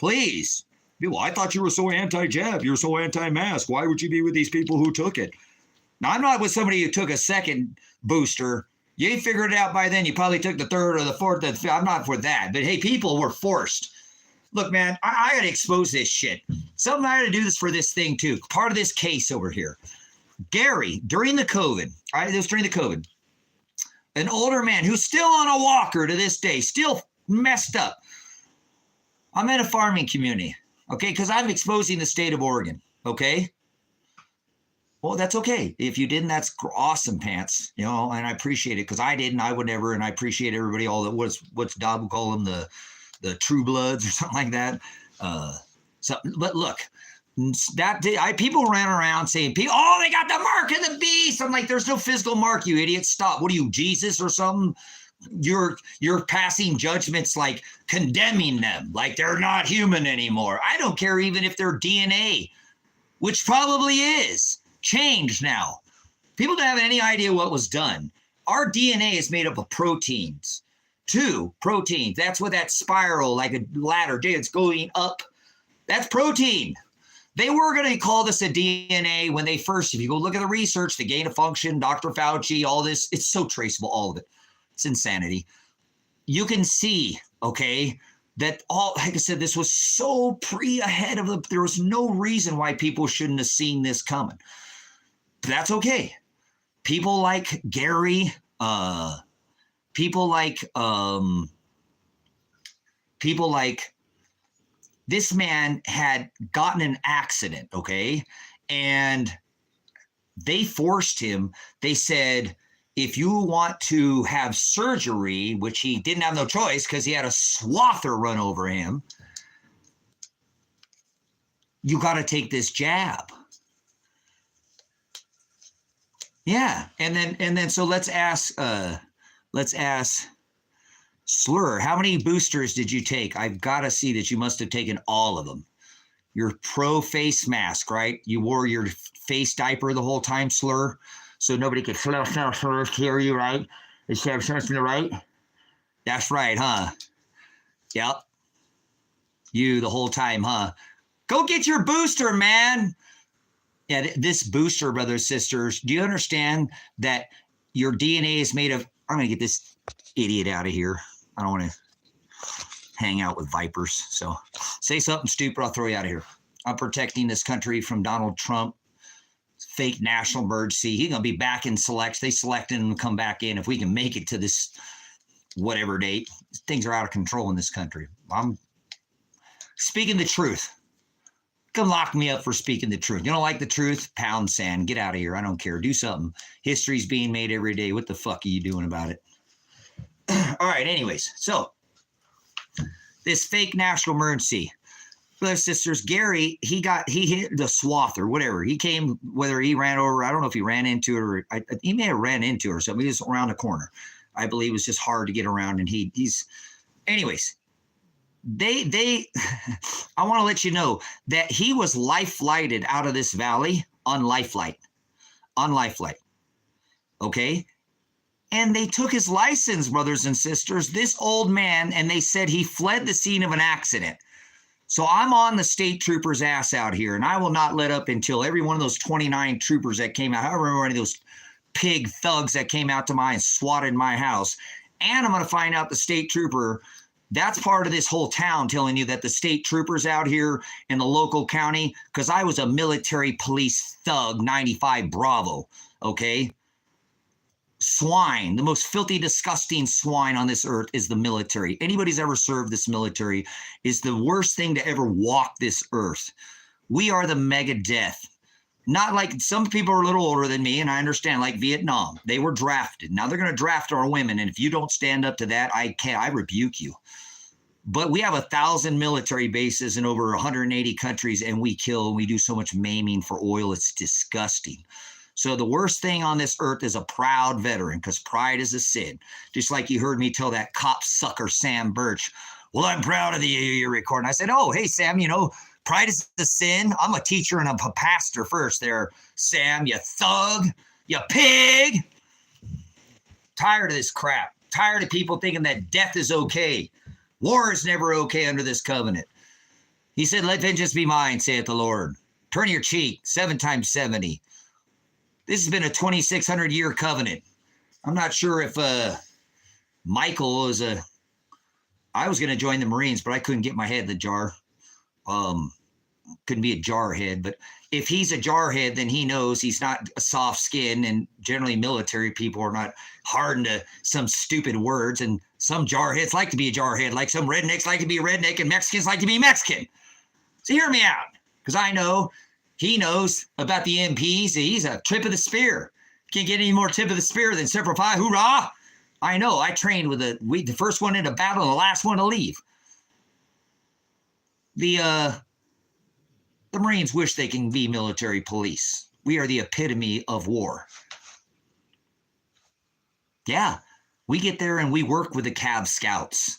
Please. Well, I thought you were so anti-jab. You're so anti-mask. Why would you be with these people who took it? Now, I'm not with somebody who took a second booster. You ain't figured it out by then. You probably took the third or the fourth. I'm not for that. But, hey, people were forced. Look, man, I got to expose this shit. Something I got to do this for this thing, too. Part of this case over here. Gary, during the COVID, an older man who's still on a walker to this day, still messed up. I'm in a farming community, okay, because I'm exposing the state of Oregon, okay? Well, that's okay. If you didn't, that's awesome, pants, and I appreciate it because I didn't, I would never, and I appreciate everybody, all that, what's Dob will call them, the true bloods or something like that. But look, People ran around saying, "Oh, they got the mark of the beast." I'm like, "There's no physical mark, you idiot! Stop! What are you, Jesus or something? You're passing judgments like condemning them, like they're not human anymore. I don't care even if their DNA, which probably is changed now. People don't have any idea what was done. Our DNA is made up of proteins, 2 proteins. That's what that spiral, like a ladder, it's going up. That's protein. They were going to call this a DNA when they first, if you go look at the research, the gain of function, Dr. Fauci, all this, it's so traceable, all of it. It's insanity. You can see, okay, that all, like I said, this was so ahead of there was no reason why people shouldn't have seen this coming. But that's okay. People like Gary, people like this man had gotten an accident, okay? And they forced him. They said, if you want to have surgery, which he didn't have no choice because he had a swather run over him, you got to take this jab. Yeah. And then so let's ask Slur, how many boosters did you take? I've got to see that you must have taken all of them. Your pro face mask, right? You wore your face diaper the whole time, Slur, so nobody could hear you, right? Is that something right? That's right, huh? Yep. You the whole time, huh? Go get your booster, man. Yeah, this booster, brothers, sisters, do you understand that your DNA is made of, I'm going to get this idiot out of here. I don't want to hang out with vipers. So say something stupid, I'll throw you out of here. I'm protecting this country from Donald Trump, fake national emergency. He's going to be back in select. They select him and come back in if we can make it to this whatever date. Things are out of control in this country. I'm speaking the truth. Come lock me up for speaking the truth. You don't like the truth? Pound sand. Get out of here. I don't care. Do something. History's being made every day. What the fuck are you doing about it? All right. Anyways, so this fake national emergency. Brothers, sisters, Gary, he hit the swath or whatever. He came, whether he ran over, I don't know if he ran into it or he may have ran into it or something. He was around the corner. I believe it was just hard to get around. And he's, anyways, I want to let you know that he was life flighted out of this valley on life flight. Okay. And they took his license, brothers and sisters, this old man, and they said he fled the scene of an accident. So I'm on the state trooper's ass out here, and I will not let up until every one of those 29 troopers that came out, however many of those pig thugs that came out to my and swatted my house. And I'm going to find out the state trooper, that's part of this whole town telling you that the state troopers out here in the local county, because I was a military police thug, 95 Bravo, okay? Swine, the most filthy, disgusting swine on this earth is the military. Anybody's ever served this military is the worst thing to ever walk this earth. We are the mega death. Not like some people are a little older than me, and I understand, like Vietnam. They were drafted. Now they're going to draft our women, and if you don't stand up to that, I rebuke you. But we have 1,000 military bases in over 180 countries, and we kill, and we do so much maiming for oil. It's disgusting. So the worst thing on this earth is a proud veteran, because pride is a sin. Just like you heard me tell that cop sucker, Sam Birch, well, I'm proud of the you're recording. I said, oh, hey, Sam, you know, pride is a sin. I'm a teacher and I'm a pastor first there, Sam, you thug, you pig. Tired of this crap. Tired of people thinking that death is okay. War is never okay under this covenant. He said, let vengeance be mine, saith the Lord. Turn your cheek, 7 times 70. This has been a 2,600-year covenant. I'm not sure if Michael was I was going to join the Marines, but I couldn't get my head in the jar. Couldn't be a jarhead. But if he's a jarhead, then he knows he's not a soft skin. And generally military people are not hardened to some stupid words. And some jarheads like to be a jarhead, like some rednecks like to be a redneck, and Mexicans like to be Mexican. So hear me out, because I know he knows about the MPs. He's a tip of the spear. Can't get any more tip of the spear than Semper Fi, hoorah. I know. I trained with the first one into battle and the last one to leave. The The Marines wish they can be military police. We are the epitome of war. Yeah, we get there and we work with the Cab Scouts,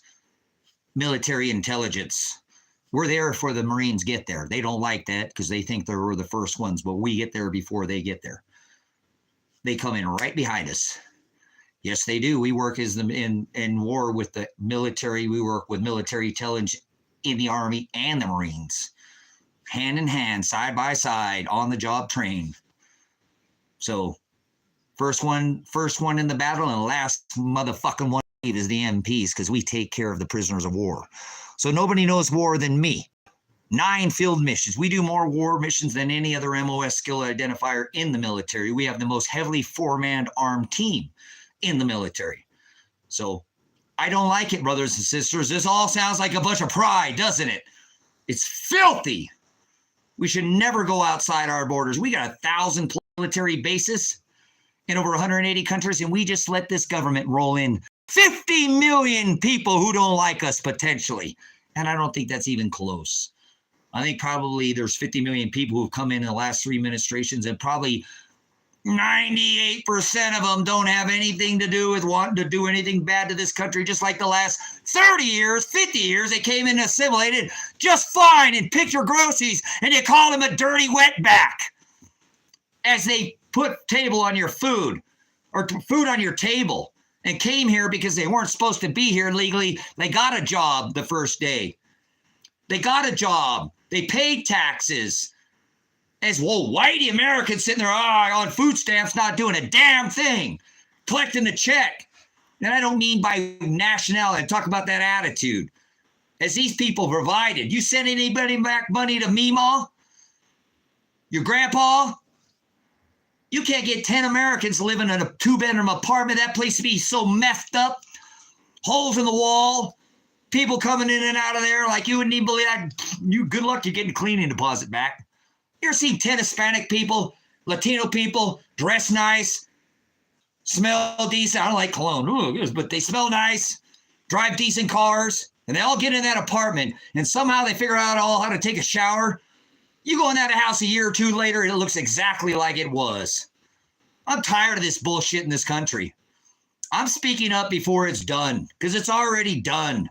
military intelligence. We're there before the Marines get there. They don't like that because they think they were the first ones, but we get there before they get there. They come in right behind us. Yes, they do. We work in war with the military. We work with military intelligence in the Army and the Marines, hand in hand, side by side, on the job trained. So first one in the battle and last motherfucking one is the MPs because we take care of the prisoners of war. So nobody knows war than me. 9 field missions. We do more war missions than any other MOS skill identifier in the military. We have the most heavily 4-man armed team in the military. So I don't like it, brothers and sisters. This all sounds like a bunch of pride, doesn't it? It's filthy. We should never go outside our borders. We got 1,000 military bases in over 180 countries, and we just let this government roll in 50 million people who don't like us potentially. And I don't think that's even close. I think probably there's 50 million people who've come in the last 3 administrations, and probably 98% of them don't have anything to do with wanting to do anything bad to this country, just like the last 30 years, 50 years, they came in assimilated just fine and picked your groceries, and you call them a dirty wetback as they put table on your food or food on your table and came here because they weren't supposed to be here legally. They got a job the first day. They got a job. They paid taxes. As well, whitey Americans sitting there on food stamps, not doing a damn thing, collecting the check. And I don't mean by nationality. I talk about that attitude. As these people provided, you send anybody back money to Meemaw? Your grandpa? You can't get 10 Americans living in a 2-bedroom apartment. That place to be so messed up. Holes in the wall. People coming in and out of there like you wouldn't even believe that. You good luck you're getting cleaning deposit back. You ever seen 10 Hispanic people, Latino people, dress nice, smell decent? I don't like cologne, but they smell nice, drive decent cars, and they all get in that apartment, and somehow they figure out all how to take a shower. You go in that house a year or two later, and it looks exactly like it was. I'm tired of this bullshit in this country. I'm speaking up before it's done, because it's already done.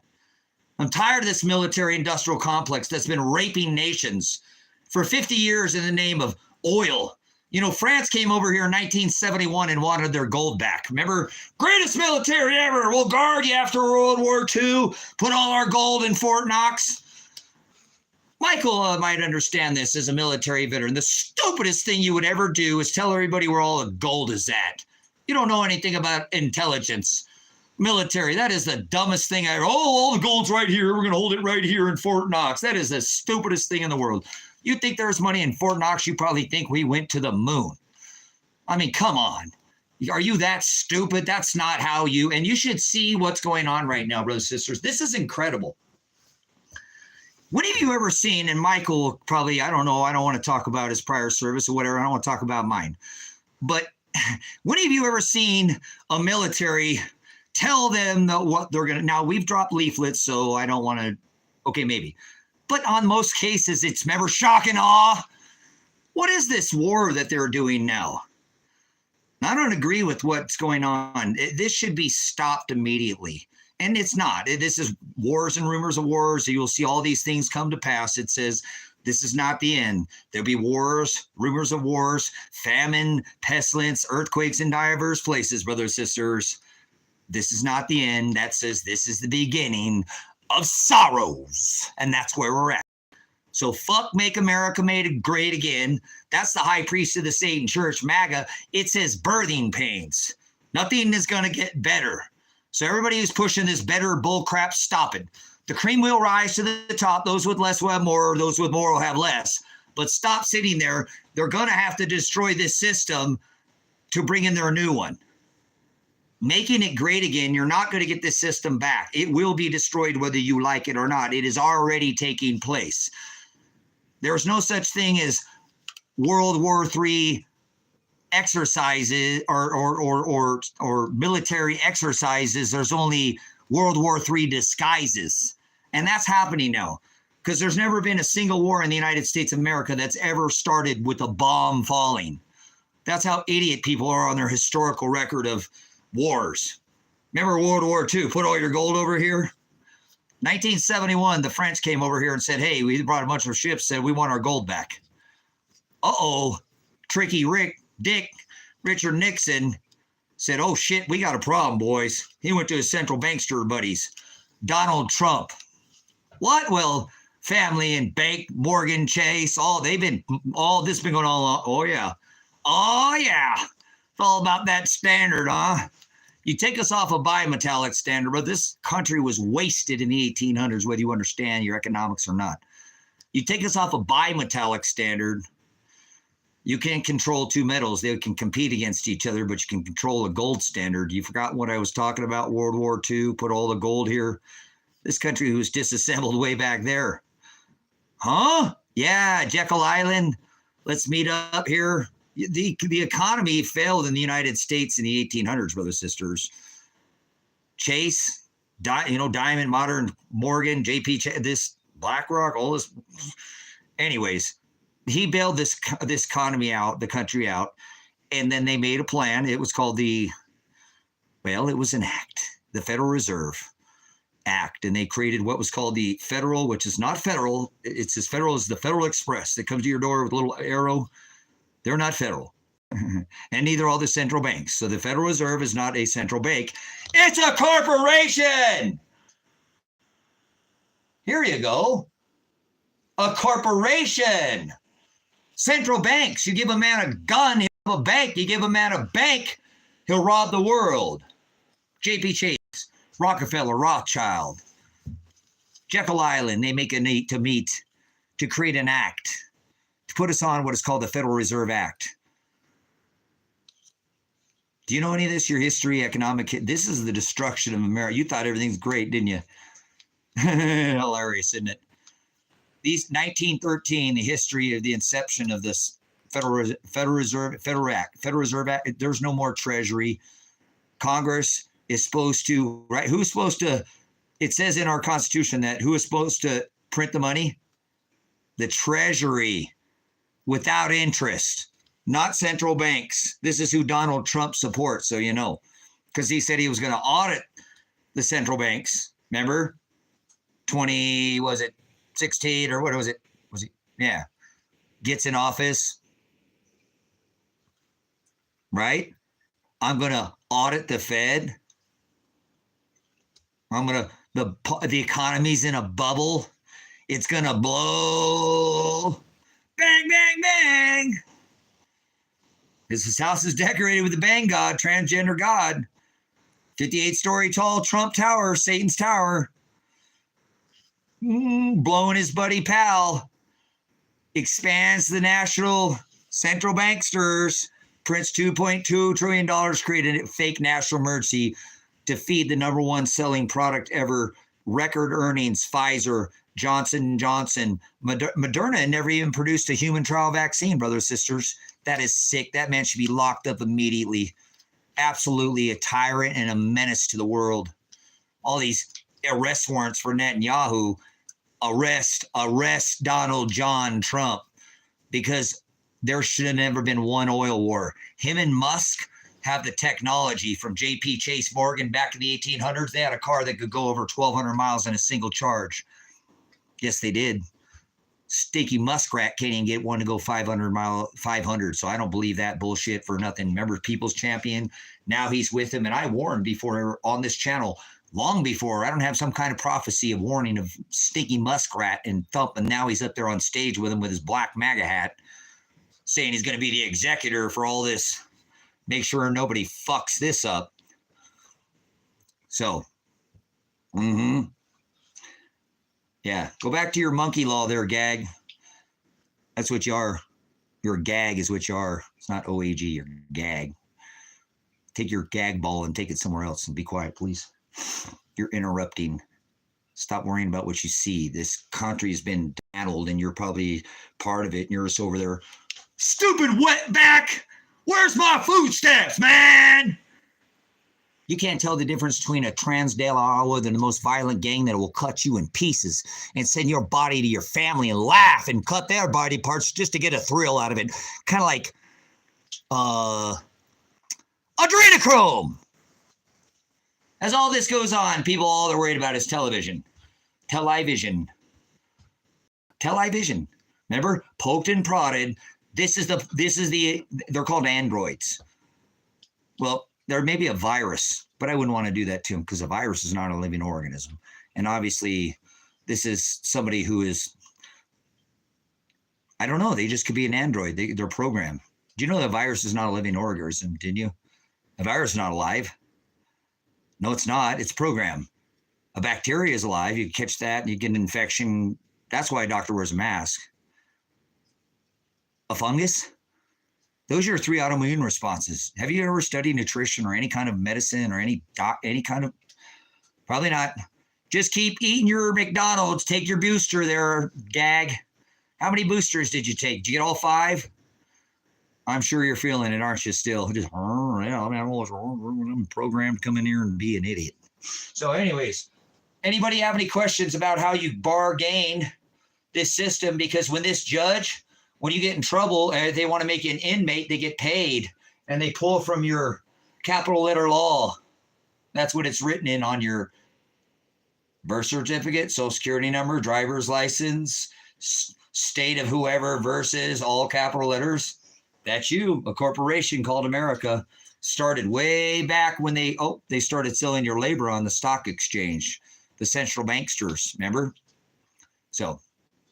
I'm tired of this military-industrial complex that's been raping nations for 50 years in the name of oil. You know, France came over here in 1971 and wanted their gold back. Remember, greatest military ever. We'll guard you after World War II. Put all our gold in Fort Knox. Michael might understand this as a military veteran. The stupidest thing you would ever do is tell everybody where all the gold is at. You don't know anything about intelligence. Military, that is the dumbest thing ever. Oh, all the gold's right here. We're going to hold it right here in Fort Knox. That is the stupidest thing in the world. You think there's money in Fort Knox, you probably think we went to the moon. I mean, come on. Are you that stupid? That's not how you, and you should see what's going on right now, brothers and sisters. This is incredible. When have you ever seen, and Michael probably, I don't know, I don't want to talk about his prior service or whatever. I don't want to talk about mine. But when have you ever seen a military tell them what they're going to, now we've dropped leaflets, so I don't want to, okay, maybe. But on most cases, it's never shock and awe. What is this war that they're doing now? I don't agree with what's going on. This should be stopped immediately. And it's not. This is wars and rumors of wars. You'll see all these things come to pass. It says this is not the end. There'll be wars, rumors of wars, famine, pestilence, earthquakes in diverse places, brothers and sisters. This is not the end. That says this is the beginning of sorrows. And that's where we're at. So fuck Make America Great Again. That's the high priest of the Satan Church, MAGA. It says birthing pains. Nothing is going to get better. So everybody who's pushing this better bullcrap, stop it. The cream will rise to the top. Those with less will have more. Those with more will have less. But stop sitting there. They're going to have to destroy this system to bring in their new one. Making it great again, you're not going to get this system back. It will be destroyed whether you like it or not. It is already taking place. There's no such thing as World War III exercises or military exercises. There's only World War III disguises. And that's happening now. because there's never been a single war in the United States of America that's ever started with a bomb falling. That's how idiot people are on their historical record of wars. Remember World War II? Put all your gold over here. 1971, the French came over here and said, hey, we brought a bunch of ships, said we want our gold back. Uh-oh. Tricky Richard Nixon said, oh shit, we got a problem, boys. He went to his central bankster buddies. Donald Trump. What? Well, family and bank, Morgan Chase, all this been going on. Oh yeah. It's all about that standard, huh? You take us off a bimetallic standard, but this country was wasted in the 1800s, whether you understand your economics or not. You take us off a bimetallic standard, you can't control two metals. They can compete against each other, but you can control a gold standard. You forgot what I was talking about, World War II, put all the gold here. This country was disassembled way back there. Huh? Yeah, Jekyll Island. Let's meet up here. The economy failed in the United States in the 1800s, brothers and sisters. Chase, Diamond, Modern, Morgan, JP, this BlackRock, all this. Anyways, he bailed this economy out, the country out, and then they made a plan. It was called it was an act, the Federal Reserve Act, and they created what was called the Federal, which is not federal. It's as federal as the Federal Express that comes to your door with a little arrow. They're not federal, and neither are the central banks. So the Federal Reserve is not a central bank. It's a corporation. Here you go. A corporation. Central banks. You give a man a gun, he'll have a bank. You give a man a bank, he'll rob the world. JP Chase, Rockefeller, Rothschild, Jekyll Island, they make a need to meet to create an act to put us on what is called the Federal Reserve Act. Do you know any of this? Your history, economic, this is the destruction of America. You thought everything's great, didn't you? Hilarious, isn't it? These 1913, the history of the inception of this Federal Reserve Act. There's no more Treasury. Congress is supposed to, right? Who's supposed to? It says in our Constitution that who is supposed to print the money? The Treasury, without interest, not central banks. This is who Donald Trump supports, so you know, because he said he was going to audit the central banks. Remember, 16 or what was it? Yeah. Gets in office, right? I'm going to audit the Fed. The economy's in a bubble. It's going to blow. Bang, bang, bang. His house is decorated with the bang god, transgender god. 58-story tall Trump Tower, Satan's Tower. Blowing his buddy pal. Expands the national central banksters. Prints $2.2 trillion, created a fake national emergency to feed the number one selling product ever. Record earnings, Pfizer, Johnson & Johnson. Moderna never even produced a human trial vaccine, brothers and sisters. That is sick. That man should be locked up immediately. Absolutely a tyrant and a menace to the world. All these arrest warrants for Netanyahu. Arrest Donald John Trump, because there should have never been one oil war. Him and Musk have the technology from JP Chase Morgan back in the 1800s. They had a car that could go over 1,200 miles in a single charge. Yes, they did. Sticky Muskrat can't even get one to go 500. So I don't believe that bullshit for nothing. Remember, People's Champion? Now he's with him. And I warned before on this channel, long before, I don't have some kind of prophecy of warning of Sticky Muskrat and Thump. And now he's up there on stage with him with his black MAGA hat, saying he's going to be the executor for all this. Make sure nobody fucks this up. So, yeah, go back to your monkey law there, gag. That's what you are. Your gag is what you are. It's not OAG, you're gag. Take your gag ball and take it somewhere else and be quiet, please. You're interrupting. Stop worrying about what you see. This country has been daddled and you're probably part of it. And you're just over there. Stupid wetback! Where's my food stamps, man? You can't tell the difference between a Transdale and the most violent gang that will cut you in pieces and send your body to your family and laugh and cut their body parts just to get a thrill out of it. Kind of like adrenochrome. As all this goes on, people all they're worried about is television. Television. Remember? Poked and prodded. This is the they're called androids. Well, there may be a virus, but I wouldn't want to do that to them because a virus is not a living organism. And obviously, this is somebody who is, I don't know, they just could be an android. They're programmed. Do you know the virus is not a living organism, didn't you? A virus is not alive. No, it's not. It's programmed. A bacteria is alive. You catch that and you get an infection. That's why a doctor wears a mask. A fungus? Those are your 3 autoimmune responses. Have you ever studied nutrition or any kind of medicine or any kind of, probably not. Just keep eating your McDonald's. Take your booster there, gag. How many boosters did you take? Did you get all 5? I'm sure you're feeling it, aren't you still? Just, I'm programmed to come in here and be an idiot. So anyways, anybody have any questions about how you bargain this system? Because when this judge, when you get in trouble, they want to make you an inmate, they get paid, and they pull from your capital letter law. That's what it's written in on your birth certificate, social security number, driver's license, state of whoever versus all capital letters. That's you. A corporation called America started way back when they started selling your labor on the stock exchange, the central banksters, remember? So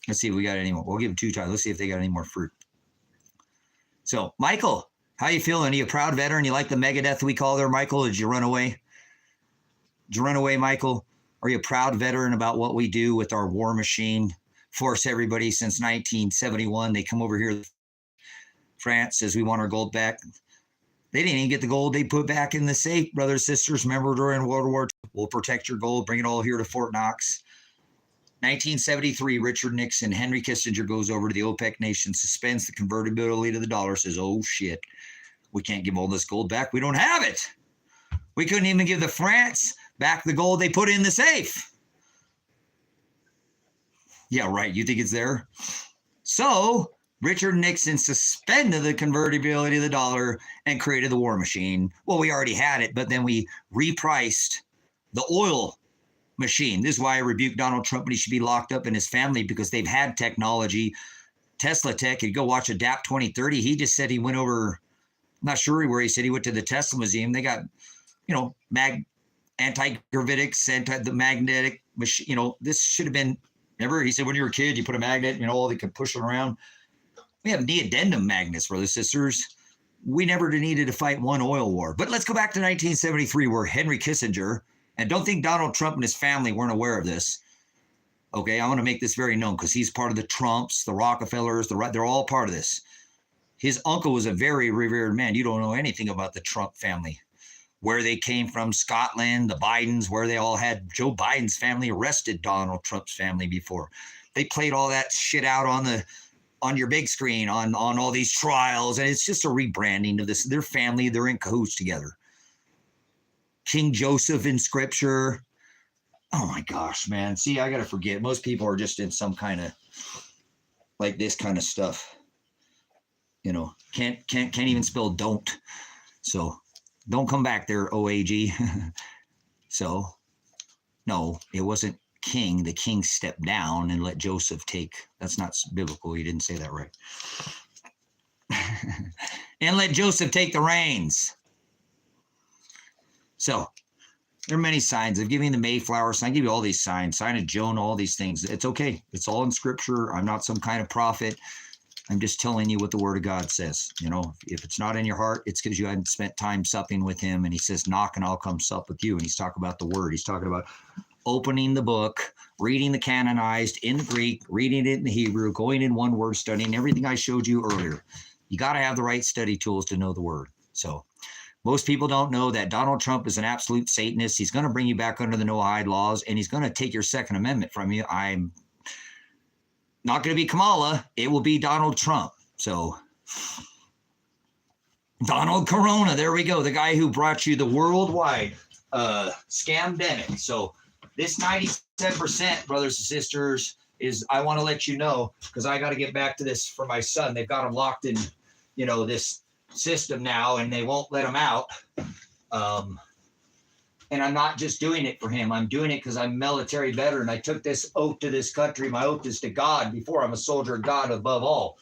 let's see if we got any more. We'll give them 2 times. Let's see if they got any more fruit. So, Michael, how you feeling? Are you a proud veteran? You like the Megadeth we call there, Michael? Or did you run away? Did you run away, Michael? Are you a proud veteran about what we do with our war machine? Force everybody since 1971. They come over here. France says we want our gold back. They didn't even get the gold they put back in the safe, brothers, sisters. Remember during World War II, we'll protect your gold, bring it all here to Fort Knox. 1973, Richard Nixon, Henry Kissinger goes over to the OPEC nation, suspends the convertibility to the dollar, says, oh shit, we can't give all this gold back. We don't have it. We couldn't even give the France back the gold they put in the safe. Yeah, right. You think it's there? So Richard Nixon suspended the convertibility of the dollar and created the war machine. Well, we already had it, but then we repriced the oil machine. This is why I rebuke Donald Trump when he should be locked up in his family, because they've had technology. Tesla Tech, you go watch Adapt 2030. He just said he went over, I'm not sure where he said he went to the Tesla Museum. They got, anti-gravitics, the magnetic machine. This should have been, remember, he said when you were a kid, you put a magnet, they could push it around. We have neodymium magnets, brothers, sisters. We never needed to fight one oil war. But let's go back to 1973, where Henry Kissinger, and don't think Donald Trump and his family weren't aware of this. Okay, I want to make this very known because he's part of the Trumps, the Rockefellers, they're all part of this. His uncle was a very revered man. You don't know anything about the Trump family, where they came from, Scotland, the Bidens, where they all had Joe Biden's family arrested Donald Trump's family before. They played all that shit out on your big screen, on all these trials, and it's just a rebranding of this. Their family, they're in cahoots together. King Joseph in scripture. Oh my gosh, man. See, I got to forget. Most people are just in some kind of, like this kind of stuff. Can't even spell don't. So don't come back there, OAG. So, no, it wasn't king. The king stepped down and let Joseph take. That's not biblical. He didn't say that right. And let Joseph take the reins. So there are many signs. I've given you the Mayflower sign. I give you all these signs, sign of Jonah, all these things. It's okay. It's all in scripture. I'm not some kind of prophet. I'm just telling you what the word of God says. If it's not in your heart, it's because you hadn't spent time supping with him. And he says, knock and I'll come sup with you. And he's talking about the word. He's talking about opening the book, reading the canonized in the Greek, reading it in the Hebrew, going in one word, studying everything I showed you earlier. You got to have the right study tools to know the word. So most people don't know that Donald Trump is an absolute Satanist. He's going to bring you back under the no-hide laws, and he's going to take your Second Amendment from you. I'm not going to be Kamala. It will be Donald Trump. So Donald Corona. There we go. The guy who brought you the worldwide scamdemic. So this 97%, brothers and sisters, is, I want to let you know, because I got to get back to this for my son. They've got him locked in, you know, this system now, and they won't let him out. And I'm not just doing it for him. I'm doing it because I'm a military veteran. I took this oath to this country. My oath is to God before. I'm a soldier of God above all.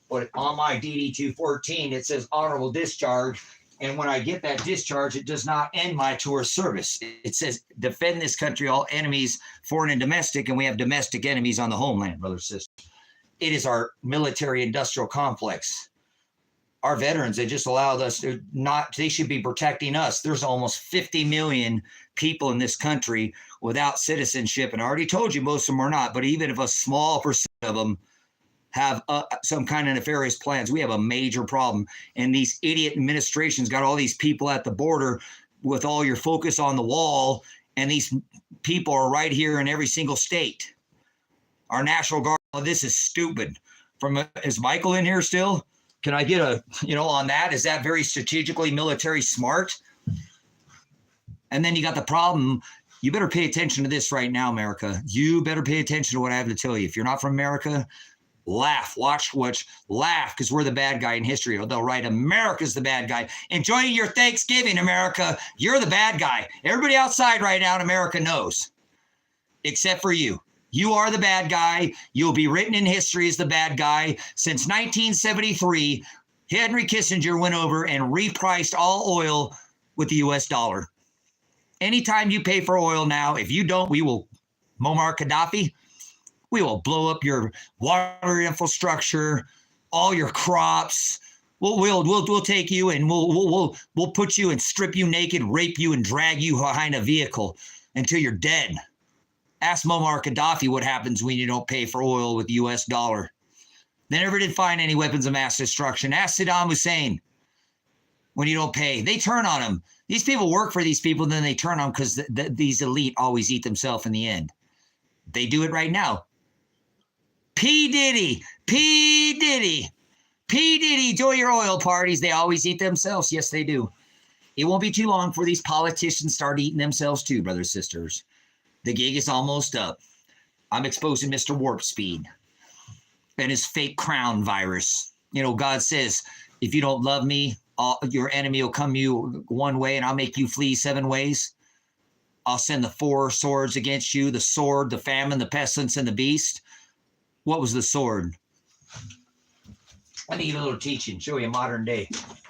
But on my DD 214, it says honorable discharge. And when I get that discharge, it does not end my tour of service. It says defend this country, all enemies, foreign and domestic. And we have domestic enemies on the homeland, brothers and sisters. It is our military industrial complex. Our veterans, they just allowed us to not, they should be protecting us. There's almost 50 million people in this country without citizenship. And I already told you most of them are not, but even if a small percent of them have some kind of nefarious plans, we have a major problem. And these idiot administrations got all these people at the border with all your focus on the wall. And these people are right here in every single state. Our National Guard, oh, this is stupid. Is Michael in here still? Can I get a, on that? Is that very strategically military smart? And then you got the problem. You better pay attention to this right now, America. You better pay attention to what I have to tell you. If you're not from America, laugh, watch, laugh, because we're the bad guy in history. They'll write America's the bad guy. Enjoying your Thanksgiving, America. You're the bad guy. Everybody outside right now in America knows, except for you. You are the bad guy. You'll be written in history as the bad guy. Since 1973, Henry Kissinger went over and repriced all oil with the U.S. dollar. Anytime you pay for oil now, if you don't, we will, Muammar Gaddafi, we will blow up your water infrastructure, all your crops. We'll take you and we'll put you and strip you naked, rape you and drag you behind a vehicle until you're dead. Ask Muammar Gaddafi what happens when you don't pay for oil with the U.S. dollar. They never did find any weapons of mass destruction. Ask Saddam Hussein when you don't pay. They turn on him. These people work for these people, and then they turn on them because these elite always eat themselves in the end. They do it right now. P. Diddy, enjoy your oil parties. They always eat themselves. Yes, they do. It won't be too long before these politicians start eating themselves too, brothers and sisters. The gig is almost up. I'm exposing Mr. Warp Speed and his fake crown virus. God says, if you don't love me, your enemy will come you one way and I'll make you flee 7 ways. I'll send the 4 swords against you, the sword, the famine, the pestilence, and the beast. What was the sword? I need a little teaching, show you modern day.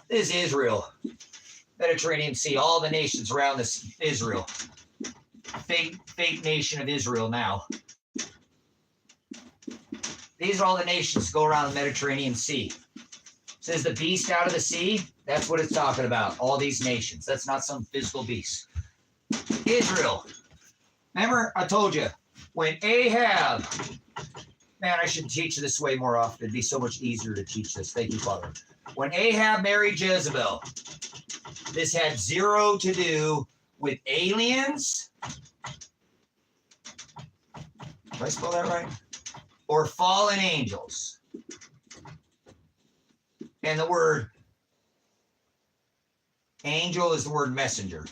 This is Israel, Mediterranean Sea, all the nations around this Israel. Fake nation of Israel now. These are all the nations that go around the Mediterranean Sea. It says the beast out of the sea. That's what it's talking about. All these nations. That's not some physical beast. Israel. Remember, I told you, when Ahab, man, I should teach this way more often. It'd be so much easier to teach this. Thank you, Father. When Ahab married Jezebel, this had zero to do with aliens. Did I spell that right? Or fallen angels. And the word angel is the word messenger.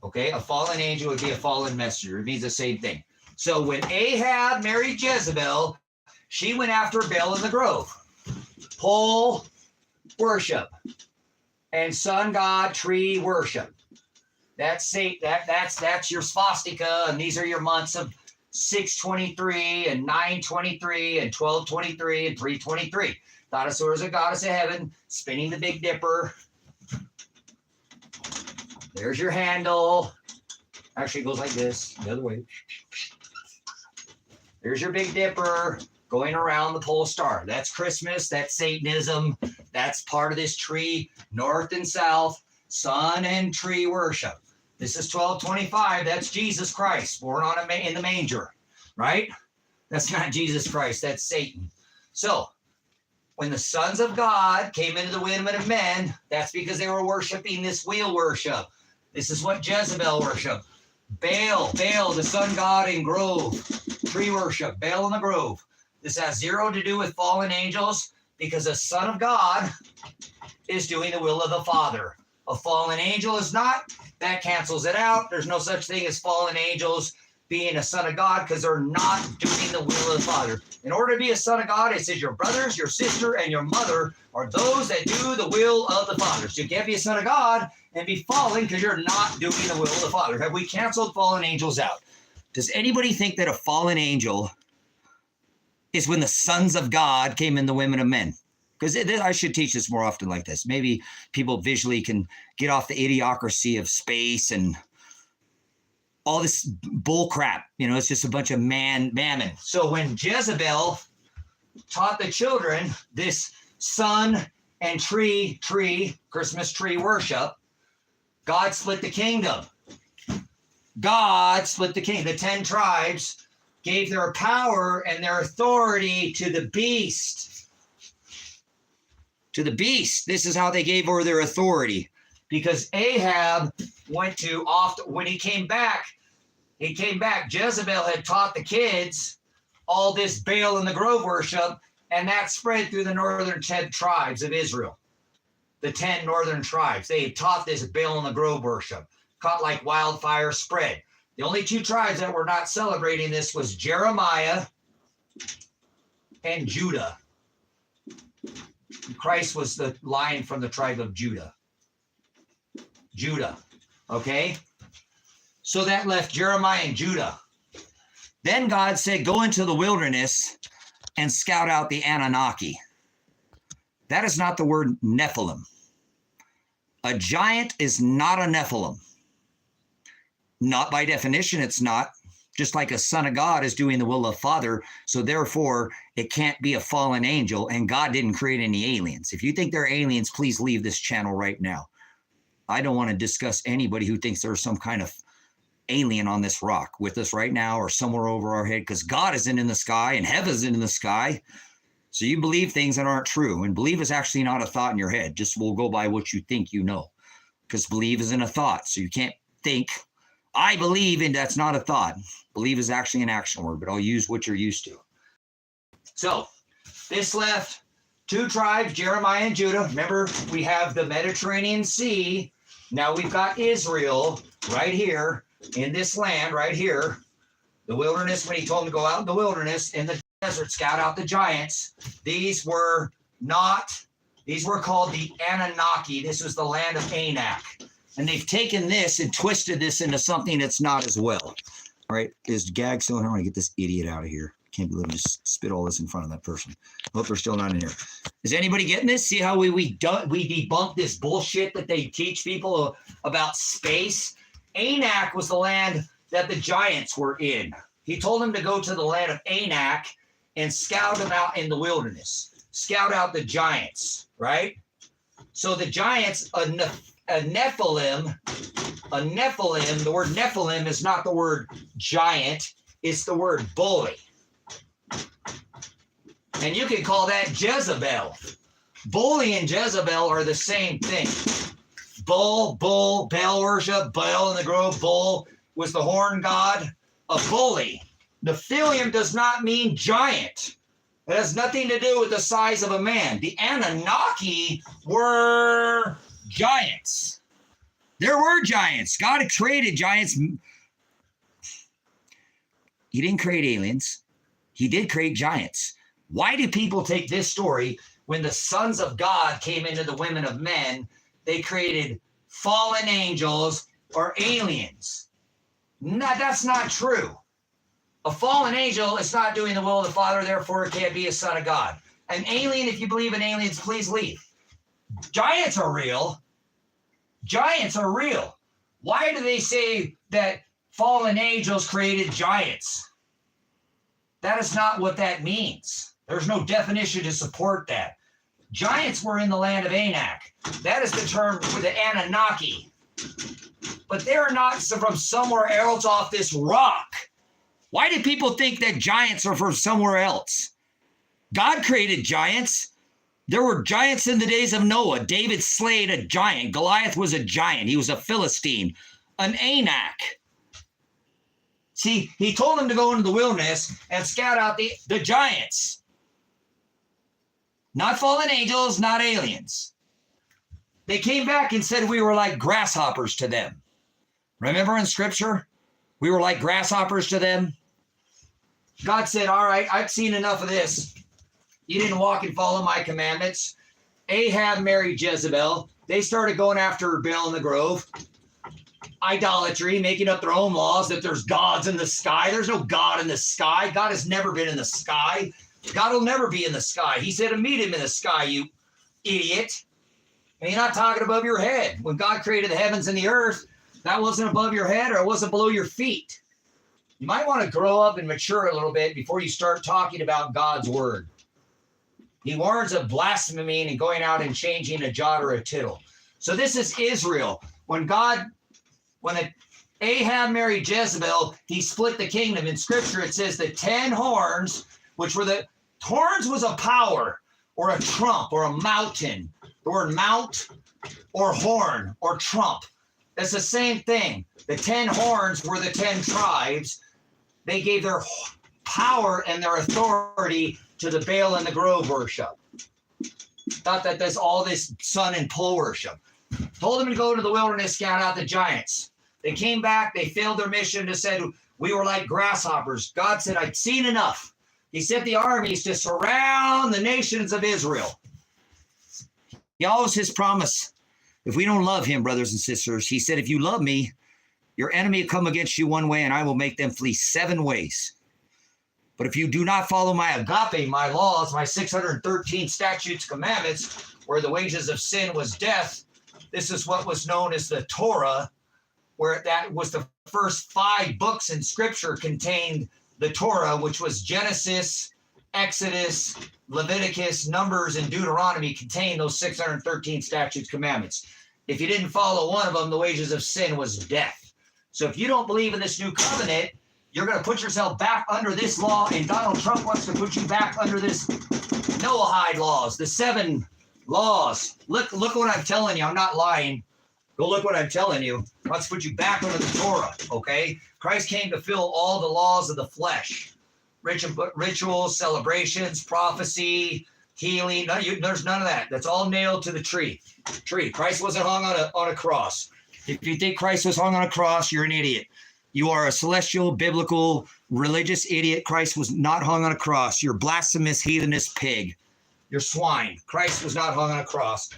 Okay, a fallen angel would be a fallen messenger. It means the same thing. So when Ahab married Jezebel, she went after Baal in the grove. Pole worship and sun god tree worship. That's your swastika, and these are your months of 623 and 923 and 1223 and 323. Dinosaur is a goddess of heaven, spinning the Big Dipper. There's your handle. Actually, it goes like this, the other way. There's your Big Dipper going around the pole star. That's Christmas. That's Satanism. That's part of this tree, north and south, sun and tree worship. This is 1225. That's Jesus Christ, born in the manger, right? That's not Jesus Christ. That's Satan. So when the sons of God came into the women of men, that's because they were worshiping this wheel worship. This is what Jezebel worship. Baal, the sun god in grove. Tree worship, Baal in the grove. This has zero to do with fallen angels. because a son of God is doing the will of the Father. A fallen angel is not. That cancels it out. There's no such thing as fallen angels being a son of God because they're not doing the will of the Father. In order to be a son of God, it says your brothers, your sister, and your mother are those that do the will of the Father. So you can't be a son of God and be fallen because you're not doing the will of the Father. Have we canceled fallen angels out? Does anybody think that a fallen angel is when the sons of God came in the women of men? Because I should teach this more often like this. Maybe people visually can get off the idiocracy of space and all this bull crap. It's just a bunch of mammon. So when Jezebel taught the children this sun and tree, Christmas tree worship, God split the kingdom. God split the kingdom. The 10 tribes gave their power and their authority to the beast. To the beast. This is how they gave over their authority. Because Ahab went to when he came back, Jezebel had taught the kids all this Baal in the Grove worship, and that spread through the northern 10 tribes of Israel. The 10 northern tribes. They had taught this Baal in the Grove worship. Caught like wildfire, spread. The only 2 tribes that were not celebrating this was Jeremiah and Judah. Christ was the lion from the tribe of Judah. Okay? So that left Jeremiah and Judah. Then God said, go into the wilderness and scout out the Anunnaki. That is not the word Nephilim. A giant is not a Nephilim. Not by definition, it's not. Just like a son of God is doing the will of the Father, so therefore it can't be a fallen angel, and God didn't create any aliens. If you think they're aliens, please leave this channel right now. I don't want to discuss anybody who thinks there's some kind of alien on this rock with us right now or somewhere over our head, because God isn't in the sky and heaven isn't in the sky. So you believe things that aren't true, and believe is actually not a thought in your head. Just will go by what you think you know, because believe isn't a thought. So you can't think, I believe, and that's not a thought. Believe is actually an action word, but I'll use what you're used to. So this left 2 tribes, Jeremiah and Judah. Remember, we have the Mediterranean Sea. Now we've got Israel right here in this land right here. The wilderness, when he told them to go out in the wilderness, in the desert, scout out the giants. These were called the Anunnaki. This was the land of Anak. And they've taken this and twisted this into something that's not as well. All right, is gag still in here? I want to get this idiot out of here. Can't believe I just spit all this in front of that person. Hope they're still not in here. Is anybody getting this? See how we debunk this bullshit that they teach people about space? Anak was the land that the giants were in. He told them to go to the land of Anak and scout them out in the wilderness. Scout out the giants, right? So the giants, a Nephilim, the word Nephilim is not the word giant, it's the word bully. And you can call that Jezebel. Bully and Jezebel are the same thing. Bull, Baal worship, Baal in the Grove, bull was the horn god. A bully. Nephilim does not mean giant. It has nothing to do with the size of a man. The Anunnaki were giants. There were giants. God created giants. He didn't create aliens. He did create giants. Why do people take this story when the sons of God came into the women of men? They created fallen angels or aliens. No, that's not true. A fallen angel is not doing the will of the Father, therefore it can't be a son of God. An alien, if you believe in aliens, please leave. Giants are real. Giants are real. Why do they say that fallen angels created giants? That is not what that means. There's no definition to support that. Giants were in the land of Anak. That is the term for the Anunnaki. But they're not from somewhere else off this rock. Why do people think that giants are from somewhere else? God created giants. There were giants in the days of Noah. David slayed a giant. Goliath was a giant. He was a Philistine, an Anak. See, he told them to go into the wilderness and scout out the giants. Not fallen angels, not aliens. They came back and said we were like grasshoppers to them. Remember in scripture? We were like grasshoppers to them. God said, all right, I've seen enough of this. You didn't walk and follow my commandments. Ahab married Jezebel. They started going after Baal in the Grove. Idolatry, making up their own laws that there's gods in the sky. There's no God in the sky. God has never been in the sky. God will never be in the sky. He said to meet him in the sky, you idiot. And you're not talking above your head. When God created the heavens and the earth, that wasn't above your head or it wasn't below your feet. You might want to grow up and mature a little bit before you start talking about God's word. He warns of blaspheming and going out and changing a jot or a tittle. So this is Israel. When Ahab married Jezebel, he split the kingdom. In scripture, it says the 10 horns, which were the horns was a power or a trump or a mountain. The word mount or horn or trump. It's the same thing. The 10 horns were the 10 tribes. They gave their power and their authority to the Baal and the Grove worship. Thought that there's all this sun and pole worship. Told them to go to the wilderness, scout out the giants. They came back. They failed their mission. They said, we were like grasshoppers. God said, I'd seen enough. He sent the armies to surround the nations of Israel. He always his promise. If we don't love him, brothers and sisters, he said, if you love me, your enemy will come against you one way and I will make them flee 7 ways. But if you do not follow my agape, my laws, my 613 statutes, commandments, where the wages of sin was death, this is what was known as the Torah, where that was the first 5 books in scripture contained the Torah, which was Genesis, Exodus, Leviticus, Numbers, and Deuteronomy contained those 613 statutes, commandments. If you didn't follow one of them, the wages of sin was death. So if you don't believe in this new covenant, you're going to put yourself back under this law, and Donald Trump wants to put you back under this Noahide laws, the 7 laws. Look what I'm telling you. I'm not lying. Go look what I'm telling you. He wants to put you back under the Torah, okay? Christ came to fulfill all the laws of the flesh. Rituals, celebrations, prophecy, healing. There's none of that. That's all nailed to the tree. Christ wasn't hung on a cross. If you think Christ was hung on a cross, you're an idiot. You are a celestial, biblical, religious idiot. Christ was not hung on a cross. You're blasphemous, heathenist pig. You're swine. Christ was not hung on a cross.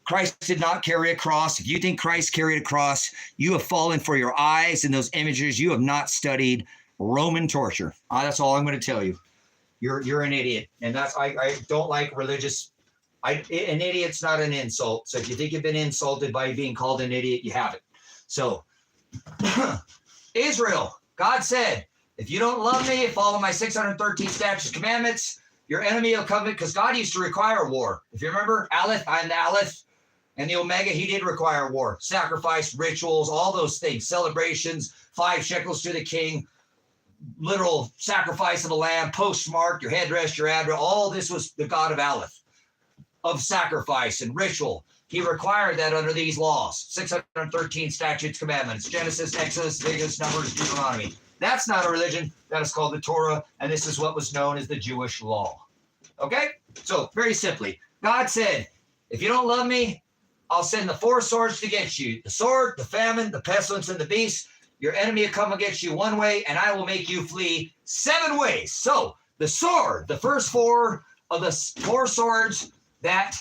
Christ did not carry a cross. If you think Christ carried a cross, you have fallen for your eyes and those images. You have not studied Roman torture. That's all I'm going to tell you. You're an idiot. And that's I don't like religious. An idiot's not an insult. So if you think you've been insulted by being called an idiot, you haven't. So Israel, God said, if you don't love me, follow my 613 statutes, commandments, your enemy will come in, because God used to require war. If you remember, Aleph, I'm the Aleph, and the Omega, he did require war. Sacrifice, rituals, all those things, celebrations, 5 shekels to the king, literal sacrifice of a lamb, postmark, your headdress, your address, all this was the God of Aleph, of sacrifice and ritual. He required that under these laws, 613 statutes, commandments, Genesis, Exodus, Leviticus, Numbers, Deuteronomy. That's not a religion. That is called the Torah, and this is what was known as the Jewish law. Okay? So, very simply, God said, if you don't love me, I'll send the 4 swords against you. The sword, the famine, the pestilence, and the beast. Your enemy will come against you 1 way, and I will make you flee 7 ways. So, the sword, the first 4 of the 4 swords that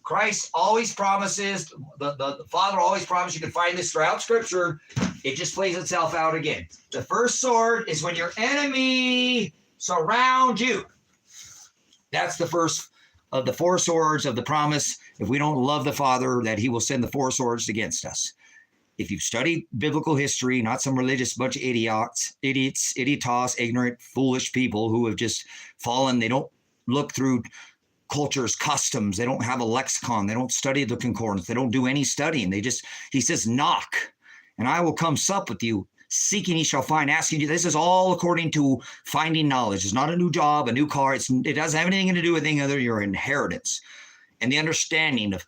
Christ always promises, the Father always promises. You can find this throughout Scripture. It just plays itself out again. The first sword is when your enemy surrounds you. That's the first of the 4 swords of the promise. If we don't love the Father, that he will send the 4 swords against us. If you've studied biblical history, not some religious bunch of idiots, ignorant, foolish people who have just fallen, they don't look through cultures, customs. They don't have a lexicon. They don't study the concordance. They don't do any studying. He says, knock, and I will come sup with you. Seeking, ye shall find. Asking you. This is all according to finding knowledge. It's not a new job, a new car. It doesn't have anything to do with anything other than your inheritance and the understanding of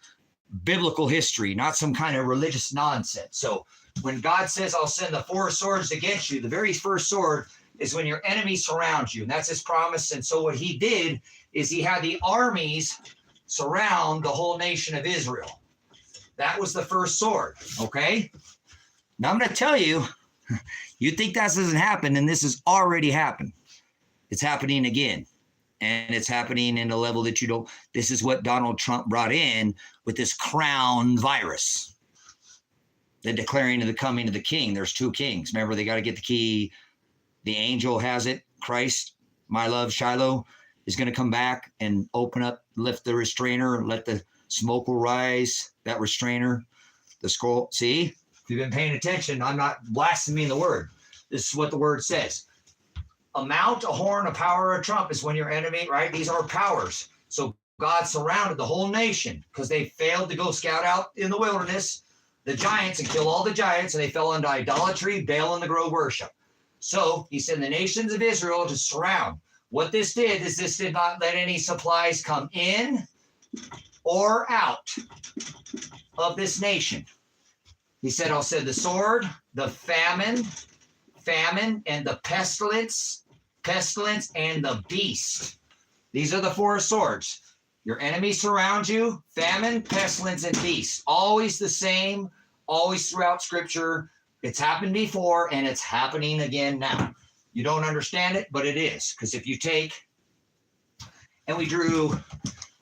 biblical history, not some kind of religious nonsense. So when God says, I'll send the 4 swords against you, the very first sword is when your enemy surrounds you. And that's his promise. And so what he did is he had the armies surround the whole nation of Israel. That was the first sword, okay? Now I'm going to tell you, you think that doesn't happen, and this has already happened. It's happening again. And it's happening in a level that you don't. This is what Donald Trump brought in with this crown virus. The declaring of the coming of the king. There's two kings. Remember, they got to get the key. The angel has it. Christ, my love, Shiloh, is going to come back and open up, lift the restrainer, let the smoke will rise. That restrainer, the scroll. See, if you've been paying attention, I'm not blaspheming the word. This is what the word says. A mount, a horn, a power, a trump is when your enemy, right? These are powers. So God surrounded the whole nation because they failed to go scout out in the wilderness the giants and kill all the giants, and they fell into idolatry, Baal, and the grove worship. So he sent the nations of Israel to surround. What this did is this did not let any supplies come in or out of this nation. He said, I'll send the sword, the famine, and the pestilence, and the beast. These are the four swords. Your enemies surround you, famine, pestilence, and beast. Always the same, always throughout Scripture. It's happened before, and it's happening again now. You don't understand it, but it is. Because if you take, and we drew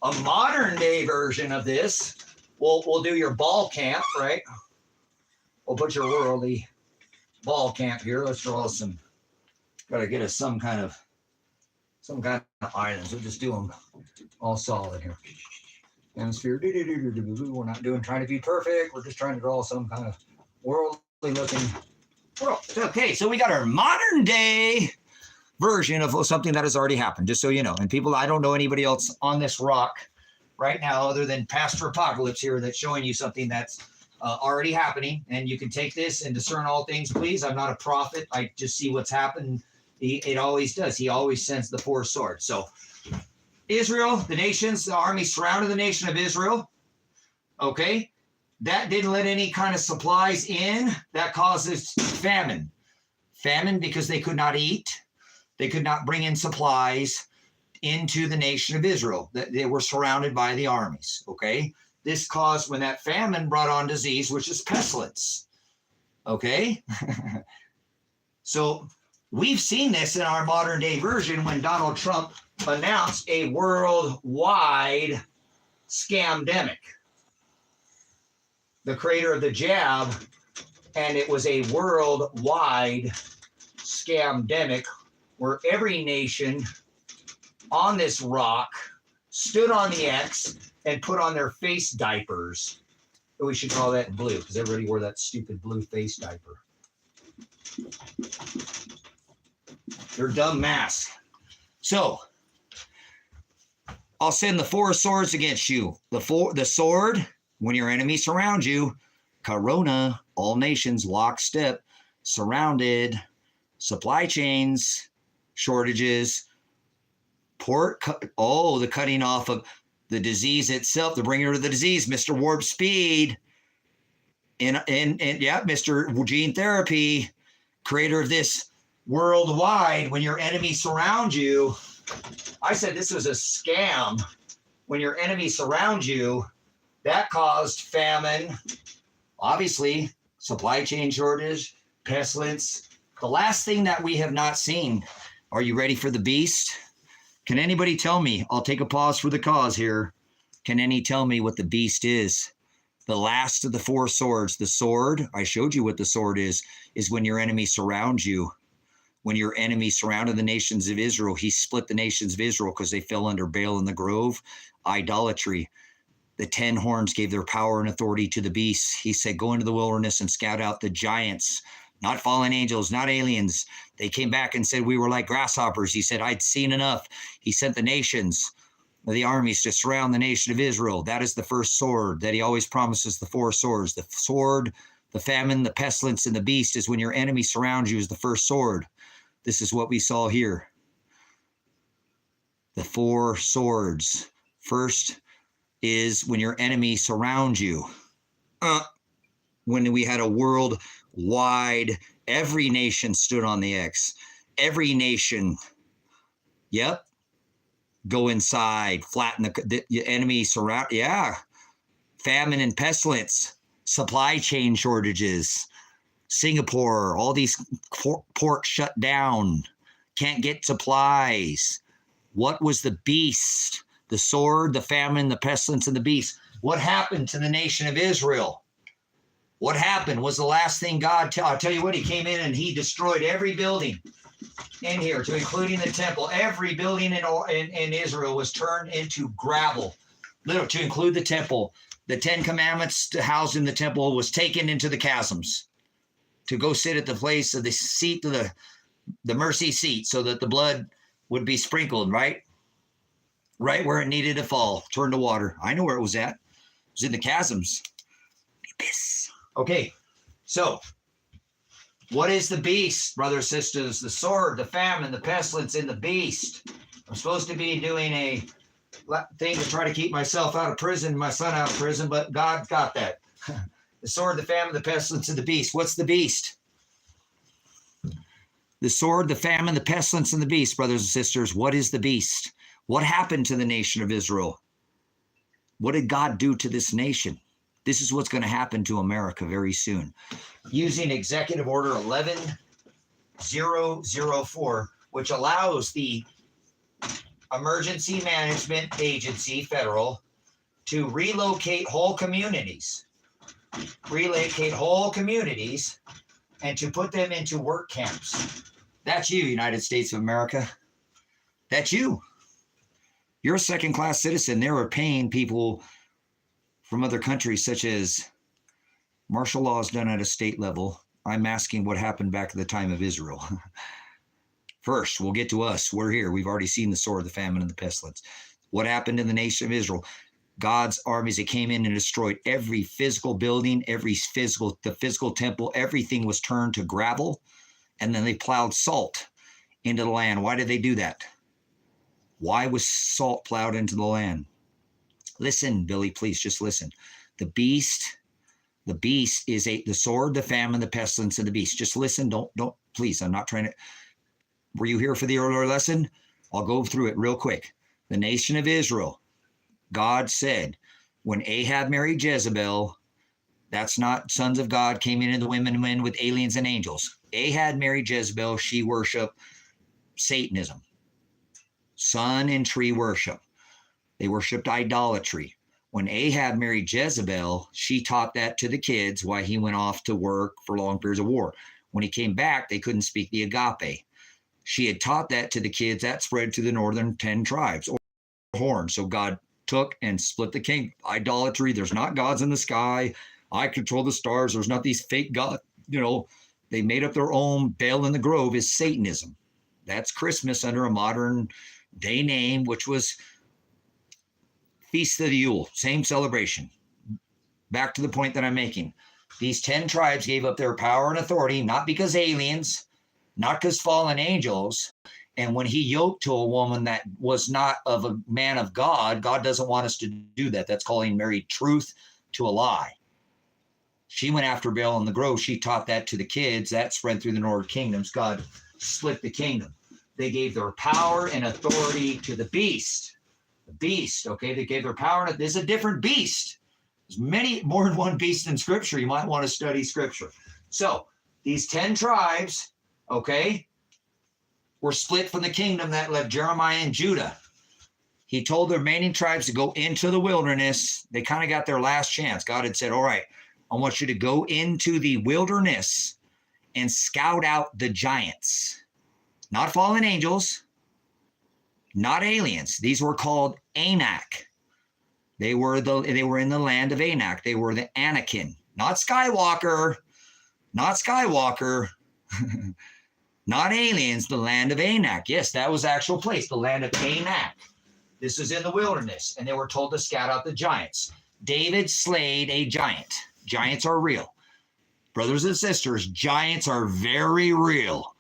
a modern day version of this, we'll do your ball camp, right? We'll put your worldly ball camp here. Let's draw some, got to get us some kind of islands. We'll just do them all solid here. Hemisphere. We're not trying to be perfect. We're just trying to draw some kind of worldly looking world. Okay, so we got our modern day version of something that has already happened, just so you know. And people, I don't know anybody else on this rock right now other than Pastor Apocalypse here that's showing you something that's already happening. And you can take this and discern all things, please. I'm not a prophet. I just see what's happened. It always does. He always sends the four swords. So Israel, the nations, the army surrounded the nation of Israel. Okay. That didn't let any kind of supplies in. That causes famine. Famine because they could not eat. They could not bring in supplies into the nation of Israel. They were surrounded by the armies. Okay. This caused, when that famine brought on disease, which is pestilence. Okay. So we've seen this in our modern day version when Donald Trump announced a worldwide scamdemic. The creator of the jab, and it was a worldwide scamdemic where every nation on this rock stood on the X and put on their face diapers. We should call that in blue because everybody wore that stupid blue face diaper. Their dumb masks. So I'll send the four swords against you. The sword, when your enemies surround you, Corona, all nations, lockstep, surrounded, supply chains, shortages, the cutting off of the disease itself, the bringer of the disease, Mr. Warp Speed, and Mr. Gene Therapy, creator of this worldwide. When your enemies surround you, I said this was a scam. When your enemies surround you, that caused famine, obviously, supply chain shortage, pestilence. The last thing that we have not seen, are you ready for the beast? Can anybody tell me? I'll take a pause for the cause here. Can any tell me what the beast is? The last of the four swords. The sword, I showed you what the sword is when your enemy surrounds you. When your enemy surrounded the nations of Israel, he split the nations of Israel because they fell under Baal and the grove. Idolatry. The 10 horns gave their power and authority to the beasts. He said, go into the wilderness and scout out the giants, not fallen angels, not aliens. They came back and said, we were like grasshoppers. He said, I'd seen enough. He sent the nations, the armies to surround the nation of Israel. That is the first sword that he always promises, the four swords. The sword, the famine, the pestilence, and the beast is when your enemy surrounds you is the first sword. This is what we saw here. The four swords. First is when your enemy surrounds you. When we had a worldwide, every nation stood on the X. every nation. Yep. Go inside, flatten the enemy surround. Yeah. Famine and pestilence, supply chain shortages, Singapore, all these ports shut down, can't get supplies. What was the beast? The sword, the famine, the pestilence, and the beast. What happened to the nation of Israel? What happened was the last thing God, I'll tell you what, he came in and he destroyed every building in here, to including the temple. Every building in Israel was turned into gravel, literally, to include the temple. The 10 Commandments housed in the temple was taken into the chasms to go sit at the place of the seat of the mercy seat, so that the blood would be sprinkled right where it needed to fall, turn to water. I know where it was at. It was in the chasms. Abyss. Okay, so what is the beast, brothers and sisters? The sword, the famine, the pestilence, and the beast. I'm supposed to be doing a thing to try to keep myself out of prison, my son out of prison, but God got that. The sword, the famine, the pestilence, and the beast. What's the beast? The sword, the famine, the pestilence, and the beast, brothers and sisters. What is the beast? What happened to the nation of Israel? What did God do to this nation? This is what's going to happen to America very soon. Using Executive Order 11004, which allows the Emergency Management Agency, federal, to relocate whole communities, and to put them into work camps. That's you, United States of America. That's you. You're a second-class citizen. They were paying people from other countries, such as martial law is done at a state level. I'm asking what happened back at the time of Israel. First, we'll get to us. We're here. We've already seen the sword, the famine, and the pestilence. What happened in the nation of Israel? God's armies, that came in and destroyed every physical building, the physical temple, everything was turned to gravel, and then they plowed salt into the land. Why did they do that? Why was salt plowed into the land? Listen, Billy, please just listen. The beast is the sword, the famine, the pestilence, and the beast. Just listen. Don't, please. I'm not trying to. Were you here for the earlier lesson? I'll go through it real quick. The nation of Israel, God said, when Ahab married Jezebel, that's not sons of God came into the women and men with aliens and angels. Ahab married Jezebel. She worshiped Satanism, sun and tree worship. They worshiped idolatry. When Ahab married Jezebel, she taught that to the kids while he went off to work for long periods of war. When he came back, they couldn't speak the Agape. She had taught that to the kids. That spread to the northern 10 tribes, or horn. So God took and split the king. Idolatry. There's not gods in the sky. I control the stars. There's not these fake gods. They made up their own. Baal in the Grove is Satanism. That's Christmas under a modern day name, which was Feast of the Yule. Same celebration. Back to the point that I'm making. These 10 tribes gave up their power and authority, not because aliens, not because fallen angels. And when he yoked to a woman that was not of a man of God, God doesn't want us to do that. That's calling married truth to a lie. She went after Baal in the Grove. She taught that to the kids. That spread through the northern kingdoms. God split the kingdom. They gave their power and authority to the beast. The beast, okay? They gave their power. There's a different beast. There's more than one beast in Scripture. You might want to study Scripture. So these 10 tribes, okay, were split from the kingdom that left Jeremiah and Judah. He told the remaining tribes to go into the wilderness. They kind of got their last chance. God had said, all right, I want you to go into the wilderness and scout out the giants. Not fallen angels, not aliens. These were called Anak. They were in the land of Anak. They were the Anakin, not Skywalker, not aliens, the land of Anak. Yes, that was the actual place, the land of Anak. This is in the wilderness, and they were told to scout out the giants. David slayed a giant. Giants are real. Brothers and sisters, giants are very real.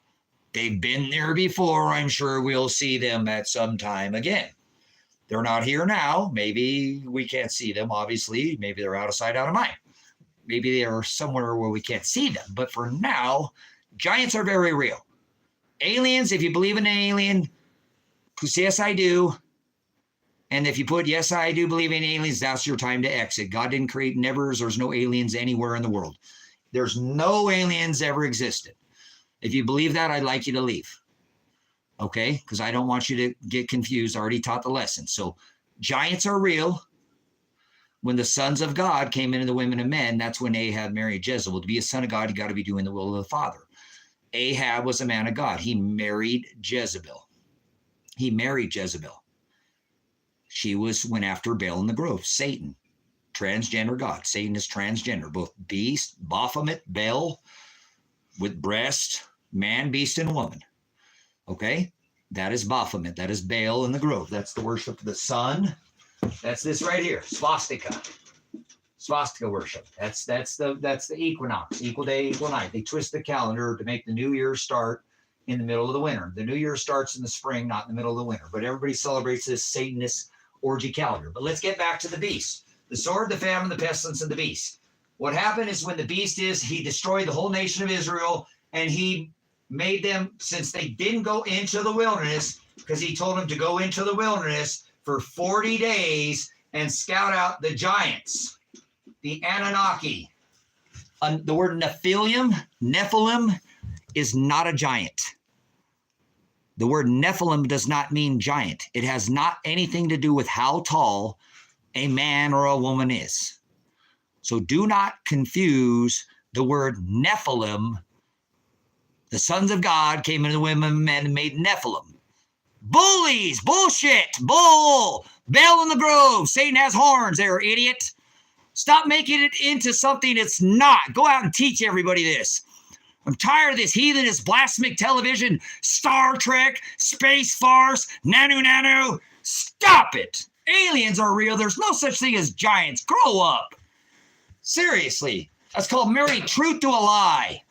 They've been there before. I'm sure we'll see them at some time again. They're not here now. Maybe we can't see them, obviously. Maybe they're out of sight, out of mind. Maybe they are somewhere where we can't see them. But for now, giants are very real. Aliens, if you believe in an alien, yes, I do. And if you put, yes, I do believe in aliens, that's your time to exit. God didn't create nevers. There's no aliens anywhere in the world. There's no aliens ever existed. If you believe that, I'd like you to leave. Okay? Because I don't want you to get confused. I already taught the lesson. So giants are real. When the sons of God came into the women and men, that's when Ahab married Jezebel. To be a son of God, you got to be doing the will of the Father. Ahab was a man of God. He married Jezebel. She went after Baal in the grove, Satan, transgender God. Satan is transgender, both beast, Baphomet, Baal, with breast, man, beast, and woman. Okay? That is Baphomet. That is Baal in the grove. That's the worship of the sun. That's this right here, swastika. Swastika worship. That's the equinox, equal day, equal night. They twist the calendar to make the new year start in the middle of the winter. The new year starts in the spring, not in the middle of the winter. But everybody celebrates this Satanist orgy calendar. But let's get back to the beast. The sword, the famine, the pestilence, and the beast. What happened is when the beast he destroyed the whole nation of Israel, and he made them, since they didn't go into the wilderness, because he told them to go into the wilderness for 40 days and scout out the giants, the Anunnaki. The word Nephilim is not a giant. The word Nephilim does not mean giant. It has not anything to do with how tall a man or a woman is. So do not confuse the word Nephilim. The sons of God came into the women and men and made Nephilim. Bullies, bullshit, bull, Baal in the grove, Satan has horns there, idiot. Stop making it into something it's not. Go out and teach everybody this. I'm tired of this heathenist blasphemic television, Star Trek, space farce, nanu. Stop it. Aliens are real. There's no such thing as giants. Grow up. Seriously. That's called marrying truth to a lie.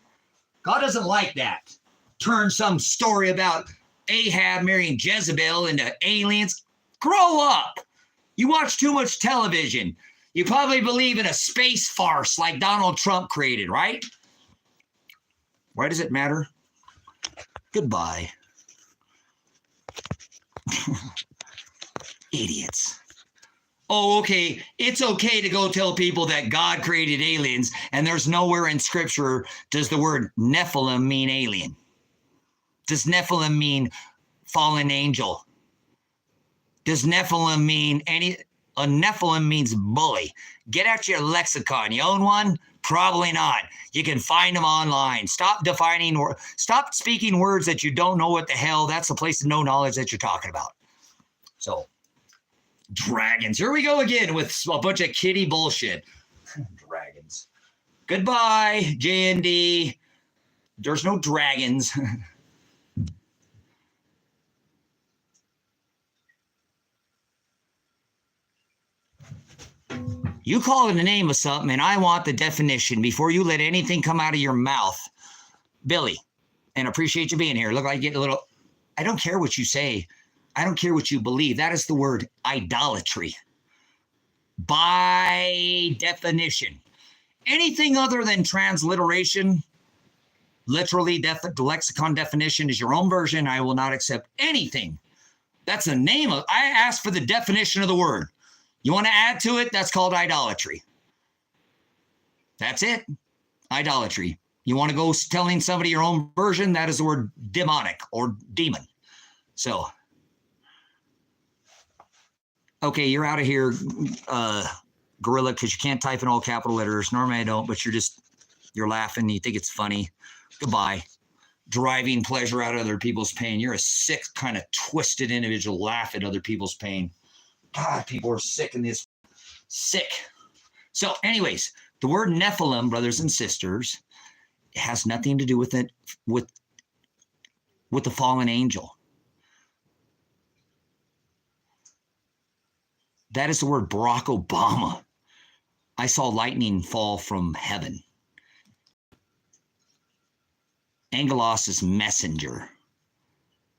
God doesn't like that. Turn some story about Ahab marrying Jezebel into aliens. Grow up. You watch too much television. You probably believe in a space farce like Donald Trump created, right? Why does it matter? Goodbye. Idiots. Oh, okay. It's okay to go tell people that God created aliens, and there's nowhere in Scripture does the word Nephilim mean alien. Does Nephilim mean fallen angel? Does Nephilim mean any? A Nephilim means bully. Get out your lexicon. You own one? Probably not. You can find them online. Stop speaking words that you don't know what the hell. That's the place to know knowledge that you're talking about. So, dragons. Here we go again with a bunch of kiddie bullshit. Dragons. Goodbye, J&D. There's no dragons. You call it the name of something, and I want the definition before you let anything come out of your mouth. Billy, and appreciate you being here. Look like you get a little... I don't care what you say. I don't care what you believe. That is the word idolatry. By definition. Anything other than transliteration, literally, the lexicon definition is your own version. I will not accept anything. That's the name of... I asked for the definition of the word. You want to add to it? That's called idolatry. That's it. Idolatry. You want to go telling somebody your own version? That is the word demonic or demon. So, okay, you're out of here, Gorilla, because you can't type in all capital letters. Normally I don't, but you're laughing. You think it's funny. Goodbye. Driving pleasure out of other people's pain. You're a sick, kind of twisted individual. Laugh at other people's pain. God, people are sick in this. Sick. So anyways, the word Nephilim, brothers and sisters, has nothing to do with it, with the fallen angel. That is the word Barack Obama. I saw lightning fall from heaven. Angelos is messenger.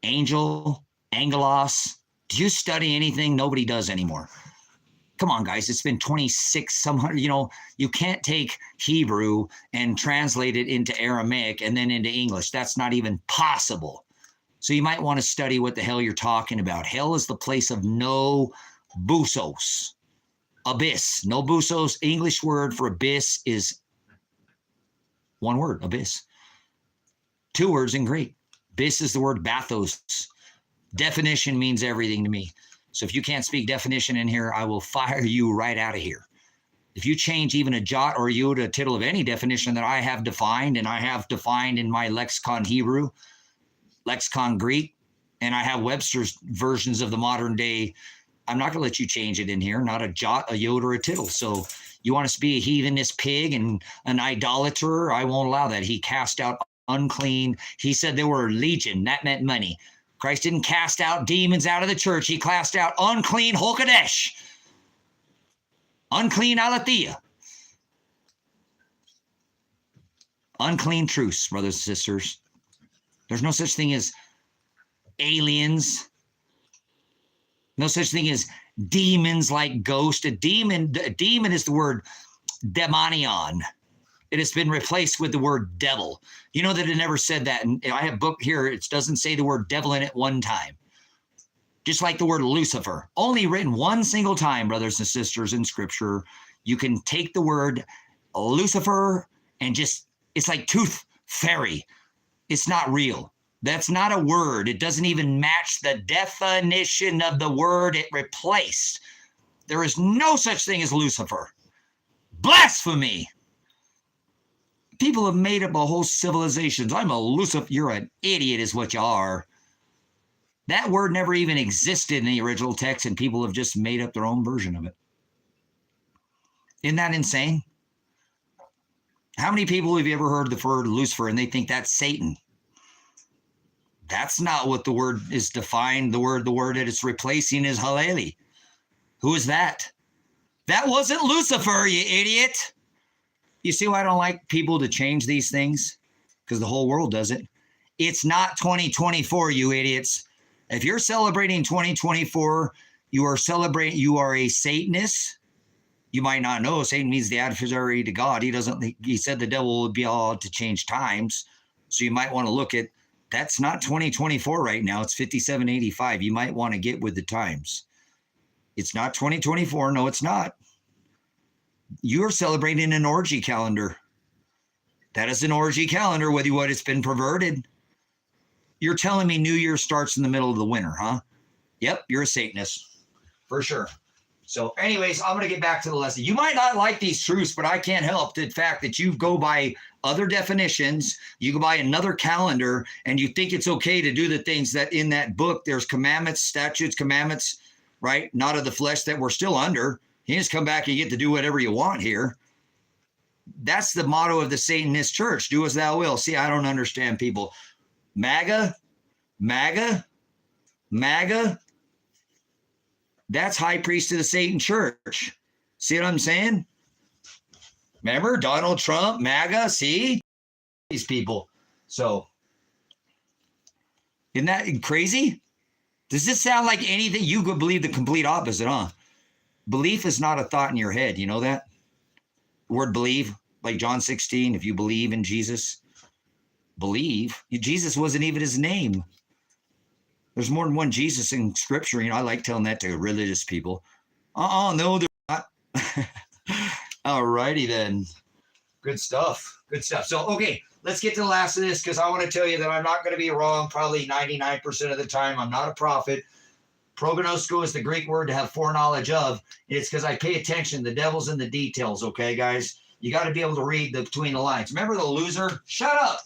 Angel, angelos. Do you study anything? Nobody does anymore. Come on, guys. It's been 2,600. You can't take Hebrew and translate it into Aramaic and then into English. That's not even possible. So you might want to study what the hell you're talking about. Hell is the place of no busos. Abyss. No busos. English word for abyss is one word, abyss. Two words in Greek. Abyss is the word bathos. Definition means everything to me. So if you can't speak definition in here, I will fire you right out of here. If you change even a jot or iota, a tittle of any definition that I have defined, and I have defined in my lexicon Hebrew, lexicon Greek, and I have Webster's versions of the modern day, I'm not going to let you change it in here, not a jot, a iota, or a tittle. So you want us to be a heathenist pig and an idolater? I won't allow that. He cast out unclean. He said there were legion. That meant money. Christ didn't cast out demons out of the church. He cast out unclean Hokadesh. Unclean Aletheia. Unclean truths, brothers and sisters. There's no such thing as aliens. No such thing as demons like ghost. A demon is the word demonion. It has been replaced with the word devil. You know that it never said that. And I have a book here. It doesn't say the word devil in it one time. Just like the word Lucifer. Only written one single time, brothers and sisters, in Scripture. You can take the word Lucifer and just, it's like tooth fairy. It's not real. That's not a word. It doesn't even match the definition of the word it replaced. There is no such thing as Lucifer. Blasphemy. People have made up a whole civilizations. I'm a Lucifer. You're an idiot is what you are. That word never even existed in the original text, and people have just made up their own version of it. Isn't that insane? How many people have you ever heard the word Lucifer and they think that's Satan? That's not what the word is defined. The word that it's replacing is Haleli. Who is that? That wasn't Lucifer, you idiot. You see why I don't like people to change these things? Because the whole world does it. It's not 2024, you idiots. If you're celebrating 2024, you are a Satanist. You might not know Satan means the adversary to God. He said the devil would be allowed to change times. So you might want to look at, that's not 2024 right now. It's 5785. You might want to get with the times. It's not 2024. No, it's not. You're celebrating an orgy calendar. That is an orgy calendar, whether what it's been perverted. You're telling me New Year starts in the middle of the winter, huh? Yep, you're a Satanist. For sure. So anyways, I'm going to get back to the lesson. You might not like these truths, but I can't help the fact that you go by other definitions, you go by another calendar, and you think it's okay to do the things that in that book, there's commandments, statutes, commandments, right? Not of the flesh that we're still under. You just come back and you get to do whatever you want here. That's the motto of the Satanist church. Do as thou will. See, I don't understand people. MAGA. That's high priest of the Satan church. See what I'm saying? Remember Donald Trump, MAGA, see? These people. So, isn't that crazy? Does this sound like anything? You could believe the complete opposite, huh? Belief is not a thought in your head. You know that? The word believe, like John 16, if you believe in Jesus, believe. Jesus wasn't even his name. There's more than one Jesus in Scripture. You know, I like telling that to religious people. No, they're not. All righty then. Good stuff. Good stuff. So, okay, let's get to the last of this because I want to tell you that I'm not going to be wrong probably 99% of the time. I'm not a prophet. Prognosko is the Greek word to have foreknowledge of. It's because I pay attention. The devil's in the details, okay, guys? You got to be able to read between the lines. Remember the loser? Shut up.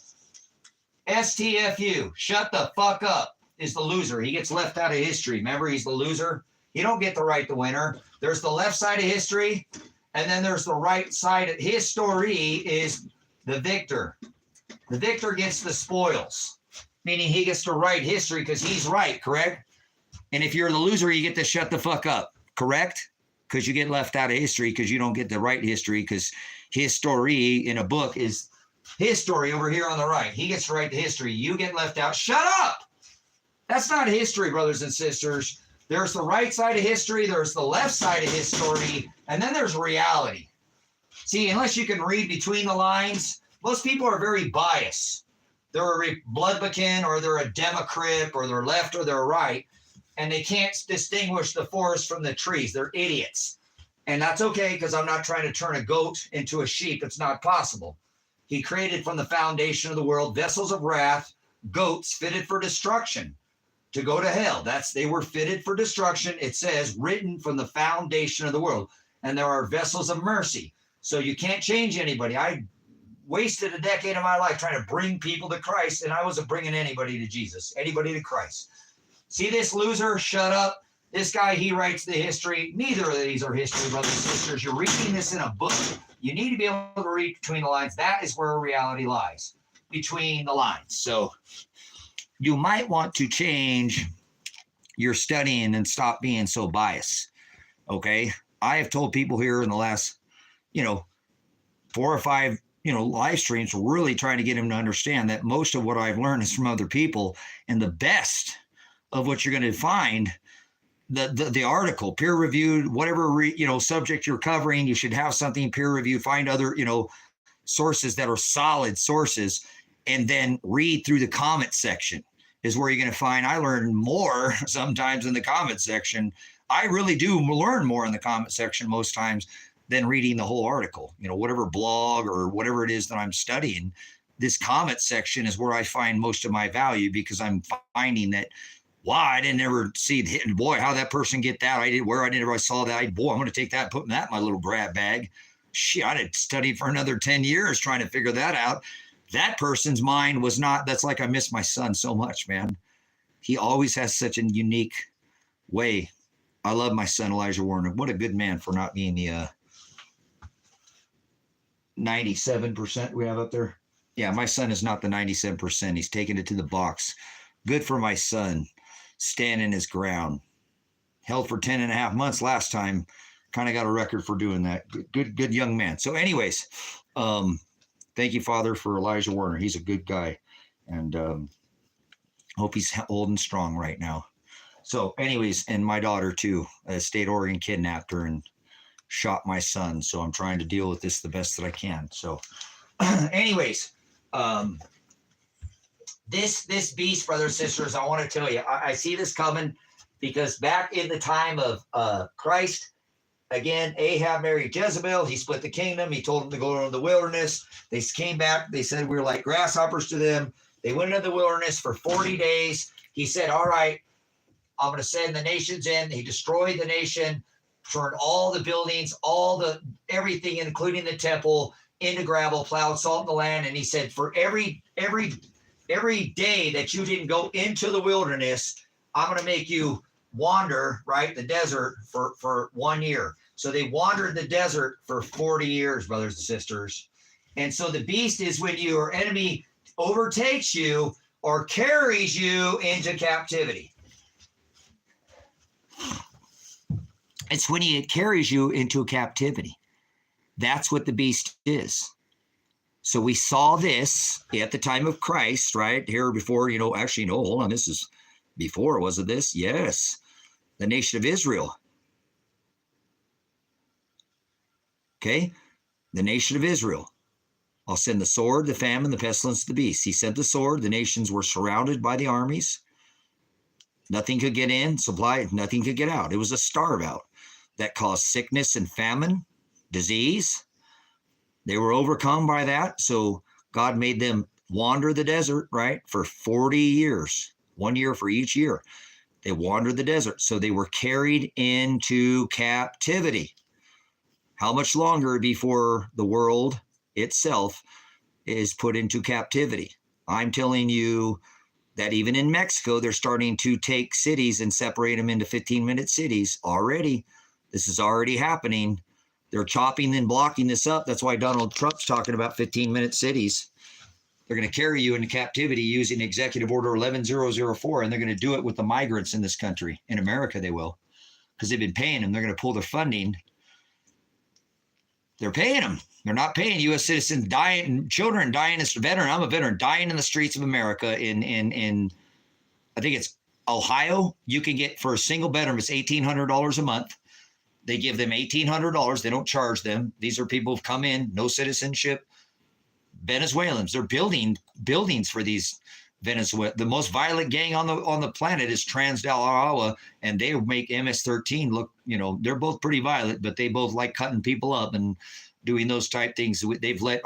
STFU. Shut the fuck up. Is the loser. He gets left out of history. Remember, he's the loser. You don't get to write the winner. There's the left side of history, and then there's the right side. History is the victor. The victor gets the spoils, meaning he gets to write history because he's right, correct? And if you're the loser, you get to shut the fuck up, correct? Because you get left out of history because you don't get to write history because history in a book is his story over here on the right. He gets to write the history. You get left out. Shut up! That's not history, brothers and sisters. There's the right side of history, there's the left side of history, and then there's reality. See, unless you can read between the lines, most people are very biased. they're a Republican or they're a Democrat or they're left or they're right, and they can't distinguish the forest from the trees. They're idiots. And that's okay, because I'm not trying to turn a goat into a sheep. It's not possible. He created from the foundation of the world vessels of wrath, goats fitted for destruction, to go to hell. They were fitted for destruction. It says, written from the foundation of the world. And there are vessels of mercy. So you can't change anybody. I wasted a decade of my life trying to bring people to Christ, and I wasn't bringing anybody to Jesus, anybody to Christ. See this loser? Shut up. This guy, he writes the history. Neither of these are history, brothers and sisters. You're reading this in a book. You need to be able to read between the lines. That is where reality lies, between the lines. So you might want to change your studying and stop being so biased. Okay. I have told people here in the last, 4 or 5, live streams, really trying to get them to understand that most of what I've learned is from other people, and the best of what you're going to find, the article, peer reviewed, whatever, subject you're covering, you should have something peer reviewed, find other, sources that are solid sources, and then read through the comment section is where you're going to find I learn more sometimes in the comment section. I really do learn more in the comment section most times than reading the whole article, whatever blog or whatever it is that I'm studying. This comment section is where I find most of my value, because I'm finding that, wow, I didn't ever see it. Boy, how that person get that? I never saw that. I'm going to take that and put that in my little grab bag. Shit, I did study for another 10 years trying to figure that out. That person's mind was not, that's like I miss my son so much, man. He always has such a unique way. I love my son, Elijah Werner. What a good man for not being the 97% we have up there. Yeah, my son is not the 97%. He's taken it to the box. Good for my son, standing his ground. Held for 10 and a half months last time. Kind of got a record for doing that. Good young man. So anyways, thank you, Father, for Elijah Werner. He's a good guy. And hope he's old and strong right now. So anyways, and my daughter too, State Oregon kidnapped her and shot my son. So I'm trying to deal with this the best that I can. So anyways, this beast, brothers and sisters, I want to tell you, I see this coming, because back in the time of Christ, again, Ahab married Jezebel. He split the kingdom. He told them to go into the wilderness. They came back. They said we were like grasshoppers to them. They went into the wilderness for 40 days. He said, all right, I'm going to send the nations in. He destroyed the nation, turned all the buildings, everything, including the temple, into gravel, plowed salt in the land. And he said, for every day that you didn't go into the wilderness, I'm going to make you wander, right, the desert for 1 year. So they wandered the desert for 40 years, brothers and sisters. And so the beast is when your enemy overtakes you or carries you into captivity. It's when he carries you into captivity. That's what the beast is. So we saw this at the time of Christ, right? Here before, actually, no, hold on. This is before, was it this? Yes. The nation of Israel. Okay. The nation of Israel. I'll send the sword, the famine, the pestilence, the beast. He sent the sword. The nations were surrounded by the armies. Nothing could get in, supply, nothing could get out. It was a starve out that caused sickness and famine, disease. They were overcome by that. So God made them wander the desert, right, for 40 years, 1 year for each year. They wandered the desert. So they were carried into captivity. How much longer before the world itself is put into captivity? I'm telling you that even in Mexico, they're starting to take cities and separate them into 15-minute cities already. This is already happening. They're chopping and blocking this up. That's why Donald Trump's talking about 15-minute cities. They're going to carry you into captivity using Executive Order 11004, and they're going to do it with the migrants in this country. In America, they will, because they've been paying them. They're going to pull their funding. They're paying them. They're not paying U.S. citizens dying, children dying as a veteran. I'm a veteran dying in the streets of America. In I think it's Ohio. You can get, for a single veteran, it's $1,800 a month. They give them $1,800. They don't charge them. These are people who've come in, no citizenship, Venezuelans. They're building buildings for these Venezuela. The most violent gang on the planet is Trans Del Arawa, and they make MS-13 look, they're both pretty violent, but they both like cutting people up and doing those type things. They've let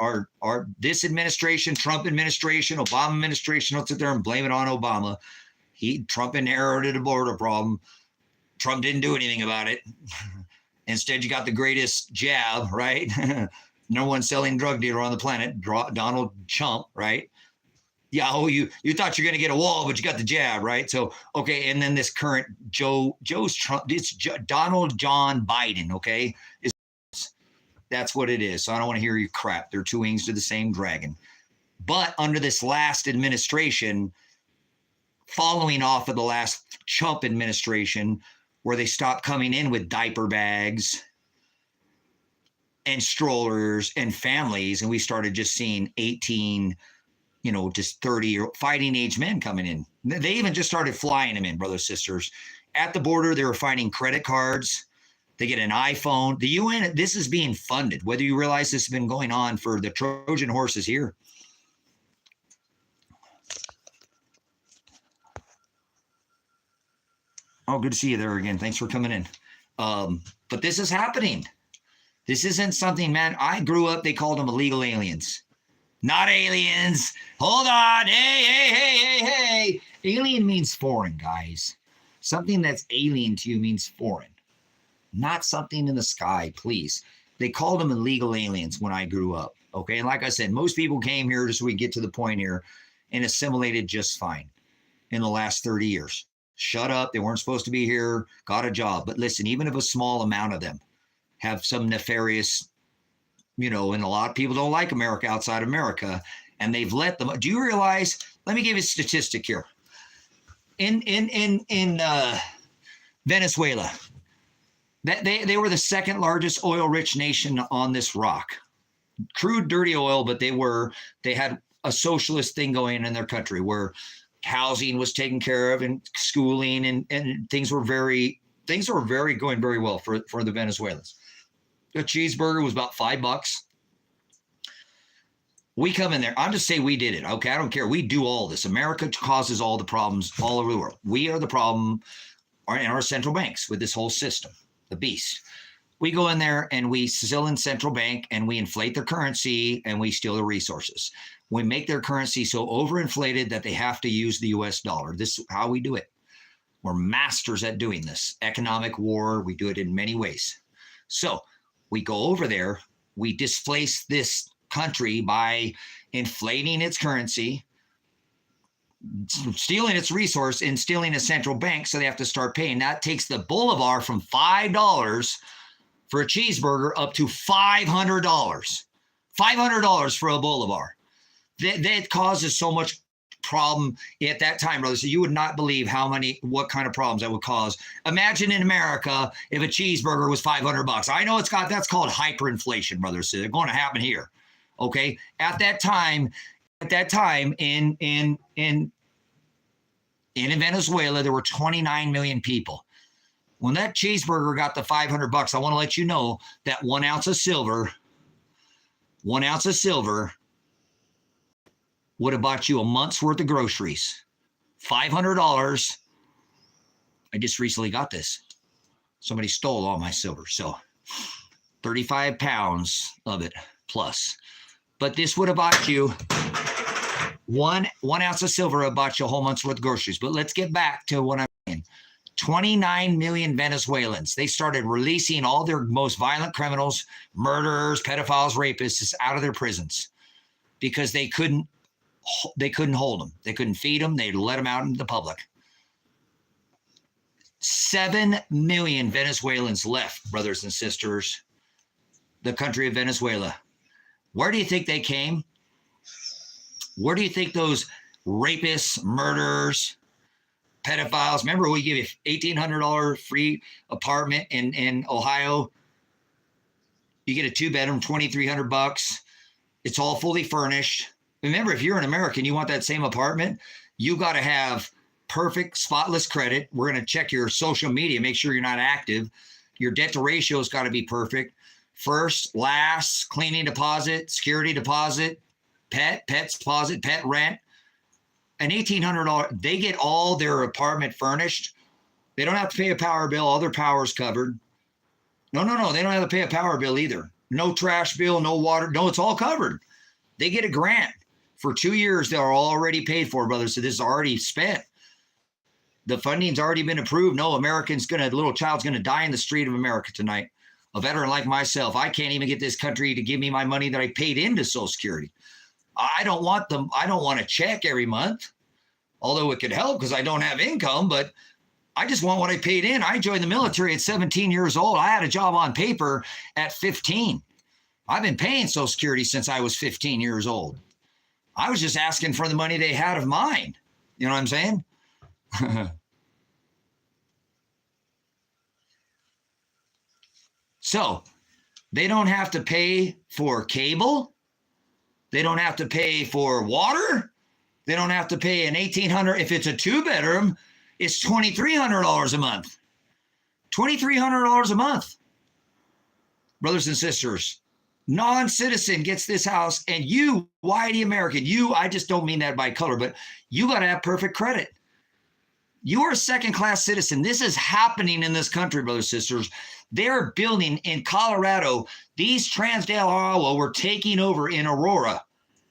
this administration, Trump administration, Obama administration, don't sit there and blame it on Obama. Trump inherited a border problem. Trump didn't do anything about it. Instead, you got the greatest jab, right? No one selling drug dealer on the planet, Donald Trump, right? Yeah, you thought you're going to get a wall, but you got the jab, right? So, okay, and then this current Joe's Trump, it's Donald John Biden, okay? That's what it is. So I don't want to hear you crap. They're two wings to the same dragon. But under this last administration, following off of the last Trump administration, where they stopped coming in with diaper bags and strollers and families, and we started just seeing 18, just 30 or fighting age men coming in. They even just started flying them in, brothers, sisters. At the border, they were finding credit cards. They get an iPhone. The UN, this is being funded. Whether you realize this has been going on for the Trojan horses here. Oh, good to see you there again. Thanks for coming in. But this is happening. This isn't something, man. I grew up, they called them illegal aliens. Not aliens. Hold on. Hey. Alien means foreign, guys. Something that's alien to you means foreign. Not something in the sky, please. They called them illegal aliens when I grew up. Okay. And like I said, most people came here just so we get to the point here and assimilated just fine in the last 30 years. Shut up. They weren't supposed to be here, got a job. But listen, even if a small amount of them have some nefarious, and a lot of people don't like America outside America, and they've let them. Do you realize, let me give you a statistic here. In Venezuela, that they were the second largest oil-rich nation on this rock. Crude, dirty oil, but they had a socialist thing going in their country where housing was taken care of and schooling and things were going very well for the Venezuelans. A cheeseburger was about $5. We come in there. I'm just saying we did it. Okay. I don't care. We do all this. America causes all the problems all over the world. We are the problem in our central banks with this whole system, the beast. We go in there and we steal in central bank and we inflate their currency and we steal their resources. We make their currency so overinflated that they have to use the US dollar. This is how we do it. We're masters at doing this. Economic war, we do it in many ways. So we go over there, we displace this country by inflating its currency, stealing its resource, and stealing a central bank, so they have to start paying. That takes the bolivar from $5 for a cheeseburger up to $500. $500 for a bolivar. That causes so much problem at that time, brother. So you would not believe what kind of problems that would cause. Imagine in America if a cheeseburger was $500. I know that's called hyperinflation, brother. So it's going to happen here. Okay. At that time in Venezuela, there were 29 million people. When that cheeseburger got to $500, I want to let you know that 1 ounce of silver would have bought you a month's worth of groceries. $500. I just recently got this. Somebody stole all my silver. So 35 pounds of it plus. But this would have bought you one ounce of silver would have bought you a whole month's worth of groceries. But let's get back to what I'm saying. 29 million Venezuelans. They started releasing all their most violent criminals, murderers, pedophiles, rapists out of their prisons because they couldn't hold them. They couldn't feed them. They let them out into the public. 7 million Venezuelans left, brothers and sisters, the country of Venezuela. Where do you think they came? Where do you think those rapists, murderers, pedophiles? Remember, we give you $1,800 free apartment in Ohio. You get a 2-bedroom, $2,300. It's all fully furnished. Remember, if you're an American, you want that same apartment, you got to have perfect, spotless credit. We're going to check your social media, make sure you're not active. Your debt to ratio has got to be perfect. First, last, cleaning deposit, security deposit, pets deposit, pet rent, an $1,800. They get all their apartment furnished. They don't have to pay a power bill. All their power's covered. No. They don't have to pay a power bill either. No trash bill, no water. No, it's all covered. They get a grant for 2 years. They're already paid for, brother. So this is already spent. The funding's already been approved. No little child's going to die in the street of America tonight. A veteran like myself, I can't even get this country to give me my money that I paid into Social Security. I don't want a check every month, although it could help because I don't have income, but I just want what I paid in. I joined the military at 17 years old. I had a job on paper at 15. I've been paying Social Security since I was 15 years old. I was just asking for the money they had of mine. You know what I'm saying? So they don't have to pay for cable. They don't have to pay for water. They don't have to pay an $1,800. If it's a 2-bedroom, it's $2,300 a month. $2,300 a month. Brothers and sisters, non-citizen gets this house, and you, whitey American, I just don't mean that by color, but you got to have perfect credit. You are a second-class citizen. This is happening in this country, brothers and sisters. They're building in Colorado. These Transdale Iowa were taking over in Aurora,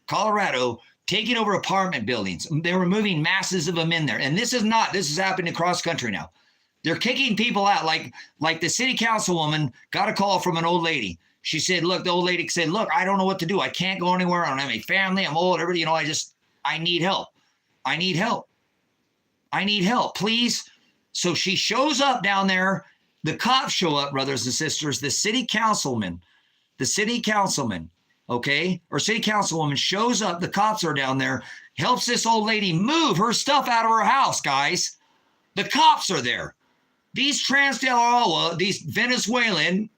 Colorado, taking over apartment buildings. They were moving masses of them in there. And this is happening across country now. They're kicking people out. Like the city councilwoman got a call from an old lady. She said, look, the old lady said, look, I don't know what to do. I can't go anywhere. I don't have any family. I'm old. Everybody, I need help. I need help. I need help, please. So she shows up down there. The cops show up, brothers and sisters. The city councilman, okay, or city councilwoman shows up. The cops are down there, helps this old lady move her stuff out of her house, guys. The cops are there. These Transdale Iowa, these Venezuelan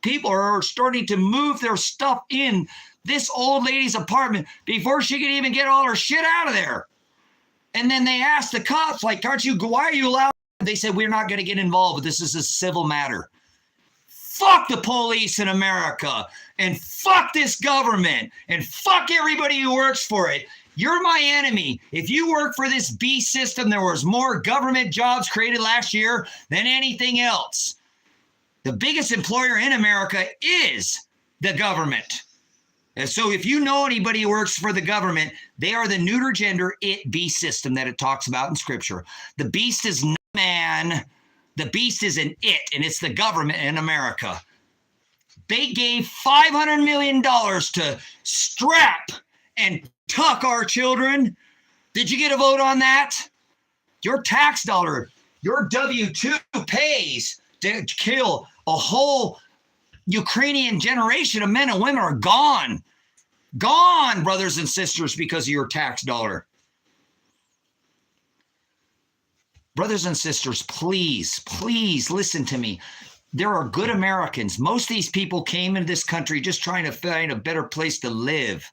people are starting to move their stuff in this old lady's apartment before she can even get all her shit out of there. And then they asked the cops, like, why are you allowed? They said, we're not going to get involved. This is a civil matter. Fuck the police in America, and fuck this government, and fuck everybody who works for it. You're my enemy. If you work for this beast system, there was more government jobs created last year than anything else. The biggest employer in America is the government. And so if you know anybody who works for the government, they are the neuter gender beast system that it talks about in Scripture. The beast is not man. The beast is an it, and it's the government in America. They gave $500 million to strap and tuck our children. Did you get a vote on that? Your tax dollar, your W-2 pays to kill a whole Ukrainian generation of men and women are gone. Gone, brothers and sisters, because of your tax dollar. Brothers and sisters, please, please listen to me. There are good Americans. Most of these people came into this country just trying to find a better place to live.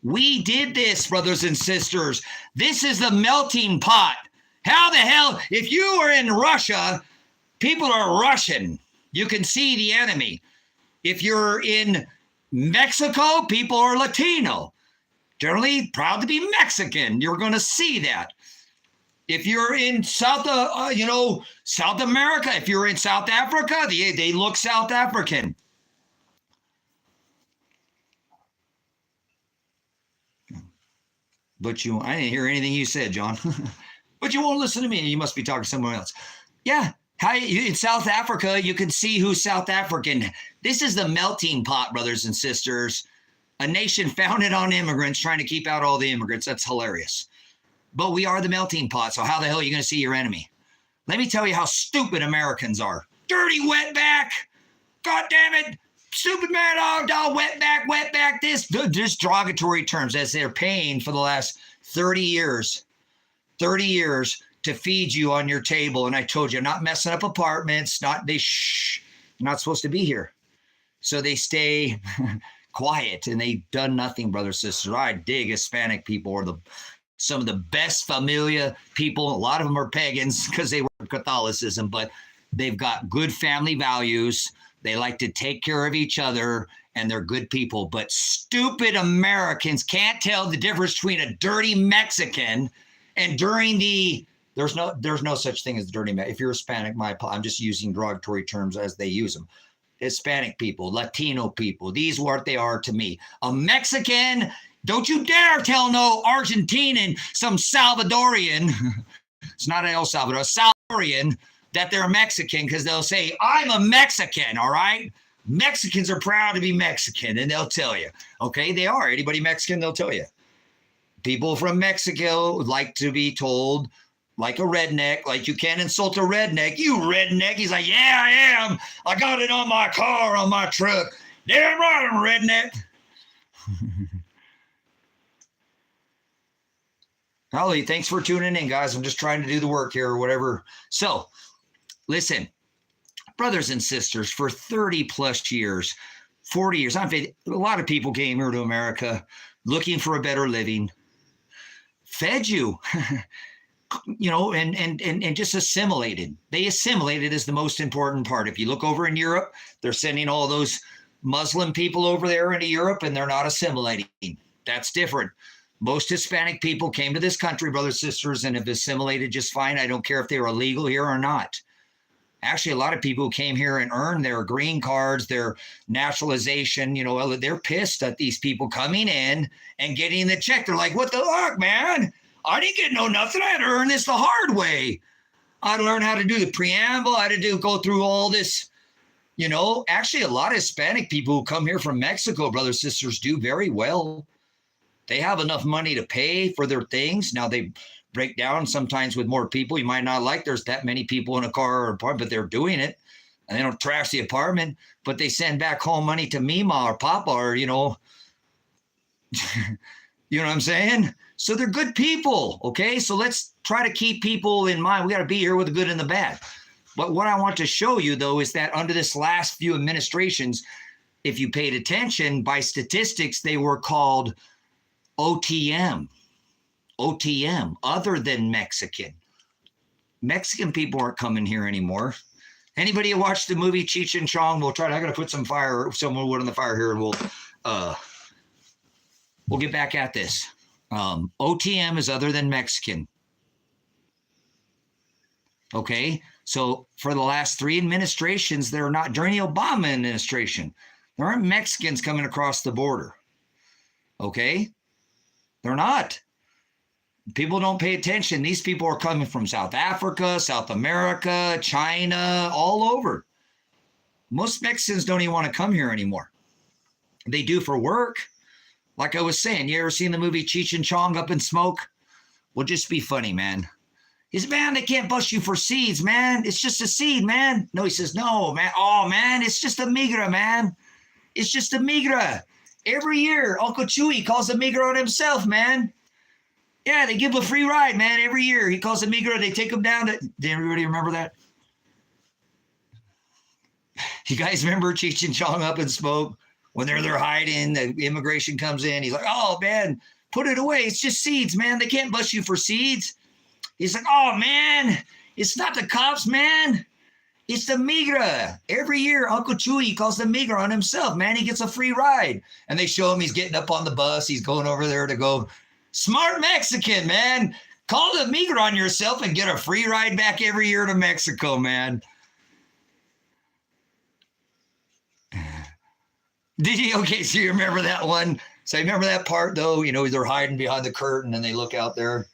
We did this, brothers and sisters. This is the melting pot. How the hell, if you were in Russia, people are Russian. You can see the enemy. If you're in Mexico, people are Latino. Generally proud to be Mexican. You're going to see that. If you're in South America, if you're in South Africa, they look South African. But I didn't hear anything you said, John. But you won't listen to me. You must be talking to someone else. Yeah. In South Africa, you can see who's South African. This is the melting pot, brothers and sisters. A nation founded on immigrants trying to keep out all the immigrants. That's hilarious. But we are the melting pot, so how the hell are you going to see your enemy? Let me tell you how stupid Americans are. Dirty wetback. God damn it. Stupid man, wetback, this. Just derogatory terms as they're paying for the last 30 years. 30 years to feed you on your table. And I told you, I'm not messing up apartments. You're not supposed to be here. So they stay quiet and they've done nothing, brothers and sisters. I dig Hispanic people are some of the best familia people. A lot of them are pagans because they were Catholicism, but they've got good family values. They like to take care of each other, and they're good people. But stupid Americans can't tell the difference between a dirty Mexican and there's no such thing as dirty Mexican. If you're Hispanic, I'm just using derogatory terms as they use them. Hispanic people, Latino people, these are what they are to me. A Mexican, don't you dare tell no Argentinian, some Salvadorian, it's not El Salvador, Salvadorian, that they're Mexican, because they'll say, I'm a Mexican, all right? Mexicans are proud to be Mexican, and they'll tell you. Okay, they are. Anybody Mexican, they'll tell you. People from Mexico like to be told, like a redneck, like you can't insult a redneck. You redneck. He's like, yeah, I am. I got it on my car, on my truck. Damn right, I'm a redneck. Holly, thanks for tuning in, guys. I'm just trying to do the work here or whatever. So, listen, brothers and sisters, for 30 plus years, 40 years, a lot of people came here to America looking for a better living, fed you, and just assimilated. They assimilated is the most important part. If you look over in Europe, they're sending all those Muslim people over there into Europe, and they're not assimilating. That's different. Most Hispanic people came to this country, brothers and sisters, and have assimilated just fine. I don't care if they were illegal here or not. Actually, a lot of people who came here and earned their green cards, their naturalization, they're pissed at these people coming in and getting the check. They're like, what the fuck, man? I didn't get nothing. I had to earn this the hard way. I had to learn how to do the preamble. I had to go through all this. Actually, a lot of Hispanic people who come here from Mexico, brothers and sisters, do very well. They have enough money to pay for their things. Now, they break down sometimes with more people. You might not like there's that many people in a car or apartment, but they're doing it. And they don't trash the apartment, but they send back home money to Mima or Papa or, you know what I'm saying? So they're good people, okay? So let's try to keep people in mind. We got to be here with the good and the bad. But what I want to show you, though, is that under this last few administrations, if you paid attention, by statistics, they were called OTM, other than Mexican. Mexican people aren't coming here anymore. Anybody who watched the movie Cheech and Chong? I'm going to put some wood on the fire here, and we'll get back at this. OTM is other than Mexican. Okay, so for the last 3 administrations, they're not, during the Obama administration, there aren't Mexicans coming across the border. Okay, they're not. People don't pay attention. These people are coming from South Africa, South America, China, all over. Most Mexicans don't even want to come here anymore. They do for work. Like I was saying, you ever seen the movie Cheech and Chong, Up in Smoke? Well, just be funny, man. He says, man, they can't bust you for seeds, man. It's just a seed, man. No, he says, no, man. Oh, man, it's just a migra, man. It's just a migra. Every year, Uncle Chewy calls a migra on himself, man. Yeah, they give him a free ride, man, every year. He calls a migra. They take him down to... Did everybody remember that? You guys remember Cheech and Chong, Up in Smoke? When they're there hiding, the immigration comes in. He's like, oh, man, put it away. It's just seeds, man. They can't bust you for seeds. He's like, oh, man, it's not the cops, man. It's the migra. Every year, Uncle Chewy calls the migra on himself, man. He gets a free ride. And they show him he's getting up on the bus. He's going over there to go, smart Mexican, man. Call the migra on yourself and get a free ride back every year to Mexico, man. Did you? Okay, so you remember that one? So you remember that part, though? You know, they're hiding behind the curtain and they look out there.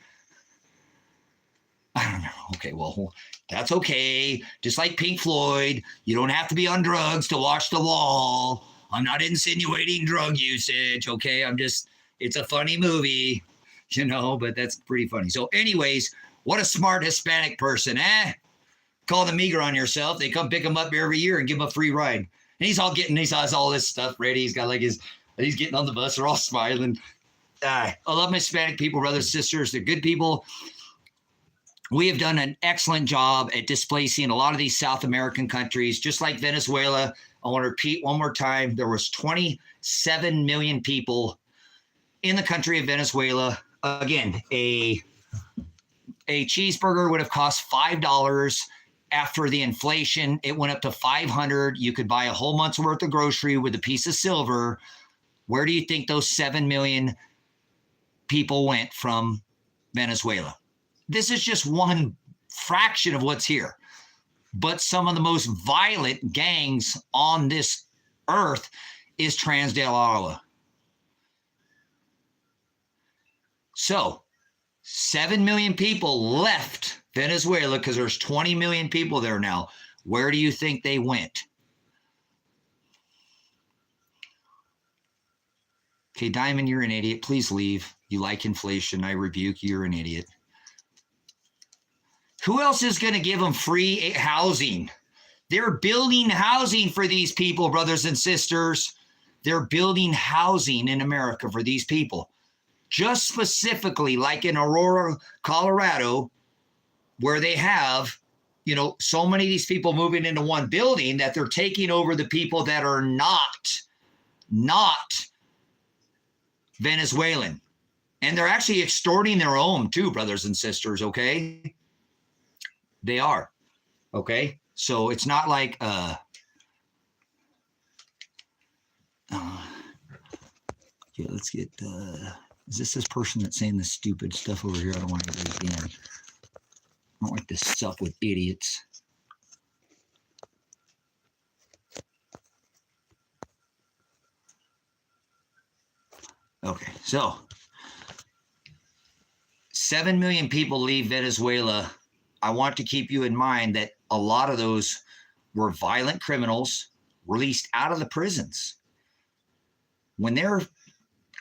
I don't know. Okay, well, that's okay. Just like Pink Floyd, you don't have to be on drugs to watch The Wall. I'm not insinuating drug usage, okay? It's a funny movie, but that's pretty funny. So anyways, what a smart Hispanic person, eh? Call the migra on yourself. They come pick him up every year and give him a free ride. And he has all this stuff ready. He's got he's getting on the bus. They're all smiling. I love my Hispanic people, brothers, sisters. They're good people. We have done an excellent job at displacing a lot of these South American countries, just like Venezuela. I want to repeat one more time. There was 27 million people in the country of Venezuela. Again, a cheeseburger would have cost $5. after the inflation, it went up to 500. You could buy a whole month's worth of grocery with a piece of silver. Where do you think those 7 million people went from Venezuela? This is just one fraction of what's here. But some of the most violent gangs on this earth is Trans del Agua. So 7 million people left Venezuela because there's 20 million people there now. Where do you think they went? Okay, Diamond, you're an idiot. Please leave. You like inflation. I rebuke you. You're an idiot. Who else is going to give them free housing? They're building housing for these people, brothers and sisters. They're building housing in America for these people. Just specifically like in Aurora, Colorado, where they have, you know, so many of these people moving into one building that they're taking over the people that are not Venezuelan. And they're actually extorting their own too, brothers and sisters, okay? They are, okay? So it's not like, okay, let's get, is this person that's saying this stupid stuff over here? I don't want to do it again. I don't like to sup with idiots. Okay, so 7 million people leave Venezuela. I want to keep you in mind that a lot of those were violent criminals released out of the prisons. When their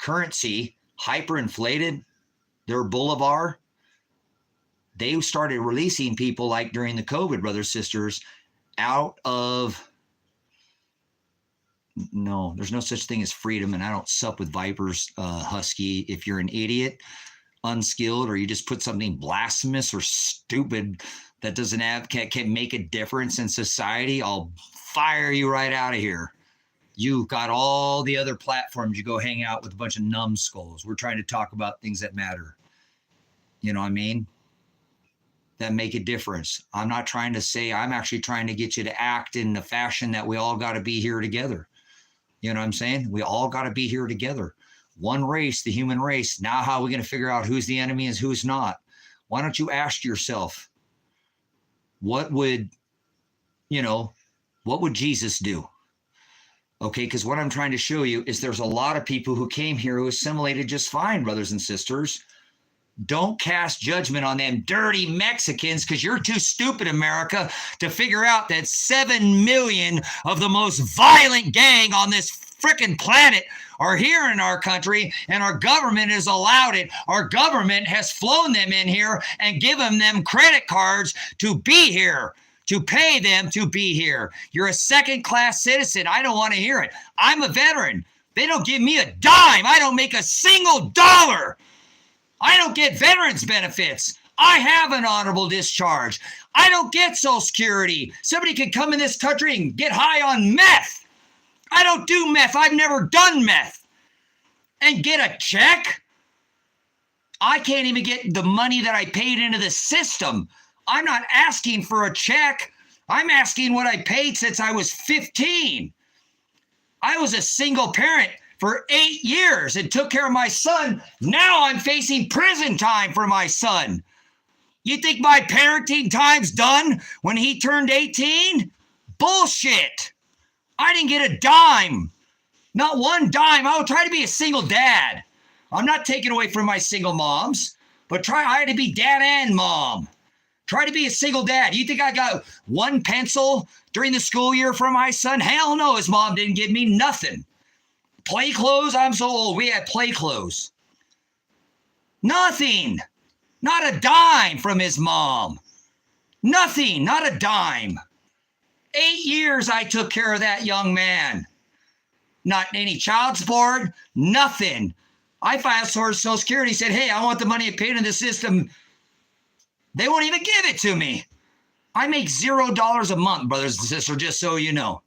currency hyperinflated, their bolivar, they started releasing people like during the COVID, brothers, sisters, out of, no, there's no such thing as freedom, and I don't sup with vipers, Husky. If you're an idiot, unskilled, or you just put something blasphemous or stupid that doesn't have, can't make a difference in society, I'll fire you right out of here. You've got all the other platforms. You go hang out with a bunch of numbskulls. We're trying to talk about things that matter. You know what I mean? That make a difference. I'm not trying to say, I'm actually trying to get you to act in the fashion that we all got to be here together. You know what I'm saying? We all got to be here together. One race, the human race. Now how are we going to figure out who's the enemy and who's not? Why don't you ask yourself, what would Jesus do? Okay, because what I'm trying to show you is there's a lot of people who came here who assimilated just fine, brothers and sisters. Don't cast judgment on them dirty Mexicans because you're too stupid, America, to figure out that 7 million of the most violent gang on this frickin' planet are here in our country, and our government has allowed it. Our government has flown them in here and given them credit cards to be here, to pay them to be here. You're a second-class citizen. I don't want to hear it. I'm a veteran. They don't give me a dime. I don't make a single dollar. I don't get veterans benefits. I have an honorable discharge. I don't get Social Security. Somebody could come in this country and get high on meth. I don't do meth. I've never done meth. And get a check? I can't even get the money that I paid into the system. I'm not asking for a check. I'm asking what I paid since I was 15. I was a single parent for 8 years and took care of my son. Now I'm facing prison time for my son. You think my parenting time's done when he turned 18? Bullshit. I didn't get a dime. Not one dime. I will try to be a single dad. I'm not taking away from my single moms, but I had to be dad and mom. Try to be a single dad. You think I got one pencil during the school year for my son? Hell no, his mom didn't give me nothing. Play clothes? I'm so old. We had play clothes. Nothing. Not a dime from his mom. Nothing. Not a dime. 8 years I took care of that young man. Not any child support. Nothing. I filed for Social Security, said, hey, I want the money I paid in the system. They won't even give it to me. I make $0 a month, brothers and sisters, just so you know.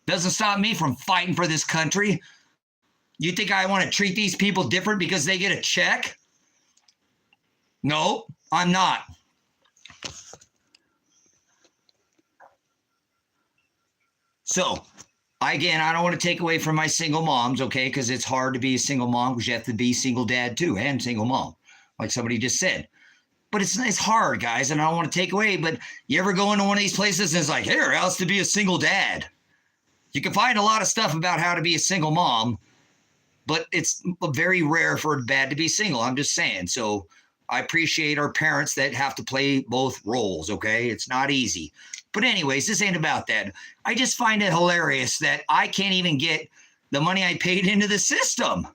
Doesn't stop me from fighting for this country. You think I want to treat these people different because they get a check? No, I'm not. So, I don't want to take away from my single moms, okay? Because it's hard to be a single mom because you have to be single dad too and single mom, like somebody just said. But it's hard, guys, and I don't want to take away. But you ever go into one of these places and it's like, here, how's to be a single dad? You can find a lot of stuff about how to be a single mom, but it's very rare for a dad to be single. I'm just saying. So I appreciate our parents that have to play both roles, okay? It's not easy. But anyways, this ain't about that. I just find it hilarious that I can't even get the money I paid into the system.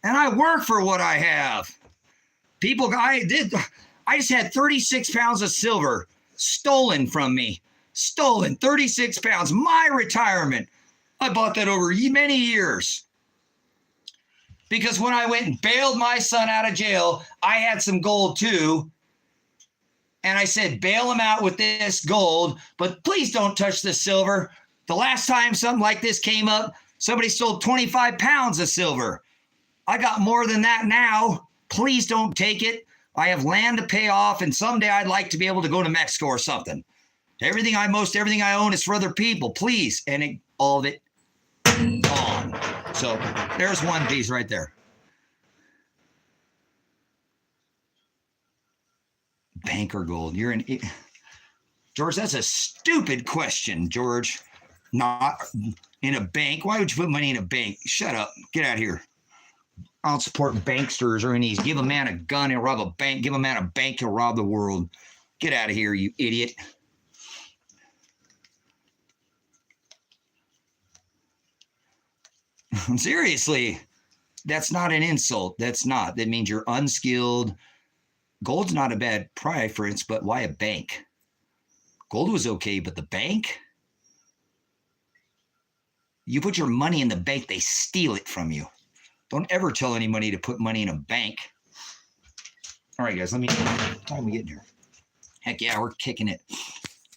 And I work for what I have. I just had 36 pounds of silver stolen from me. Stolen, 36 pounds, my retirement. I bought that over many years. Because when I went and bailed my son out of jail, I had some gold too. And I said, bail him out with this gold, but please don't touch the silver. The last time something like this came up, somebody stole 25 pounds of silver. I got more than that now. Please don't take it. I have land to pay off, and someday I'd like to be able to go to Mexico or something. Everything I own is for other people, please. And all of it gone. So there's one piece right there. Banker gold. George, that's a stupid question, George. Not in a bank. Why would you put money in a bank? Shut up. Get out of here. I don't support banksters or any. Give a man a gun and rob a bank. Give a man a bank to rob the world. Get out of here, you idiot. Seriously, that's not an insult. That's not. That means you're unskilled. Gold's not a bad preference, but why a bank? Gold was okay, but the bank? You put your money in the bank, they steal it from you. Don't ever tell anybody to put money in a bank. All right, guys, what time we getting here? Heck yeah, we're kicking it.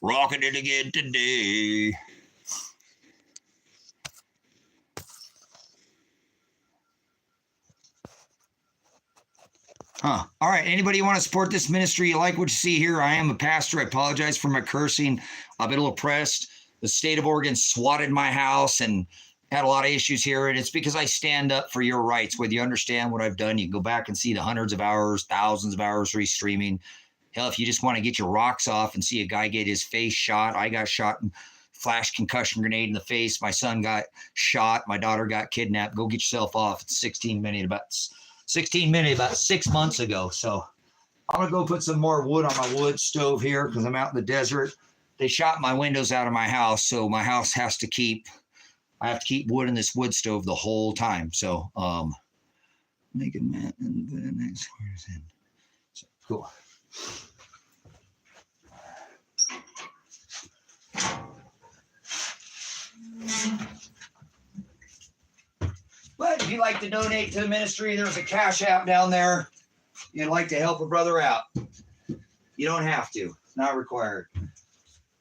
Rocking it again today. All right. Anybody want to support this ministry? You like what you see here? I am a pastor. I apologize for my cursing. I've been a little pressed. The state of Oregon swatted my house and had a lot of issues here. And it's because I stand up for your rights. Whether you understand what I've done, you can go back and see the hundreds of hours, thousands of hours restreaming. Hell, if you just want to get your rocks off and see a guy get his face shot. I got shot and flash concussion grenade in the face. My son got shot. My daughter got kidnapped. Go get yourself off. It's 16 minutes about 6 months ago. So I'm going to go put some more wood on my wood stove here because I'm out in the desert. They shot my windows out of my house. So my house I have to keep wood in this wood stove the whole time. So, naked man and the next squares in. So, cool. But if you'd like to donate to the ministry, there's a Cash App down there. You'd like to help a brother out. You don't have to. Not required.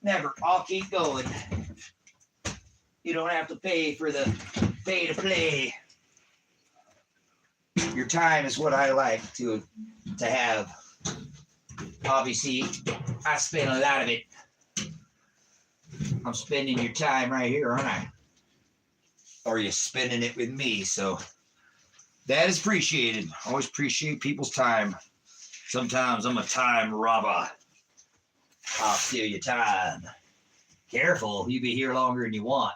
Never. I'll keep going. You don't have to pay for the pay to play. Your time is what I like to have. Obviously, I spend a lot of it. I'm spending your time right here, aren't I? Or you're spending it with me, so that is appreciated. Always appreciate people's time. Sometimes I'm a time robber. I'll steal your time. Careful, you'll be here longer than you want.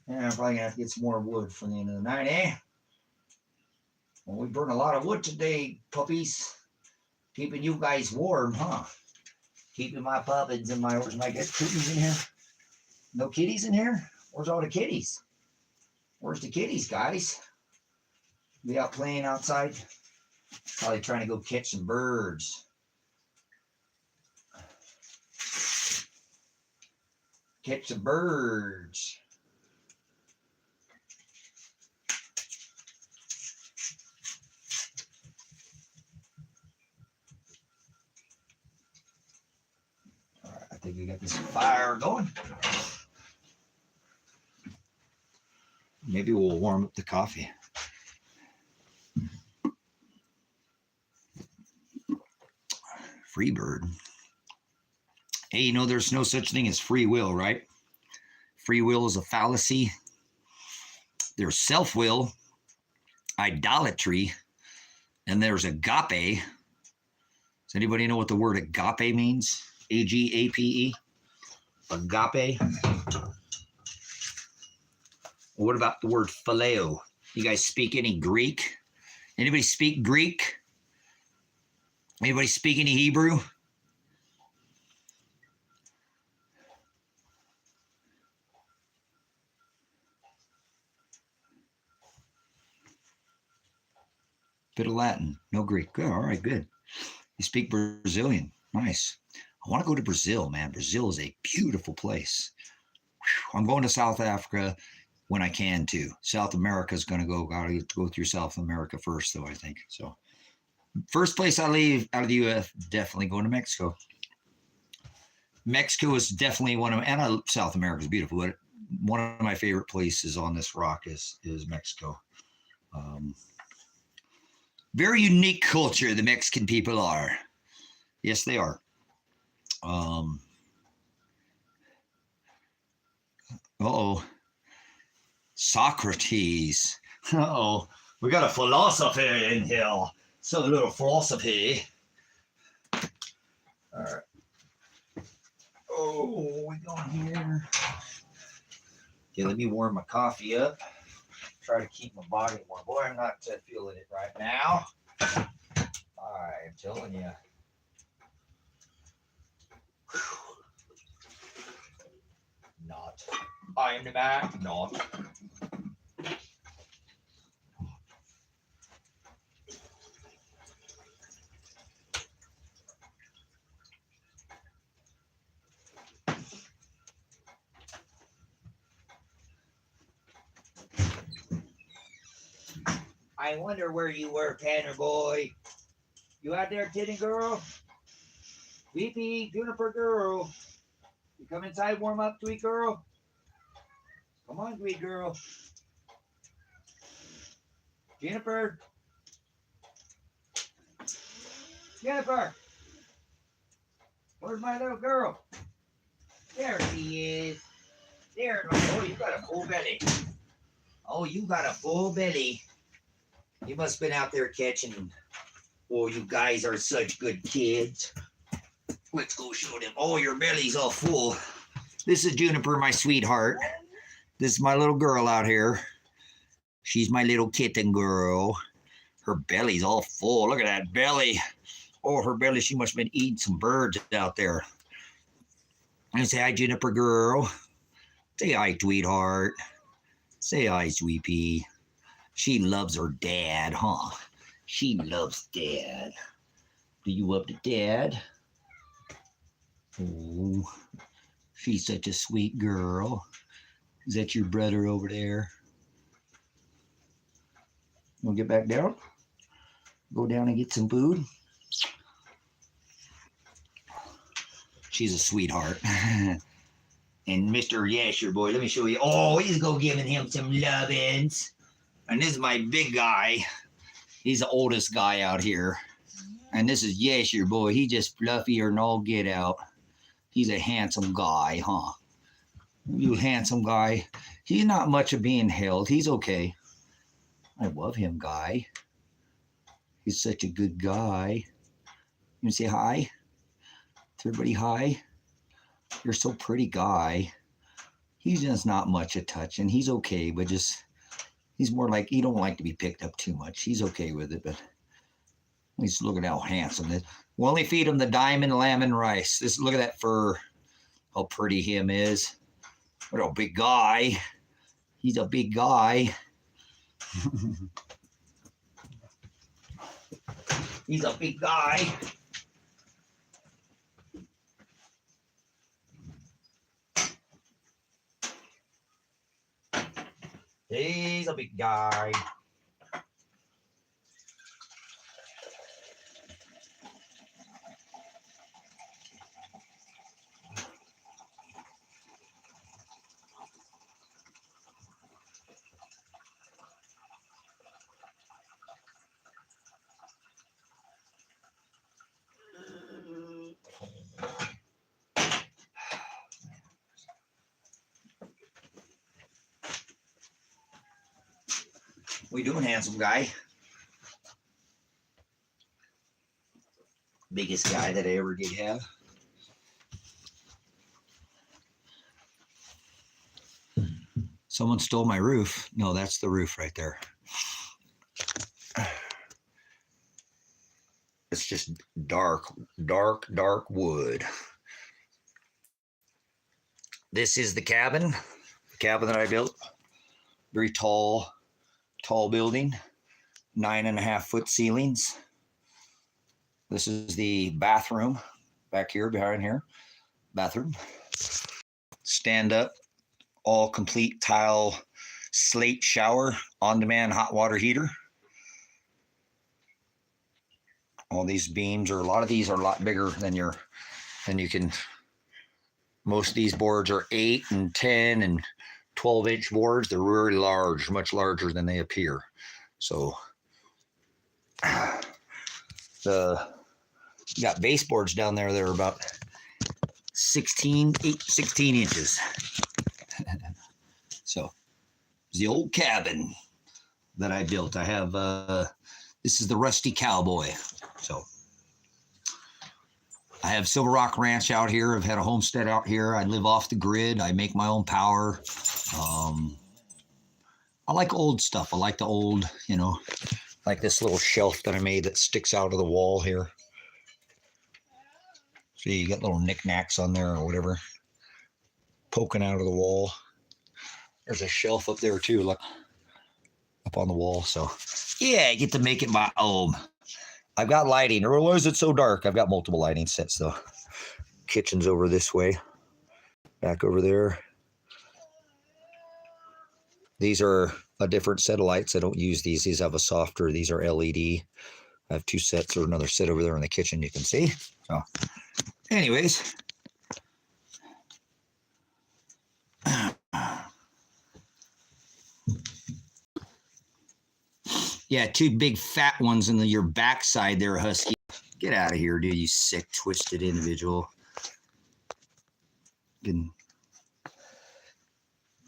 Yeah, I'm probably gonna have to get some more wood for the end of the night, eh? Well, we burned a lot of wood today, puppies. Keeping you guys warm, huh? Keeping my puppets and my kitties in here. No kitties in here? Where's all the kitties? Where's the kitties, guys? Be out playing outside? Probably trying to go catch some birds. Catch some birds. All right, I think we got this fire going. Maybe we'll warm up the coffee. Free bird. Hey, you know, there's no such thing as free will, right? Free will is a fallacy. There's self-will, idolatry, and there's agape. Does anybody know what the word agape means? A-G-A-P-E? Agape. What about the word phileo? You guys speak any Greek? Anybody speak Greek? Anybody speak any Hebrew? Bit of Latin, no Greek. Good, all right, good. You speak Brazilian, nice. I want to go to Brazil, man. Brazil is a beautiful place. Whew. I'm going to South Africa when I can too. South America is going to gotta go through South America first, though, I think. So, first place I leave out of the U.S., definitely going to Mexico. Mexico is definitely South America is beautiful, but one of my favorite places on this rock is Mexico. Very unique culture, the Mexican people are. Yes, they are. Socrates. We got a philosopher in here. So a little philosophy. All right. Oh, we going here. Okay, let me warm my coffee up. Try to keep my body warm. Boy, I'm not feeling it right now. I'm telling you. Not. I am the man. Not. I wonder where you were, Tanner boy. You out there kidding, girl? VP, Juniper girl. You come inside, warm up, sweet girl. Come on, sweet girl. Juniper. Jennifer. Where's my little girl? There she is. There. Oh, you got a full belly. Oh, you got a full belly. You must have been out there catching. Oh, you guys are such good kids. Let's go show them. Oh, your belly's all full. This is Juniper, my sweetheart. This is my little girl out here. She's my little kitten girl. Her belly's all full. Look at that belly. Oh, her belly, she must have been eating some birds out there. And say hi, Juniper girl. Say hi, sweetheart. Say hi, sweet pea. She loves her dad, huh? She loves dad. Do you love the dad? Oh, she's such a sweet girl. Is that your brother over there? We'll get back down. Go down and get some food. She's a sweetheart. And Mr. Yasher boy, let me show you. Oh, he's go giving him some lovin's. And this is my big guy. He's the oldest guy out here. And this is Yasher boy. He just fluffier than all get out. He's a handsome guy, huh? You handsome guy. He's not much of being held. He's okay. I love him, guy. He's such a good guy. You say hi? Everybody hi? You're so pretty, guy. He's just not much a touch, and he's okay, but just he's more like he don't like to be picked up too much. He's okay with it, but he's look at how handsome this. We only feed him the diamond lamb and rice. Look at that fur. How pretty him is. What a big guy. He's a big guy. He's a big guy. He's a big guy. We doing, handsome guy? Biggest guy that I ever did have. Someone stole my roof. No, that's the roof right there. It's just dark wood. This is the cabin that I built. Very tall building, 9.5 foot ceilings. This is the bathroom back here, behind here. Bathroom. Stand up, all complete tile slate shower, on-demand hot water heater. All these beams, or a lot of these are a lot bigger than you can. Most of these boards are 8 and 10 and 12-inch boards. They're really large, much larger than they appear. So you got baseboards down there that are about 16 inches. So it's the old cabin that I built. I have this is the Rusty Cowboy. So I have Silver Rock Ranch out here. I've had a homestead out here. I live off the grid. I make my own power. I like old stuff. I like the old, like this little shelf that I made that sticks out of the wall here. See, you got little knickknacks on there or whatever poking out of the wall. There's a shelf up there too, look, up on the wall. So yeah, I get to make it my own. I've got lighting. Or why is it so dark? I've got multiple lighting sets though. Kitchen's over this way. Back over there. These are a different set of lights. I don't use these. These have a softer. These are LED. I have 2 sets, or another set over there in the kitchen you can see. So anyways. Yeah, 2 big fat ones in your backside there, Husky. Get out of here, dude, you sick, twisted individual.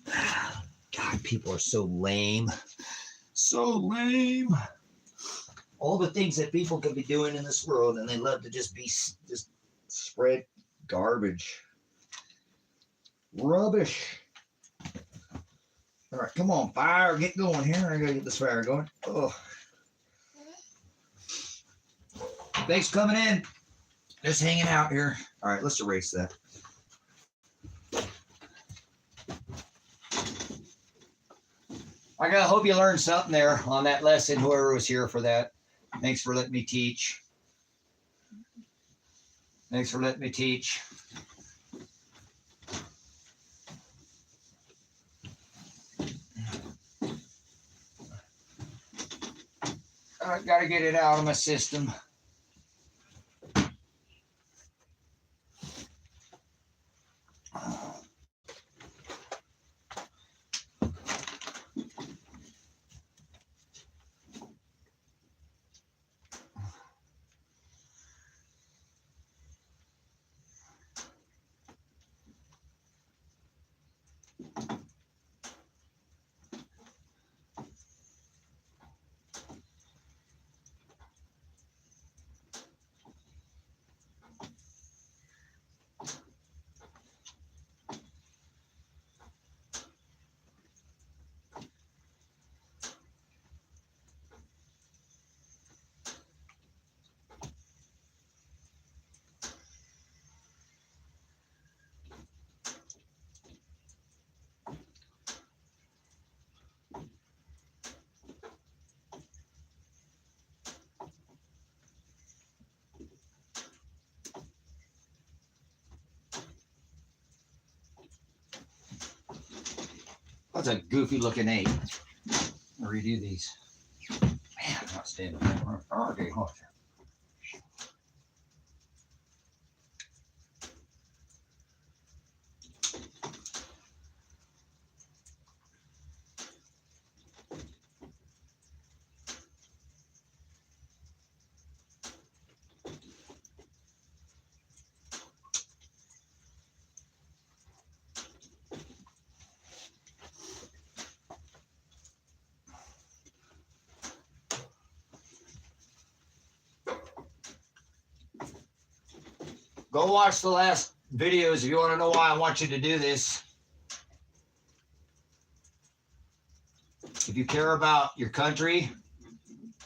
God, people are so lame. So lame. All the things that people could be doing in this world, and they love to just spread garbage. Rubbish. All right, come on, fire, get going here. I gotta get this fire going. Oh. Thanks for coming in. Just hanging out here. All right, let's erase that. I hope you learned something there on that lesson, whoever was here for that. Thanks for letting me teach. Thanks for letting me teach. I gotta get it out of my system. That's a goofy looking 8. I'll redo these. Man, I'm not standing. Okay, hold on. Go watch the last videos if you want to know why I want you to do this. If you care about your country,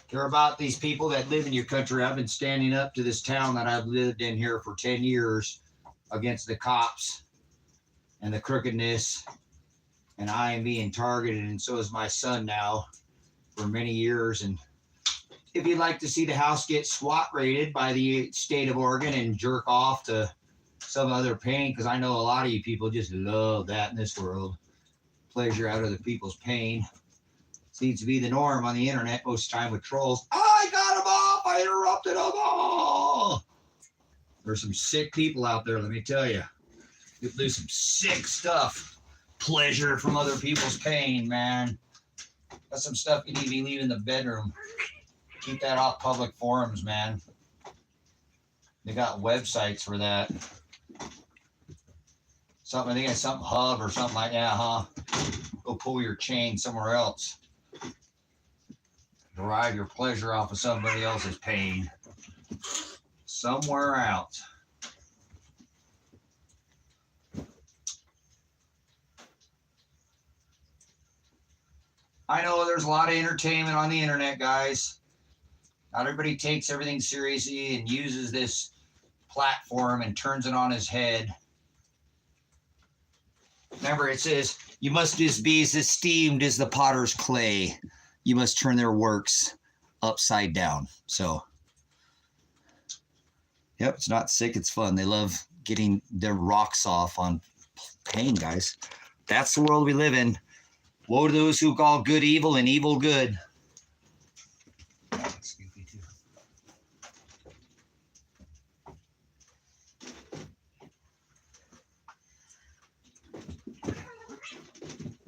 care about these people that live in your country, I've been standing up to this town that I've lived in here for 10 years against the cops and the crookedness. And I am being targeted, and so is my son now for many years. And if you'd like to see the house get SWAT raided by the state of Oregon and jerk off to some other pain, because I know a lot of you people just love that in this world. Pleasure out of the people's pain. Seems to be the norm on the internet most of the time with trolls. I got them off. I interrupted them all. There's some sick people out there, let me tell you. You do some sick stuff. Pleasure from other people's pain, man. That's some stuff you need to be leaving in the bedroom. Keep that off public forums, man. They got websites for that. Something, I think it's something hub or something like that, huh? Go pull your chain somewhere else. Derive your pleasure off of somebody else's pain. Somewhere else. I know there's a lot of entertainment on the internet, guys. Not everybody takes everything seriously and uses this platform and turns it on his head. Remember, it says, you must just be as esteemed as the potter's clay. You must turn their works upside down. So, yep, it's not sick, it's fun. They love getting their rocks off on pain, guys. That's the world we live in. Woe to those who call good evil and evil good.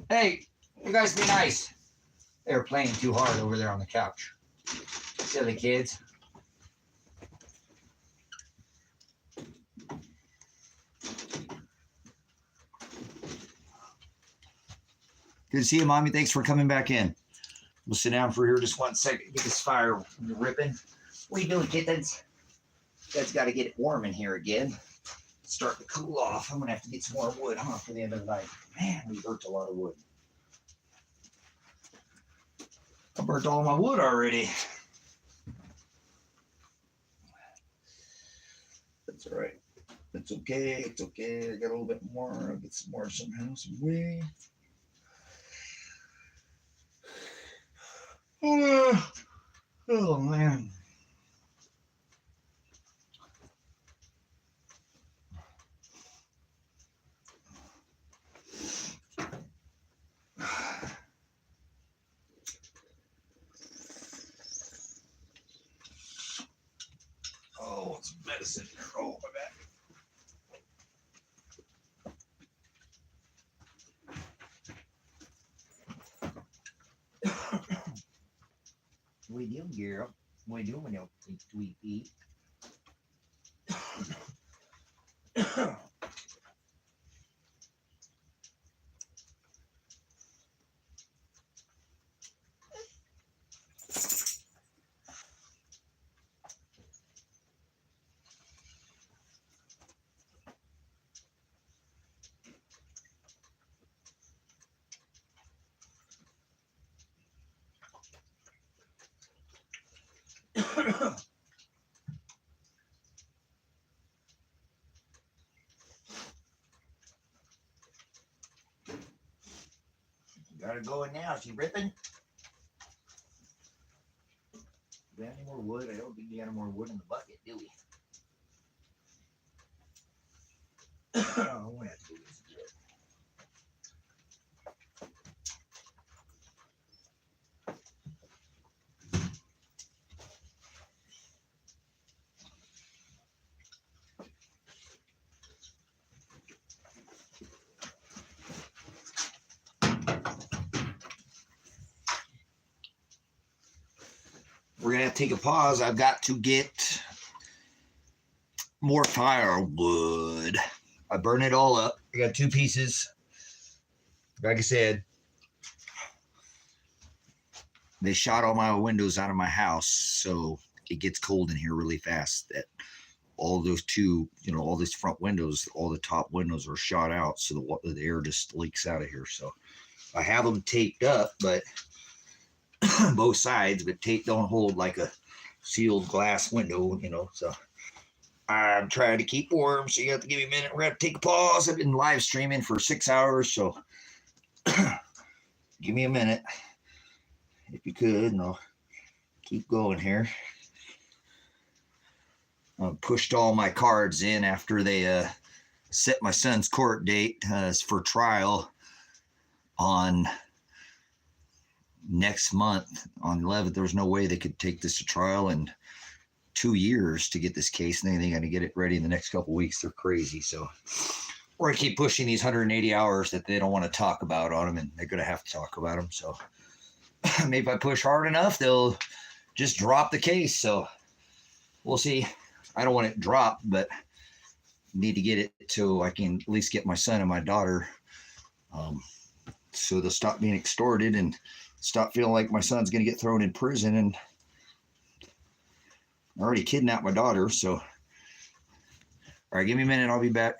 Hey, you guys be nice. They were playing too hard over there on the couch. Silly kids. Good to see you, Mommy. Thanks for coming back in. We'll sit down for here just 1 second. Get this fire ripping. What are you doing, kittens? You guys got to get it warm in here again. Start to cool off. I'm going to have to get some more wood, huh, for the end of the night. Man, we burnt a lot of wood. I burnt all my wood already. That's all right. It's okay. It's okay. I got a little bit more. I'll get some more somehow, some way. Oh, man. Oh, it's medicine. Oh, my bad. What are you doing, girl? What are you doing, you sweet pea? Got her going now. She ripping? Do we have any more wood? I don't think we got any more wood in the bucket, do we? Oh, we have to do this again. We're going to have to take a pause. I've got to get more firewood. I burned it all up. I got 2 pieces. Like I said, they shot all my windows out of my house, so it gets cold in here really fast. That all those two, all these front windows, all the top windows are shot out, so the air just leaks out of here. So I have them taped up, but both sides, but tape don't hold like a sealed glass window, so I'm trying to keep warm. So you have to give me a minute. We're going to take a pause. I've been live streaming for 6 hours, so give me a minute if you could, and I'll keep going here. I pushed all my cards in after they set my son's court date for trial on next month on the 11th. There was no way they could take this to trial in 2 years to get this case, and they got to get it ready in the next couple of weeks. They're crazy. So we're gonna keep pushing these 180 hours that they don't want to talk about on them, and they're gonna have to talk about them. So maybe if I push hard enough, they'll just drop the case. So we'll see. I don't want it dropped, but need to get it so I can at least get my son and my daughter, so they'll stop being extorted and stop feeling like my son's going to get thrown in prison. And I already kidnapped my daughter. So, all right, give me a minute. I'll be back.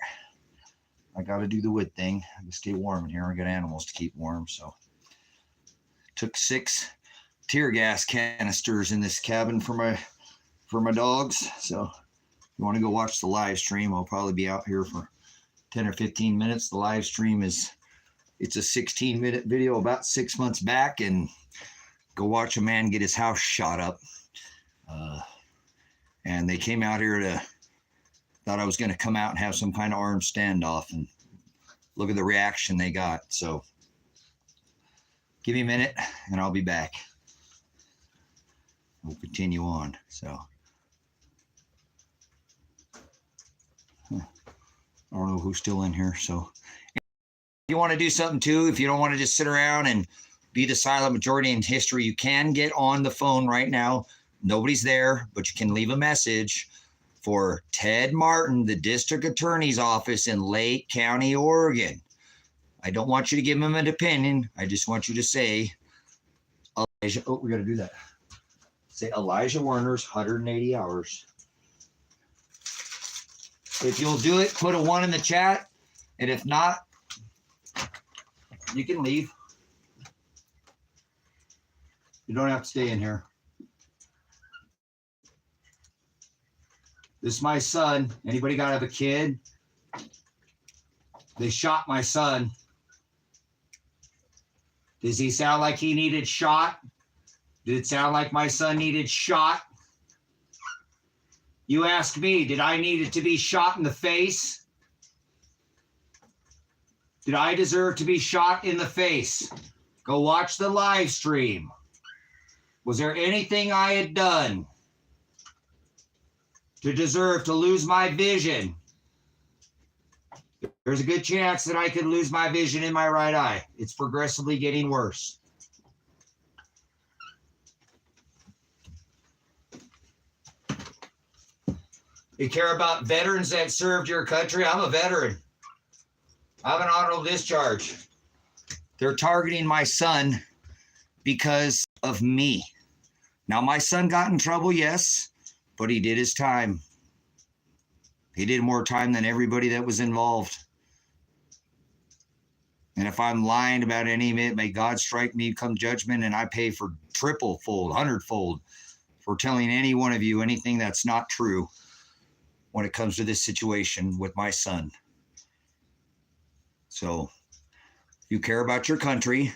I got to do the wood thing. I can stay warm in here. I got animals to keep warm. So took 6 tear gas canisters in this cabin for my dogs. So if you want to go watch the live stream, I'll probably be out here for 10 or 15 minutes. The live stream it's a 16-minute video about 6 months back, and go watch a man get his house shot up. And they came out here thought I was going to come out and have some kind of armed standoff, and look at the reaction they got. So give me a minute and I'll be back. We'll continue on. So I don't know who's still in here. So if you want to do something too, if you don't want to just sit around and be the silent majority in history, you can get on the phone right now. Nobody's there, but you can leave a message for Ted Martin, the district attorney's office in Lake County, Oregon. I don't want you to give him an opinion. I just want you to say, Elijah, oh, we got to do that. Say Elijah Werner's 180 hours. If you'll do it, put a 1 in the chat. And if not, you can leave. You don't have to stay in here. This is my son. Anybody got to have a kid? They shot my son. Does he sound like he needed shot? Did it sound like my son needed shot? You ask me, did I need it to be shot in the face? Did I deserve to be shot in the face? Go watch the live stream. Was there anything I had done to deserve to lose my vision? There's a good chance that I could lose my vision in my right eye. It's progressively getting worse. You care about veterans that served your country? I'm a veteran. I have an honorable discharge. They're targeting my son because of me. Now, my son got in trouble, yes, but he did his time. He did more time than everybody that was involved. And if I'm lying about any of it, may God strike me come judgment, and I pay for triple-fold, 100-fold for telling any one of you anything that's not true when it comes to this situation with my son. So if you care about your country,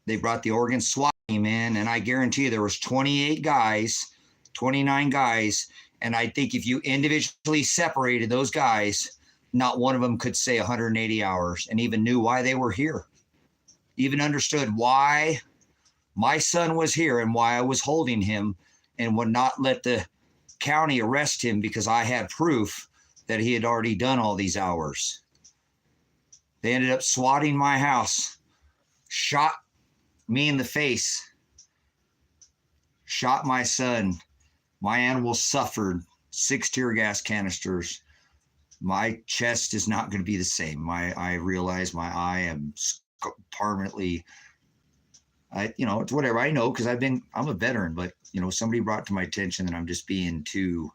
they brought the Oregon SWAT team in, and I guarantee you there was 28 guys, 29 guys, and I think if you individually separated those guys, not one of them could say 180 hours and even knew why they were here, even understood why my son was here and why I was holding him, and would not let the county arrest him because I had proof that he had already done all these hours. They ended up swatting my house, shot me in the face, shot my son. My animal suffered 6 tear gas canisters. My chest is not going to be the same. I realize my eye am permanently, it's whatever. I know because I'm a veteran, but somebody brought to my attention that I'm just being too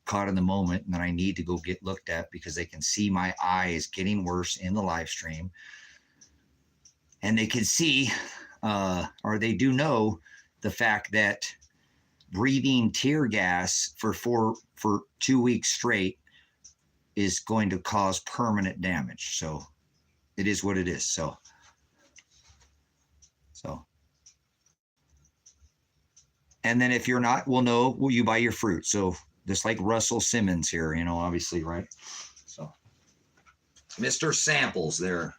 caught in the moment and that I need to go get looked at because they can see my eye is getting worse in the live stream. And they can see, or they do know the fact that breathing tear gas for 2 weeks straight is going to cause permanent damage. So it is what it is. So and then if you're not, we'll know, will you buy your fruit? So just like Russell Simmons here, you know, obviously, right? So Mr. Samples there.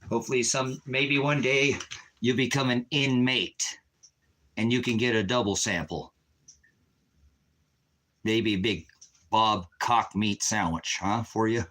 Hopefully maybe one day you become an inmate and you can get a double sample. Maybe a big Bob cock meat sandwich, huh, for you?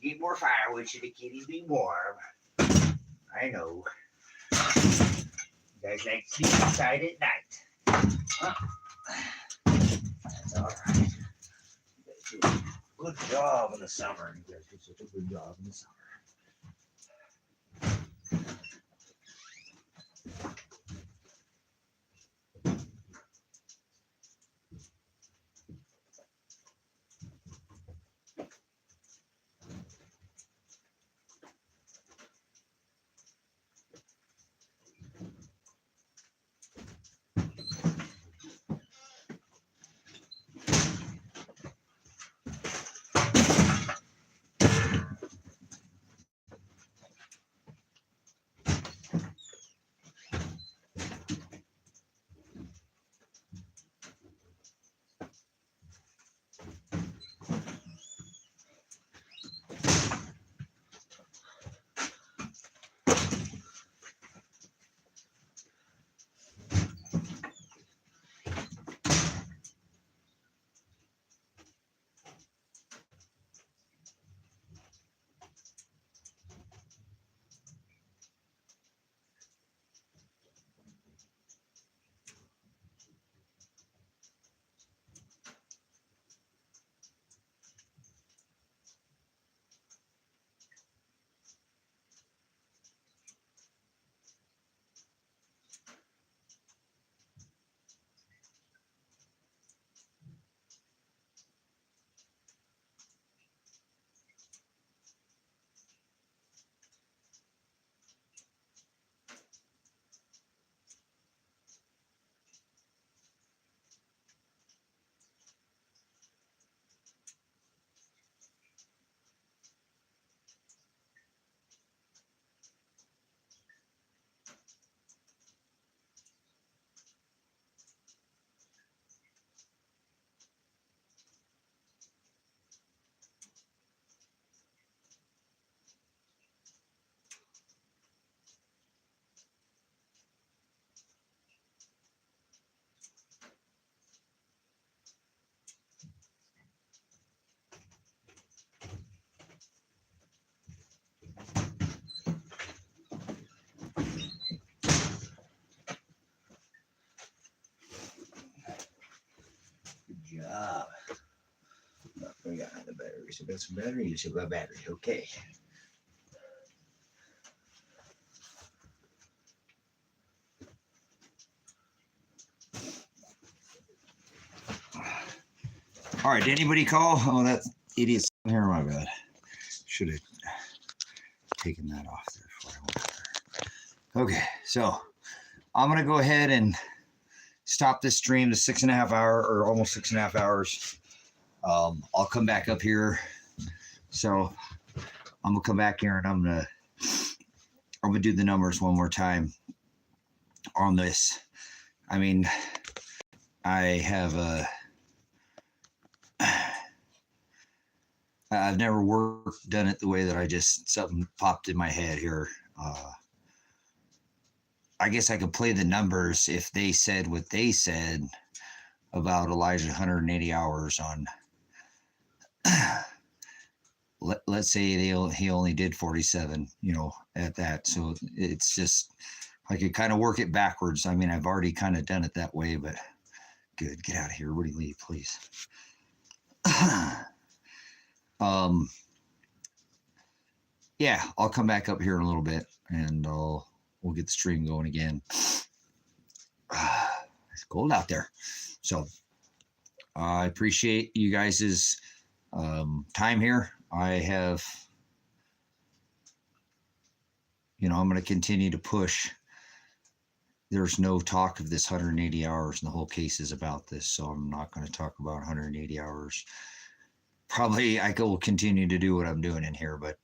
Get more firewood so the kitties be warm. I know. You guys like to sleep inside at night. Huh? That's all right. You guys do a good job in the summer. You guys do such a good job in the summer. Good job. We got the batteries. We got some batteries. We got batteries. Okay. All right. Did anybody call? Oh, that idiot's here. My bad. Should have taken that off there before I went there. Okay. So I'm going to go ahead and stop this stream to 6.5 hours or almost 6.5 hours. I'll come back up here. So I'm gonna come back here and I'm gonna do the numbers one more time on this. I mean, I have I've never done it the way that I just something popped in my head here. I guess I could play the numbers if they said what they said about Elijah 180 hours on. Let's say he only did 47, at that. So it's just, I could kind of work it backwards. I mean, I've already kind of done it that way, but good. Get out of here. Everybody leave, please. Yeah, I'll come back up here in a little bit and we'll get the stream going again. It's cold out there. So I appreciate you guys' time here. I have, I'm going to continue to push. There's no talk of this 180 hours, and the whole case is about this, so I'm not going to talk about 180 hours. Probably I will continue to do what I'm doing in here, but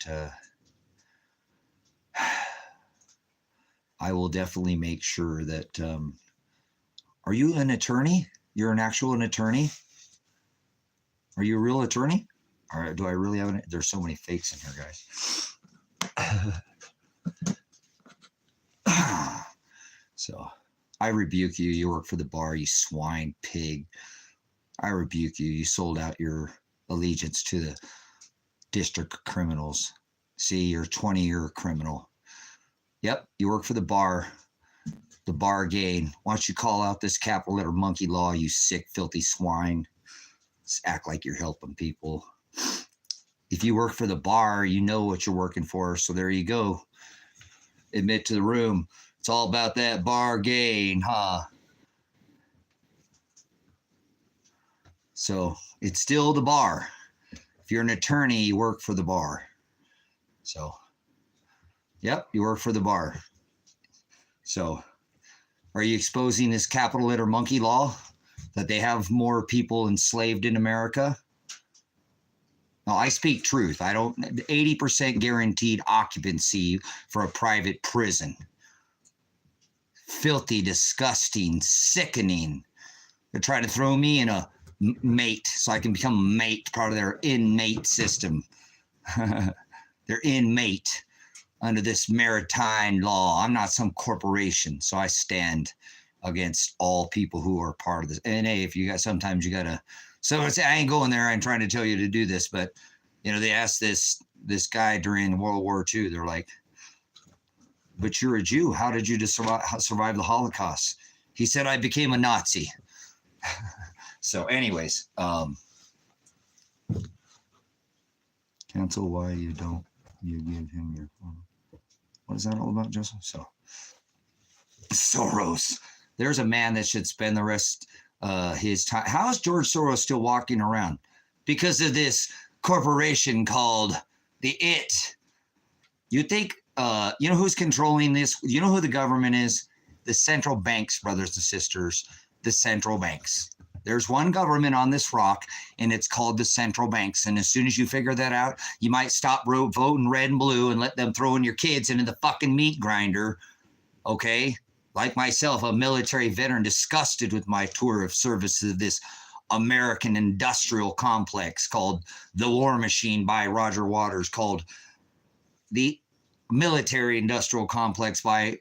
I will definitely make sure that, are you an attorney? You're an attorney? Are you a real attorney? Or do I really have there's so many fakes in here, guys. So I rebuke you. You work for the bar, you swine pig. I rebuke you. You sold out your allegiance to district of criminals. See, you're a 20-year criminal. Yep, you work for the bar gain. Why don't you call out this capital letter monkey law, you sick, filthy swine? Just act like you're helping people. If you work for the bar, you know what you're working for. So there you go. Admit to the room. It's all about that bar gain, huh? So it's still the bar. If you're an attorney, you work for the bar. So, yep, you work for the bar. So, are you exposing this capital letter monkey law that they have more people enslaved in America? No, I speak truth. I don't, 80% guaranteed occupancy for a private prison. Filthy, disgusting, sickening. They're trying to throw me in a mate so I can become a mate, part of their inmate system. They're inmate under this maritime law. I'm not some corporation, so I stand against all people who are part of this. And hey, if you got, sometimes you gotta, so it's, I ain't going there. I'm trying to tell you to do this, but you know, they asked this guy during World War II, they're like, but you're a Jew. How did you survive the Holocaust? He said, I became a Nazi. So anyways, cancel why you don't, you give him your phone. What is that all about, Joseph? So Soros. There's a man that should spend the rest his time. How is George Soros still walking around? Because of this corporation called the IT. You think, you know who's controlling this? You know who the government is? The central banks, brothers and sisters, the central banks. There's one government on this rock, and it's called the central banks. And as soon as you figure that out, you might stop voting red and blue and let them throw in your kids into the fucking meat grinder, okay? Like myself, a military veteran, disgusted with my tour of service of this American industrial complex called The War Machine by Roger Waters, called the Military Industrial Complex by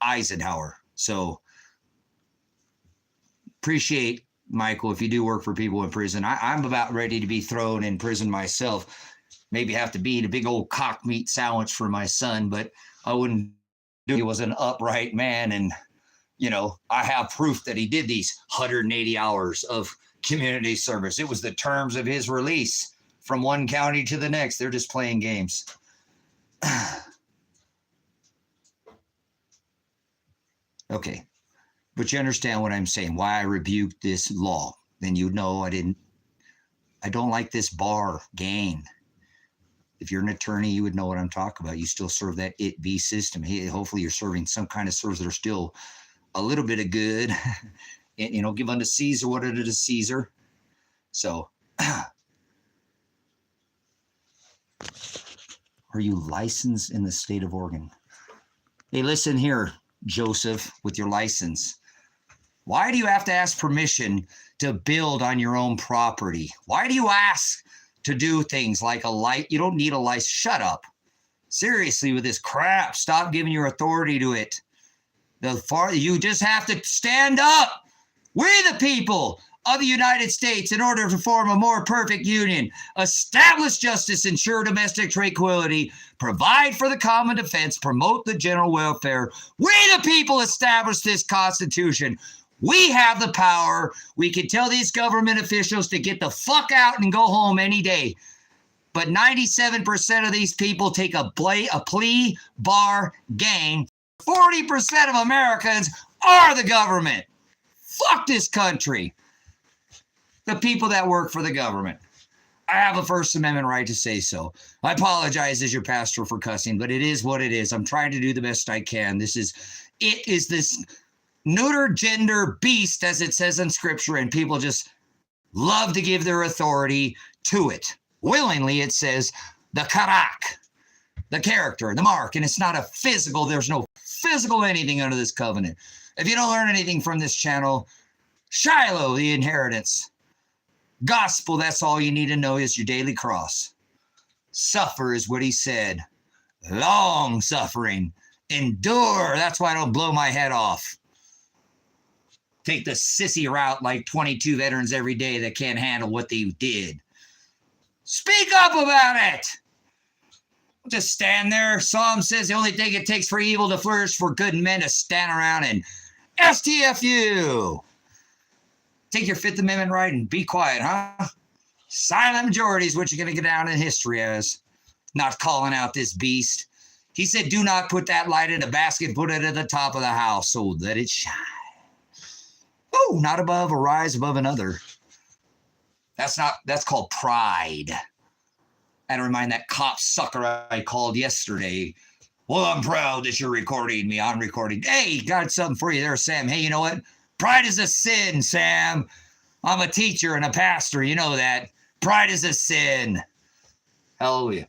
Eisenhower. So appreciate, Michael, if you do work for people in prison. I'm about ready to be thrown in prison myself. Maybe have to eat a big old cock meat sandwich for my son, but I wouldn't do it. He was an upright man, and you know, I have proof that he did these 180 hours of community service. It was the terms of his release from one county to the next. They're just playing games. Okay. But you understand what I'm saying, why I rebuked this law. Then you know I don't like this bar gain. If you're an attorney, you would know what I'm talking about. You still serve that IT-B system. Hey, hopefully you're serving some kind of serves that are still a little bit of good. And, you know, give unto Caesar what it is Caesar. So, are you licensed in the state of Oregon? Hey, listen here, Joseph, with your license. Why do you have to ask permission to build on your own property? Why do you ask to do things like a light? You don't need a license. Shut up. Seriously, with this crap, stop giving your authority to it. You just have to stand up. We the people of the United States, in order to form a more perfect union, establish justice, ensure domestic tranquility, provide for the common defense, promote the general welfare. We the people establish this Constitution. We have the power. We can tell these government officials to get the fuck out and go home any day. But 97% of these people take a plea bar gain. 40% of Americans are the government. Fuck this country. The people that work for the government. I have a First Amendment right to say so. I apologize as your pastor for cussing, but it is what it is. I'm trying to do the best I can. It is this neuter gender beast, as it says in scripture, and people just love to give their authority to it. Willingly, it says the karak, the character, the mark, and it's not a physical, there's no physical anything under this covenant. If you don't learn anything from this channel, Shiloh, the inheritance. Gospel, that's all you need to know, is your daily cross. Suffer is what he said. Long suffering. Endure, that's why I don't blow my head off. Take the sissy route like 22 veterans every day that can't handle what they did. Speak up about it. Just stand there. Psalm says the only thing it takes for evil to flourish for good men to stand around and STFU. Take your Fifth Amendment right and be quiet, huh? Silent majority is what you're going to get down in history as. Not calling out this beast. He said, do not put that light in a basket, put it at the top of the house so that it shine. Oh, not above or rise above another. That's called pride. I had to remind that cop sucker I called yesterday. Well, I'm proud that you're recording me. I'm recording. Hey, got something for you there, Sam. Hey, you know what? Pride is a sin, Sam. I'm a teacher and a pastor. You know that. Pride is a sin. Hallelujah.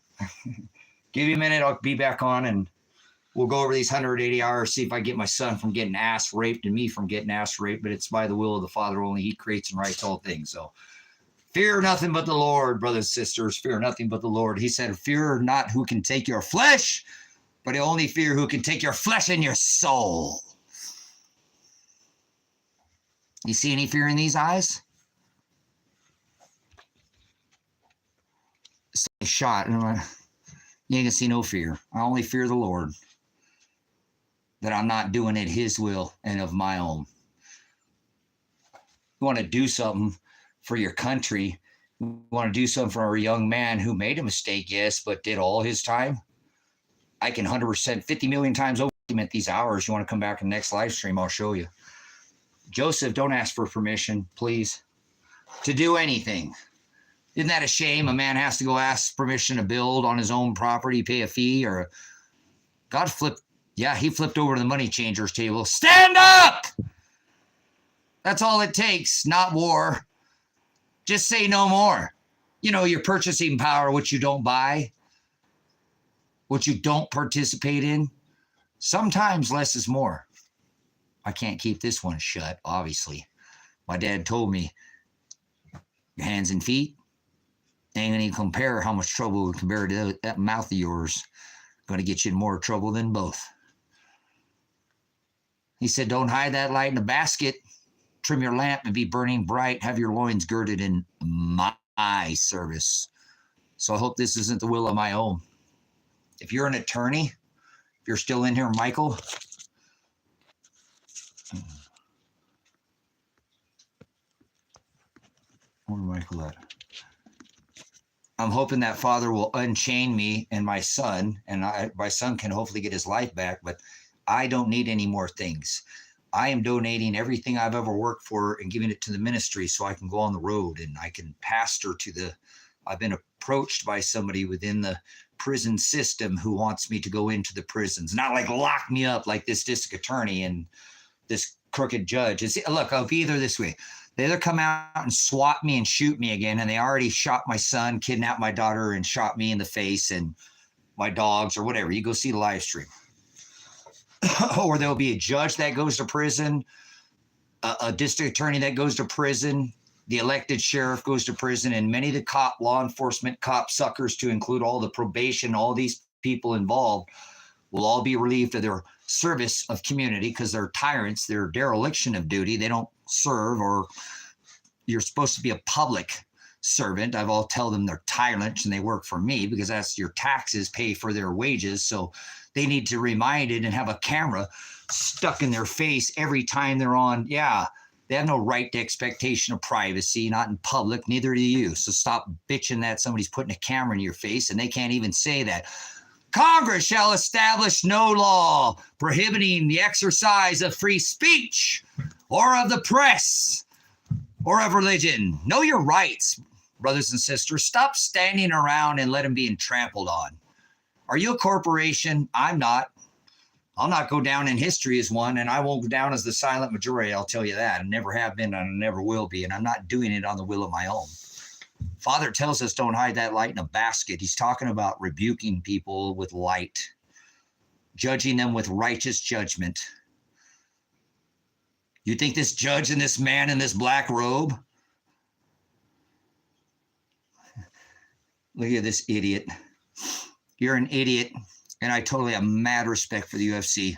Give me a minute. I'll be back on and we'll go over these 180 hours, see if I get my son from getting ass raped and me from getting ass raped. But it's by the will of the Father only. He creates and writes all things. So fear nothing but the Lord, brothers and sisters. Fear nothing but the Lord. He said, fear not who can take your flesh, but only fear who can take your flesh and your soul. You see any fear in these eyes? It's a shot. You ain't gonna see no fear. I only fear the Lord. That I'm not doing it his will and of my own. You want to do something for your country. You want to do something for a young man who made a mistake, yes, but did all his time. I can 100%, 50 million times document these hours. You want to come back in the next live stream, I'll show you. Joseph, don't ask for permission, please, to do anything. Isn't that a shame? A man has to go ask permission to build on his own property, pay a fee, or God flipped. Yeah, he flipped over to the money changers table. Stand up! That's all it takes, not war. Just say no more. You know, your purchasing power, what you don't buy, what you don't participate in. Sometimes less is more. I can't keep this one shut, obviously. My dad told me, your hands and feet, ain't gonna even compare how much trouble would compare to that mouth of yours. Gonna get you in more trouble than both. He said, don't hide that light in a basket. Trim your lamp and be burning bright. Have your loins girded in my service. So I hope this isn't the will of my own. If you're an attorney, if you're still in here, Michael. Where's Michael at? I'm hoping that Father will unchain me and my son, and my son can hopefully get his life back, but I don't need any more things. I am donating everything I've ever worked for and giving it to the ministry so I can go on the road and I can pastor to the, I've been approached by somebody within the prison system who wants me to go into the prisons, not like lock me up like this district attorney and this crooked judge. Look, I'll be either this way. They either come out and swat me and shoot me again, and they already shot my son, kidnapped my daughter, and shot me in the face and my dogs or whatever. You go see the live stream. Or there'll be a judge that goes to prison, a district attorney that goes to prison, the elected sheriff goes to prison, and many of the law enforcement cop suckers, to include all the probation, all these people involved, will all be relieved of their service of community because they're tyrants, they're dereliction of duty. They don't serve, or you're supposed to be a public servant. I've all tell them they're tyrants and they work for me because that's your taxes pay for their wages. So they need to remind it and have a camera stuck in their face every time they're on. Yeah, they have no right to expectation of privacy, not in public, neither do you. So stop bitching that somebody's putting a camera in your face and they can't even say that. Congress shall establish no law prohibiting the exercise of free speech or of the press or of religion. Know your rights, brothers and sisters. Stop standing around and let them be trampled on. Are you a corporation? I'm not. I'll not go down in history as one, and I won't go down as the silent majority, I'll tell you that. I never have been, and I never will be, and I'm not doing it on the will of my own. Father tells us don't hide that light in a basket. He's talking about rebuking people with light, judging them with righteous judgment. You think this judge and this man in this black robe? Look at this idiot. You're an idiot, and I totally have mad respect for the UFC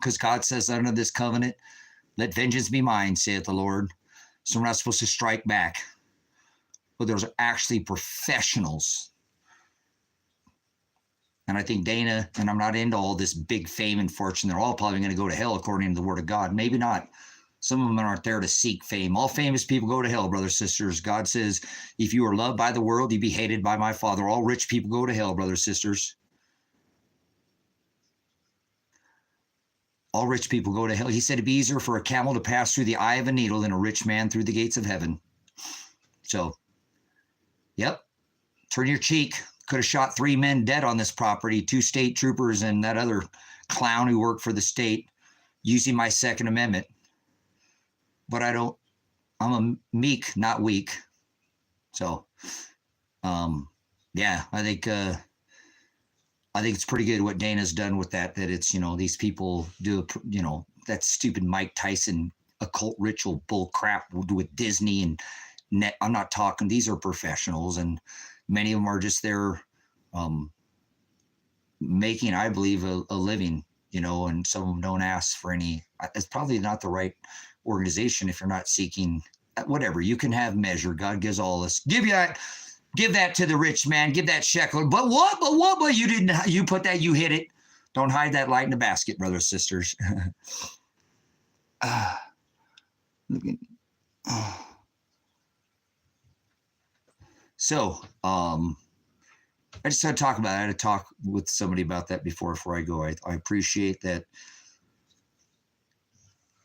because God says under this covenant, let vengeance be mine, saith the Lord. So we're not supposed to strike back. but there's actually professionals. And I think Dana, and I'm not into all this big fame and fortune. They're all probably going to go to hell according to the word of God. Maybe not. Some of them aren't there to seek fame. All famous people go to hell, brothers, sisters. God says, if you are loved by the world, you be hated by my Father. All rich people go to hell, brothers, sisters. All rich people go to hell. He said it'd be easier for a camel to pass through the eye of a needle than a rich man through the gates of heaven. So, yep, turn your cheek. Could have shot 3 men dead on this property, 2 state troopers and that other clown who worked for the state, using my Second Amendment. But I'm a meek, not weak. So, yeah, I think it's pretty good what Dana's done with that it's, these people do, that stupid Mike Tyson occult ritual bull crap with Disney and net. I'm not talking, these are professionals, and many of them are just there making, I believe, a living, and some of them don't ask for any. It's probably not the right organization if you're not seeking whatever. You can have measure. God gives all us. Give that to the rich man. Give that shekel. But you didn't. You put that. You hit it. Don't hide that light in the basket, brothers, sisters. So, I just had to talk about it. I had to talk with somebody about that before I go. I appreciate that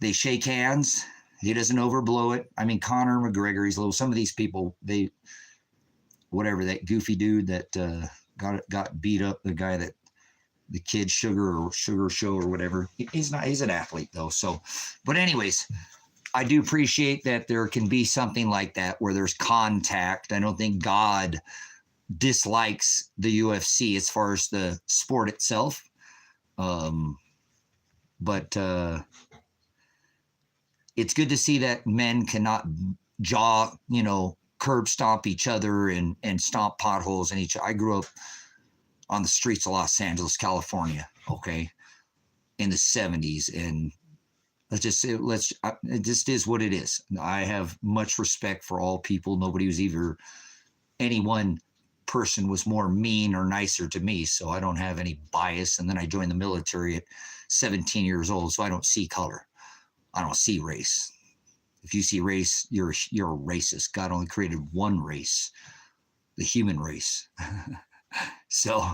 they shake hands. He doesn't overblow it. I mean, Conor McGregor, he's a little, some of these people, whatever, that goofy dude that got beat up, the guy that, the kid Sugar Show or whatever. He's an athlete though. So, but anyways, I do appreciate that there can be something like that where there's contact. I don't think God dislikes the UFC as far as the sport itself. But it's good to see that men cannot curb stomp each other and stomp potholes in each other. I grew up on the streets of Los Angeles, California, okay, in the 70s. And it just is what it is. I have much respect for all people. Nobody was any one person was more mean or nicer to me, so I don't have any bias. And then I joined the military at 17 years old, so I don't see color. I don't see race. If you see race, you're a racist. God only created one race, the human race. So,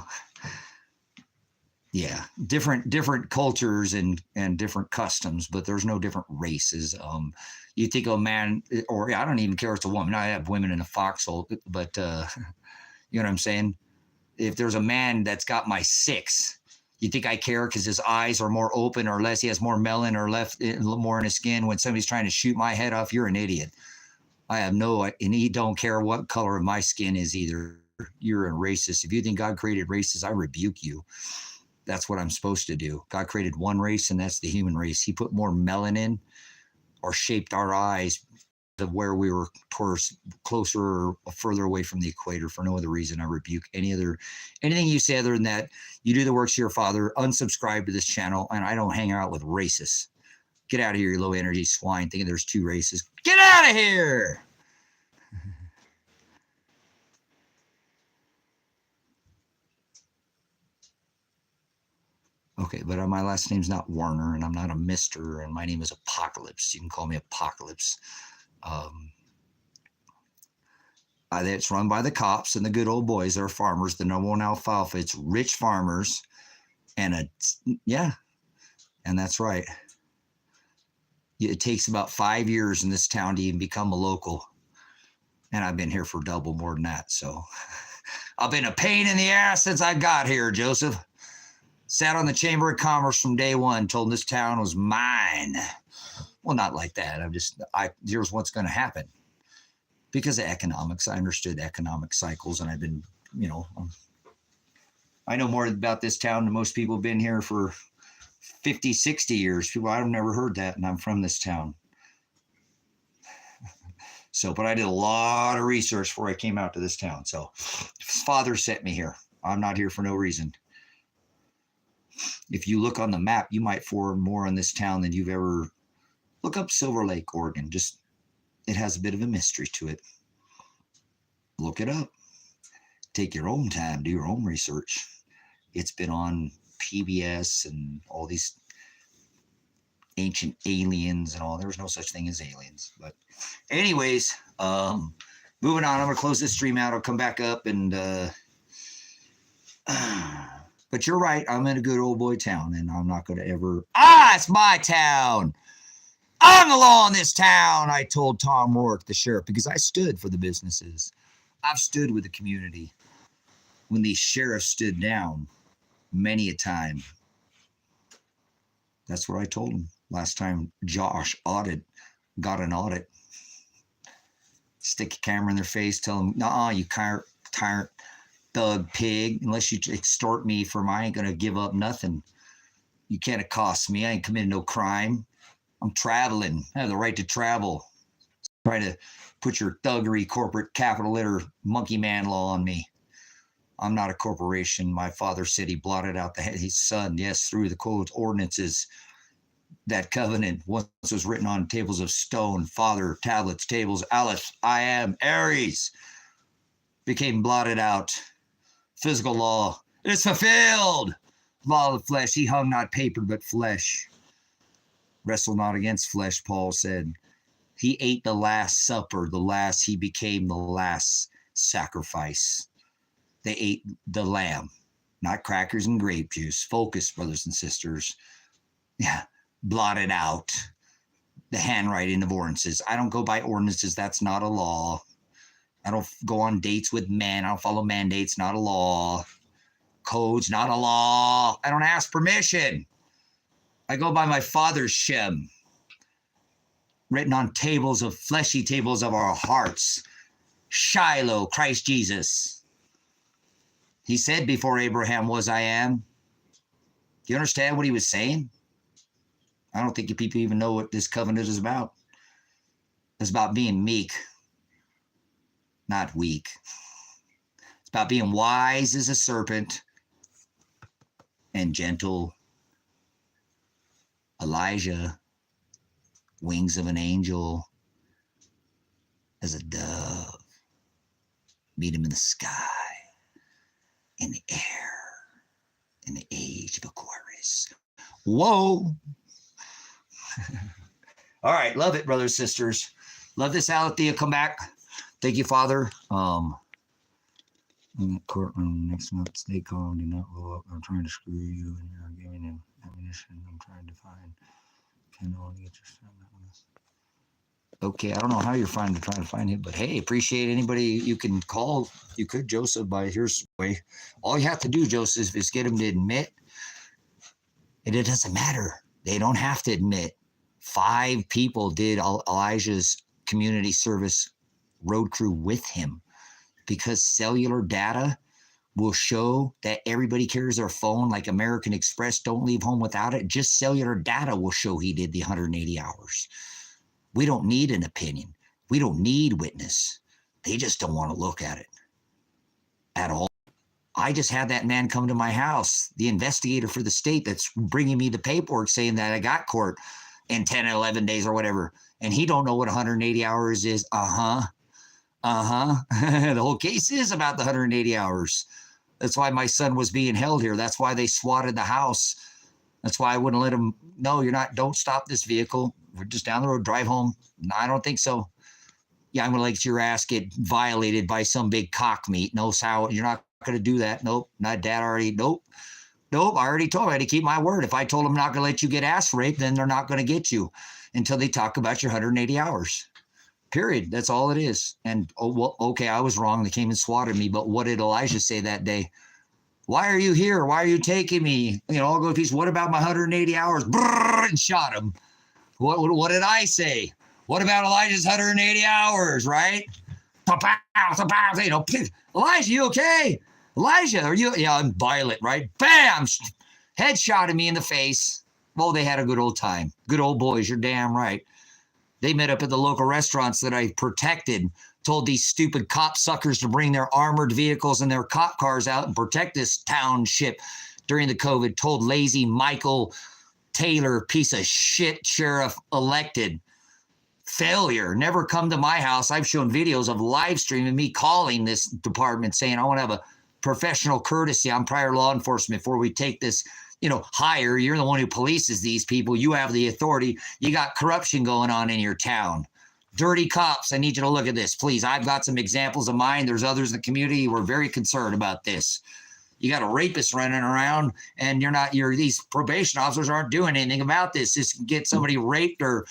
yeah, different cultures and different customs, but there's no different races. You think of a man, or I don't even care if it's a woman. I have women in a foxhole, but you know what I'm saying? If there's a man that's got my 6, you think I care because his eyes are more open or less? He has more melanin or left more in his skin when somebody's trying to shoot my head off? You're an idiot. I have and he don't care what color of my skin is either. You're a racist. If you think God created races, I rebuke you. That's what I'm supposed to do. God created one race, and that's the human race. He put more melanin or shaped our eyes to where we were closer or further away from the equator for no other reason. I rebuke anything you say other than that. You do the works of your Father. Unsubscribe to this channel, and I don't hang out with racists. Get out of here, you low energy swine, thinking there's 2 races. Get out of here! Okay, but my last name's not Werner, and I'm not a Mr., and my name is Apocalypse. You can call me Apocalypse. It's run by the cops and the good old boys. They're farmers. The number 1 alfalfa. It's rich farmers, and that's right. It takes about 5 years in this town to even become a local, and I've been here for double more than that. So I've been a pain in the ass since I got here, Joseph. Sat on the Chamber of Commerce from day one, told them this town was mine. Well, not like that. Here's what's going to happen. Because of economics, I understood economic cycles, and I've been, I know more about this town than most people have been here for 50, 60 years. People, I've never heard that, and I'm from this town. So, but I did a lot of research before I came out to this town. So, his Father sent me here. I'm not here for no reason. If you look on the map, you might find more on this town than you've ever. Look up Silver Lake, Oregon. It has a bit of a mystery to it. Look it up. Take your own time. Do your own research. It's been on PBS and all these ancient aliens and all. There was no such thing as aliens. But anyways, moving on. I'm going to close this stream out. I'll come back up and... but you're right. I'm in a good old boy town, and I'm not going to ever... it's my town. I'm the law in this town, I told Tom Rourke, the sheriff, because I stood for the businesses. I've stood with the community. When these sheriffs stood down, many a time. That's what I told them last time Josh got an audit. Stick a camera in their face, tell them, nah, you tyrant thug pig, unless you extort me I ain't gonna give up nothing. You can't accost me. I ain't committed no crime. I'm traveling. I have the right to travel. Try to put your thuggery corporate capital letter monkey man law on me. I'm not a corporation. My father said he blotted out his son, yes, through the codes, ordinances. That covenant once was written on tables of stone, father, tablets, tables, Aleph, I am, Aries, became blotted out. Physical law, it's fulfilled. Law of the flesh, he hung not paper but flesh. Wrestle not against flesh, Paul said. He ate the last supper, he became the last sacrifice. They ate the lamb, not crackers and grape juice. Focus, brothers and sisters. Yeah, blotted out. The handwriting of ordinances. I don't go by ordinances. That's not a law. I don't go on dates with men. I don't follow mandates. Not a law. Codes, not a law. I don't ask permission. I go by my Father's Shem, written on fleshy tables of our hearts. Shiloh, Christ Jesus. He said before Abraham was, I am. Do you understand what he was saying? I don't think you people even know what this covenant is about. It's about being meek, not weak. It's about being wise as a serpent and gentle. Elijah, wings of an angel, as a dove. Meet him in the sky, in the air, in the age of Aquarius. Whoa. All right, love it, brothers, sisters. Love this, Alethea. Come back. Thank you, Father. In the courtroom next month, stay calm. Do not blow up. I'm trying to screw you, and you're giving him ammunition. I'm trying to find. Can no one get your son on this? Okay, I don't know how you're trying to find him, but hey, appreciate anybody you can call. You could, Joseph, by here's the way. All you have to do, Joseph, is get him to admit. And it doesn't matter. They don't have to admit. 5 people did Elijah's community service road crew with him, because cellular data will show that everybody carries their phone like American Express. Don't leave home without it. Just cellular data will show he did the 180 hours. We don't need an opinion. We don't need witness. They just don't want to look at it at all. I just had that man come to my house, the investigator for the state that's bringing me the paperwork saying that I got court in 10 or 11 days or whatever. And he don't know what 180 hours is. The whole case is about the 180 hours. That's why my son was being held here. That's why they swatted the house. That's why I wouldn't let him. No, you're not. Don't stop this vehicle. We're just down the road. Drive home. No, I don't think so. Yeah, I'm going to let your ass get violated by some big cock meat. No, Sal, you're not going to do that. Nope. Not dad already. Nope. I already told him I had to keep my word. If I told them I'm not going to let you get ass raped, then they're not going to get you until they talk about your 180 hours. Period. That's all it is. And, oh, well, okay, I was wrong. They came and swatted me. But what did Elijah say that day? Why are you here? Why are you taking me? You know, I'll go, what about my 180 hours? Brrr, and shot him. What did I say? What about Elijah's 180 hours, right? You know, Elijah, you okay? Elijah, are you? Yeah, I'm violent, right? Bam! Headshotted me in the face. Well, they had a good old time. Good old boys, you're damn right. They met up at the local restaurants that I protected, told these stupid cop suckers to bring their armored vehicles and their cop cars out and protect this township during the COVID, told lazy Michael Taylor, piece of shit sheriff elected, failure. Never come to my house. I've shown videos of live streaming me calling this department saying, I want to have a professional courtesy on prior law enforcement before we take this, higher. You're the one who polices these people. You have the authority. You got corruption going on in your town. Dirty cops. I need you to look at this, please. I've got some examples of mine. There's others in the community who are very concerned about this. You got a rapist running around and these probation officers aren't doing anything about this. This can get somebody raped, or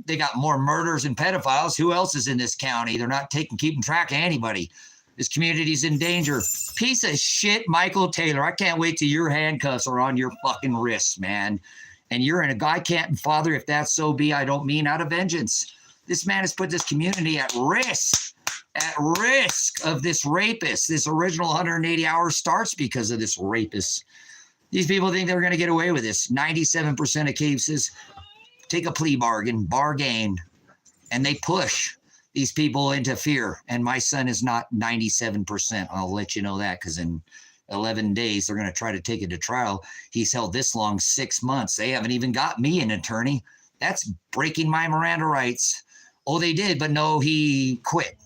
they got more murders and pedophiles. Who else is in this county? They're not keeping track of anybody. This community's in danger. Piece of shit, Michael Taylor. I can't wait till your handcuffs are on your fucking wrists, man. And you're in a guy can't, Father, if that so be, I don't mean out of vengeance. This man has put this community at risk of this rapist. This original 180 hours starts because of this rapist. These people think they're going to get away with this. 97% of cases take a plea bargain, and they push these people into fear. And my son is not 97%. I'll let you know that, because in 11 days, they're going to try to take it to trial. He's held this long, 6 months. They haven't even got me an attorney. That's breaking my Miranda rights. Oh, they did, but no, he quit.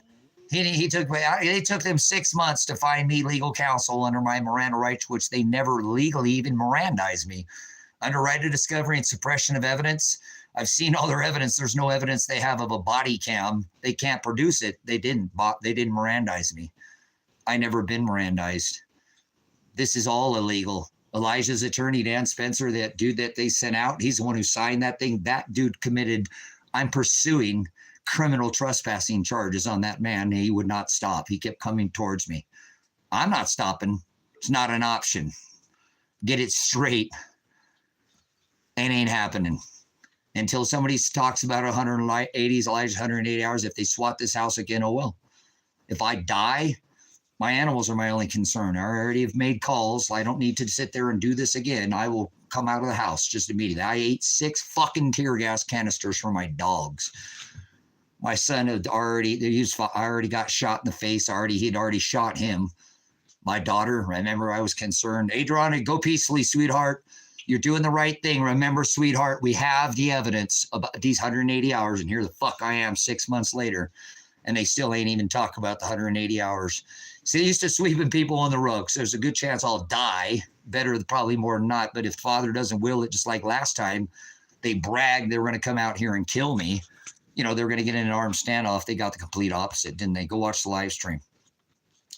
They took them 6 months to find me legal counsel under my Miranda rights, which they never legally even Mirandized me. Under right of discovery and suppression of evidence, I've seen all their evidence. There's no evidence they have of a body cam. They can't produce it. They didn't Mirandize me. I never been Mirandized. This is all illegal. Elijah's attorney, Dan Spencer, that dude that they sent out, he's the one who signed that thing. That dude I'm pursuing criminal trespassing charges on that man. He would not stop. He kept coming towards me. I'm not stopping. It's not an option. Get it straight. It ain't happening. Until somebody talks about 180 Elijah's 180 hours, if they swat this house again, oh well. If I die, my animals are my only concern. I already have made calls. I don't need to sit there and do this again. I will come out of the house just immediately. I ate 6 fucking tear gas canisters for my dogs. My son had I already got shot in the face. He'd already shot him. My daughter, remember, I was concerned. Adriana, go peacefully, sweetheart. You're doing the right thing. Remember, sweetheart, we have the evidence about these 180 hours, and here the fuck I am 6 months later, and they still ain't even talk about the 180 hours. See, they used to sweeping people on the rug, so there's a good chance I'll die. Better probably more than not, but if Father doesn't will it, just like last time, they bragged they were going to come out here and kill me. They were going to get in an armed standoff. They got the complete opposite, didn't they? Go watch the live stream.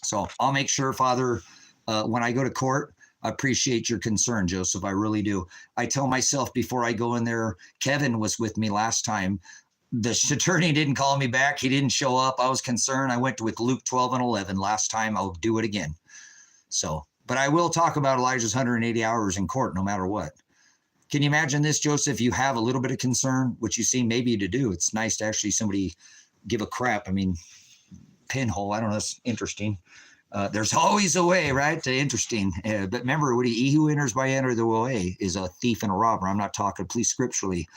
So I'll make sure, Father, when I go to court, I appreciate your concern, Joseph. I really do. I tell myself before I go in there, Kevin was with me last time. The attorney didn't call me back. He didn't show up. I was concerned. I went with Luke 12 and 11 last time. I'll do it again. So, but I will talk about Elijah's 180 hours in court no matter what. Can you imagine this, Joseph? You have a little bit of concern, which you seem maybe to do. It's nice to actually somebody give a crap. I mean, pinhole, I don't know, that's interesting. There's always a way, right? To interesting. But remember, he who enters by enter the way is a thief and a robber. I'm not talking, please, scripturally.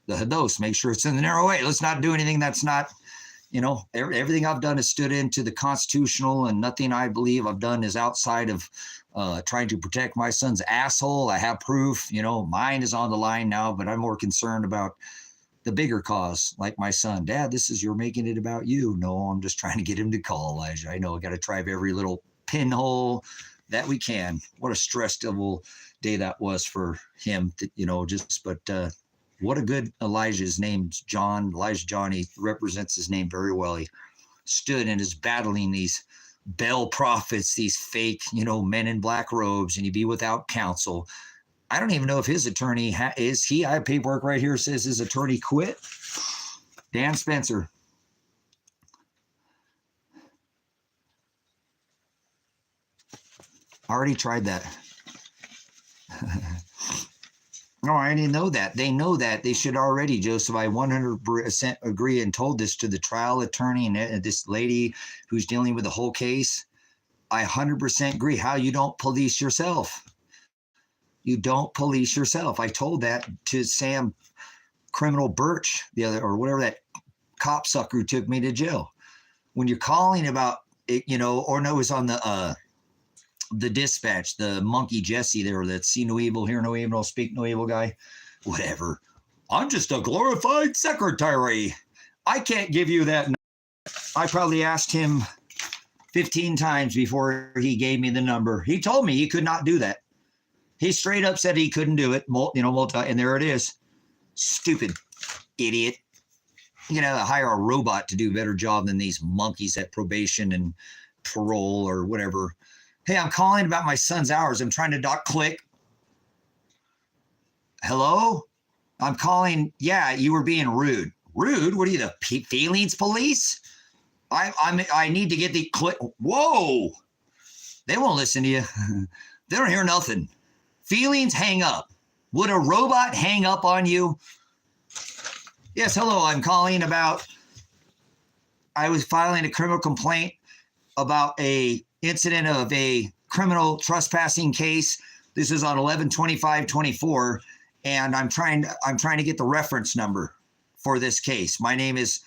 The hados, make sure it's in the narrow way. Let's not do anything that's not, everything I've done is stood into the constitutional, and nothing I believe I've done is outside of trying to protect my son's asshole. I have proof, mine is on the line now, but I'm more concerned about the bigger cause, like my son. Dad, you're making it about you. No, I'm just trying to get him to call Elijah. I know I got to try every little pinhole that we can. What a stressful day that was for him, but what a good Elijah's name's John. Elijah John, he represents his name very well. He stood and is battling these Baal prophets, these fake, men in black robes, and he'd be without counsel. I don't even know if his attorney I have paperwork right here says his attorney quit. Dan Spencer. Already tried that. No, I didn't know that. They know that. They should already, Joseph. I 100% agree and told this to the trial attorney and this lady who's dealing with the whole case. I 100% agree. How you don't police yourself. You don't police yourself. I told that to Sam Criminal Birch, or whatever that cop sucker who took me to jail. When you're calling about it, or no, it was on the dispatch, the monkey Jesse there that see no evil, hear no evil, speak no evil guy, whatever. I'm just a glorified secretary. I can't give you that. I probably asked him 15 times before he gave me the number. He told me he could not do that. He straight up said he couldn't do it, and there it is. Stupid idiot. You know, hire a robot to do a better job than these monkeys at probation and parole or whatever. Hey, I'm calling about my son's hours. I'm trying to click. Hello? I'm calling. Yeah, you were being rude. Rude? What are you, the feelings police? I need to get the click. Whoa! They won't listen to you. They don't hear nothing. Feelings, hang up. Would a robot hang up on you? Yes, hello. I'm calling about. I was filing a criminal complaint about a incident of a criminal trespassing case. This is on 11/25/24, and I'm trying to get the reference number for this case. My name is.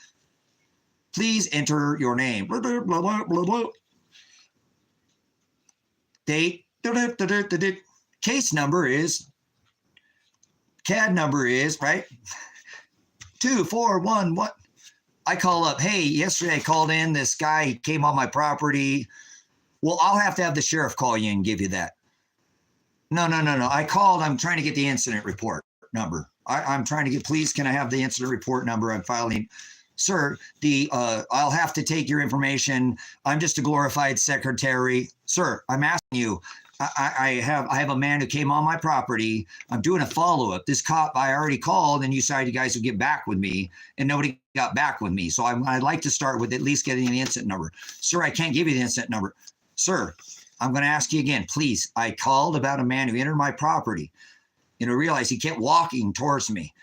Please enter your name. Blah, blah, blah, blah, blah, blah. Date. Case number is. CAD number is, right? 241. I call up. Hey, yesterday I called in. This guy came on my property. Well, I'll have to have the sheriff call you and give you that. No. I called. I'm trying to get the incident report number. I'm trying to get. Please, can I have the incident report number? I'm filing. Sir, I'll have to take your information. I'm just a glorified secretary. Sir, I'm asking you. I have a man who came on my property. I'm doing a follow-up. This cop, I already called, and you said you guys would get back with me, and nobody got back with me. So I'd like to start with at least getting the incident number. Sir, I can't give you the incident number. Sir, I'm going to ask you again, please. I called about a man who entered my property, and I realized he kept walking towards me,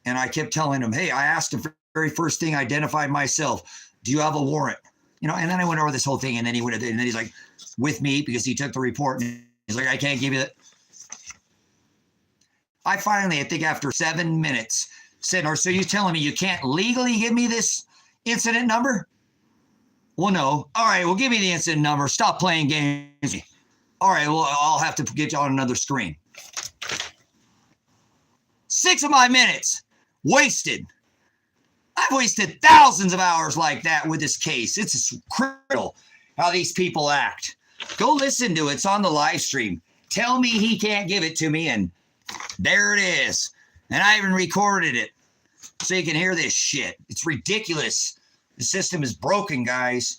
and I kept telling him, hey, I asked him very first thing, identified myself. Do you have a warrant? You know, and then I went over this whole thing, and then he's like, with me, because he took the report, and he's like, I can't give you that. I finally, I think after 7 minutes, said, or so you're telling me you can't legally give me this incident number? Well, no. All right, well, give me the incident number. Stop playing games. All right, well, I'll have to get you on another screen. 6 of my minutes wasted. I've wasted thousands of hours like that with this case. It's critical how these people act. Go listen to it. It's on the live stream. Tell me he can't give it to me, and there it is. And I even recorded it so you can hear this shit. It's ridiculous. The system is broken, guys.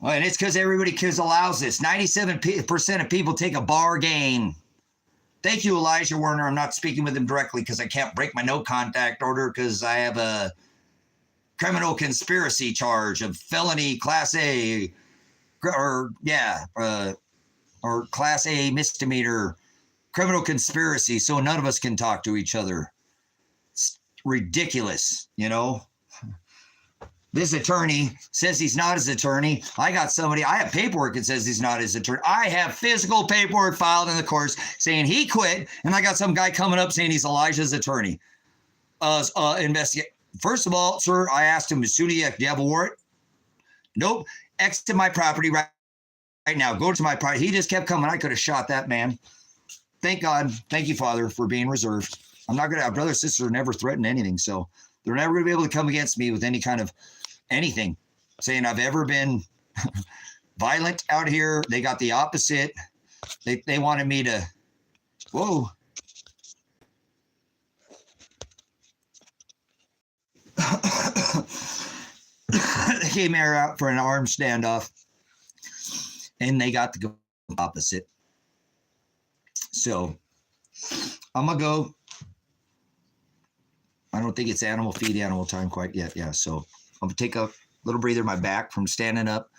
Well, and it's because everybody allows this. 97% of people take a bargain. Thank you, Elijah Werner. I'm not speaking with him directly because I can't break my no contact order because I have a criminal conspiracy charge of felony class A, or class A misdemeanor criminal conspiracy. So none of us can talk to each other. It's ridiculous, you know. This attorney says he's not his attorney. I have paperwork that says he's not his attorney. I have physical paperwork filed in the courts saying he quit, and I got some guy coming up saying he's Elijah's attorney. Investigate. First of all, sir, I asked him, do you have a warrant? Nope. Exit my property right now. Go to my property. He just kept coming. I could have shot that man. Thank God. Thank you, Father, for being reserved. I'm not going to, our brother and sister never threatened anything, so they're never going to be able to come against me with any kind of anything, saying I've ever been violent out here. They got the opposite. They wanted me to, whoa. They came here out for an armed standoff, and they got the opposite. So I'm going to go. I don't think it's animal time quite yet. Yeah, so I'm going to take a little breather in my back from standing up,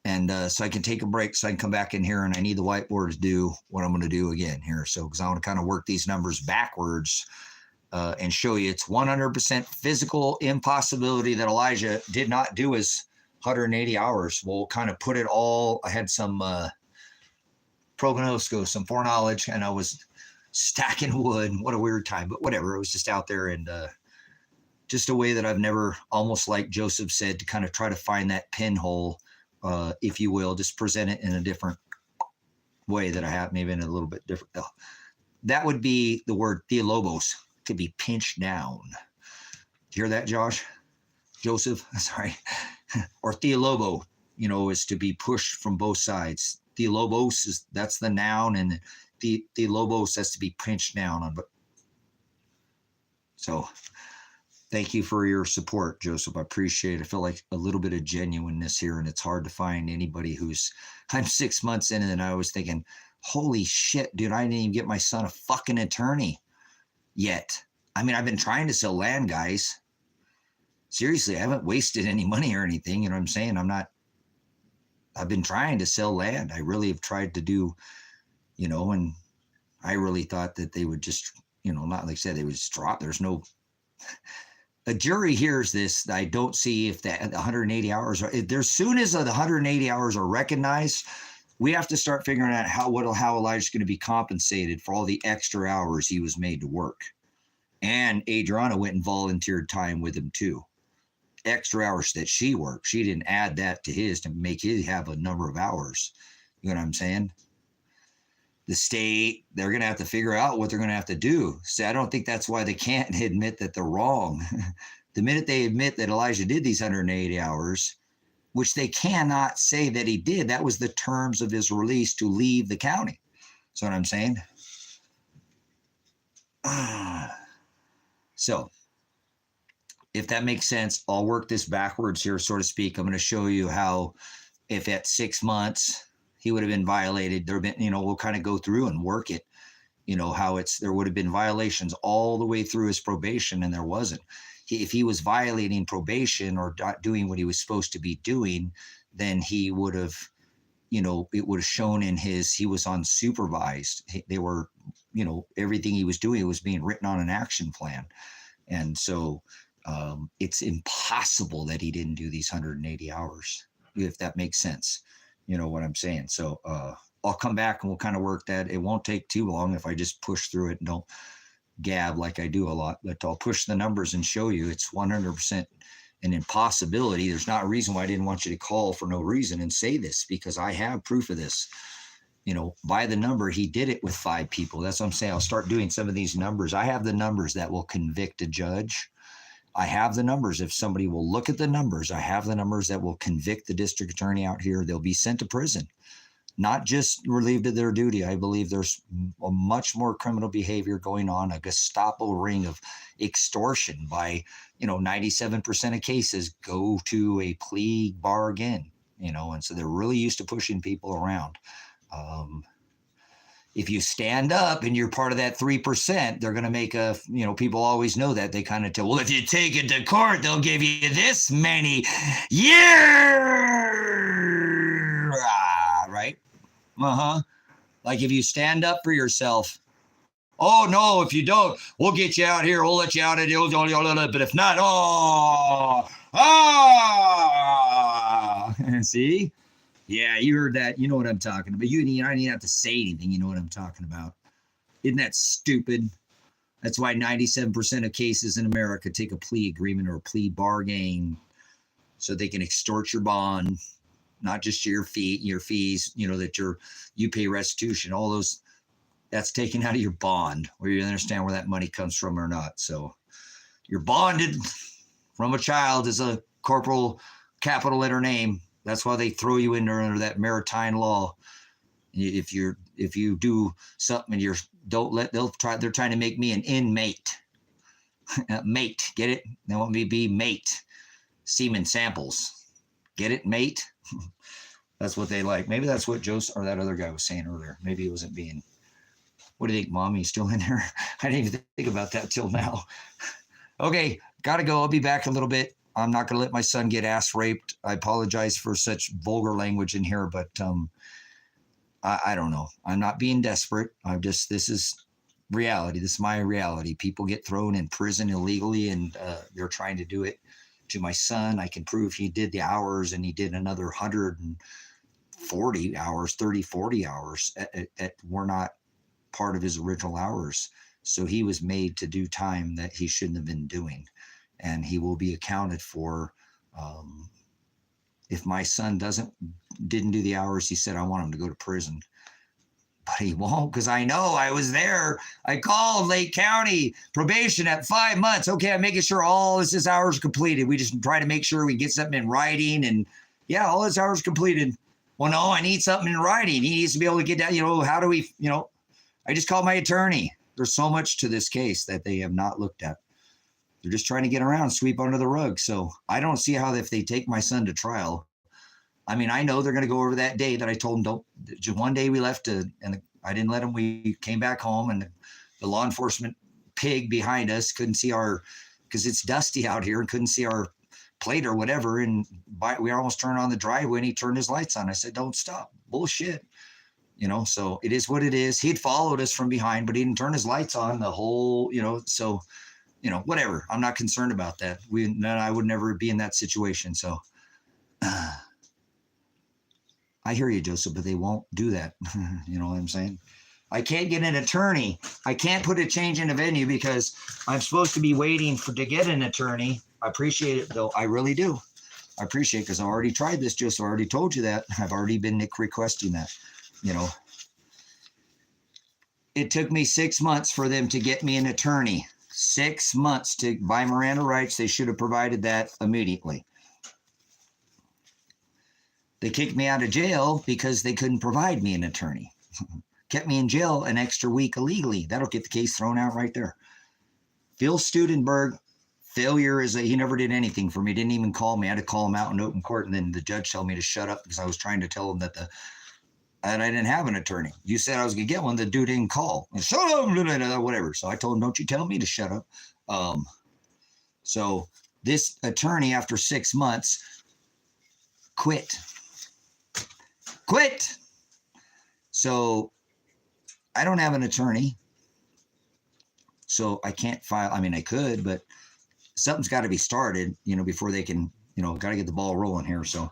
and so I can take a break so I can come back in here, and I need the whiteboard to do what I'm going to do again here. So because I want to kind of work these numbers backwards and show you it's 100% physical impossibility that Elijah did not do his 180 hours. We'll kind of put it all. I had some prognosco, some foreknowledge, and I was stacking wood. What a weird time, but whatever. It was just out there, and just a way that I've never, almost like Joseph said, to kind of try to find that pinhole, if you will, just present it in a different way that I have, maybe in a little bit different. That would be the word theolobos, to be pinched down, Hear that, Joseph, sorry, or theolobo, is to be pushed from both sides. Theolobos that's the noun, and theolobos has to be pinched down on. But so, thank you for your support, Joseph. I appreciate it. I feel like a little bit of genuineness here, and it's hard to find anybody I'm 6 months in, and then I was thinking, holy shit, dude, I didn't even get my son a fucking attorney yet. I mean, I've been trying to sell land, guys. Seriously, I haven't wasted any money or anything. You know what I'm saying? I've been trying to sell land. I really have tried to do, and I really thought that they would just, not like I said, they would just drop. There's no, a jury hears this. I don't see if that 180 hours are, as soon as the 180 hours are recognized, we have to start figuring out how Elijah's going to be compensated for all the extra hours he was made to work. And Adriana went and volunteered time with him too. Extra hours that she worked. She didn't add that to his to make his have a number of hours. You know what I'm saying? The state, they're going to have to figure out what they're going to have to do. So I don't think that's why they can't admit that they're wrong. The minute they admit that Elijah did these 180 hours, which they cannot say that he did, that was the terms of his release to leave the county. So what I'm saying? So if that makes sense, I'll work this backwards here, so to speak. I'm going to show you how, if at 6 months he would have been violated, there have been, we'll kind of go through and work it, how there would have been violations all the way through his probation, and there wasn't. If he was violating probation or not doing what he was supposed to be doing, then he would have, it would have shown in he was unsupervised. They were, everything he was doing was being written on an action plan. And so, it's impossible that he didn't do these 180 hours, if that makes sense. You know what I'm saying? So I'll come back and we'll kind of work that. It won't take too long if I just push through it and don't gab like I do a lot, but I'll push the numbers and show you it's 100% an impossibility. There's not a reason why I didn't want you to call for no reason and say this, because I have proof of this. By the number, he did it with 5 people. That's what I'm saying. I'll start doing some of these numbers. I have the numbers that will convict a judge. I have the numbers. If somebody will look at the numbers, I have the numbers that will convict the district attorney out here. They'll be sent to prison, not just relieved of their duty. I believe there's a much more criminal behavior going on, a Gestapo ring of extortion by, 97% of cases go to a plea bargain, and so they're really used to pushing people around. If you stand up and you're part of that 3%, they're going to make people always know that. They kind of tell, well, if you take it to court, they'll give you this many years, right? Like if you stand up for yourself, oh, no, if you don't, we'll get you out here. We'll let you out. But if not, see? Yeah, you heard that. You know what I'm talking about. I didn't even have to say anything. You know what I'm talking about. Isn't that stupid? That's why 97% of cases in America take a plea agreement or a plea bargain so they can extort your bond, not just your fees, that you pay restitution, all those, that's taken out of your bond, where you understand where that money comes from or not. So you're bonded from a child as a corporal, capital letter name. That's why they throw you in under that maritime law. If you do something and they're trying to make me an inmate. Mate, get it? They want me to be mate. Semen samples. Get it, mate? That's what they like. Maybe that's what Joseph or that other guy was saying earlier. Maybe he wasn't being, what do you think, Mommy? You still in there? I didn't even think about that till now. Okay, gotta go. I'll be back a little bit. I'm not going to let my son get ass raped. I apologize for such vulgar language in here, but I don't know. I'm not being desperate. This is reality. This is my reality. People get thrown in prison illegally, and they're trying to do it to my son. I can prove he did the hours, and he did another 140 hours, 30, 40 hours that were not part of his original hours. So he was made to do time that he shouldn't have been doing. And he will be accounted for. If my son didn't do the hours he said, I want him to go to prison. But he won't, because I know I was there. I called Lake County probation at 5 months. Okay, I'm making sure all his hours completed. We just try to make sure we get something in writing. And yeah, all his hours completed. Well, no, I need something in writing. He needs to be able to get down. How do we, I just called my attorney. There's so much to this case that they have not looked at. They're just trying to get around, sweep under the rug. So I don't see how, if they take my son to trial, I mean, I know they're going to go over that day that I told them, don't. Just one day we left, and I didn't let them. We came back home, and the law enforcement pig behind us couldn't see because it's dusty out here, and couldn't see our plate or whatever. And we almost turned on the driveway, and he turned his lights on. I said, don't stop. Bullshit. So it is what it is. He had followed us from behind, but he didn't turn his lights on the whole, so, whatever. I'm not concerned about that. I would never be in that situation. So, I hear you, Joseph, but they won't do that. You know what I'm saying? I can't get an attorney. I can't put a change in a venue because I'm supposed to be waiting to get an attorney. I appreciate it, though. I really do. I appreciate it because I already tried this, Joseph. I already told you that. I've already been requesting that. It took me 6 months for them to get me an attorney. 6 months to buy Miranda rights. They should have provided that immediately. They kicked me out of jail because they couldn't provide me an attorney. Kept me in jail an extra week illegally. That'll get the case thrown out right there. Phil Studenberg, failure is he never did anything for me. Didn't even call me. I had to call him out in open court, and then the judge told me to shut up because I was trying to tell him that I didn't have an attorney. You said I was going to get one. The dude didn't call. And shut up, whatever. So I told him, don't you tell me to shut up. So this attorney, after 6 months, quit. So I don't have an attorney. So I can't file. I mean, I could, but something's got to be started, before they can, got to get the ball rolling here. So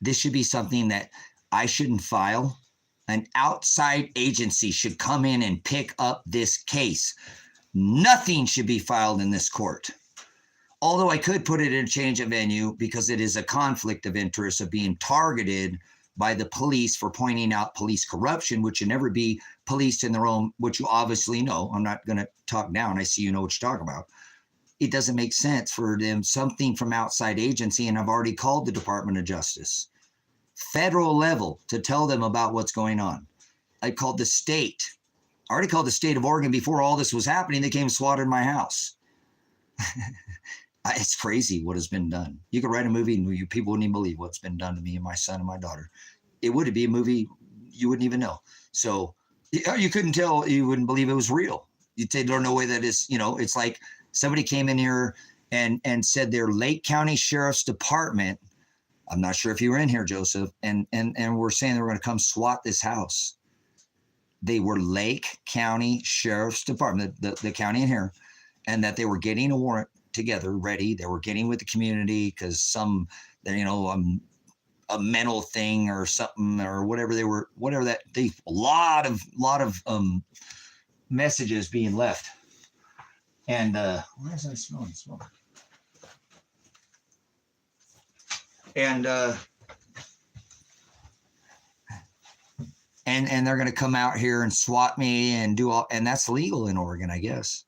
this should be something that I shouldn't file. An outside agency should come in and pick up this case. Nothing should be filed in this court. Although I could put it in a change of venue because it is a conflict of interest of being targeted by the police for pointing out police corruption, which should never be policed in their own, which you obviously know. I'm not going to talk down. I see you know what you're talking about. It doesn't make sense for them, something from outside agency, and I've already called the Department of Justice, federal level, to tell them about what's going on. I called the state. I already called the state of Oregon before all this was happening. They came and swatted my house. It's crazy what has been done. You could write a movie and people wouldn't even believe what's been done to me and my son and my daughter. It would be a movie you wouldn't even know. So you couldn't tell, you wouldn't believe it was real. You'd say, there's no way that is, it's like somebody came in here and said their Lake County Sheriff's Department, I'm not sure if you were in here, Joseph, and we're saying they were going to come SWAT this house. They were Lake County Sheriff's Department, the county in here, and that they were getting a warrant together, ready. They were getting with the community because some, a mental thing or something or whatever a lot of messages being left. And why is that smelling smoke? And they're going to come out here and swat me and do all, and that's legal in Oregon, I guess.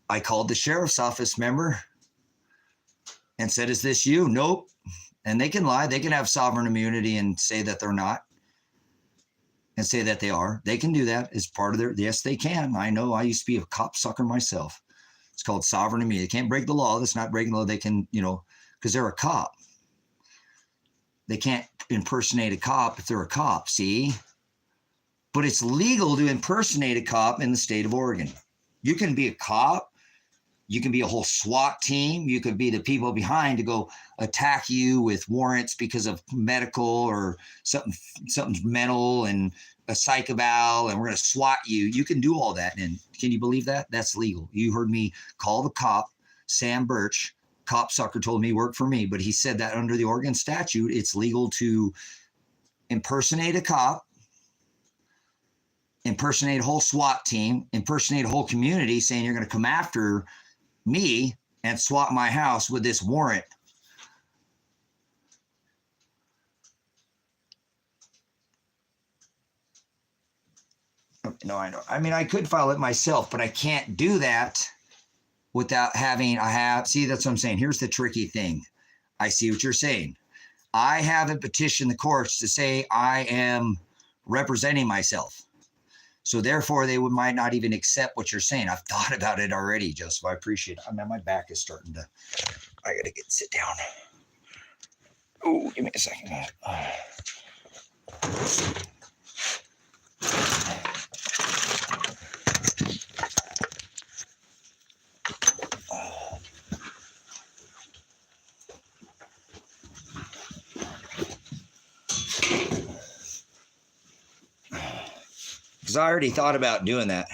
I called the sheriff's office member and said, is this you? Nope. And they can lie. They can have sovereign immunity and say that they're not and say that they are. They can do that as part of their, yes, they can. I know. I used to be a cop sucker myself. It's called sovereign immunity. They can't break the law. That's not breaking the law. They can, because they're a cop. They can't impersonate a cop if they're a cop, see? But it's legal to impersonate a cop in the state of Oregon. You can be a cop. You can be a whole SWAT team. You could be the people behind to go attack you with warrants because of medical or something's mental and a psych eval, and we're going to SWAT you. You can do all that. And can you believe that? That's legal. You heard me call the cop, Sam Birch, cop sucker, told me he worked for me, but he said that under the Oregon statute, it's legal to impersonate a cop, impersonate a whole SWAT team, impersonate a whole community saying you're going to come after me and swat my house with this warrant. No, I know. I mean, I could file it myself, but I can't do that without having, see, that's what I'm saying. Here's the tricky thing. I see what you're saying. I haven't petitioned the courts to say I am representing myself. So therefore, they might not even accept what you're saying. I've thought about it already, Joseph. I appreciate it. I mean, my back is starting to, I got to sit down. Oh, give me a second. Because I already thought about doing that.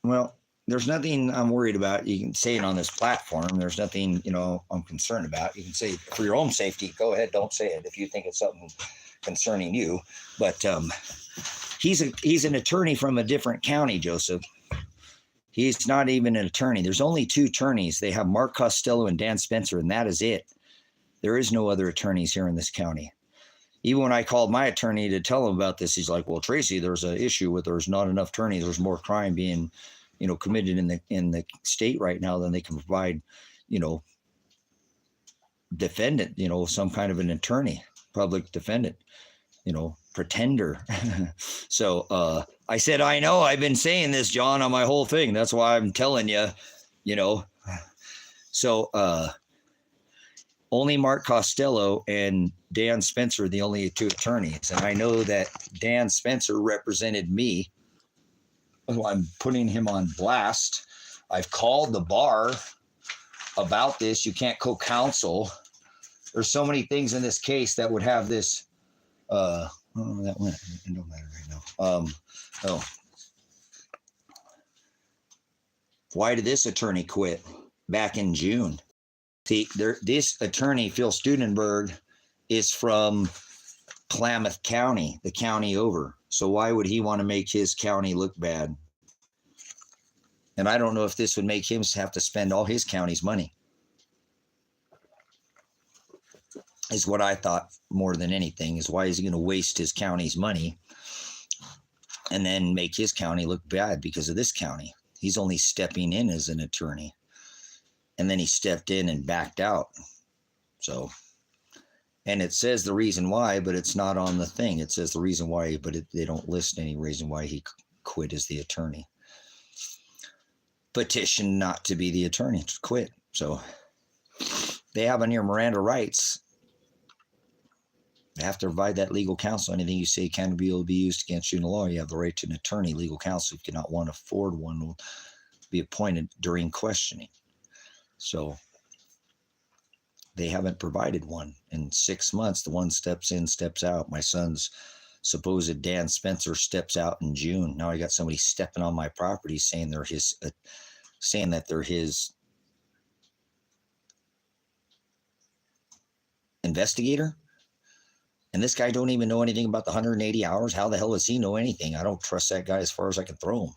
Well, there's nothing I'm worried about. You can say it on this platform. There's nothing, I'm concerned about. You can say for your own safety, go ahead, don't say it if you think it's something concerning you. But he's an attorney from a different county, Joseph. He's not even an attorney. There's only 2 attorneys. They have Mark Costello and Dan Spencer, and that is it. There is no other attorneys here in this county. Even when I called my attorney to tell him about this, he's like, well, Tracy, there's an issue with there's not enough attorneys. There's more crime being, committed in the state right now than they can provide, defendant, some kind of an attorney, public defendant, pretender. So I said, I know, I've been saying this, John, on my whole thing. That's why I'm telling you, So only Mark Costello and Dan Spencer are the only 2 attorneys. And I know that Dan Spencer represented me. I'm putting him on blast. I've called the bar about this. You can't co-counsel. There's so many things in this case that would have this. That went. It don't matter right now. Why did this attorney quit back in June? See, this attorney, Phil Studenberg, is from Klamath County, the county over. So why would he want to make his county look bad? And I don't know if this would make him have to spend all his county's money. Is what I thought more than anything, is why is he going to waste his county's money and then make his county look bad because of this county? He's only stepping in as an attorney. And then he stepped in and backed out. So, and it says the reason why, but it's not on the thing. It says the reason why, but they don't list any reason why he quit as the attorney. Petition not to be the attorney, to quit. So they have on your Miranda rights. They have to provide that legal counsel. Anything you say can be used against you in the law. You have the right to an attorney, legal counsel. If you cannot want to afford one, will be appointed during questioning. So they haven't provided one in 6 months. The one steps in, steps out. My son's supposed Dan Spencer steps out in June. Now I got somebody stepping on my property saying they're saying that they're his investigator. And this guy don't even know anything about the 180 hours. How the hell does he know anything? I don't trust that guy as far as I can throw him.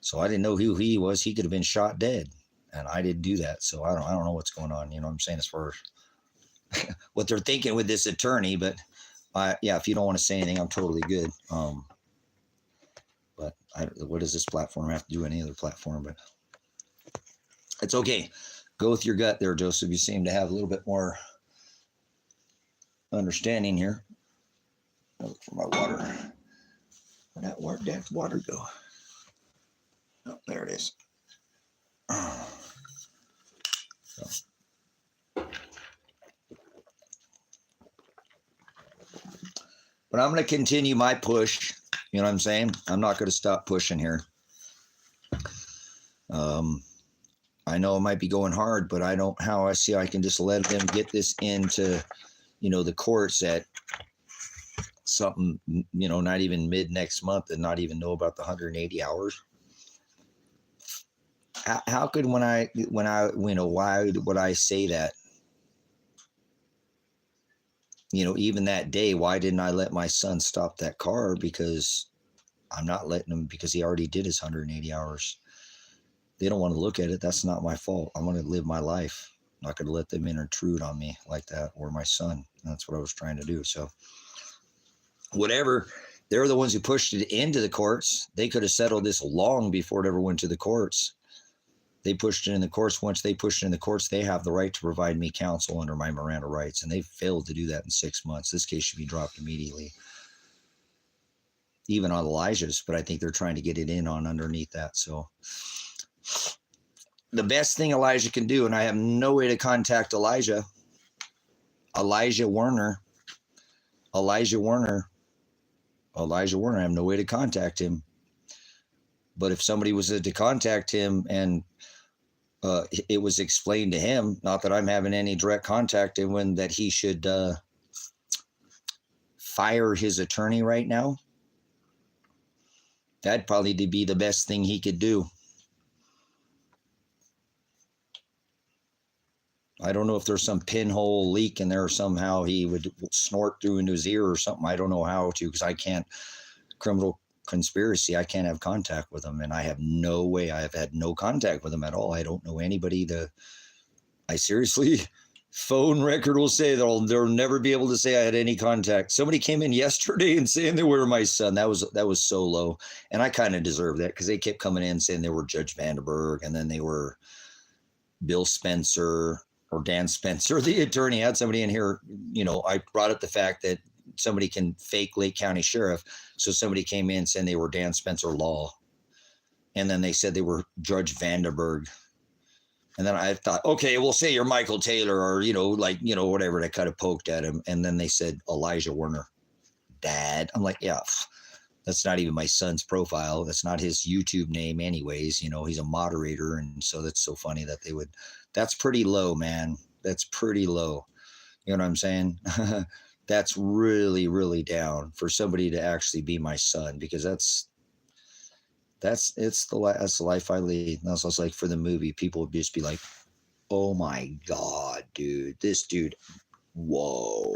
So I didn't know who he was. He could have been shot dead. And I didn't do that. So I don't know what's going on. You know what I'm saying? As far as what they're thinking with this attorney. But yeah, if you don't want to say anything, I'm totally good. But what does this platform have to do with any other platform? But it's okay. Go with your gut there, Joseph. You seem to have a little bit more understanding here. I'll look for my water. Where'd that water go? Oh, there it is. But I'm going to continue my push. You know what I'm saying? I'm not going to stop pushing here. I know it might be going hard, but I don't how I see I can just let them get this into, the courts at something, not even mid next month and not even know about the 180 hours. How could why would I say that? Even that day, why didn't I let my son stop that car? Because I'm not letting him, because he already did his 180 hours. They don't want to look at it. That's not my fault. I want to live my life. not going to let them intrude on me like that, or my son. That's what I was trying to do. So whatever, they're the ones who pushed it into the courts. They could have settled this long before it ever went to the courts. They pushed it in the courts. Once they pushed it in the courts, they have the right to provide me counsel under my Miranda rights, and they failed to do that in 6 months. This case should be dropped immediately, even on Elijah's, but I think they're trying to get it in on underneath that. So the best thing Elijah can do, and I have no way to contact Werner, I have no way to contact him. But if somebody was to contact him and it was explained to him, not that I'm having any direct contact with him, that he should fire his attorney right now, that'd probably be the best thing he could do. I don't know if there's some pinhole leak in there somehow he would snort through into his ear or something. I don't know how to, because I can't, criminal conspiracy, I can't have contact with him, and I have no way. I have had no contact with him at all. I don't know anybody I seriously, phone record will say they'll never be able to say I had any contact. Somebody came in yesterday and saying they were my son. That was so low, and I kind of deserve that, because they kept coming in saying they were Judge Vandenberg, and then they were Bill Spencer or Dan Spencer, the attorney. I had somebody in here, I brought up the fact that somebody can fake Lake County Sheriff. So somebody came in saying they were Dan Spencer Law. And then they said they were Judge Vandenberg. And then I thought, okay, we'll say you're Michael Taylor, or, whatever. And I kind of poked at him. And then they said, Elijah Werner, Dad. I'm like, yeah, that's not even my son's profile. That's not his YouTube name anyways. He's a moderator. And so that's so funny that that's pretty low, man. That's pretty low. You know what I'm saying? That's really, really down for somebody to actually be my son, because that's the life I lead. That's also like for the movie, people would just be like, oh my God, dude, this dude, whoa.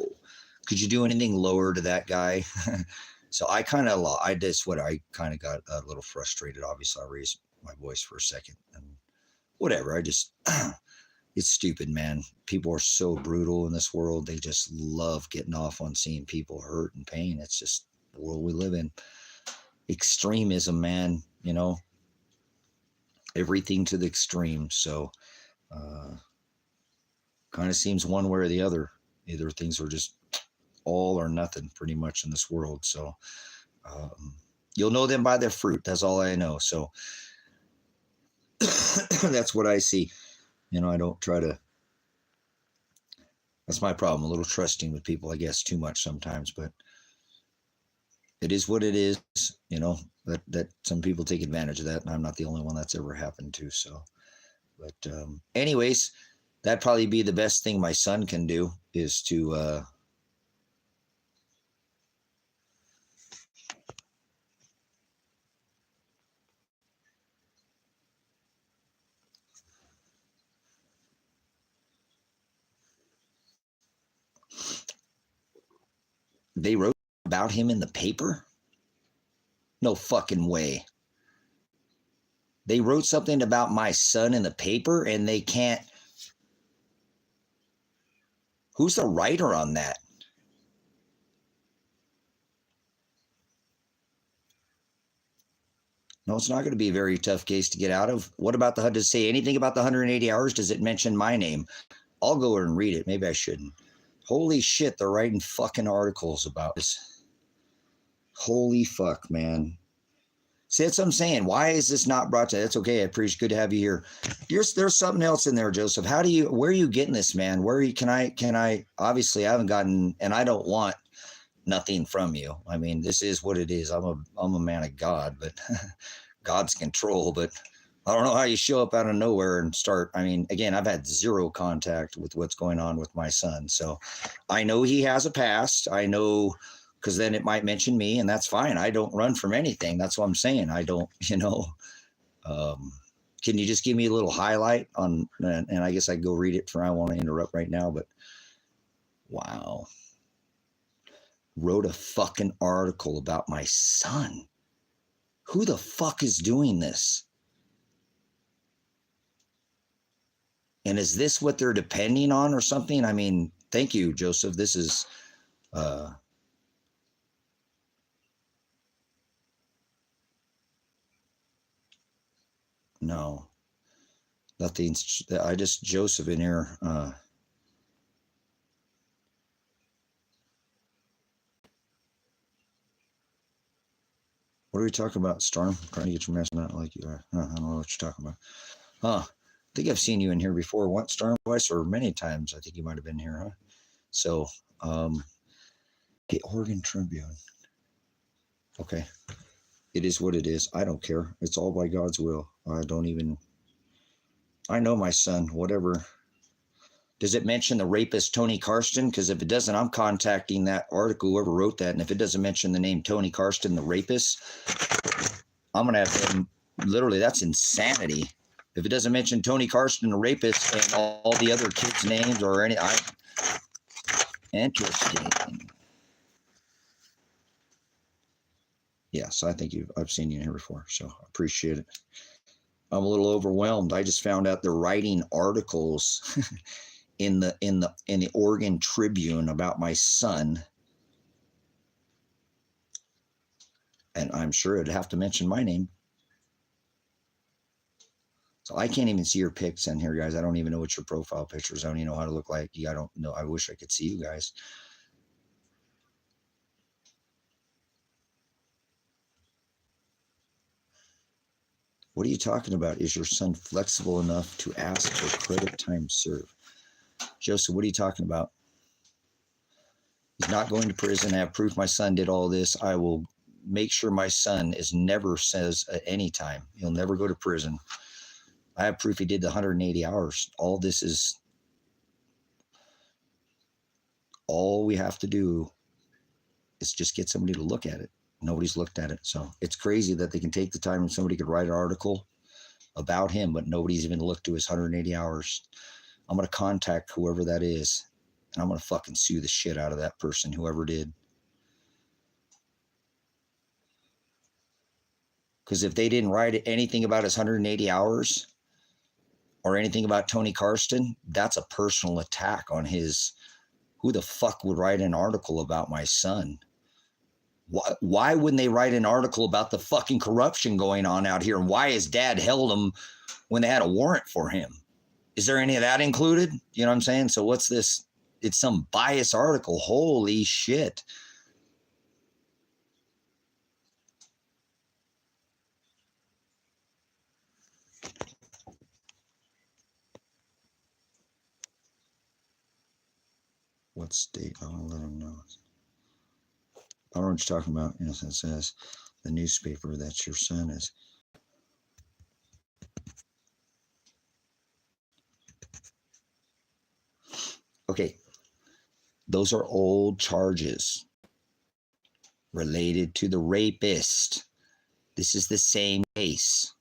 Could you do anything lower to that guy? So I kind of got a little frustrated. Obviously, I raised my voice for a second and whatever. It's stupid, man. People are so brutal in this world. They just love getting off on seeing people hurt and pain. It's just the world we live in. Extremism, man, everything to the extreme. So kind of seems one way or the other. Either things are just all or nothing pretty much in this world. So you'll know them by their fruit. That's all I know. So that's what I see. I don't try to, that's my problem. A little trusting with people, I guess, too much sometimes, but it is what it is, that some people take advantage of that. And I'm not the only one that's ever happened to. So, but anyways, that'd probably be the best thing my son can do, is to, they wrote about him in the paper? No fucking way. They wrote something about my son in the paper and they can't. Who's the writer on that? No, it's not going to be a very tough case to get out of. What about does it say anything about the 180 hours? Does it mention my name? I'll go and read it. Maybe I shouldn't. Holy shit, they're writing fucking articles about this. Holy fuck, man. See, that's what I'm saying. Why is this not brought to? That's okay. I appreciate. Good to have you here. There's something else in there, Joseph. Where are you getting this, man? Can I, obviously I haven't gotten, and I don't want nothing from you. I mean, this is what it is. I'm a man of God, but God's control, but I don't know how you show up out of nowhere and start. I mean, again, I've had zero contact with what's going on with my son. So I know he has a past. I know, because then it might mention me, and that's fine. I don't run from anything. That's what I'm saying. I don't, can you just give me a little highlight on, and I guess I go read it I want to interrupt right now, but wow. Wrote a fucking article about my son. Who the fuck is doing this? And is this what they're depending on or something? I mean, thank you, Joseph. This is, no, nothing. I just, Joseph in here. What are we talking about, Storm? Trying to get your mess not like you are. I don't know what you're talking about. Huh. I think I've seen you in here before once, Storm, twice, or many times. I think you might have been here, huh? So, the Oregon Tribune. Okay. It is what it is. I don't care. It's all by God's will. I know my son, whatever. Does it mention the rapist, Tony Karsten? Because if it doesn't, I'm contacting that article, whoever wrote that. And if it doesn't mention the name Tony Karsten, the rapist, I'm going to have him, literally, that's insanity. If it doesn't mention Tony Karsten, the rapist, and all the other kids' names or any, interesting. Yes, I think I've seen you in here before, so I appreciate it. I'm a little overwhelmed. I just found out they're writing articles in the Oregon Tribune about my son, and I'm sure it'd have to mention my name. So I can't even see your pics in here, guys. I don't even know what your profile pictures. I don't even know how to look like. I don't know. I wish I could see you guys. What are you talking about? Is your son flexible enough to ask for credit time served? Joseph, what are you talking about? He's not going to prison. I have proof my son did all this. I will make sure my son never says at any time. He'll never go to prison. I have proof he did the 180 hours. All this is, all we have to do is just get somebody to look at it. Nobody's looked at it. So it's crazy that they can take the time and somebody could write an article about him, but nobody's even looked to his 180 hours. I'm going to contact whoever that is, and I'm going to fucking sue the shit out of that person, whoever did. Because if they didn't write anything about his 180 hours or anything about Tony Karsten, that's a personal attack on his. Who the fuck would write an article about my son? Why wouldn't they write an article about the fucking corruption going on out here and why his dad held him when they had a warrant for him? Is there any of that included? You know what I'm saying? So what's this? It's some biased article. Holy shit. What state? I'll let him know. I don't know what you're talking about. You know, it says the newspaper that your son is. Okay. Those are old charges related to the rapist. This is the same case.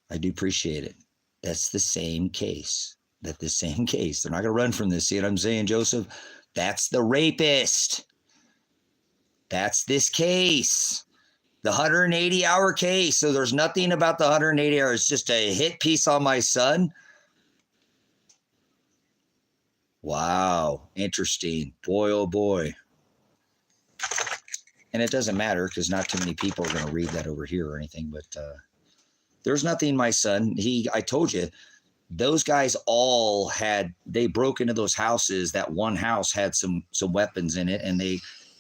I do appreciate it. That's the same case. They're not going to run from this. See what I'm saying, Joseph? That's the rapist. That's this case. The 180-hour case. So there's nothing about the 180 hours. It's just a hit piece on my son. Wow. Interesting. Boy, oh boy. And it doesn't matter because not too many people are going to read that over here or anything. But there's nothing my son. I told you. Those guys all they broke into those houses. That one house had some weapons in it, and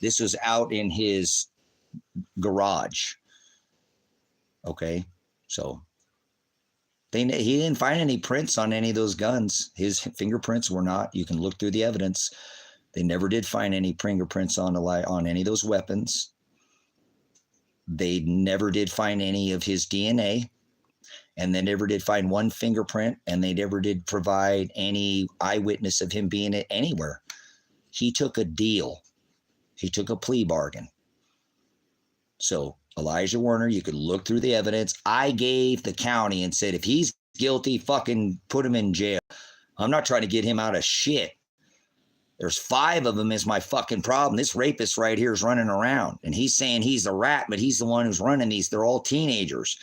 this was out in his garage. Okay, so he didn't find any prints on any of those guns. His fingerprints were not. You can look through the evidence. They never did find any fingerprints on any of those weapons. They never did find any of his DNA. And they never did find one fingerprint, and they never did provide any eyewitness of him being anywhere. He took a deal. He took a plea bargain. So Elijah Werner, you could look through the evidence. I gave the county and said, if he's guilty, fucking put him in jail. I'm not trying to get him out of shit. There's 5 of them is my fucking problem. This rapist right here is running around, and he's saying he's the rat, but he's the one who's running these. They're all teenagers.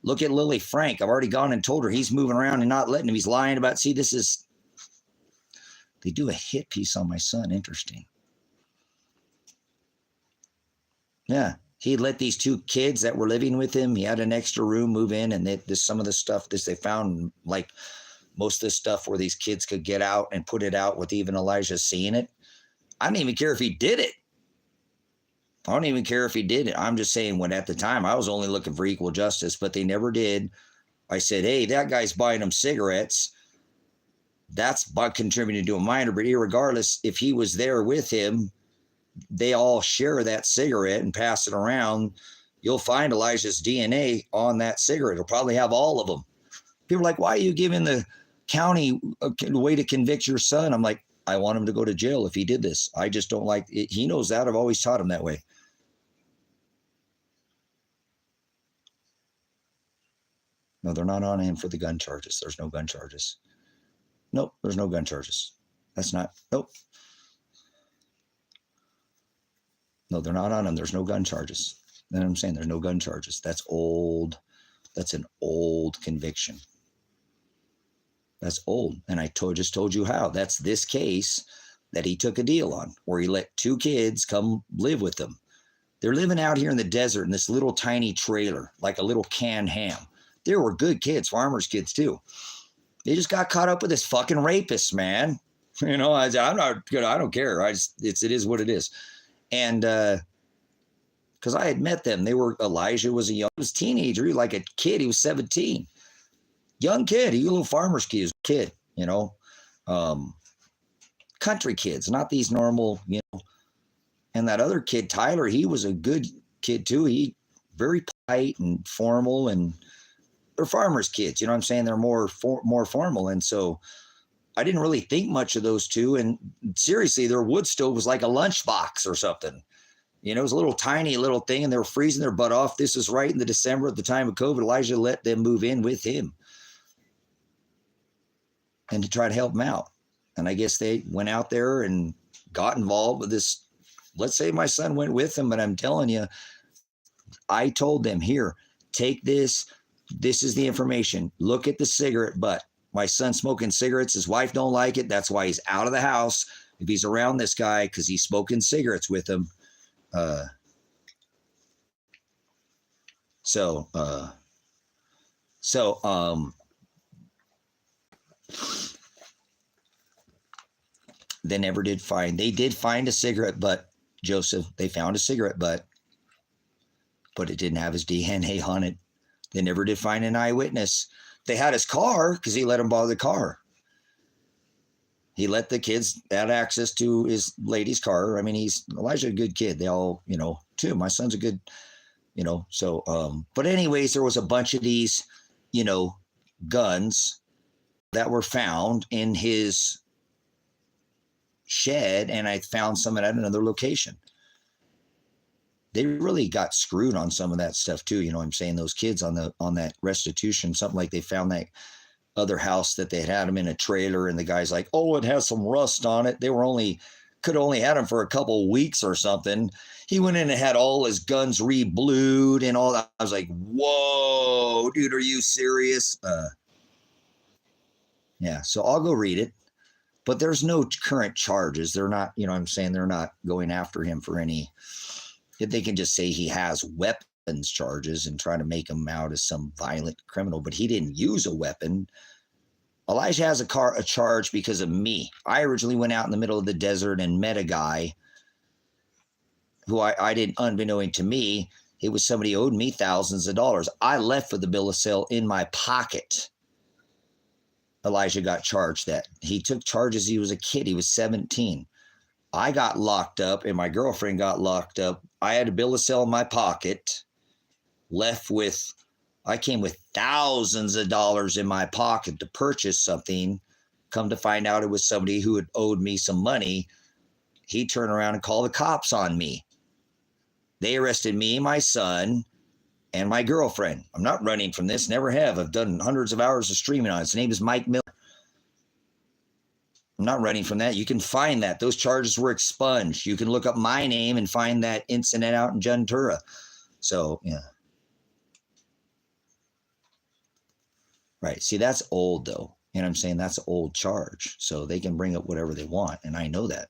Look at Lily Frank. I've already gone and told her he's moving around and not letting him. He's lying about, see, this is, they do a hit piece on my son. Interesting. Yeah. He let these 2 kids that were living with him, he had an extra room, move in, and some of the stuff they found, like most of the stuff where these kids could get out and put it out with even Elijah seeing it. I don't even care if he did it. I don't even care if he did it. I'm just saying, when at the time I was only looking for equal justice, but they never did. I said, hey, that guy's buying them cigarettes. That's by contributing to a minor, but irregardless, if he was there with him, they all share that cigarette and pass it around. You'll find Elijah's DNA on that cigarette. It'll probably have all of them. People are like, why are you giving the county a way to convict your son? I'm like, I want him to go to jail if he did this. I just don't like it. He knows that. I've always taught him that way. No, they're not on him for the gun charges. There's no gun charges. Nope, there's no gun charges. That's not, nope. No, they're not on him. There's no gun charges. You know what I'm saying? There's no gun charges. That's old. That's an old conviction. That's old. And I just told you how. That's this case that he took a deal on, where he let 2 kids come live with them. They're living out here in the desert in this little tiny trailer, like a little canned ham. There were good kids, farmers' kids too. They just got caught up with this fucking rapist, man. You know, I'm not good. I don't care. It is what it is. And because I had met them, Elijah was he was a teenager, he was like a kid. He was 17, young kid. He was a little farmer's kid, you know, country kids, not these normal, you know. And that other kid, Tyler, he was a good kid too. He very polite and formal, and they're farmers' kids. You know what I'm saying? They're more formal. And so I didn't really think much of those 2. And seriously, their wood stove was like a lunchbox or something. You know, it was a little tiny little thing, and they were freezing their butt off. This is right in the December at the time of COVID. Elijah let them move in with him and to try to help them out. And I guess they went out there and got involved with this. Let's say my son went with them, but I'm telling you, I told them, here, take this. This is the information. Look at the cigarette butt. My son's smoking cigarettes. His wife don't like it. That's why he's out of the house. If he's around this guy, because he's smoking cigarettes with him. They never did find. They did find a cigarette butt, Joseph. They found a cigarette butt, but it didn't have his DNA on it. They never did find an eyewitness. They had his car because he let them borrow the car. He let the kids have access to his lady's car. I mean, Elijah's a good kid. They all, you know, too. My son's a good, you know, so, but anyways, there was a bunch of these, you know, guns that were found in his shed, and I found some at another location. They really got screwed on some of that stuff too. You know what I'm saying? Those kids on that restitution, something like they found that other house that they had them in a trailer, and the guy's like, oh, it has some rust on it. They could only had them for a couple of weeks or something. He went in and had all his guns re-blued and all that. I was like, whoa, dude, are you serious? Yeah. So I'll go read it, but there's no current charges. They're not, you know what I'm saying? They're not going after him for any. They can just say he has weapons charges and try to make him out as some violent criminal, but he didn't use a weapon. Elijah has a charge because of me. I originally went out in the middle of the desert and met a guy who I didn't, unbeknown to me, it was somebody owed me thousands of dollars. I left with the bill of sale in my pocket. Elijah got charged that. He took charges. He was a kid. He was 17. I got locked up and my girlfriend got locked up. I had a bill of sale in my pocket, I came with thousands of dollars in my pocket to purchase something. Come to find out it was somebody who had owed me some money. He turned around and called the cops on me. They arrested me, my son, and my girlfriend. I'm not running from this, never have. I've done hundreds of hours of streaming on it. His name is Mike Miller. I'm not running from that. You can find that. Those charges were expunged. You can look up my name and find that incident out in Ventura. So, yeah. Right. See, that's old, though. You know what I'm saying? That's an old charge. So they can bring up whatever they want. And I know that.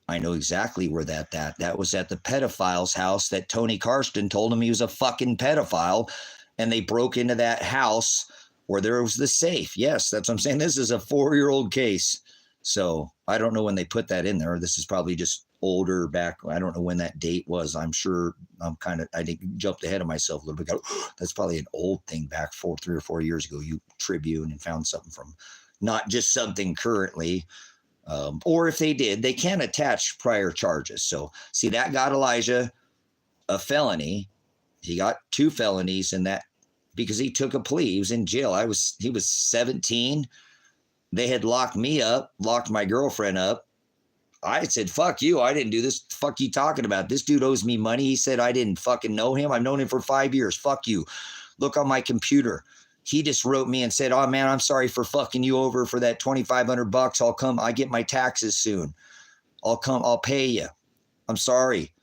I know exactly where that was at the pedophile's house that Tony Karsten told him he was a fucking pedophile. And they broke into that house where there was the safe. Yes, that's what I'm saying. This is a 4-year-old case. So I don't know when they put that in there. This is probably just older back. I don't know when that date was. I'm sure I think jumped ahead of myself a little bit. That's probably an old thing back 3 or 4 years ago. You Tribune and found something from not just something currently. Or if they did, they can attach prior charges. So see, that got Elijah a felony. He got 2 felonies in that because he took a plea. He was in jail. He was 17. They had locked me up, locked my girlfriend up. I said, fuck you. I didn't do this. Fuck you talking about? This dude owes me money. He said, I didn't fucking know him. I've known him for 5 years. Fuck you. Look on my computer. He just wrote me and said, oh man, I'm sorry for fucking you over for that $2,500. I'll come. I get my taxes soon. I'll pay you. I'm sorry.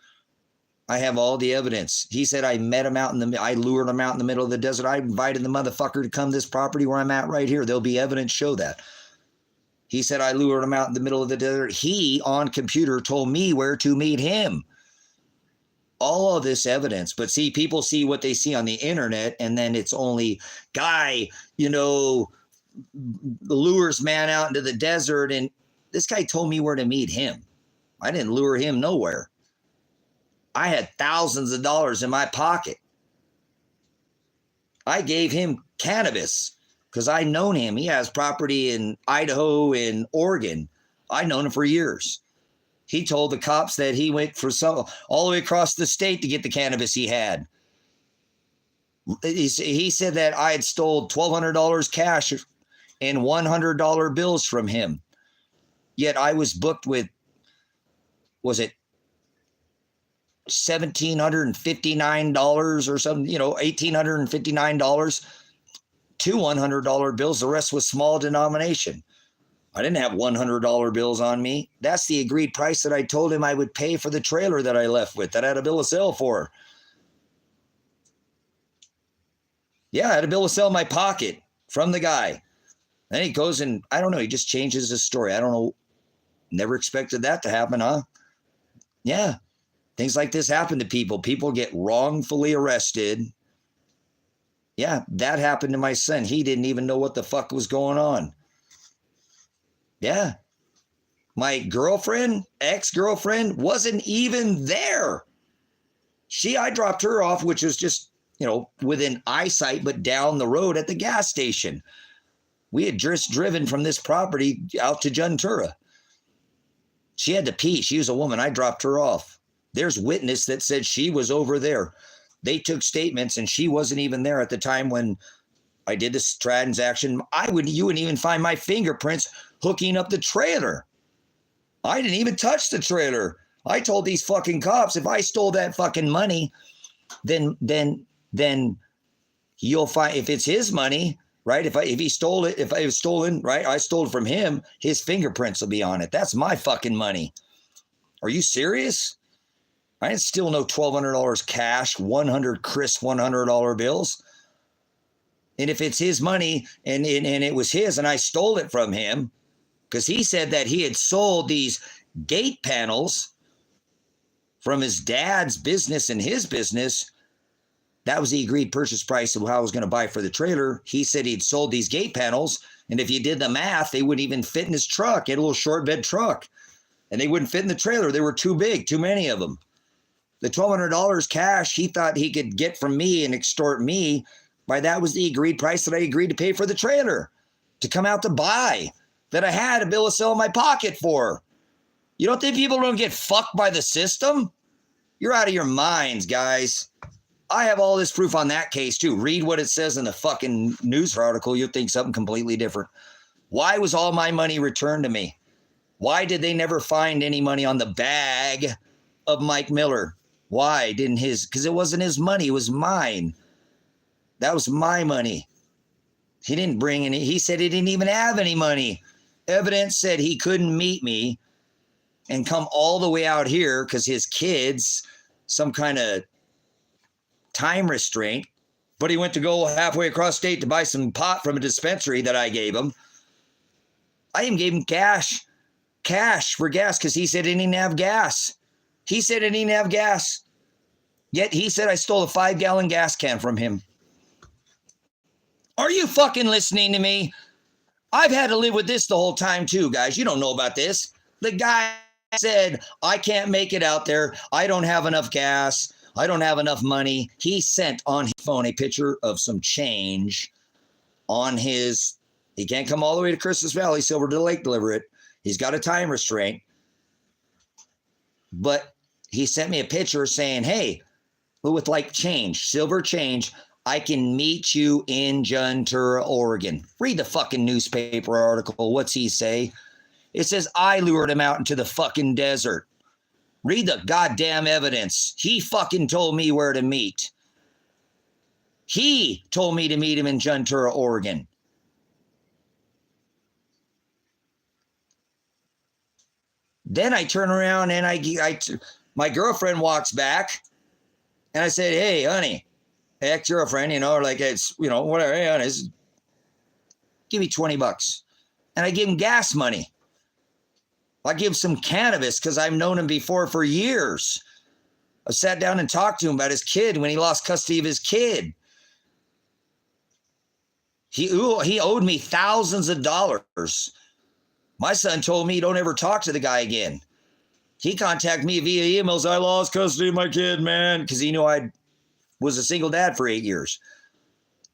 I have all the evidence. He said, I met him I lured him out in the middle of the desert. I invited the motherfucker to come to this property where I'm at right here. There'll be evidence show that. He said, I lured him out in the middle of the desert. He, on computer, told me where to meet him. All of this evidence. But see, people see what they see on the internet, and then it's only guy, lures man out into the desert. And this guy told me where to meet him. I didn't lure him nowhere. I had thousands of dollars in my pocket. I gave him cannabis because I known him. He has property in Idaho and Oregon. I've known him for years. He told the cops that he went all the way across the state to get the cannabis he had. He said that I had stole $1,200 cash and $100 bills from him. Yet I was booked with, was it $1,759 or something, $1,859, 2 $100 bills. The rest was small denomination. I didn't have $100 bills on me. That's the agreed price that I told him I would pay for the trailer that I left with, that I had a bill of sale for. Yeah, I had a bill of sale in my pocket from the guy. Then he goes and, I don't know, he just changes his story. I don't know. Never expected that to happen, huh? Yeah. Things like this happen to people. People get wrongfully arrested. Yeah, that happened to my son. He didn't even know what the fuck was going on. Yeah. My girlfriend, ex-girlfriend, wasn't even there. I dropped her off, which was just, within eyesight, but down the road at the gas station. We had just driven from this property out to Ventura. She had to pee. She was a woman. I dropped her off. There's witness that said she was over there. They took statements and she wasn't even there at the time when I did this transaction. You wouldn't even find my fingerprints hooking up the trailer. I didn't even touch the trailer. I told these fucking cops, if I stole that fucking money, then you'll find, if it's his money, right? If he stole it, if it was stolen, right? I stole it from him, his fingerprints will be on it. That's my fucking money. Are you serious? I didn't steal no $1,200 cash, 100 crisp $100 bills. And if it's his money and it was his and I stole it from him, because he said that he had sold these gate panels from his dad's business and his business. That was the agreed purchase price of how I was going to buy for the trailer. He said he'd sold these gate panels, and if you did the math, they wouldn't even fit in his truck. He had a little short bed truck, and they wouldn't fit in the trailer. They were too big, too many of them. The $1,200 cash he thought he could get from me and extort me, that was the agreed price that I agreed to pay for the trailer to come out to buy, that I had a bill of sale in my pocket for. You don't think people don't get fucked by the system? You're out of your minds, guys. I have all this proof on that case too. Read what it says in the fucking news article. You'll think something completely different. Why was all my money returned to me? Why did they never find any money on the bag of Mike Miller? Why didn't because it wasn't his money, it was mine. That was my money. He didn't bring any, he said he didn't even have any money evidence said he couldn't meet me and come all the way out here because his kids, some kind of time restraint, but he went to go halfway across state to buy some pot from a dispensary that I gave him. I even gave him cash for gas because he said he didn't have gas. He said he didn't have gas. Yet he said I stole a 5-gallon gas can from him. Are you fucking listening to me? I've had to live with this the whole time too, guys. You don't know about this. The guy said, I can't make it out there. I don't have enough gas. I don't have enough money. He sent on his phone a picture of some change on his, he can't come all the way to Christmas Valley, Silver to Lake, deliver it. He's got a time restraint. But he sent me a picture saying, hey, with like change, silver change, I can meet you in Ventura, Oregon. Read the fucking newspaper article. What's he say? It says, I lured him out into the fucking desert. Read the goddamn evidence. He fucking told me where to meet. He told me to meet him in Ventura, Oregon. Then I turn around and my girlfriend walks back and I said, hey, honey, ex-girlfriend, or like it's, whatever, hey, honey, give me $20. And I give him gas money. I give him some cannabis because I've known him before for years. I sat down and talked to him about his kid when he lost custody of his kid. He owed me thousands of dollars. My son told me don't ever talk to the guy again. He contacted me via emails. I lost custody of my kid, man, because he knew I was a single dad for 8 years.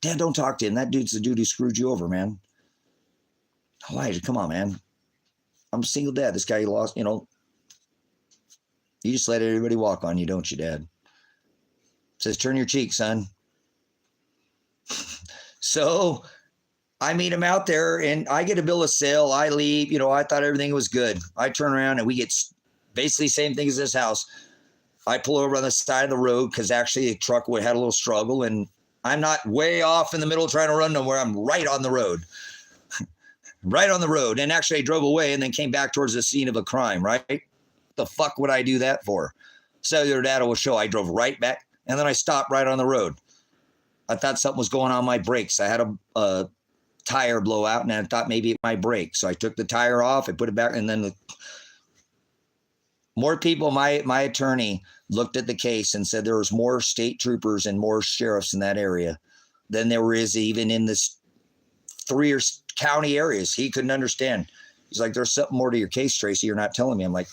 Dad, don't talk to him. That dude's the dude who screwed you over, man. Elijah, come on, man. I'm a single dad. This guy you lost, you just let everybody walk on you, don't you, Dad? Says, turn your cheek, son. So I meet him out there and I get a bill of sale. I leave, I thought everything was good. I turn around and we get basically same thing as this house. I pull over on the side of the road because actually the truck had a little struggle and I'm not way off in the middle trying to run nowhere. I'm right on the road. Right on the road. And actually I drove away and then came back towards the scene of a crime, right? The fuck would I do that for? Cellular data will show I drove right back and then I stopped right on the road. I thought something was going on my brakes. I had a tire blowout and I thought maybe it might break. So I took the tire off, I put it back, and then more people, my attorney looked at the case and said there was more state troopers and more sheriffs in that area than there is even in this 3 or county areas. He couldn't understand. He's like, there's something more to your case, Tracy. You're not telling me. I'm like,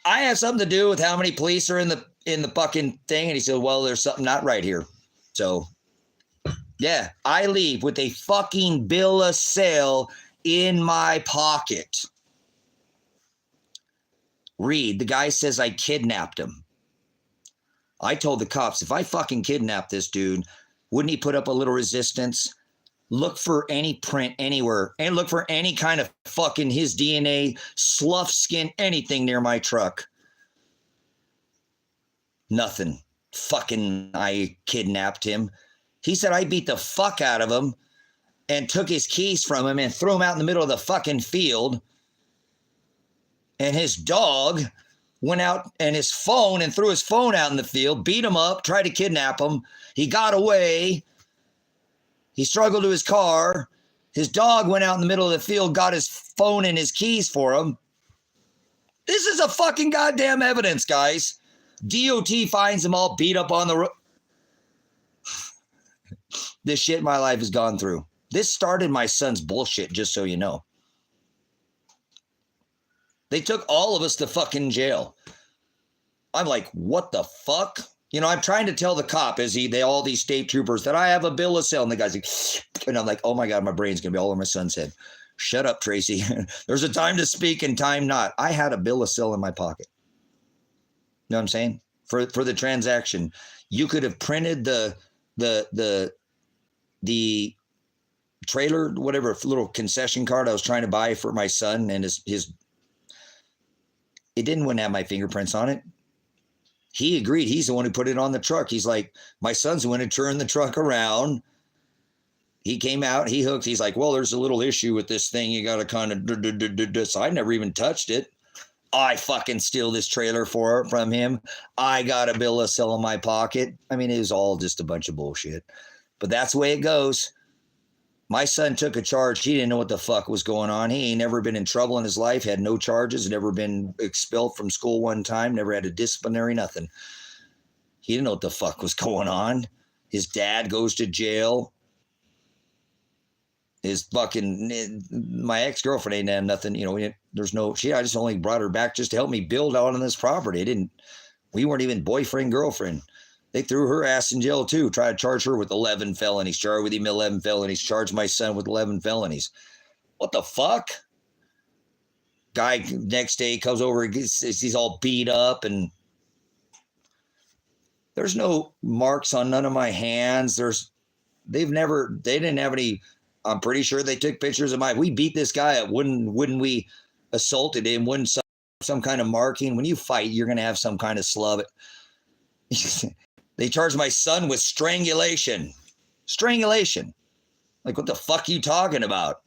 I have something to do with how many police are in the fucking thing. And he said, well, there's something not right here. So yeah, I leave with a fucking bill of sale in my pocket. Read, the guy says I kidnapped him. I told the cops, if I fucking kidnapped this dude, wouldn't he put up a little resistance? Look for any print anywhere and look for any kind of fucking his DNA, slough skin, anything near my truck. Nothing. Fucking, I kidnapped him. He said I beat the fuck out of him and took his keys from him and threw him out in the middle of the fucking field. And his dog went out and his phone and threw his phone out in the field, beat him up, tried to kidnap him. He got away. He struggled to his car. His dog went out in the middle of the field, got his phone and his keys for him. This is a fucking goddamn evidence, guys. DOT finds them all beat up on the road. This shit my life has gone through. This started my son's bullshit, just so you know. They took all of us to fucking jail. I'm like, what the fuck? I'm trying to tell the cop all these state troopers that I have a bill of sale. And the guy's like, and I'm like, oh my God, my brain's going to be all over my son's head. Shut up, Tracy. There's a time to speak and time not. I had a bill of sale in my pocket. You know what I'm saying? For the transaction, you could have printed the trailer, whatever little concession card I was trying to buy for my son and his it wouldn't have my fingerprints on it. He agreed. He's the one who put it on the truck. He's like, my son's the one who turned the truck around. he came out, he hooked, he's like, well, there's a little issue with this thing. You got to kind of, so I never even touched it. I fucking steal this trailer from him. I got a bill of sale in my pocket. I mean, it was all just a bunch of bullshit. But that's the way it goes. My son took a charge. He didn't know what the fuck was going on. He ain't never been in trouble in his life, had no charges, never been expelled from school one time, never had a disciplinary, nothing. He didn't know what the fuck was going on. His dad goes to jail. His fucking, my ex-girlfriend ain't had nothing, you know, there's no, I just only brought her back just to help me build out on this property. We weren't even boyfriend, girlfriend. They threw her ass in jail too, tried to charge her with 11 felonies, charged with him 11 felonies, charged my son with 11 felonies. What the fuck? Guy next day comes over, he's all beat up, and there's no marks on none of my hands. They didn't have any. I'm pretty sure they took pictures of we beat this guy up. Wouldn't we assaulted him? Wouldn't some kind of marking? When you fight, you're going to have some kind of slub. They charged my son with strangulation. Strangulation. Like, what the fuck are you talking about?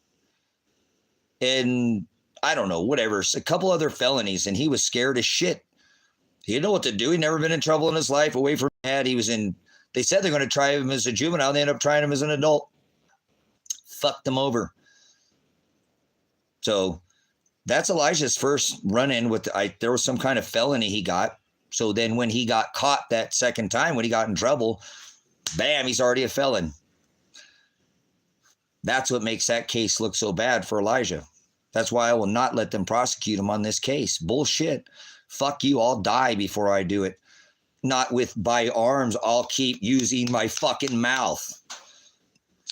And I don't know, whatever. A couple other felonies, and he was scared as shit. He didn't know what to do. He'd never been in trouble in his life, away from dad. They said they're going to try him as a juvenile. They ended up trying him as an adult. Fucked him over. So that's Elijah's first run-in with, there was some kind of felony he got. So then when he got caught that second time, when he got in trouble, bam, he's already a felon. That's what makes that case look so bad for Elijah. That's why I will not let them prosecute him on this case. Bullshit. Fuck you. I'll die before I do it. Not by arms. I'll keep using my fucking mouth.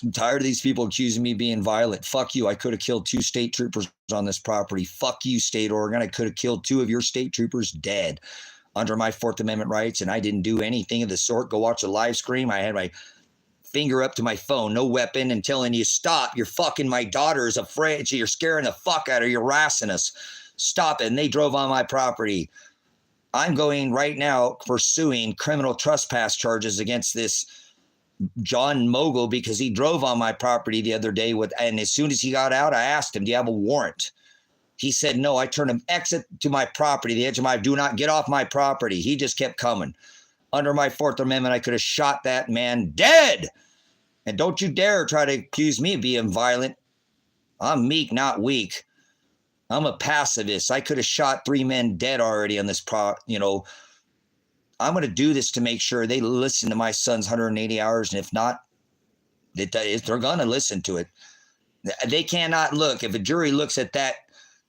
I'm tired of these people accusing me of being violent. Fuck you. I could have killed 2 state troopers on this property. Fuck you, state Oregon. I could have killed 2 of your state troopers dead under my 4th Amendment rights, and I didn't do anything of the sort. Go watch a live stream. I had my finger up to my phone, no weapon, and telling you, stop. You're fucking, my daughter is afraid. You're scaring the fuck out of her. You're harassing us. Stop it. And they drove on my property. I'm going right now pursuing criminal trespass charges against this John Mogul because he drove on my property the other day and as soon as he got out, I asked him, do you have a warrant? He said, no. I turned him exit to my property, the edge of do not get off my property. He just kept coming. Under my 4th Amendment, I could have shot that man dead. And don't you dare try to accuse me of being violent. I'm meek, not weak. I'm a pacifist. I could have shot 3 men dead already on this I'm going to do this to make sure they listen to my son's 180 hours. And if not, they're going to listen to it. They cannot look. If a jury looks at that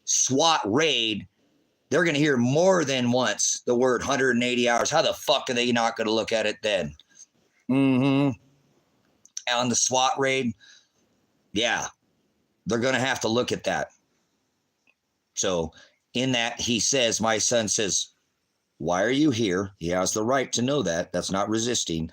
SWAT raid, they're going to hear more than once the word 180 hours. How the fuck are they not going to look at it then? On the SWAT raid, yeah, they're going to have to look at that. So in that, he says, my son says, why are you here? He has the right to know that. That's not resisting.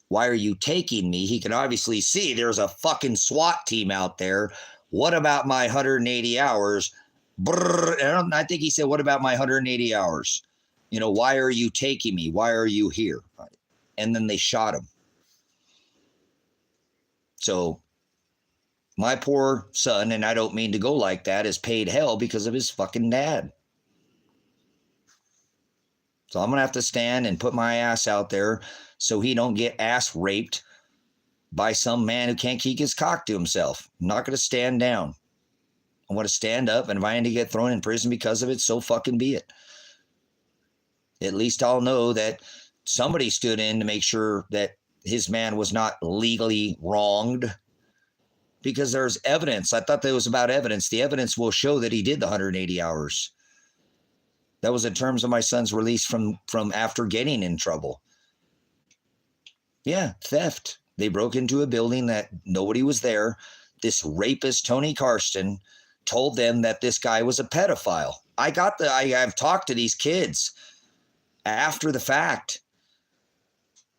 Why are you taking me? He can obviously see there's a fucking SWAT team out there. What about my 180 hours? Brrr. I think he said, what about my 180 hours? Why are you taking me? Why are you here? And then they shot him. So my poor son, and I don't mean to go like that, is paid hell because of his fucking dad. So I'm going to have to stand and put my ass out there so he don't get ass raped by some man who can't keep his cock to himself. I'm not going to stand down. I want to stand up, and if I need to get thrown in prison because of it, so fucking be it. At least I'll know that somebody stood in to make sure that his man was not legally wronged, because there's evidence. I thought that was about evidence. The evidence will show that he did the 180 hours. That was in terms of my son's release from after getting in trouble. Yeah, theft. They broke into a building that nobody was there. This rapist, Tony Karsten, told them that this guy was a pedophile. I've talked to these kids after the fact.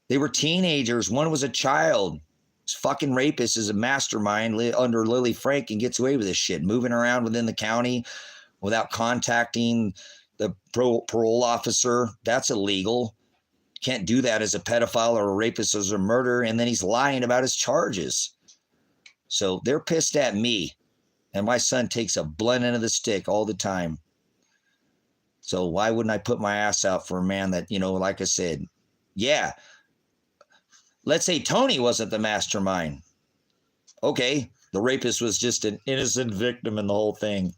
They were teenagers. One was a child. This fucking rapist is a mastermind under Lily Frank and gets away with this shit, moving around within the county without contacting the parole officer. That's illegal. Can't do that as a pedophile or a rapist or a murderer. And then he's lying about his charges. So they're pissed at me. And my son takes a blunt end of the stick all the time. So why wouldn't I put my ass out for a man that, like I said, yeah, let's say Tony wasn't the mastermind. Okay, the rapist was just an innocent victim in the whole thing.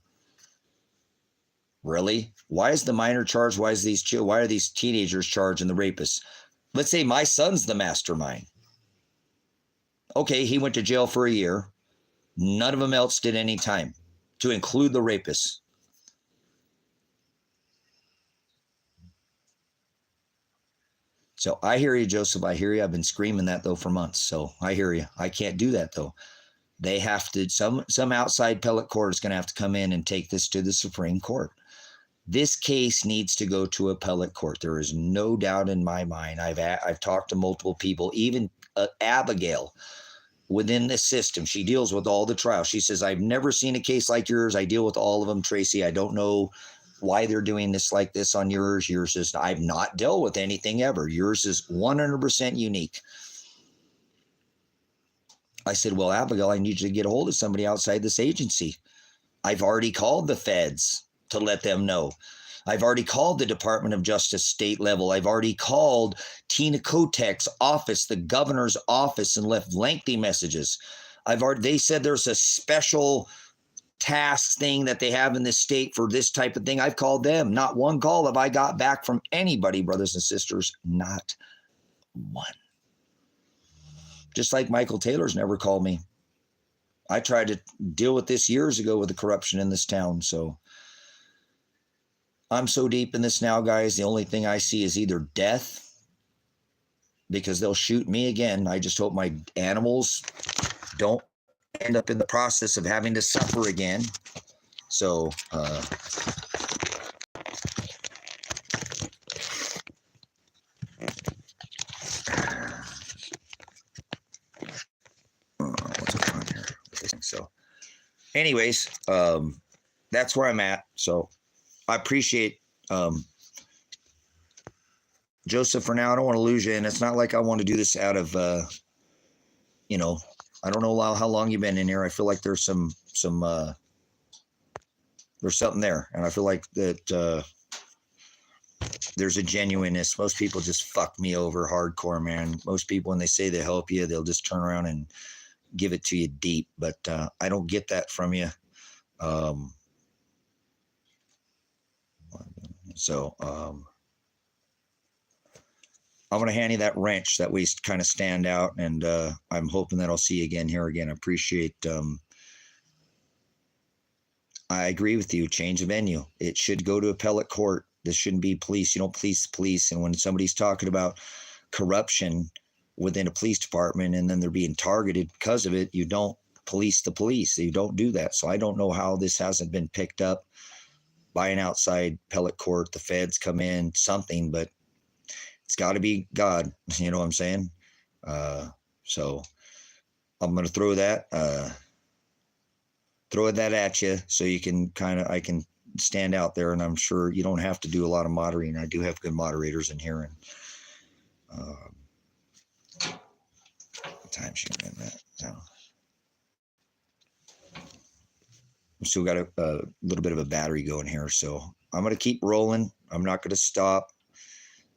Really? Why is the minor charged? Why are these teenagers charged and the rapists? Let's say my son's the mastermind. Okay, he went to jail for a year. None of them else did any time, to include the rapists. So I hear you, Joseph. I hear you. I've been screaming that, though, for months. So I hear you. I can't do that, though. They have to, some outside appellate court is going to have to come in and take this to the Supreme Court. This case needs to go to appellate court. There is no doubt in my mind. I've talked to multiple people, even Abigail within the system. She deals with all the trials. She says, I've never seen a case like yours. I deal with all of them, Tracy. I don't know why they're doing this like this on yours. Yours is, I've not dealt with anything ever. Yours is 100% unique. I said, well, Abigail, I need you to get a hold of somebody outside this agency. I've already called the feds to let them know. I've already called the Department of Justice state level. I've already called Tina Kotek's office, the governor's office, and left lengthy messages. They said there's a special task thing that they have in this state for this type of thing. I've called them. Not one call have I got back from anybody, brothers and sisters. Not one. Just like Michael Taylor's never called me. I tried to deal with this years ago with the corruption in this town. So I'm so deep in this now, guys. The only thing I see is either death, because they'll shoot me again. I just hope my animals don't end up in the process of having to suffer again. So, what's going on here? So, anyways, that's where I'm at. So, I appreciate Joseph for now. I don't want to lose you, and it's not like I want to do this out of I don't know how long you've been in here. I feel like there's there's something there, and I feel like that there's a genuineness. Most people just fuck me over hardcore, man. Most people, when they say they help you, they'll just turn around and give it to you deep. But I don't get that from you. So I'm going to hand you that wrench. That way you kind of stand out, and I'm hoping that I'll see you again here again. I appreciate, I agree with you. Change of venue. It should go to appellate court. This shouldn't be police. You don't police the police. And when somebody's talking about corruption within a police department and then they're being targeted because of it, you don't police the police. You don't do that. So I don't know how this hasn't been picked up by an outside appellate court. The feds come in, something, but it's got to be God. You know what I'm saying? So I'm going to throw that at you so you can I can stand out there, and I'm sure you don't have to do a lot of moderating. I do have good moderators in here, and time sheet in that. So I've still got a little bit of a battery going here, so I'm going to keep rolling. I'm not going to stop,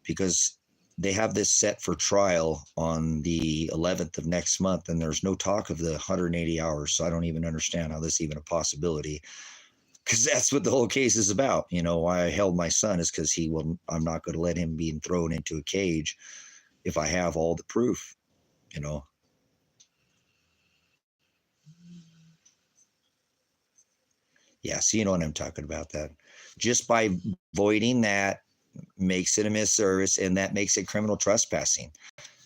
because they have this set for trial on the 11th of next month, and there's no talk of the 180 hours. So I don't even understand how this is even a possibility, because that's what the whole case is about. You know, why I held my son is because I'm not going to let him be thrown into a cage if I have all the proof, you know. Yeah, so you know what I'm talking about. That just by voiding that makes it a misservice, and that makes it criminal trespassing.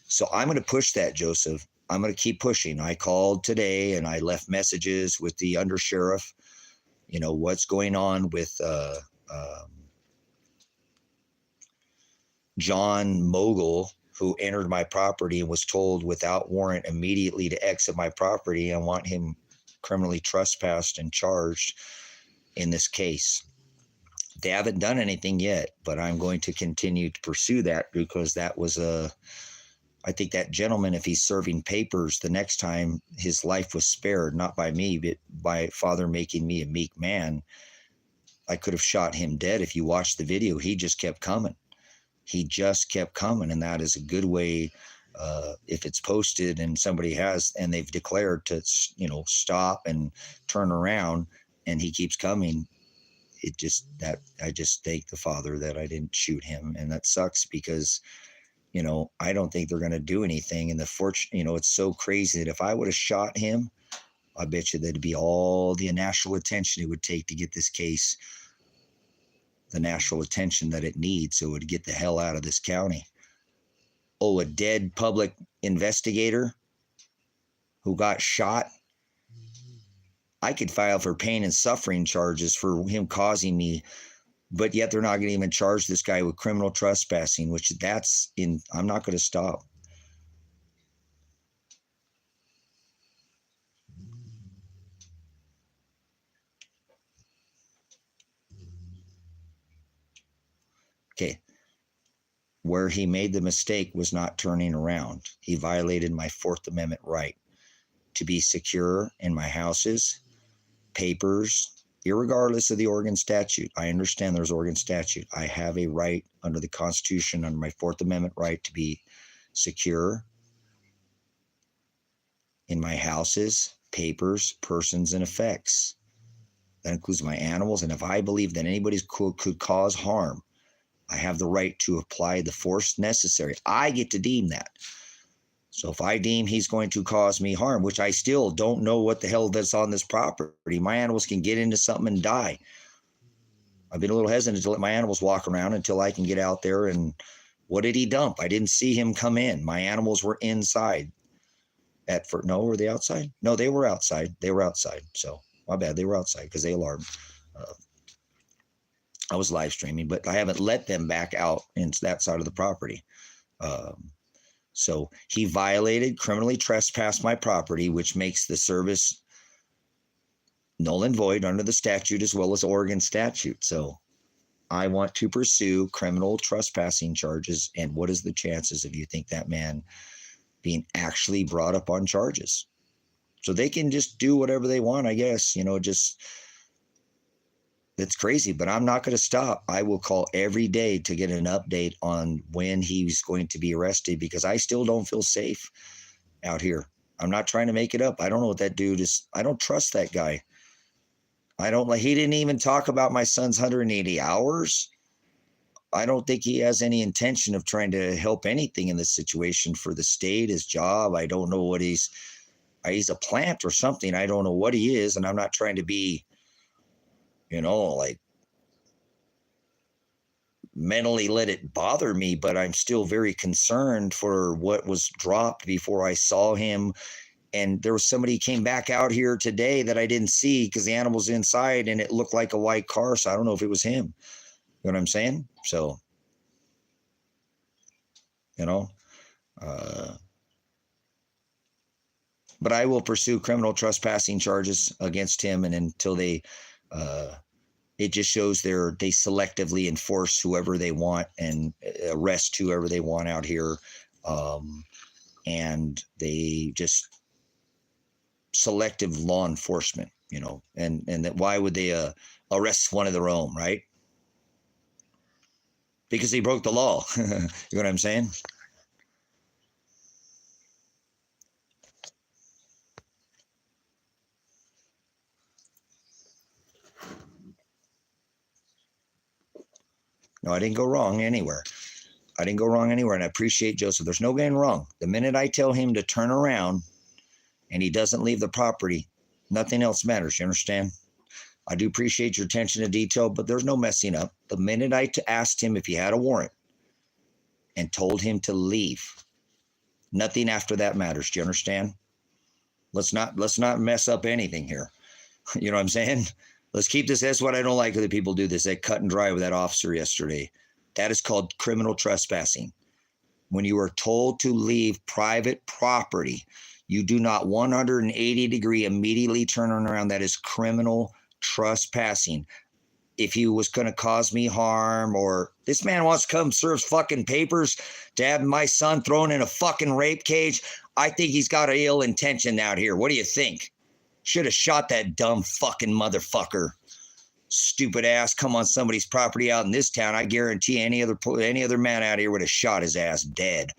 So I'm going to push that, Joseph. I'm going to keep pushing. I called today and I left messages with the undersheriff, you know, what's going on with John Mogul, who entered my property and was told without warrant immediately to exit my property. I want him criminally trespassed and charged in this case. They haven't done anything yet, but I'm going to continue to pursue that, because that was a I think that gentleman, if he's serving papers the next time, his life was spared, not by me, but by Father making me a meek man. I could have shot him dead. If you watch the video, he just kept coming. He just kept coming. And that is a good way, if it's posted and somebody has, and they've declared to, you know, stop and turn around, and he keeps coming. It just, that, I just thank the Father that I didn't shoot him. And that sucks because, you know, I don't think they're going to do anything. And the fortune, you know, it's so crazy that if I would have shot him, I bet you there'd be all the national attention it would take to get this case, the national attention that it needs, so it would get the hell out of this county. Oh, a dead public investigator who got shot. I could file for pain and suffering charges for him causing me, but yet they're not going to even charge this guy with criminal trespassing, which that's in, I'm not going to stop. Okay. Where he made the mistake was not turning around. He violated my Fourth Amendment right to be secure in my houses, papers, irregardless of the Oregon statute. I understand there's Oregon statute. I have a right under the Constitution, under my Fourth Amendment right, to be secure in my houses, papers, persons, and effects. That includes my animals. And if I believe that anybody could cause harm, I have the right to apply the force necessary. I get to deem that. So if I deem he's going to cause me harm, which I still don't know what the hell that's on this property, my animals can get into something and die. I've been a little hesitant to let my animals walk around until I can get out there. And what did he dump? I didn't see him come in. My animals were inside. No, were they outside? No, they were outside. They were outside. So my bad. They were outside because they alarmed. I was live streaming, but I haven't let them back out into that side of the property. So he violated, criminally trespassed my property, which makes the service null and void under the statute as well as Oregon statute. So I want to pursue criminal trespassing charges. And what is the chances of you think that man being actually brought up on charges? So they can just do whatever they want, I guess, you know, just... That's crazy, but I'm not going to stop. I will call every day to get an update on when he's going to be arrested, because I still don't feel safe out here. I'm not trying to make it up. I don't know what that dude is. I don't trust that guy. He didn't even talk about my son's 180 hours. I don't think he has any intention of trying to help anything in this situation for the state, his job. I don't know what he's a plant or something. I don't know what he is. And I'm not trying to be, you know, like mentally let it bother me, but I'm still very concerned for what was dropped before I saw him. And there was somebody came back out here today that I didn't see because the animal's inside and it looked like a white car. So I don't know if it was him. You know what I'm saying? So, you know, but I will pursue criminal trespassing charges against him. And until they, it just shows they selectively enforce whoever they want and arrest whoever they want out here. And they just selective law enforcement, you know, and that why would they arrest one of their own, right? Because he broke the law. You know what I'm saying? No, I didn't go wrong anywhere. I didn't go wrong anywhere. And I appreciate Joseph. There's no going wrong. The minute I tell him to turn around and he doesn't leave the property, nothing else matters. You understand? I do appreciate your attention to detail, but there's no messing up. The minute I asked him if he had a warrant and told him to leave, nothing after that matters. Do you understand? Let's not mess up anything here. You know what I'm saying? Let's keep this. That's what I don't like when people do this. They cut and dry with that officer yesterday. That is called criminal trespassing. When you are told to leave private property, you do not 180 degree immediately turn around. That is criminal trespassing. if he was going to cause me harm, or this man wants to come serve fucking papers to have my son thrown in a fucking rape cage. I think he's got an ill intention out here. What do you think? Should have shot that dumb fucking motherfucker. Stupid ass come on somebody's property out in this town. I guarantee any other man out here would have shot his ass dead.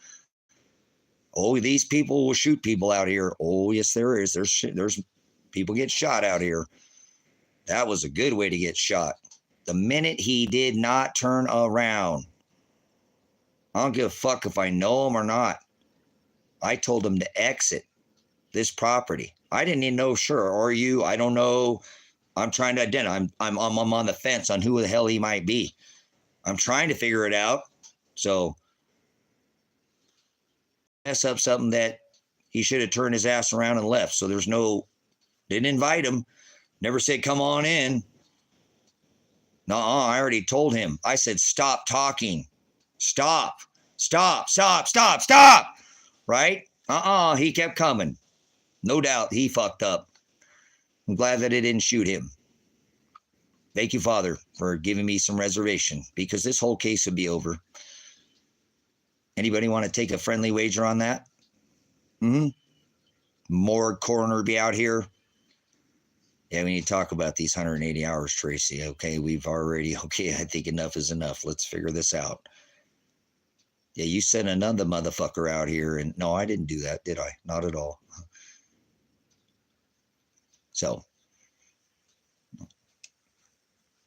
Oh, these people will shoot people out here. Oh, yes, there is. There's people get shot out here. That was a good way to get shot. The minute he did not turn around, I don't give a fuck if I know him or not. I told him to exit this property. I didn't even know, sure, or you, I don't know. I'm trying to identify. I'm on the fence on who the hell he might be. I'm trying to figure it out. So mess up something that he should have turned his ass around and left. So there's no, didn't invite him. Never said, come on in. No, I already told him. I said, stop talking. Stop. Right? He kept coming. No doubt he fucked up. I'm glad that it didn't shoot him. Thank you, Father, for giving me some reservation, because this whole case would be over. Anybody want to take a friendly wager on that? Morgue coroner be out here. Yeah, we need to talk about these 180 hours, Tracy. Okay, I think enough is enough. Let's figure this out. Yeah, you sent another motherfucker out here, and no, I didn't do that, did I? Not at all. So,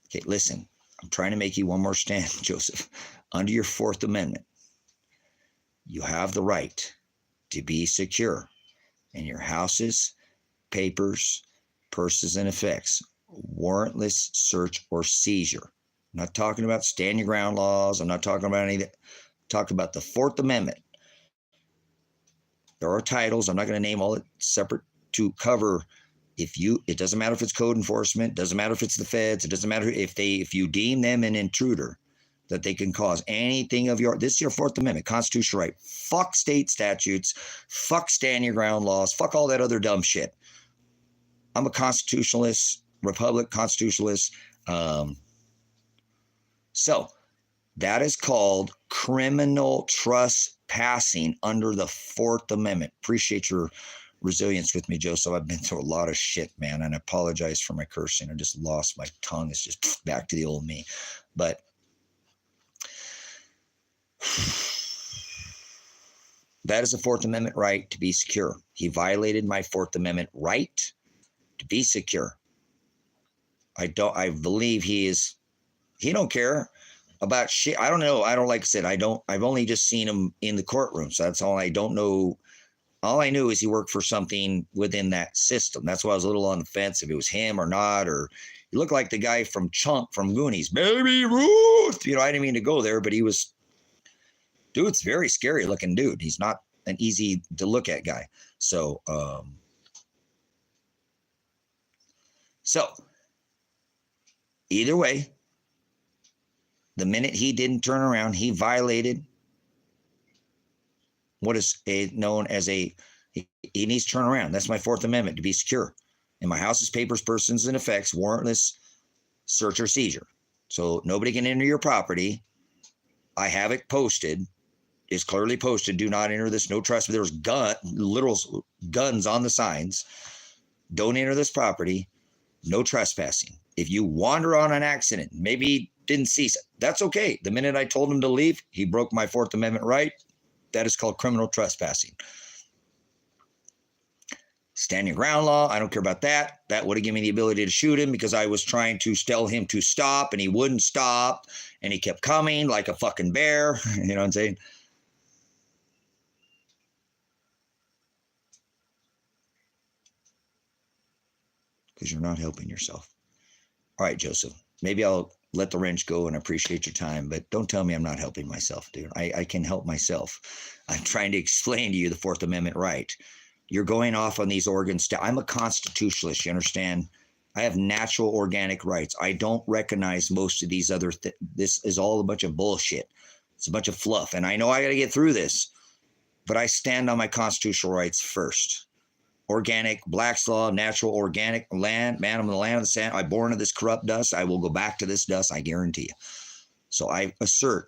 okay, listen, I'm trying to make you one more stand, Joseph. Under your Fourth Amendment, you have the right to be secure in your houses, papers, purses, and effects. Warrantless search or seizure. I'm not talking about stand your ground laws. I'm not talking about any of that. I'm talking about the Fourth Amendment. There are titles. I'm not going to name all it separate to cover. It doesn't matter if it's code enforcement, doesn't matter if it's the feds, it doesn't matter if you deem them an intruder, that they can cause anything this is your Fourth Amendment, constitutional right. Fuck state statutes, fuck stand your ground laws, fuck all that other dumb shit. I'm a constitutionalist, republic constitutionalist. So that is called criminal trespassing under the Fourth Amendment. Appreciate your resilience with me, Joseph. I've been through a lot of shit, man, and I apologize for my cursing. I just lost my tongue. It's just back to the old me. But that is a Fourth Amendment right to be secure. He violated my Fourth Amendment right to be secure. I believe he don't care about shit. I don't know. Like I said, I've only just seen him in the courtroom. So that's all. I don't know. All I knew is he worked for something within that system. That's why I was a little on the fence if it was him or not, or he looked like the guy from Chunk from Goonies, Baby Ruth. I didn't mean to go there, but dude's very scary looking dude. He's not an easy to look at guy. So, either way, the minute he didn't turn around, he violated what is known as he needs to turn around. That's my Fourth Amendment, to be secure. In my house's papers, persons, and effects, warrantless search or seizure. So nobody can enter your property. I have it posted. It's clearly posted. Do not enter this. No trespass. There's literal guns on the signs. Don't enter this property. No trespassing. If you wander on an accident, maybe didn't see, that's okay. The minute I told him to leave, he broke my Fourth Amendment right. That is called criminal trespassing. Stand your ground law, I don't care about that. That would have given me the ability to shoot him because I was trying to tell him to stop and he wouldn't stop and he kept coming like a fucking bear. You know what I'm saying? Because you're not helping yourself. All right, Joseph, maybe I'll let the wrench go and appreciate your time, but don't tell me I'm not helping myself, dude. I can help myself. I'm trying to explain to you the Fourth Amendment right. You're going off on these organs. I'm a constitutionalist, you understand? I have natural organic rights. I don't recognize most of these other this is all a bunch of bullshit. It's a bunch of fluff, and I know I got to get through this, but I stand on my constitutional rights first. organic, Black's Law, natural, organic land, man, I'm in the land of the sand. I'm born of this corrupt dust. I will go back to this dust, I guarantee you. So I assert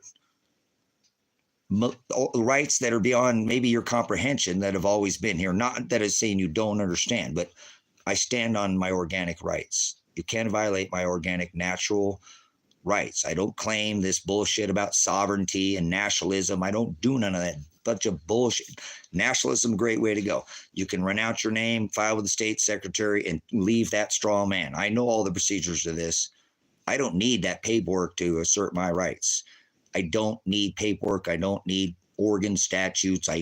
rights that are beyond maybe your comprehension that have always been here. Not that is saying you don't understand, but I stand on my organic rights. You can't violate my organic, natural rights. I don't claim this bullshit about sovereignty and nationalism. I don't do none of that bunch of bullshit. Nationalism, great way to go. You can renounce your name, file with the state secretary, and leave that straw man. I know all the procedures to this. I don't need that paperwork to assert my rights. I don't need paperwork. I don't need Oregon statutes. I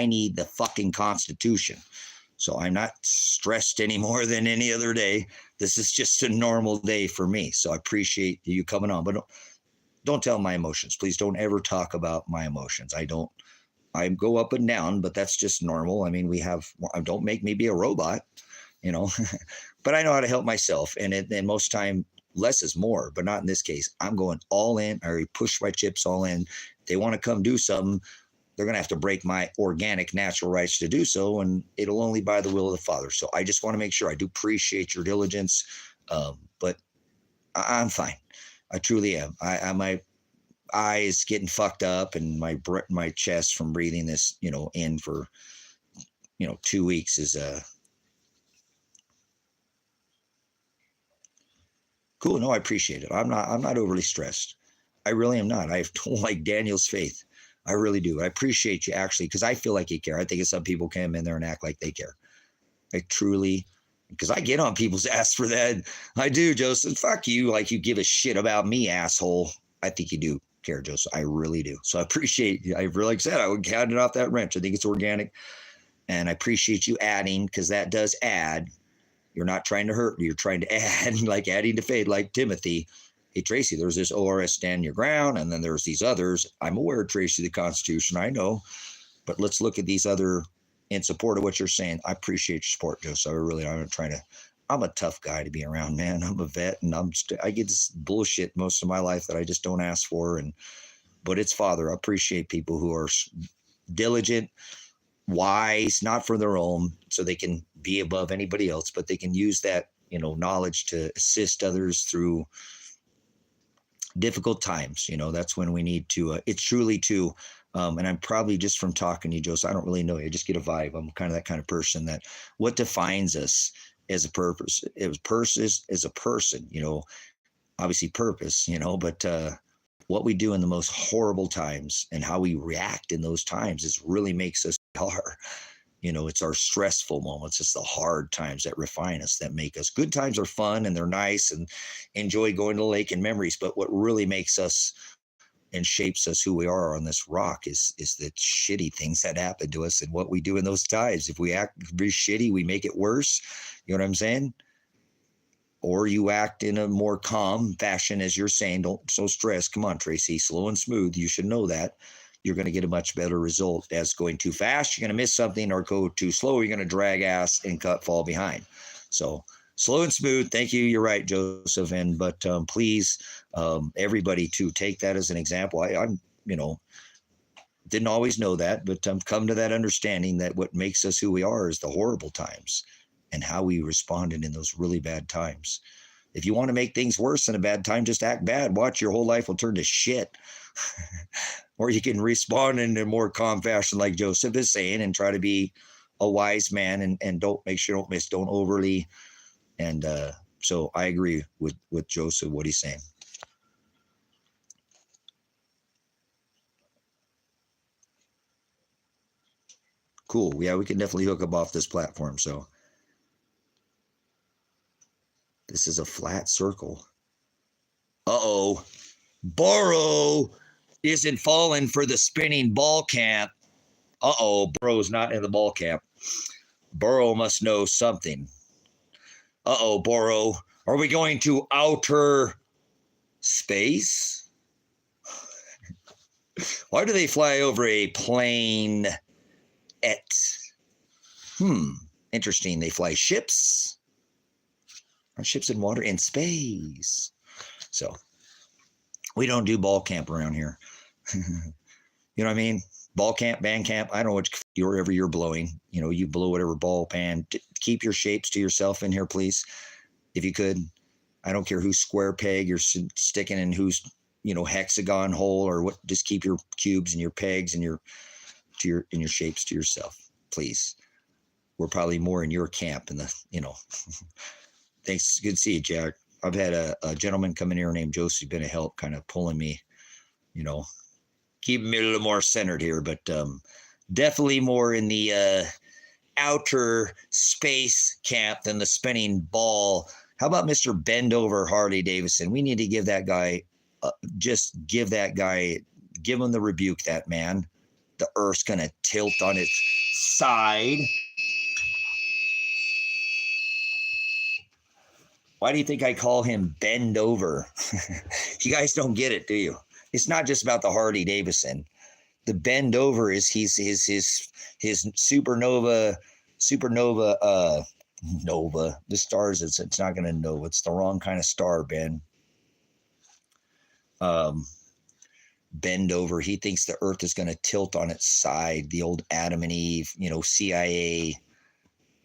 need the fucking Constitution. So I'm not stressed any more than any other day. This is just a normal day for me. So I appreciate you coming on, but don't tell my emotions. Please don't ever talk about my emotions. I go up and down, but that's just normal. I mean, don't make me be a robot, you know, but I know how to help myself. And most time, less is more, but not in this case. I'm going all in. I push my chips all in. They want to come do something. They're going to have to break my organic, natural rights to do so, and it'll only by the will of the Father. So I just want to make sure I do appreciate your diligence, but I'm fine. I truly am. My eyes getting fucked up and my chest from breathing this, in for, 2 weeks is cool. No, I appreciate it. I'm not overly stressed. I really am not. I have like Daniel's faith. I really do. I appreciate you actually, because I feel like you care. I think some people come in there and act like they care. I truly, because I get on people's ass for that. I do, Joseph. Fuck you. Like you give a shit about me, asshole. I think you do care, Joseph. I really do. So I appreciate you. I really, like I said, I would count it off that wrench. I think it's organic. And I appreciate you adding, because that does add. You're not trying to hurt me. You're trying to add, like adding to faith, like Timothy. Hey, Tracy, there's this ORS stand your ground, and then there's these others. I'm aware, Tracy, the Constitution, I know, but let's look at these other in support of what you're saying. I appreciate your support, Joe. So I'm a tough guy to be around, man. I'm a vet, and I get this bullshit most of my life that I just don't ask for. But it's Father. I appreciate people who are diligent, wise, not for their own, so they can be above anybody else, but they can use that, knowledge to assist others through difficult times. That's when we need to, it's truly to, and I'm probably just from talking to you, Joseph, I don't really know you. I just get a vibe. I'm kind of that kind of person that what defines us as a purpose, as a person, obviously purpose, but what we do in the most horrible times and how we react in those times is really makes us hard. It's our stressful moments. It's the hard times that refine us, that make us. Good times are fun and they're nice and enjoy going to the lake and memories. But what really makes us and shapes us who we are on this rock is the shitty things that happen to us and what we do in those times. If we act really shitty, we make it worse. You know what I'm saying? Or you act in a more calm fashion, as you're saying. Don't so stress. Come on, Tracy, slow and smooth. You should know that. You're going to get a much better result. As going too fast, you're going to miss something, or go too slow, you're going to drag ass and fall behind. So slow and smooth. Thank you. You're right, Joseph. But please, everybody to take that as an example. I'm, didn't always know that, but come to that understanding that what makes us who we are is the horrible times and how we responded in those really bad times. If you want to make things worse in a bad time, just act bad. Watch, your whole life will turn to shit. Or you can respond in a more calm fashion, like Joseph is saying, and try to be a wise man and don't overly. And so I agree with Joseph, what he's saying. Cool. Yeah, we can definitely hook up off this platform. So this is a flat circle. Uh-oh. Burrow isn't falling for the spinning ball camp. Uh-oh, Burrow's not in the ball camp. Burrow must know something. Uh-oh, Burrow. Are we going to outer space? Why do they fly over a plane? Interesting. They fly ships. Are ships in water? In space. So we don't do ball camp around here. You know what I mean? Ball camp, band camp. I don't know which wherever you're blowing. You know, you blow whatever ball pan. Keep your shapes to yourself in here, please, if you could. I don't care whose square peg you're sticking in, whose, you know, hexagon hole or what. Just keep your cubes and your pegs and your shapes to yourself, please. We're probably more in your camp in the, you know. Thanks. Good to see you, Jack. I've had a gentleman come in here named Josie, been a help, kind of pulling me, you know, keeping me a little more centered here, but definitely more in the outer space camp than the spinning ball. How about Mr. Bendover Harley Davidson? We need to give that guy, give him the rebuke, that man. The earth's going to tilt on its side. Why do you think I call him Bend Over? You guys don't get it, do you? It's not just about the Harley Davidson. The bend over is his supernova nova. The stars, it's not going to know. It's the wrong kind of star, Ben. Bend over. He thinks the earth is going to tilt on its side. The old Adam and Eve, you know, CIA.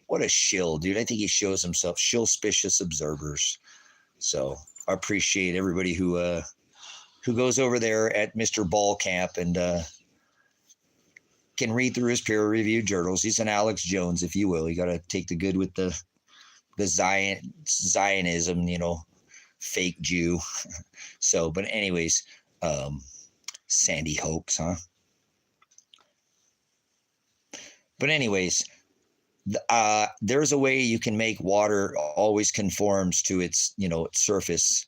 What a shill, dude. I think he shows himself shill-spicious observers. So I appreciate everybody who goes over there at Mr. Ball Camp and can read through his peer-reviewed journals. He's an Alex Jones, if you will. You got to take the good with the Zionism, you know, fake Jew. So, but anyways, Sandy hoax, huh? But anyways, there's a way you can make water always conforms to its, you know, its surface,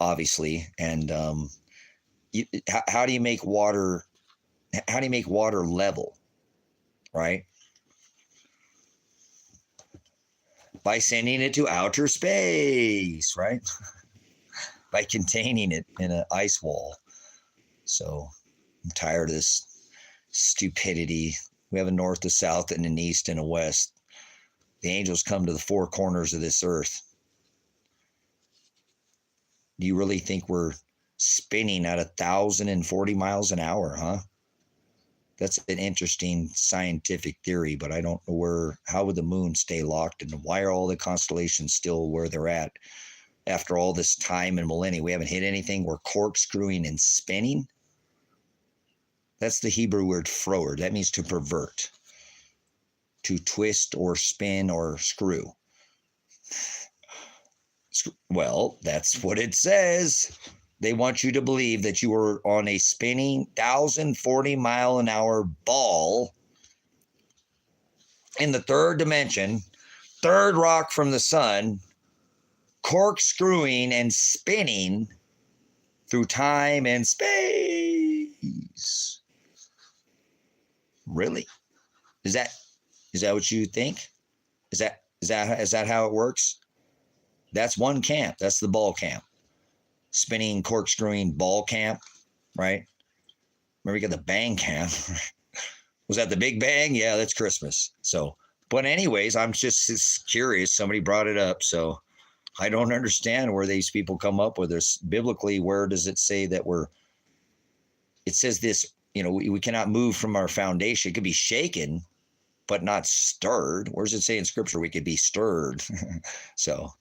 obviously. And how do you make water? How do you make water level? Right? By sending it to outer space, right? By containing it in an ice wall. So I'm tired of this stupidity. We have a north, a south, and an east, and a west. The angels come to the four corners of this earth. Do you really think we're spinning at 1,040 miles an hour, huh? That's an interesting scientific theory, but I don't know how would the moon stay locked, and why are all the constellations still where they're at after all this time and millennia? We haven't hit anything. We're corkscrewing and spinning. That's the Hebrew word froer. That means to pervert, to twist or spin or screw. Well, that's what it says. They want you to believe that you are on a spinning 1,040 mile an hour ball in the third dimension, third rock from the sun, corkscrewing and spinning through time and space. Really? Is that what you think? Is that how it works? That's one camp. That's the ball camp. Spinning, corkscrewing, ball camp, right? Remember, we got the bang camp. Was that the Big Bang? Yeah, that's Christmas. So, but anyways, I'm just curious. Somebody brought it up, so I don't understand where these people come up with this. Biblically, where does it say that it says this, you know, we cannot move from our foundation. It could be shaken, but not stirred. Where does it say in Scripture we could be stirred? So.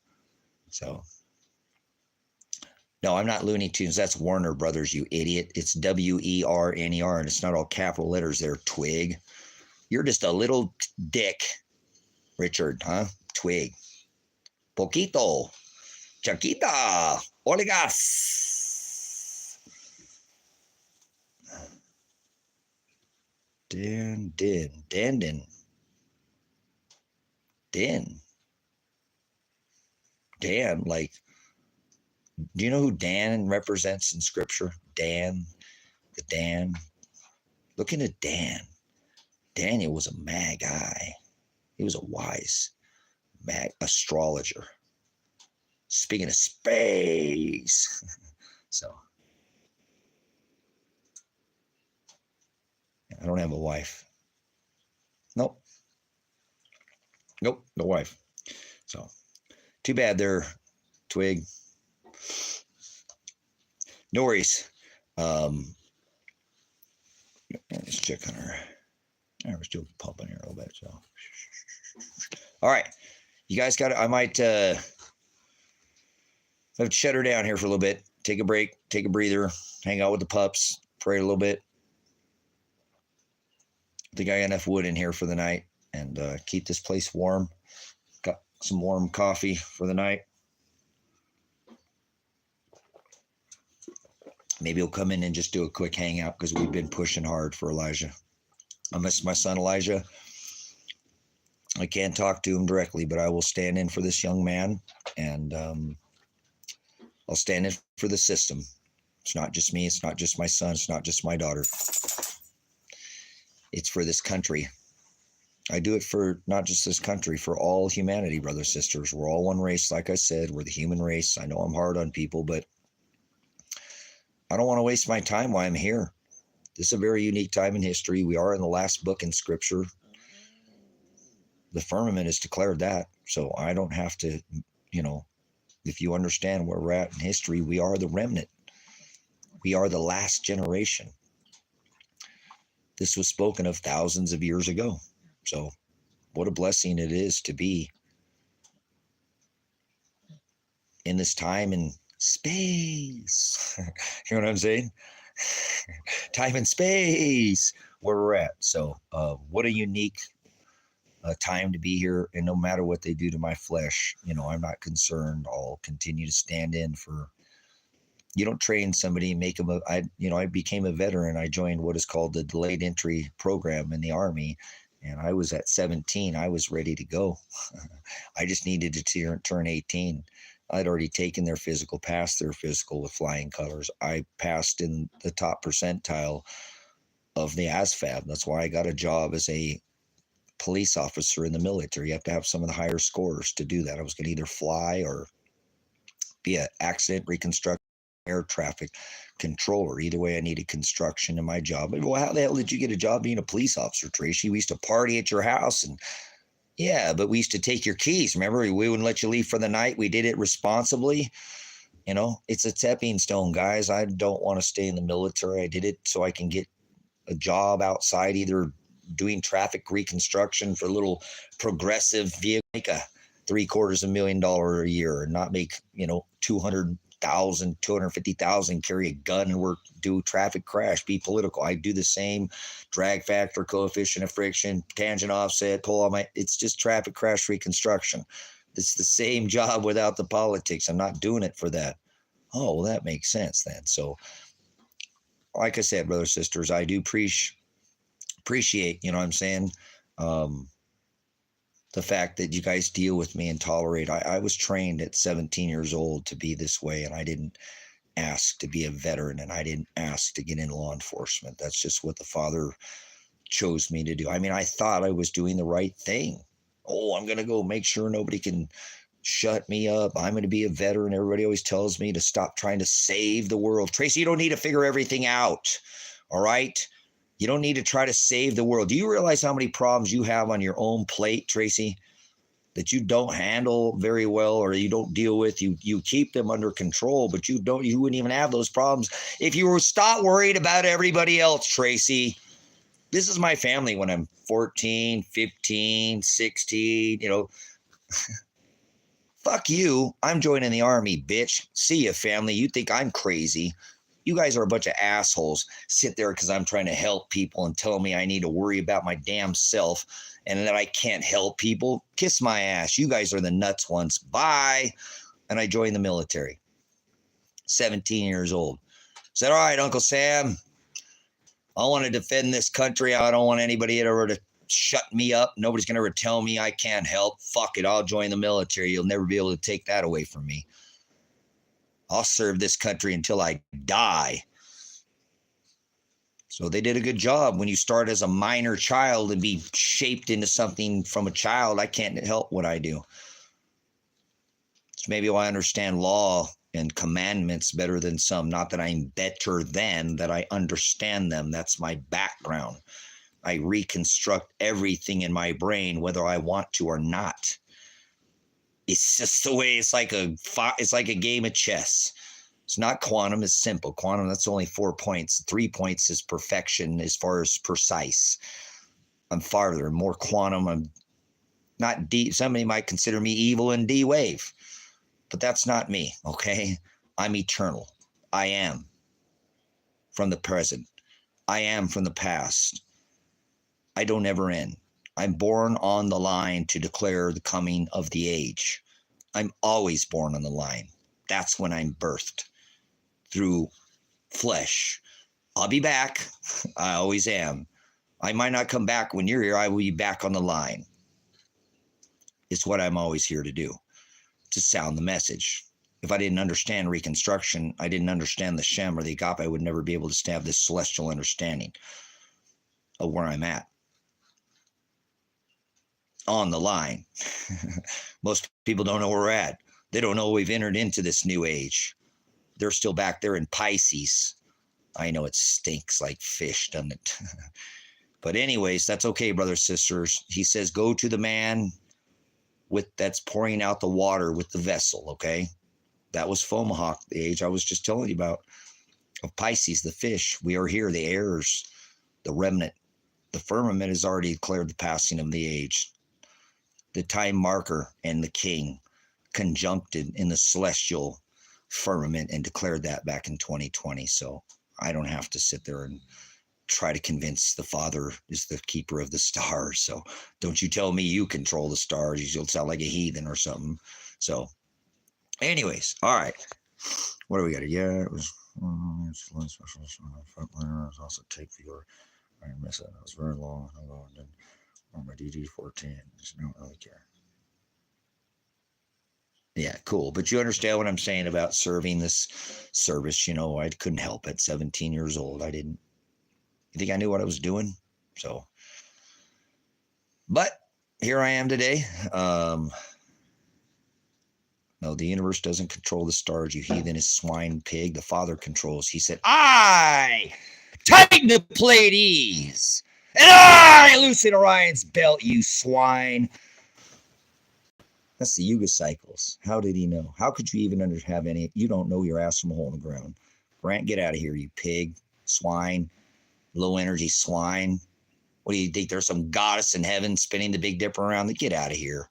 No, I'm not Looney Tunes. That's Werner Brothers, you idiot. It's Werner, and it's not all capital letters there, twig. You're just a little dick, Richard, huh? Twig. Poquito. Chiquita. Olegas. Dan. Dan, like, do you know who Dan represents in Scripture? Dan, the Dan. Looking at Dan. Daniel was a magi. He was a wise astrologer. Speaking of space. So, I don't have a wife. Nope, no wife. So, too bad there, Twig. No worries. Let's check on her. We're still pumping here a little bit. So, all right, you guys got it. I might have to shut her down here for a little bit. Take a break, take a breather, hang out with the pups, pray a little bit. I think I got enough wood in here for the night, and keep this place warm. Got some warm coffee for the night. Maybe he'll come in and just do a quick hangout because we've been pushing hard for Elijah. I miss my son Elijah. I can't talk to him directly, but I will stand in for this young man, and I'll stand in for the system. It's not just me. It's not just my son. It's not just my daughter. It's for this country. I do it for not just this country, for all humanity, brothers, sisters. We're all one race. Like I said, we're the human race. I know I'm hard on people, but I don't want to waste my time while I'm here. This is a very unique time in history. We are in the last book in Scripture. The firmament is declared that. So I don't have to, if you understand where we're at in history, we are the remnant. We are the last generation. This was spoken of thousands of years ago. So what a blessing it is to be in this time and space. You know what I'm saying? Time and space where we're at. So what a unique time to be here. And no matter what they do to my flesh, I'm not concerned. I'll continue to stand in for. You don't train somebody and make them I became a veteran. I joined what is called the delayed entry program in the Army. And I was at 17. I was ready to go. I just needed to turn 18. I'd already taken their physical, passed their physical with flying colors. I passed in the top percentile of the ASFAB. That's why I got a job as a police officer in the military. You have to have some of the higher scores to do that. I was going to either fly or be an accident reconstruction air traffic controller. Either way, I needed construction in my job. Well, how the hell did you get a job being a police officer, Tracy? We used to party at your house, and yeah, but we used to take your keys. Remember, we wouldn't let you leave for the night. We did it responsibly. It's a stepping stone, guys. I don't want to stay in the military. I did it so I can get a job outside, either doing traffic reconstruction for a little progressive vehicle, make a $750,000 a year, and not make, 200,000, 250,000, carry a gun and work, do traffic crash, be political. I do the same drag factor, coefficient of friction, tangent offset, it's just traffic crash reconstruction. It's the same job without the politics. I'm not doing it for that. Oh, well, that makes sense then. So like I said, brothers, sisters, I do appreciate, what I'm saying? The fact that you guys deal with me and tolerate. I was trained at 17 years old to be this way, and I didn't ask to be a veteran, and I didn't ask to get in law enforcement. That's just what the Father chose me to do. I mean, I thought I was doing the right thing. Oh, I'm going to go make sure nobody can shut me up. I'm going to be a veteran. Everybody always tells me to stop trying to save the world. Tracy, you don't need to figure everything out. All right? You don't need to try to save the world. Do you realize how many problems you have on your own plate, Tracy, that you don't handle very well, or you don't deal with? You keep them under control, but you wouldn't even have those problems if you were stop worried about everybody else, Tracy. This is my family when I'm 14, 15, 16, Fuck you. I'm joining the Army, bitch. See ya, family. You think I'm crazy. You guys are a bunch of assholes. Sit there because I'm trying to help people and tell me I need to worry about my damn self and that I can't help people. Kiss my ass. You guys are the nuts ones. Bye. And I joined the military. 17 years old. Said, all right, Uncle Sam, I want to defend this country. I don't want anybody ever to shut me up. Nobody's going to ever tell me I can't help. Fuck it. I'll join the military. You'll never be able to take that away from me. I'll serve this country until I die. So they did a good job. When you start as a minor child and be shaped into something from a child, I can't help what I do. It's maybe why I understand law and commandments better than some. Not that I'm better than, that I understand them. That's my background. I reconstruct everything in my brain, whether I want to or not. It's just the way. It's like a game of chess. It's not quantum, it's simple. Quantum, that's only 4 points. 3 points is perfection as far as precise. I'm farther, more quantum. I'm not D. Somebody might consider me evil and D wave, but that's not me, okay? I'm eternal. I am from the present. I am from the past. I don't ever end. I'm born on the line to declare the coming of the age. I'm always born on the line. That's when I'm birthed through flesh. I'll be back. I always am. I might not come back when you're here. I will be back on the line. It's what I'm always here to do, to sound the message. If I didn't understand Reconstruction, I didn't understand the Shem or the Agape, I would never be able to have this celestial understanding of where I'm at. On the line. Most people don't know where we're at. They don't know we've entered into this new age. They're still back there in Pisces. I know it stinks like fish, doesn't it? But anyways, that's okay, brothers, sisters. He says, go to the man that's pouring out the water with the vessel, okay? That was Fomalhaut, the age I was just telling you about, of Pisces, the fish. We are here, the heirs, the remnant. The firmament has already declared the passing of the age. The time marker and the king conjuncted in the celestial firmament and declared that back in 2020. So I don't have to sit there and try to convince the Father is the keeper of the stars. So don't you tell me you control the stars. You'll sound like a heathen or something. So anyways, all right. What do we got? Yeah, it was special. I was also take viewer. I miss it. It was very long. And then on my DD14, just don't really care. Yeah, cool. But you understand what I'm saying about serving this service. You know, I couldn't help it. 17 years old. I didn't. You think I knew what I was doing? So, but here I am today. No, the universe doesn't control the stars, you heathen, swine, pig. The Father controls. He said, I tighten the Pleiades, and I loosen Orion's belt, you swine. That's the Yuga cycles. How did he know? How could you even have any? You don't know your ass from a hole in the ground. Grant, get out of here, you pig, swine, low energy swine. What do you think? There's some goddess in heaven spinning the Big Dipper around? Get out of here,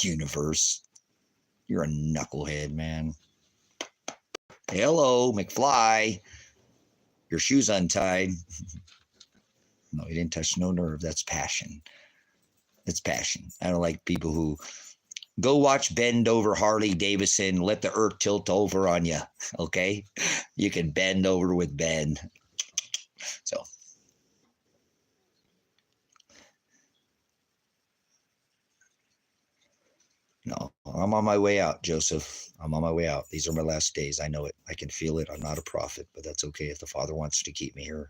universe. You're a knucklehead, man. Hello, McFly. Your shoe's untied. No, you didn't touch no nerve. That's passion. That's passion. I don't like people who go watch Bend Over Harley Davidson. Let the earth tilt over on you. Okay? You can bend over with Ben. So. No, I'm on my way out, Joseph. I'm on my way out. These are my last days. I know it. I can feel it. I'm not a prophet, but that's okay if the Father wants to keep me here.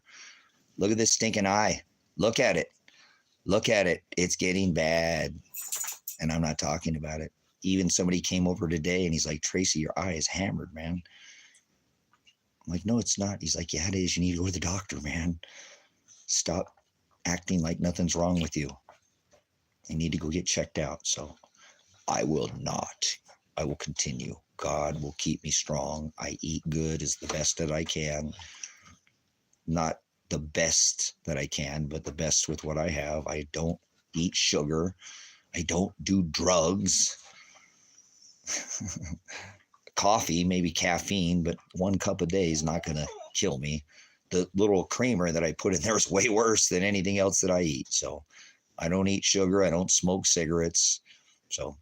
Look at this stinking eye. Look at it. Look at it. It's getting bad. And I'm not talking about it. Even somebody came over today and he's like, Tracy, your eye is hammered, man. I'm like, no, it's not. He's like, yeah, it is. You need to go to the doctor, man. Stop acting like nothing's wrong with you. You need to go get checked out. So I will not. I will continue. God will keep me strong. I eat good as the best that I can. Not the best that I can, but the best with what I have. I don't eat sugar. I don't do drugs. Coffee, maybe caffeine, but 1 cup a day is not going to kill me. The little creamer that I put in there is way worse than anything else that I eat. So I don't eat sugar. I don't smoke cigarettes. So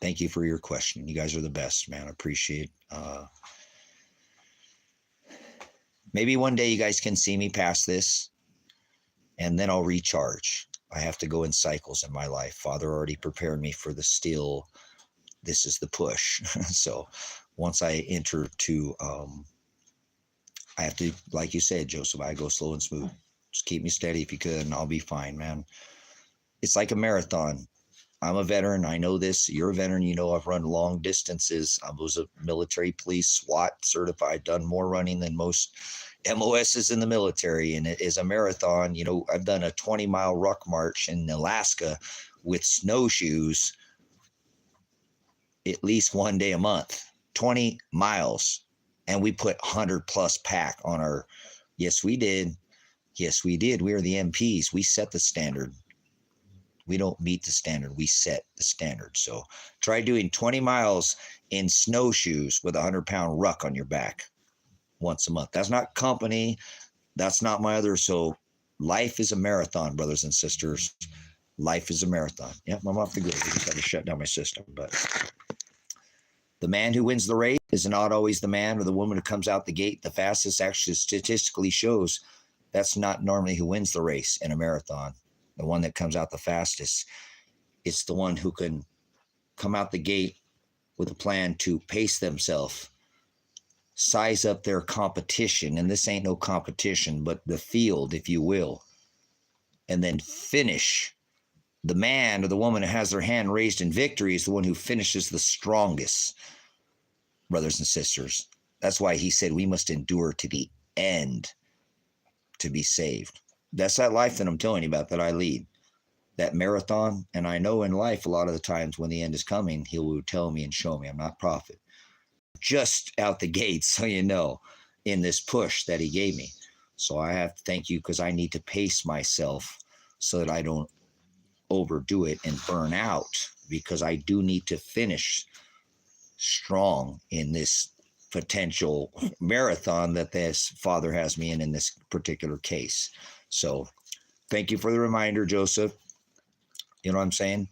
thank you for your question. You guys are the best, man. I appreciate maybe one day you guys can see me past this and then I'll recharge. I have to go in cycles in my life. Father already prepared me for the still. This is the push. So once I enter to, I have to, like you said, Joseph, I go slow and smooth. Just keep me steady if you could and I'll be fine, man. It's like a marathon. I'm a veteran. I know this. You're a veteran. You know, I've run long distances. I was a military police SWAT certified, done more running than most MOSs in the military. And it is a marathon. You know, I've done a 20-mile ruck march in Alaska with snowshoes at least one day a month, 20 miles, and we put 100+ pack on our. Yes, we did. Yes, we did. We are the MPs. We set the standard. We don't meet the standard. We set the standard. So try doing 20 miles in snowshoes with a 100-pound ruck on your back once a month. That's not company. That's not my other. So life is a marathon, brothers and sisters. Life is a marathon. Yep, I'm off the grid. I just had to shut down my system. But the man who wins the race is not always the man or the woman who comes out the gate the fastest. Actually, statistically shows that's not normally who wins the race in a marathon. The one that comes out the fastest. It's the one who can come out the gate with a plan to pace themselves, size up their competition. And this ain't no competition, but the field, if you will. And then finish. The man or the woman who has their hand raised in victory is the one who finishes the strongest, brothers and sisters. That's why he said we must endure to the end to be saved. That's that life that I'm telling you about that I lead, that marathon. And I know in life, a lot of the times when the end is coming, he will tell me and show me I'm not prophet. Just out the gate, so you know, in this push that he gave me. So I have to thank you because I need to pace myself so that I don't overdo it and burn out, because I do need to finish strong in this potential marathon that this Father has me in this particular case. So thank you for the reminder, Joseph. You know what I'm saying?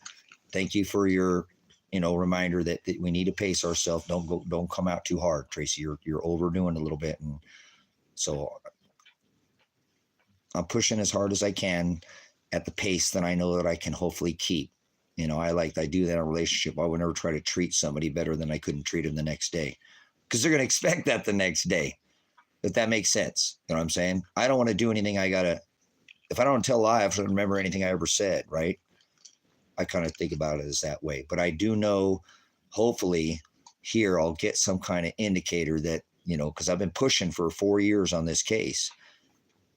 Thank you for your, reminder that we need to pace ourselves. Don't come out too hard, Tracy. You're overdoing a little bit. And so I'm pushing as hard as I can at the pace that I know that I can hopefully keep. I do that in a relationship. I would never try to treat somebody better than I couldn't treat them the next day, because they're going to expect that the next day. If that makes sense. You know what I'm saying? I don't want to do anything. If I don't tell a lie, I have to remember anything I ever said, right? I kind of think about it as that way. But I do know, hopefully, here I'll get some kind of indicator that, because I've been pushing for 4 years on this case,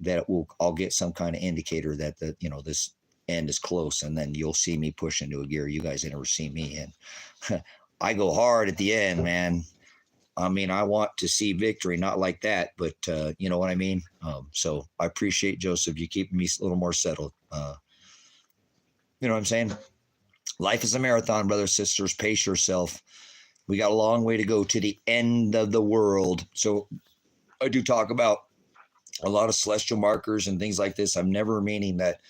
that I'll get some kind of indicator that this end is close, and then you'll see me push into a gear you guys ain't never seen me in. I go hard at the end, man. I mean, I want to see victory, not like that, but you know what I mean? So I appreciate, Joseph, you keeping me a little more settled. You know what I'm saying? Life is a marathon, brothers, sisters. Pace yourself. We got a long way to go to the end of the world. So I do talk about a lot of celestial markers and things like this. I'm never meaning that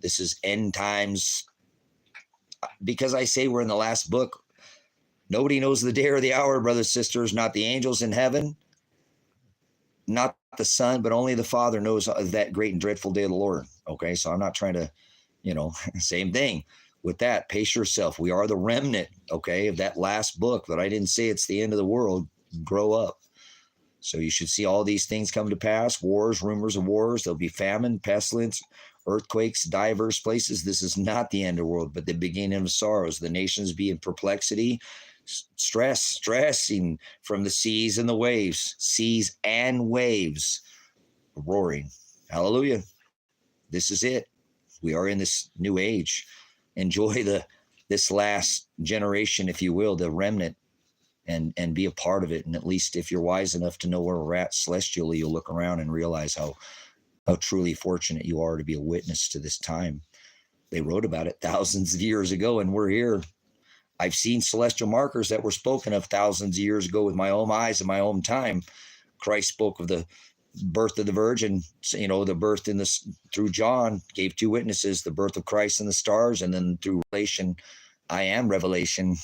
this is end times, because I say we're in the last book. Nobody knows the day or the hour, brothers, sisters, not the angels in heaven, not the Son, but only the Father knows that great and dreadful day of the Lord. Okay, so I'm not trying to, same thing with that. Pace yourself. We are the remnant, okay, of that last book, but I didn't say it's the end of the world. Grow up. So you should see all these things come to pass, wars, rumors of wars. There'll be famine, pestilence, earthquakes, diverse places. This is not the end of the world, but the beginning of sorrows. The nations be in perplexity, stressing from the seas and the waves, roaring. Hallelujah. This is it. We are in this new age. Enjoy this last generation, if you will, the remnant, and be a part of it. And at least if you're wise enough to know where we're at celestially, you'll look around and realize how truly fortunate you are to be a witness to this time. They wrote about it thousands of years ago, and we're here. I've seen celestial markers that were spoken of thousands of years ago with my own eyes in my own time. Christ spoke of the birth of the Virgin, the birth through John, gave 2 witnesses, the birth of Christ in the stars, and then through Revelation, I am Revelation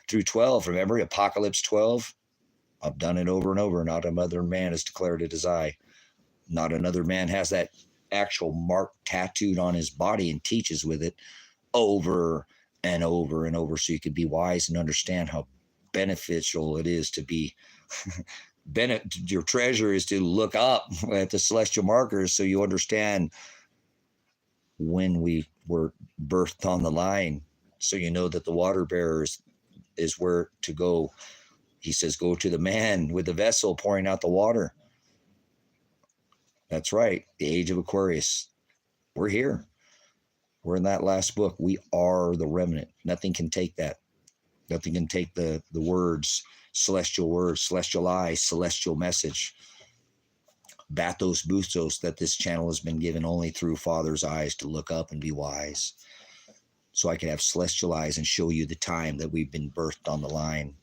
through 12. Remember Apocalypse 12? I've done it over and over. Not another man has declared it as I. Not another man has that actual mark tattooed on his body and teaches with it over and over and over, so you could be wise and understand how beneficial it is to be your treasure is to look up at the celestial markers, so you understand when we were birthed on the line, so you know that the water bearers is where to go. He says, go to the man with the vessel pouring out the water. That's right. The age of Aquarius. We're here. We're in that last book. We are the remnant. Nothing can take that. Nothing can take the words celestial words, celestial eyes, celestial message. Bathos bustos, that this channel has been given only through Father's eyes to look up and be wise. So I can have celestial eyes and show you the time that we've been birthed on the line.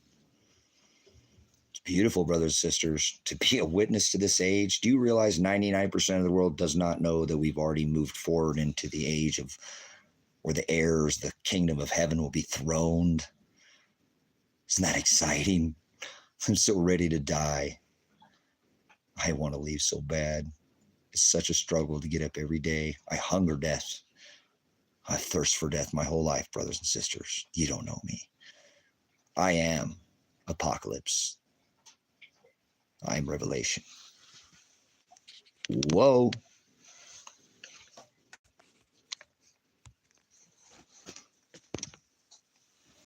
It's beautiful, brothers and sisters, to be a witness to this age. Do you realize 99% of the world does not know that we've already moved forward into the age of where the heirs, the kingdom of heaven will be throned? Isn't that exciting? I'm so ready to die. I want to leave so bad. It's such a struggle to get up every day. I hunger death. I thirst for death my whole life, brothers and sisters. You don't know me. I am Apocalypse. I am Revelation. Whoa.